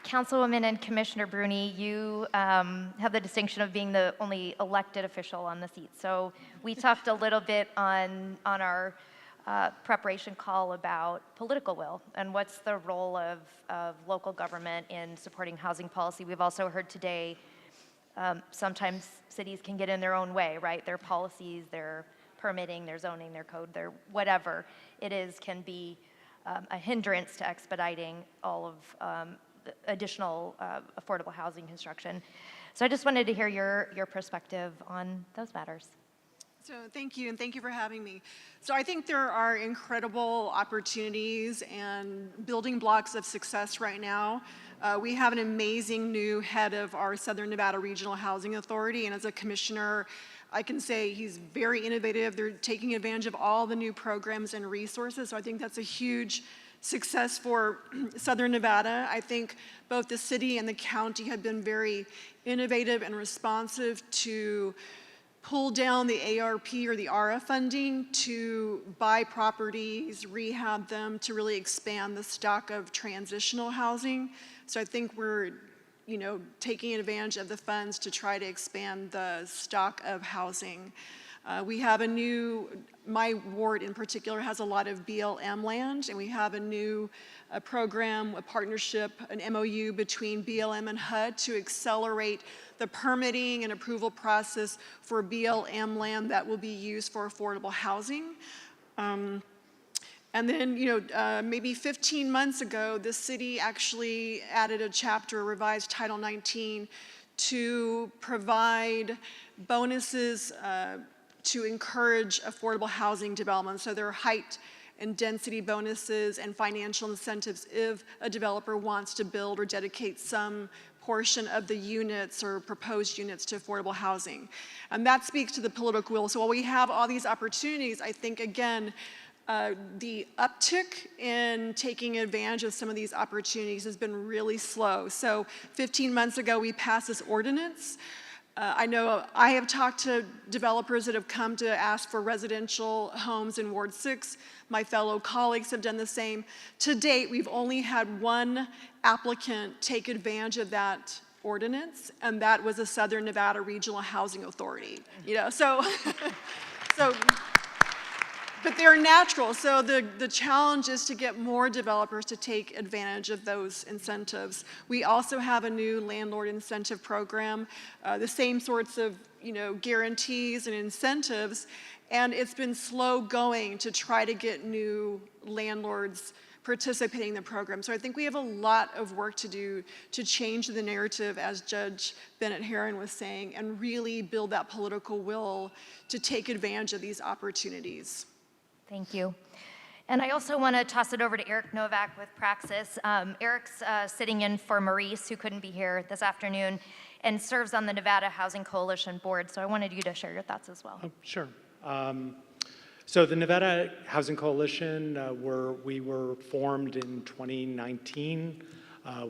Councilwoman and Commissioner Bruni, you have the distinction of being the only elected official on the seat. So we talked a little bit on our preparation call about political will and what's the role of local government in supporting housing policy. We've also heard today sometimes cities can get in their own way, right? Their policies, their permitting, their zoning, their code, their whatever it is can be a hindrance to expediting all of additional affordable housing construction. So I just wanted to hear your perspective on those matters. So thank you, and thank you for having me. So I think there are incredible opportunities and building blocks of success right now. We have an amazing new head of our Southern Nevada Regional Housing Authority, and as a commissioner, I can say he's very innovative. They're taking advantage of all the new programs and resources, so I think that's a huge success for Southern Nevada. I think both the city and the county have been very innovative and responsive to pull down the ARP or the SNRHA funding to buy properties, rehab them, to really expand the stock of transitional housing. So I think we're taking advantage of the funds to try to expand the stock of housing. We have my ward in particular has a lot of BLM land, and we have a new program, a partnership, an MOU between BLM and HUD to accelerate the permitting and approval process for BLM land that will be used for affordable housing. And then, maybe 15 months ago, the city actually added a chapter, revised Title 19, to provide bonuses to encourage affordable housing development. So there are height and density bonuses and financial incentives if a developer wants to build or dedicate some portion of the units or proposed units to affordable housing. And that speaks to the political will. So while we have all these opportunities, I think, again, the uptick in taking advantage of some of these opportunities has been really slow. So 15 months ago, we passed this ordinance. I know I have talked to developers that have come to ask for residential homes in Ward 6. My fellow colleagues have done the same. To date, we've only had one applicant take advantage of that ordinance, and that was the Southern Nevada Regional Housing Authority. But they're natural, so the challenge is to get more developers to take advantage of those incentives. We also have a new landlord incentive program, the same sorts of guarantees and incentives, and it's been slow going to try to get new landlords participating in the program. So I think we have a lot of work to do to change the narrative, as Judge Bennett Herron was saying, and really build that political will to take advantage of these opportunities. Thank you. And I also want to toss it over to Eric Novak with Praxis. Eric's sitting in for Maurice, who couldn't be here this afternoon, and serves on the Nevada Housing Coalition board. So I wanted you to share your thoughts as well. Oh, sure. So the Nevada Housing Coalition, we were formed in 2019.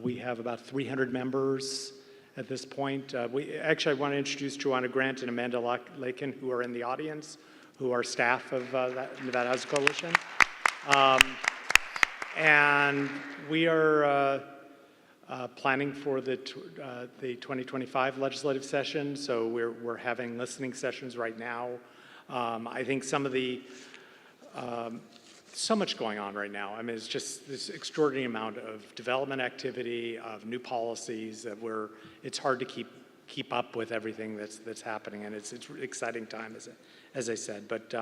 We have about 300 members at this point. I want to introduce Joanna Grant and Amanda Lakin, who are in the audience, who are staff of the Nevada Housing Coalition. And we are planning for the 2025 legislative session, so we're having listening sessions right now. I think some of the, so much going on right now. I mean, it's just this extraordinary amount of development activity, of new policies that it's hard to keep keep up with everything that's happening, and it's an exciting time, as I said. But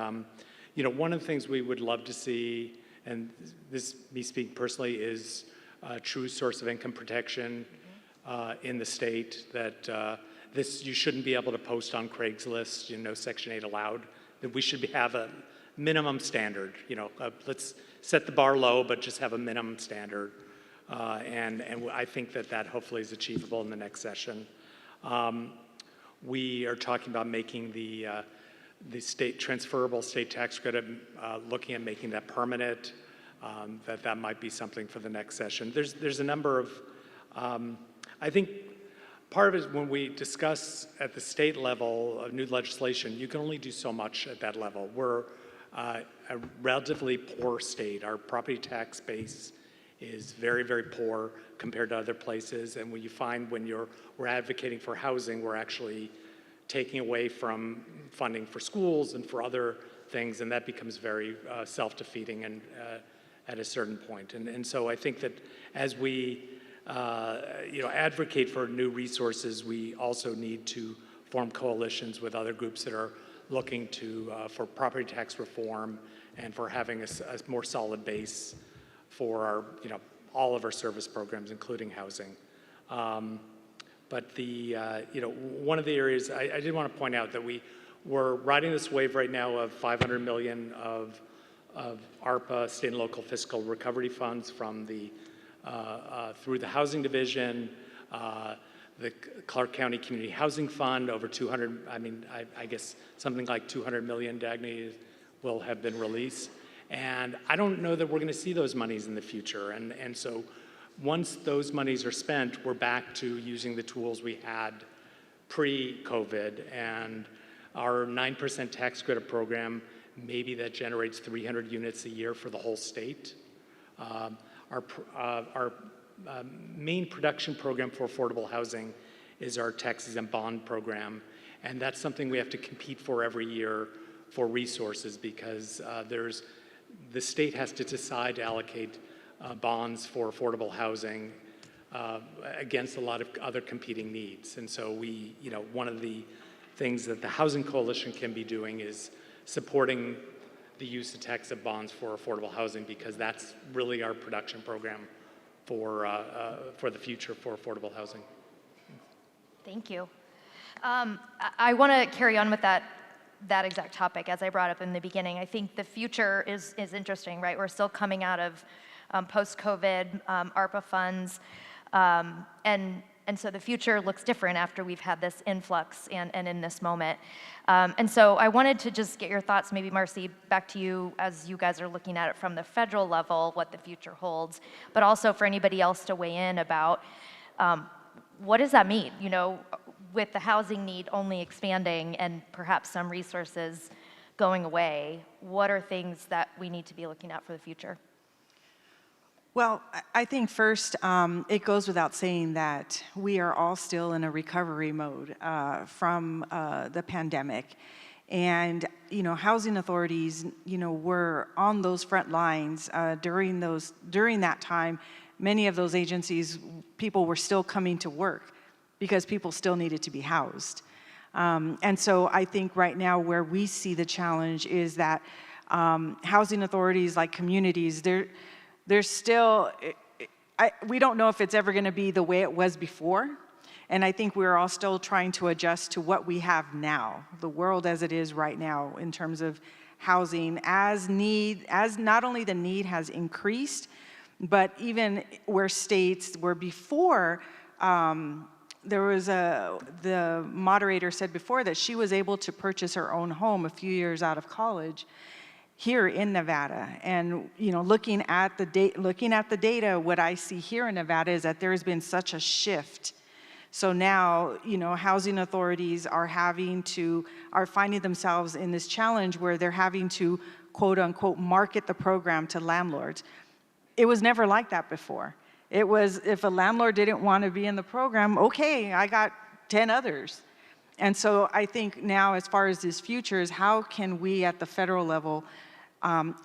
you know, one of the things we would love to see, and this me speaking personally, is a true source of income protection in the state. That you shouldn't be able to post on Craigslist, you know, Section 8 allowed. That we should have a minimum standard. You know, let's set the bar low, but just have a minimum standard. And I think that hopefully is achievable in the next session. We are talking about making the state transferable state tax credit, looking at making that permanent. That might be something for the next session. There's a number of, I think part of it is when we discuss at the state level of new legislation, you can only do so much at that level. We're a relatively poor state. Our property tax base is very, very poor compared to other places. And when you find we're advocating for housing, we're actually taking away from funding for schools and for other things, and that becomes very self-defeating and at a certain point. And so I think that as we you know, advocate for new resources, we also need to form coalitions with other groups that are looking for property tax reform and for having a more solid base for our, you know, all of our service programs, including housing. But you know, one of the areas I did want to point out that we're riding this wave right now of $500 million of ARPA, state and local fiscal recovery funds from through the housing division, the Clark County Community Housing Fund, over 200. I mean, I guess something like 200 million, Dagny, will have been released. And I don't know that we're going to see those monies in the future. And so once those monies are spent, we're back to using the tools we had pre-COVID. And our 9% tax credit program, maybe that generates 300 units a year for the whole state. Our main production program for affordable housing is our tax-exempt bond program. And that's something we have to compete for every year for resources, because the state has to decide to allocate bonds for affordable housing against a lot of other competing needs. And so you know, one of the things that the Housing Coalition can be doing is supporting the use of tax-exempt bonds for affordable housing, because that's really our production program for the future for affordable housing. Thank you. I want to carry on with that exact topic, as I brought up in the beginning. I think the future is interesting, right? We're still coming out of post-COVID ARPA funds, and so the future looks different after we've had this influx and in this moment. And so I wanted to just get your thoughts, maybe Marcy, back to you as you guys are looking at it from the federal level, what the future holds, but also for anybody else to weigh in about what does that mean, you know, with the housing need only expanding and perhaps some resources going away, what are things that we need to be looking at for the future? Well, I think first, it goes without saying that we are all still in a recovery mode from the pandemic. And, you know, housing authorities, you know, were on those front lines during that time. Many of those agencies, people were still coming to work because people still needed to be housed. And so I think right now where we see the challenge is that housing authorities, like communities, there's still, we don't know if it's ever gonna be the way it was before. And I think we're all still trying to adjust to what we have now, the world as it is right now in terms of housing, as not only the need has increased, but even where states were before, there was the moderator said before that she was able to purchase her own home a few years out of college here in Nevada. And, you know, looking at the data, what I see here in Nevada is that there has been such a shift. So now, you know, housing authorities are finding themselves in this challenge where they're having to, quote unquote, market the program to landlords. It was never like that before. It was, if a landlord didn't want to be in the program, okay, I got 10 others. And so I think now, as far as this future, is how can we at the federal level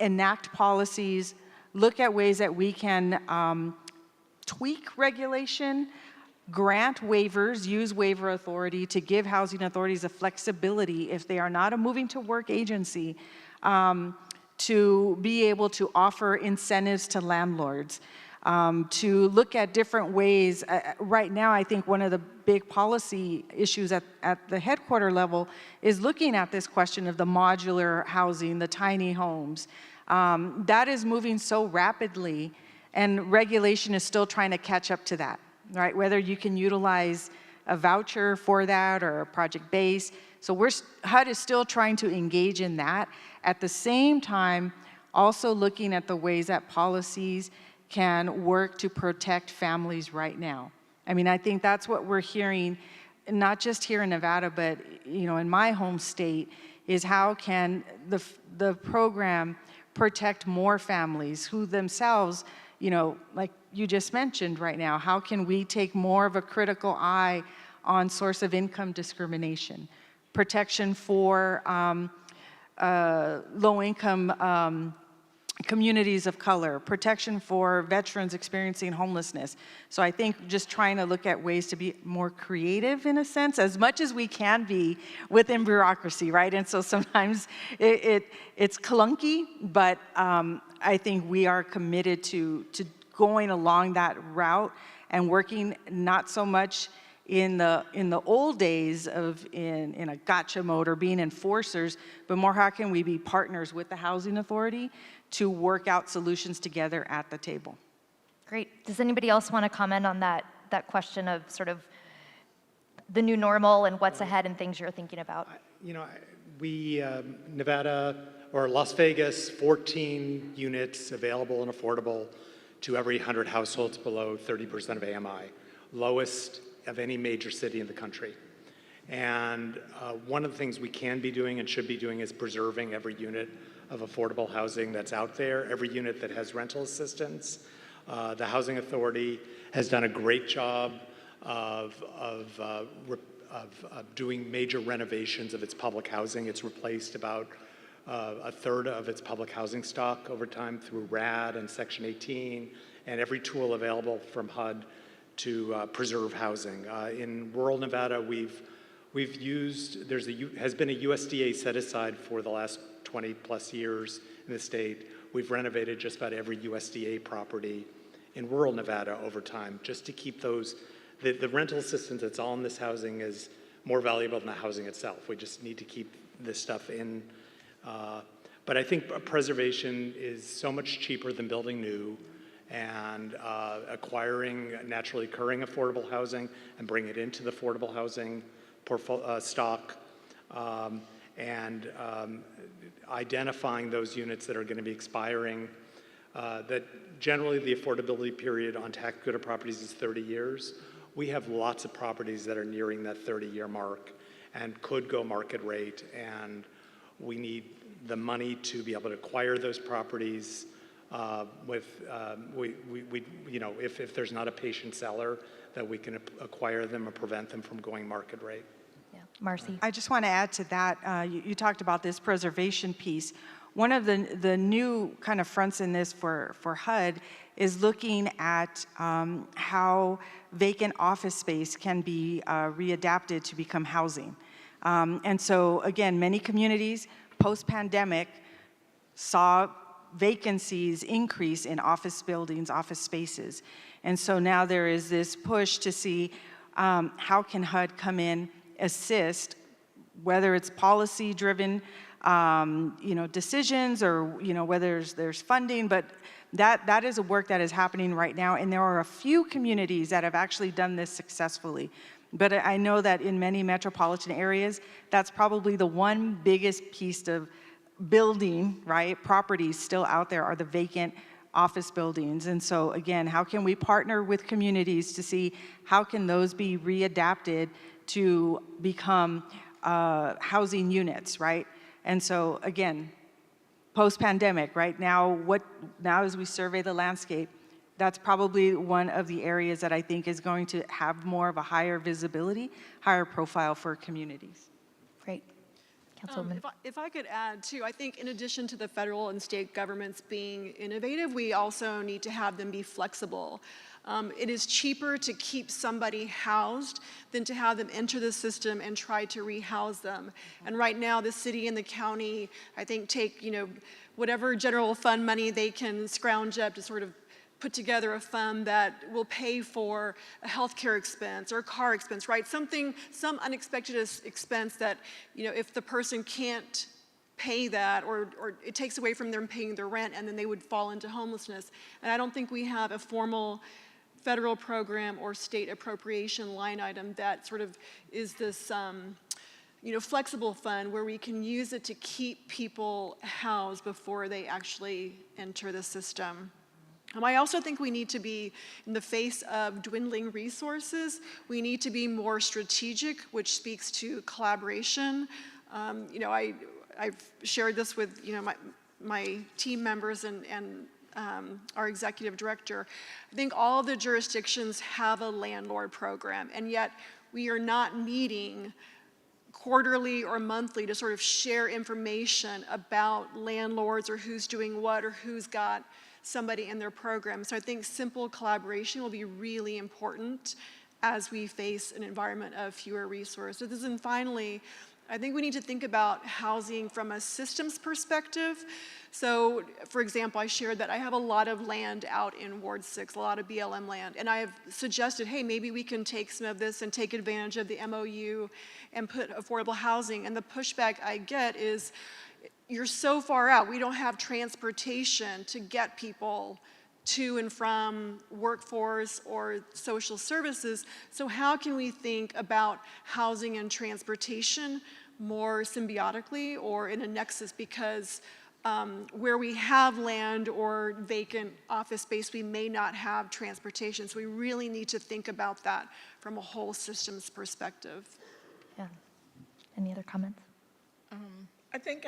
enact policies, look at ways that we can tweak regulation, grant waivers, use waiver authority to give housing authorities a flexibility if they are not a moving to work agency to be able to offer incentives to landlords, to look at different ways. Right now, I think one of the big policy issues at the headquarter level is looking at this question of the modular housing, the tiny homes. That is moving so rapidly, and regulation is still trying to catch up to that, right? Whether you can utilize a voucher for that or a project base. So HUD is still trying to engage in that. At the same time, also looking at the ways that policies can work to protect families right now. I mean, I think that's what we're hearing, not just here in Nevada, but in my home state, is how can the program protect more families who themselves, like you just mentioned right now, how can we take more of a critical eye on source of income discrimination, protection for low-income communities of color, protection for veterans experiencing homelessness. So I think just trying to look at ways to be more creative in a sense, as much as we can be within bureaucracy, right? And so sometimes it's clunky, but I think we are committed to going along that route and working not so much in the old days of in a gotcha mode or being enforcers, but more how can we be partners with the housing authority to work out solutions together at the table. Great. Does anybody else want to comment on that question of sort of the new normal and what's ahead and things you're thinking about? Nevada or Las Vegas, 14 units available and affordable to every 100 households below 30% of AMI, lowest of any major city in the country. And one of the things we can be doing and should be doing is preserving every unit of affordable housing that's out there, every unit that has rental assistance. The Housing Authority has done a great job of doing major renovations of its public housing. It's replaced about a third of its public housing stock over time through RAD and Section 18 and every tool available from HUD to preserve housing. In rural Nevada, has been a USDA set aside for the last 20 plus years in the state. We've renovated just about every USDA property in rural Nevada over time, just to keep those, the rental assistance that's all in this housing is more valuable than the housing itself. We just need to keep this stuff in. But I think preservation is so much cheaper than building new, and acquiring naturally occurring affordable housing and bring it into the affordable housing stock, and identifying those units that are going to be expiring. That generally the affordability period on tax good properties is 30 years. We have lots of properties that are nearing that 30-year mark and could go market rate, and we need the money to be able to acquire those properties if there's not a patient seller, that we can acquire them or prevent them from going market rate. Marcy. I just want to add to that. You talked about this preservation piece. One of the new kind of fronts in this for HUD is looking at how vacant office space can be readapted to become housing. And so again, many communities post-pandemic saw vacancies increase in office buildings, office spaces. And so now there is this push to see how can HUD come in, assist, whether it's policy-driven, decisions, or whether there's funding, but that is a work that is happening right now, and there are a few communities that have actually done this successfully. But I know that in many metropolitan areas, that's probably the one biggest piece of building, right, properties still out there are the vacant office buildings. And so again, how can we partner with communities to see how can those be readapted to become housing units, right? And so again, post-pandemic, right, now as we survey the landscape, that's probably one of the areas that I think is going to have more of a higher visibility, higher profile for communities. Great. Councilwoman. If I could add too, I think in addition to the federal and state governments being innovative, we also need to have them be flexible. It is cheaper to keep somebody housed than to have them enter the system and try to rehouse them. And right now, the city and the county, I think, take whatever general fund money they can scrounge up to sort of put together a fund that will pay for a healthcare expense or a car expense, right? Some unexpected expense that, if the person can't pay that or it takes away from them paying their rent, and then they would fall into homelessness. And I don't think we have a formal federal program or state appropriation line item that sort of is this flexible fund where we can use it to keep people housed before they actually enter the system. I also think we need to be, in the face of dwindling resources, we need to be more strategic, which speaks to collaboration. I've shared this with my team members and our executive director. I think all the jurisdictions have a landlord program, and yet we are not meeting quarterly or monthly to sort of share information about landlords or who's doing what or who's got somebody in their program. So I think simple collaboration will be really important as we face an environment of fewer resources. And finally, I think we need to think about housing from a systems perspective. So, for example, I shared that I have a lot of land out in Ward 6, a lot of BLM land, and I have suggested, hey, maybe we can take some of this and take advantage of the MOU and put affordable housing. And the pushback I get is, you're so far out, we don't have transportation to get people to and from workforce or social services. So how can we think about housing and transportation more symbiotically or in a nexus? Because where we have land or vacant office space, we may not have transportation. So we really need to think about that from a whole systems perspective. Yeah. Any other comments? I think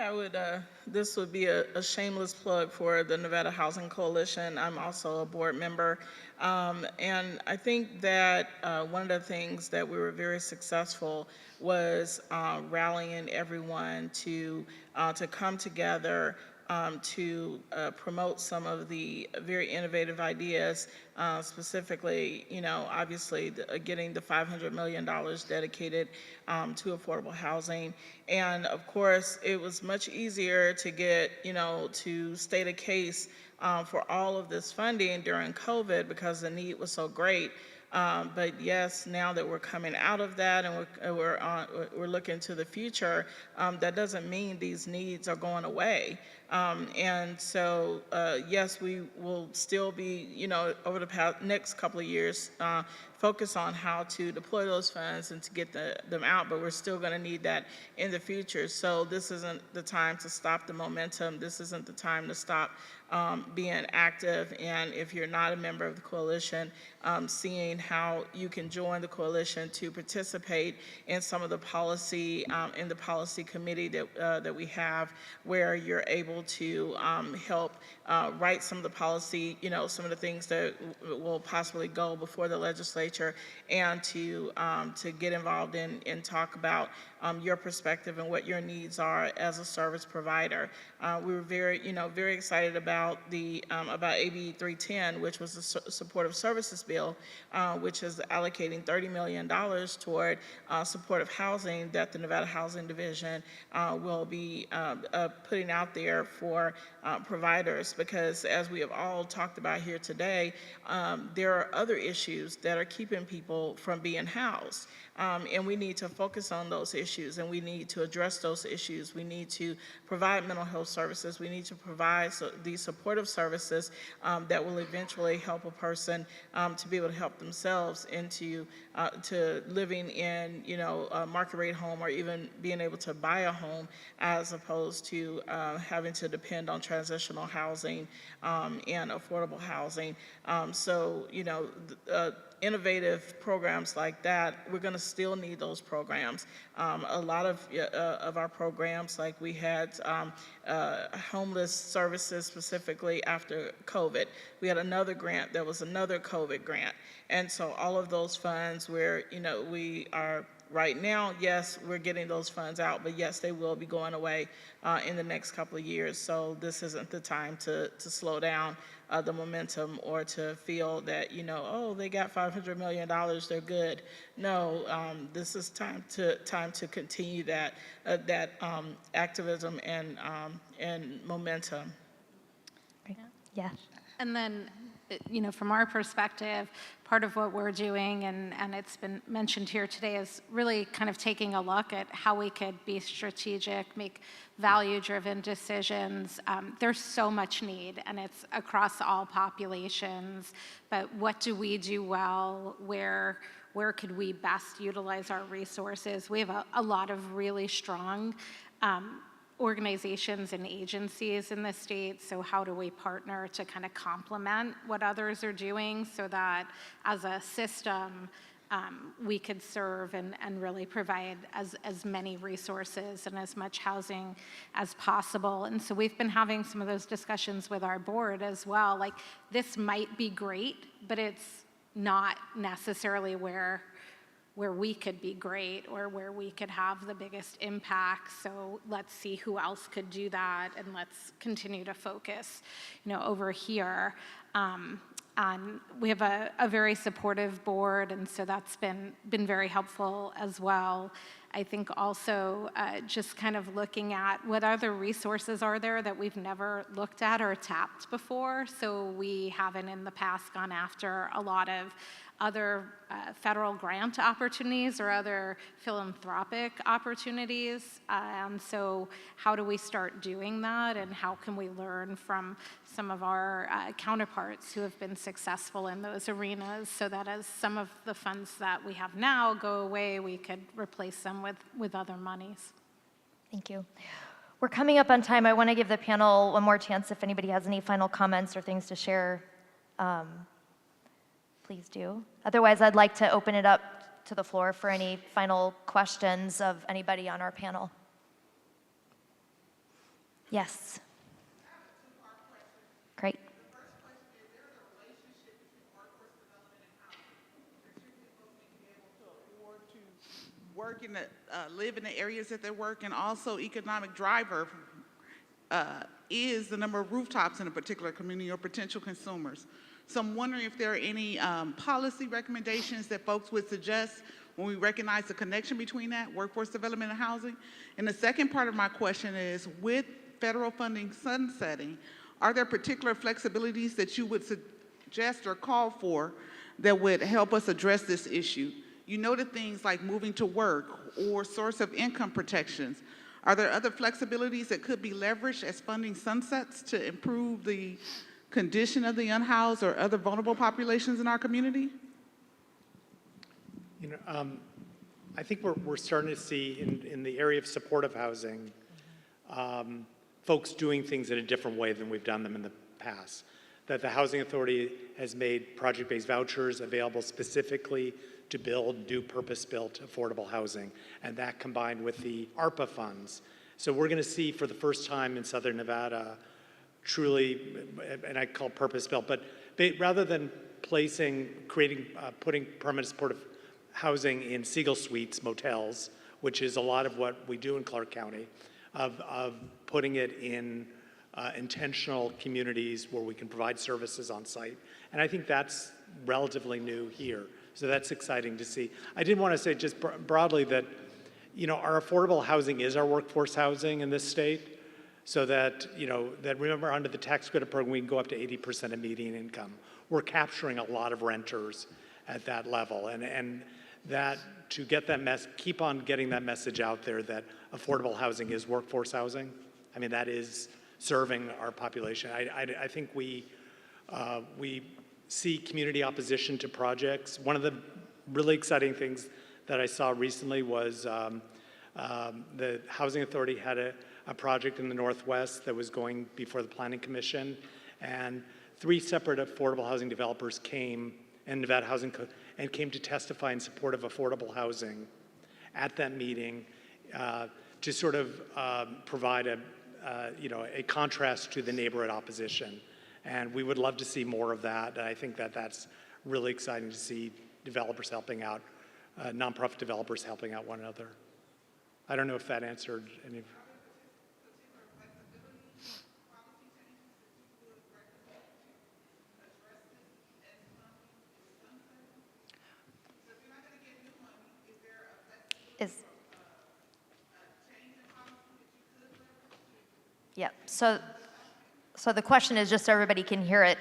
this would be a shameless plug for the Nevada Housing Coalition. I'm also a board member. And I think that one of the things that we were very successful was rallying everyone to come together to promote some of the very innovative ideas, specifically, obviously getting the $500 million dedicated to affordable housing. And of course, it was much easier to get, to state a case for all of this funding during COVID because the need was so great. But yes, now that we're coming out of that and we're looking to the future, that doesn't mean these needs are going away. And so, yes, we will still be, over the next couple of years, focus on how to deploy those funds and to get them out, but we're still going to need that in the future. So this isn't the time to stop the momentum. This isn't the time to stop being active. And if you're not a member of the coalition, seeing how you can join the coalition to participate in some of the policy, in the policy committee that we have, where you're able to help write some of the policy, some of the things that will possibly go before the legislature, and to get involved in and talk about your perspective and what your needs are as a service provider. We were very excited about about AB 310, which was the supportive services bill, which is allocating $30 million toward supportive housing that the Nevada Housing Division will be putting out there for providers, because as we have all talked about here today, there are other issues that are keeping people from being housed. And we need to focus on those issues, and we need to address those issues. We need to provide mental health services. We need to provide these supportive services that will eventually help a person to be able to help themselves into to living in a market rate home, or even being able to buy a home, as opposed to having to depend on transitional housing and affordable housing. So innovative programs like that, we're going to still need those programs. A lot of our programs, like we had homeless services specifically after COVID. We had another grant that was another COVID grant. And so all of those funds where, we are right now, yes, we're getting those funds out, but yes, they will be going away in the next couple of years. So this isn't the time to slow down the momentum or to feel that, you know, oh, they got $500 million, they're good. No, this is time to continue that activism and momentum. Yeah. And then, you know, from our perspective, part of what we're doing, and it's been mentioned here today, is really kind of taking a look at how we could be strategic, make value-driven decisions. There's so much need, and it's across all populations, but what do we do well? Where could we best utilize our resources? We have a lot of really strong organizations and agencies in the state, so how do we partner to kind of complement what others are doing so that as a system we could serve and really provide as many resources and as much housing as possible. And so we've been having some of those discussions with our board as well, like this might be great, but it's not necessarily where we could be great or where we could have the biggest impact. So let's see who else could do that, and let's continue to focus, you know, over here. And we have a very supportive board, and so that's been very helpful as well. I think also just kind of looking at what other resources are there that we've never looked at or tapped before. So we haven't in the past gone after a lot of other federal grant opportunities or other philanthropic opportunities. So how do we start doing that, and how can we learn from some of our counterparts who have been successful in those arenas, so that as some of the funds that we have now go away, we could replace them with other monies. Thank you. We're coming up on time. I want to give the panel one more chance if anybody has any final comments or things to share. Please do. Otherwise, I'd like to open it up to the floor for any final questions of anybody on our panel. Yes. Great. Work in the, live in the areas that they work, and also economic driver is the number of rooftops in a particular community or potential consumers. So I'm wondering if there are any policy recommendations that folks would suggest when we recognize the connection between that, workforce development and housing. And the second part of my question is, with federal funding sunsetting, are there particular flexibilities that you would suggest or call for that would help us address this issue? You noted things like moving to work or source of income protections. Are there other flexibilities that could be leveraged as funding sunsets to improve the condition of the unhoused or other vulnerable populations in our community? You know, I think we're starting to see in the area of supportive housing, folks doing things in a different way than we've done them in the past. That the Housing Authority has made project-based vouchers available specifically to build new purpose-built affordable housing, and that combined with the ARPA funds. So we're going to see for the first time in Southern Nevada, truly, and I call purpose-built, but rather than putting permanent supportive housing in Siegel Suites, motels, which is a lot of what we do in Clark County, of putting it in intentional communities where we can provide services on site. And I think that's relatively new here. So that's exciting to see. I did want to say just broadly that, you know, our affordable housing is our workforce housing in this state. So that, you know, that remember under the tax credit program, we can go up to 80% of median income. We're capturing a lot of renters at that level. And that to get that keep on getting that message out there that affordable housing is workforce housing. I mean, that is serving our population. I think we see community opposition to projects. One of the really exciting things that I saw recently was the Housing Authority had a project in the Northwest that was going before the Planning Commission, and 3 separate affordable housing developers came, and Nevada Housing and came to testify in support of affordable housing at that meeting to sort of provide a contrast to the neighborhood opposition. And we would love to see more of that. And I think that that's really exciting to see developers helping out nonprofit developers helping out one another. I don't know if that answered any of. Yep. So the question is, just so everybody can hear it,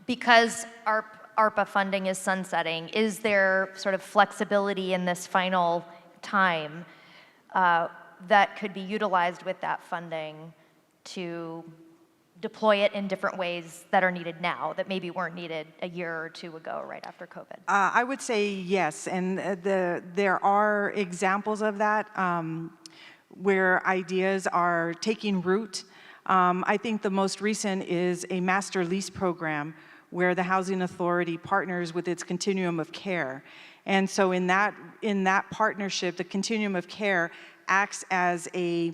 because ARPA funding is sunsetting, is there sort of flexibility in this final time that could be utilized with that funding to deploy it in different ways that are needed now, that maybe weren't needed a year or two ago, right after COVID? I would say yes, and there are examples of that where ideas are taking root. I think the most recent is a master lease program where the Housing Authority partners with its continuum of care. And so in that partnership, the continuum of care acts as a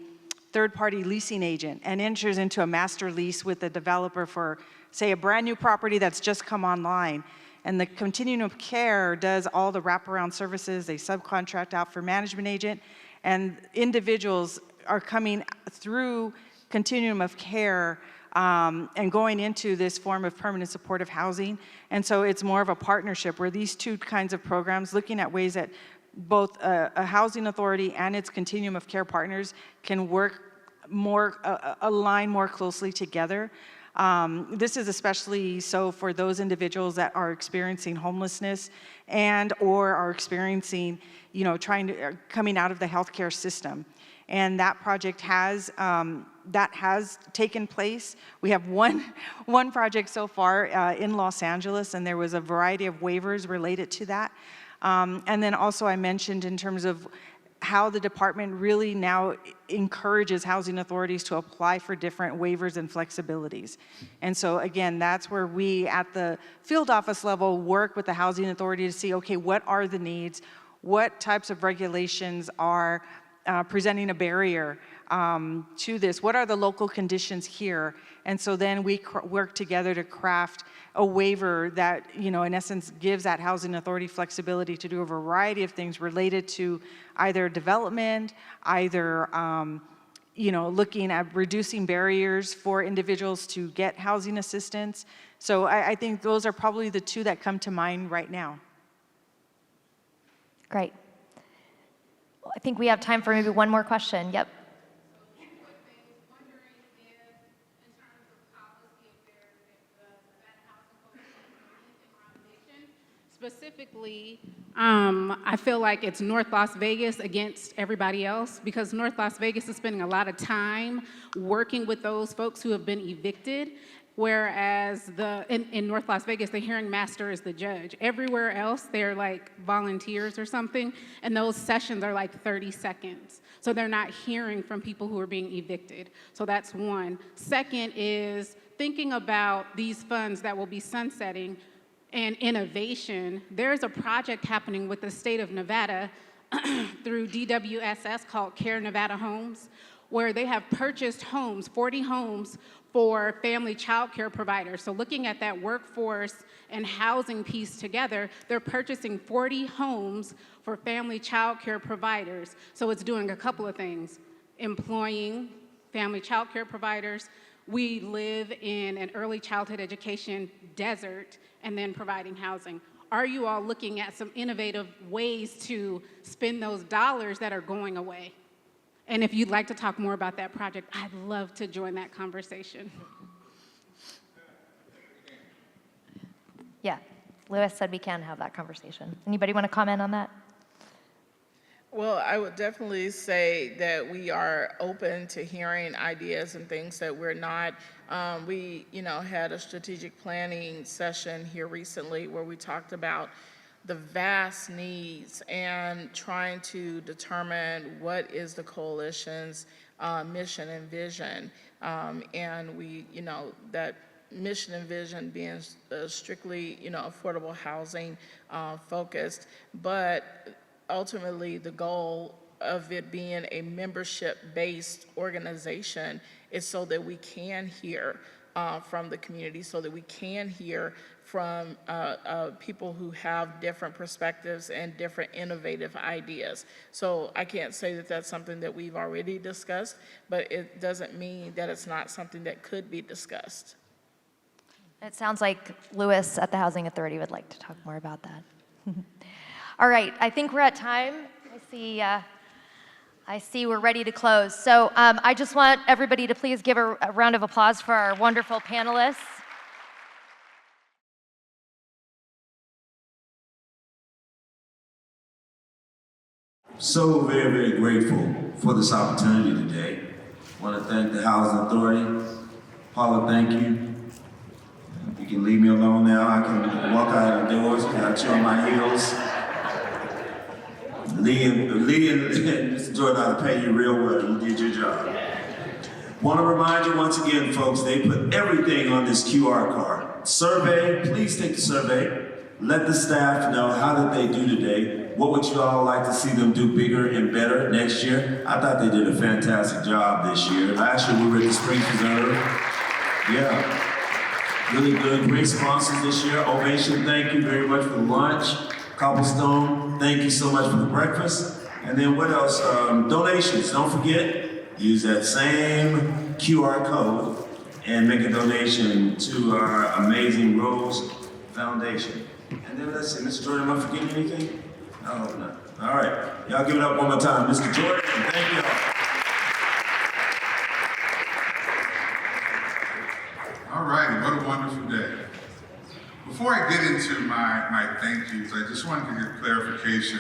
third-party leasing agent and enters into a master lease with the developer for, say, a brand new property that's just come online. And the continuum of care does all the wraparound services. They subcontract out for management agent, and individuals are coming through continuum of care and going into this form of permanent supportive housing. And so it's more of a partnership where these two kinds of programs, looking at ways that both a housing authority and its continuum of care partners can work more, align more closely together. This is especially so for those individuals that are experiencing homelessness and or are experiencing, coming out of the healthcare system. And that project has taken place. We have one project so far in Los Angeles, and there was a variety of waivers related to that. And then also I mentioned in terms of how the department really now encourages housing authorities to apply for different waivers and flexibilities. And so again, that's where we at the field office level work with the housing authority to see, okay, what are the needs? What types of regulations are presenting a barrier to this? What are the local conditions here? And so then we work together to craft a waiver that, in essence, gives that housing authority flexibility to do a variety of things related to either development, either, looking at reducing barriers for individuals to get housing assistance. So I think those are probably the two that come to mind right now. Great. Well, I think we have time for maybe one more question. Yep. Specifically, I feel like it's North Las Vegas against everybody else, because North Las Vegas is spending a lot of time working with those folks who have been evicted, whereas in North Las Vegas, the hearing master is the judge. Everywhere else, they're like volunteers or something, and those sessions are like 30 seconds. So they're not hearing from people who are being evicted. So that's one. Second is thinking about these funds that will be sunsetting and innovation. There's a project happening with the state of Nevada through DWSS called Care Nevada Homes, where they have purchased homes, 40 homes for family child care providers. So looking at that workforce and housing piece together, they're purchasing 40 homes for family child care providers. So it's doing a couple of things: employing family child care providers. We live in an early childhood education desert, and then providing housing. Are you all looking at some innovative ways to spend those dollars that are going away? And if you'd like to talk more about that project, I'd love to join that conversation. Yeah, Lewis said we can have that conversation. Anybody want to comment on that? Well, I would definitely say that we are open to hearing ideas and things that we're not. We, had a strategic planning session here recently where we talked about the vast needs and trying to determine what is the coalition's mission and vision. And we, that mission and vision being strictly, affordable housing focused, but ultimately the goal of it being a membership-based organization is so that we can hear from the community so that we can hear from people who have different perspectives and different innovative ideas. So I can't say that that's something that we've already discussed, but it doesn't mean that it's not something that could be discussed. It sounds like Louis at the Housing Authority would like to talk more about that. All right, I think we're at time. I see we're ready to close. So I just want everybody to please give a round of applause for our wonderful panelists. So very, very grateful for this opportunity today. I want to thank the Housing Authority. Paula, thank you. You can leave me alone now. I can walk out the doors without you on my heels. Lee and Mr. Jordan ought to pay you real well. You did your job. Want to remind you once again, folks, they put everything on this QR card. Survey, please take the survey. Let the staff know how did they do today. What would you all like to see them do bigger and better next year? I thought they did a fantastic job this year. Last year we were at the Spring Preserve. Yeah, really good. Great sponsors this year. Ovation, thank you very much for the lunch. Cobblestone, thank you so much for the breakfast. And then what else? Donations, don't forget, use that same QR code and make a donation to our amazing Rose Foundation. And then let's see, Mr. Jordan, am I forgetting anything? I hope not. All right, y'all give it up one more time. Mr. Jordan, thank y'all. All righty, what a wonderful day. Before I get into my thank yous, I just wanted to get clarification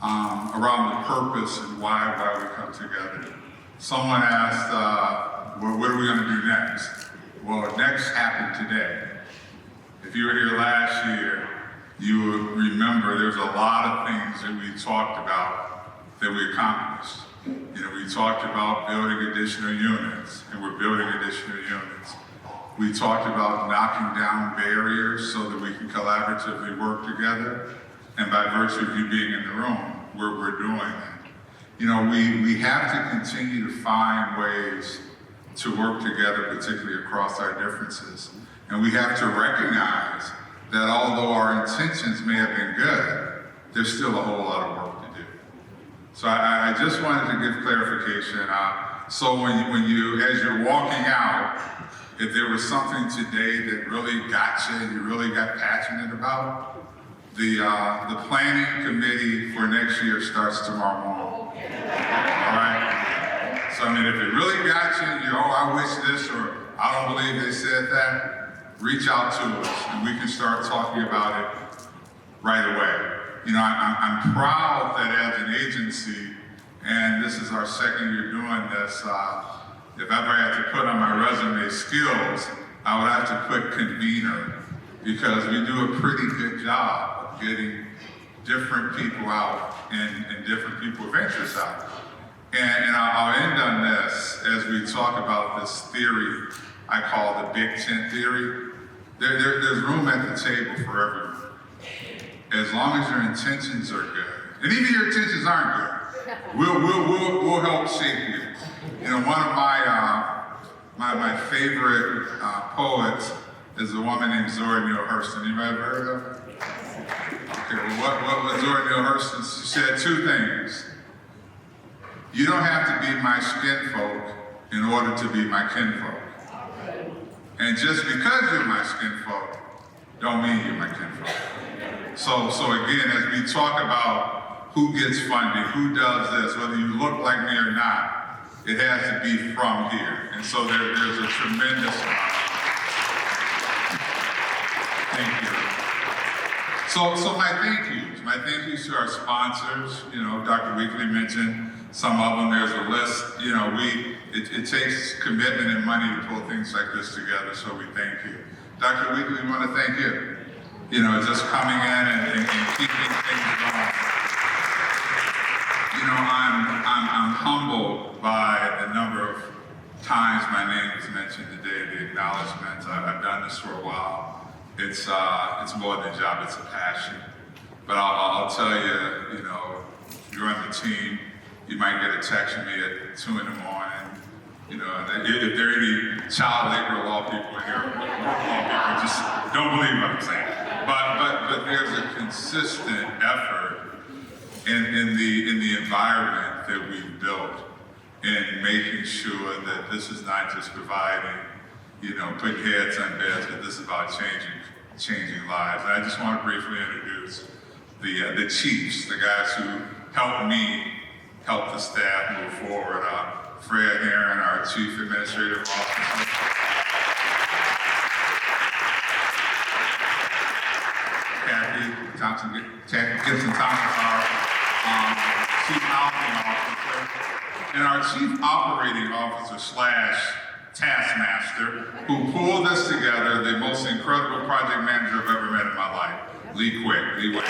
around the purpose and why we come together. Someone asked, well, what are we going to do next? Well, next happened today. If you were here last year, you would remember there's a lot of things that we talked about that we accomplished. You know, we talked about building additional units, and we're building additional units. We talked about knocking down barriers so that we can collaboratively work together. And by virtue of you being in the room, we're doing that. You know, we have to continue to find ways to work together, particularly across our differences. And we have to recognize that although our intentions may have been good, there's still a whole lot of work to do. So I just wanted to give clarification. So when you, as you're walking out, if there was something today that really got you and you really got passionate about, the planning committee for next year starts tomorrow morning. All right? So I mean, if it really got you, oh, I wish this, or I don't believe they said that, reach out to us and we can start talking about it right away. You know, I'm proud that as an agency, and this is our second year doing this, if ever I had to put on my resume skills, I would have to put convener, because we do a pretty good job of getting different people out and different people of interest out. And I'll end on this, as we talk about this theory I call the Big Tent theory. There's room at the table for everyone, as long as your intentions are good. And even your intentions aren't good, we'll help shape you. You know, one of my favorite poets is a woman named Zora Neale Hurston. Anybody ever heard of her? Okay, well, what was Zora Neale Hurston? She said two things. You don't have to be my skin folk in order to be my kinfolk. And just because you're my skin folk, don't mean you're my kinfolk. So again, as we talk about who gets funding, who does this, whether you look like me or not, it has to be from here. And so there's a tremendous amount. Thank you. So my thank yous to our sponsors. You know, Dr. Weekly mentioned some of them. There's a list. You know, it takes commitment and money to pull things like this together, so we thank you. Dr. Weekly, we want to thank you. You know, just coming in and keeping things going. You know, I'm humbled by the number of times my name was mentioned today, the acknowledgement. I've done this for a while. It's more than a job, it's a passion. But I'll tell you, you know, if you're on the team, you might get a text from me at 2 in the morning, You know, and if there are any child labor law people here, just don't believe what I'm saying. But there's a consistent effort in the environment that we've built in making sure that this is not just providing, you know, putting heads on beds, but this is about changing lives. And I just want to briefly introduce the chiefs, the guys who helped me help the staff move forward. Fred Heron, our Chief Administrative Officer. Kathy Thompson, Gibson Thomas, our Chief Housing Officer, and our Chief Operating Officer / Taskmaster, who pulled this together, the most incredible project manager I've ever met in my life, Lee Quick. Lee Quick.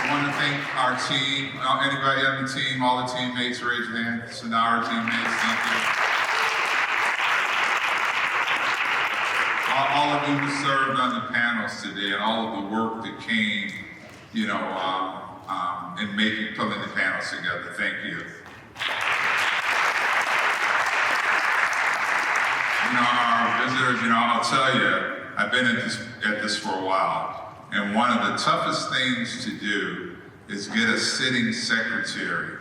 I want to thank our team, anybody on the team, all the teammates, raise your hand, SNRHA teammates, thank you. All of you who served on the panels today and all of the work that came, you know, in pulling the panels together, thank you. You know, our visitors, you know, I'll tell you, I've been at this for a while. And one of the toughest things to do is get a sitting secretary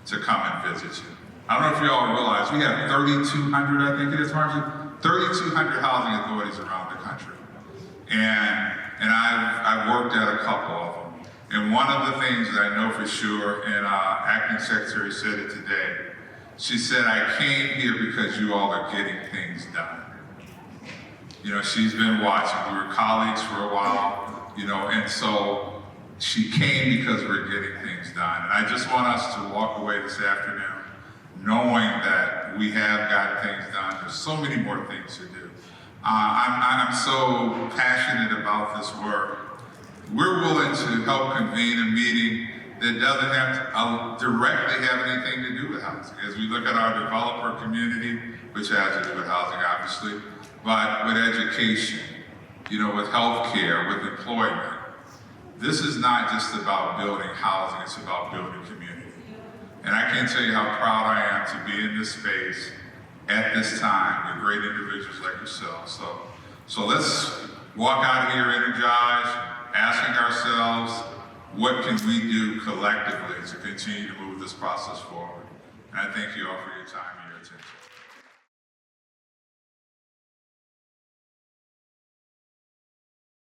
to come and visit you. I don't know if you all realize, we have 3,200, I think it is, Margie? 3,200 housing authorities around the country. And I've worked at a couple of them. And one of the things that I know for sure, and Acting Secretary said it today, she said, I came here because you all are getting things done. You know, she's been watching. We were colleagues for a while. You know, and so she came because we're getting things done. And I just want us to walk away this afternoon knowing that we have got things done. There's so many more things to do. I'm so passionate about this work. We're willing to help convene a meeting that doesn't have to directly have anything to do with housing. As we look at our developer community, which has to do with housing, obviously, but with education, you know, with healthcare, with employment. This is not just about building housing, it's about building community. And I can't tell you how proud I am to be in this space at this time with great individuals like yourselves. So let's walk out of here energized, asking ourselves, what can we do collectively to continue to move this process forward? And I thank you all for your time and your attention.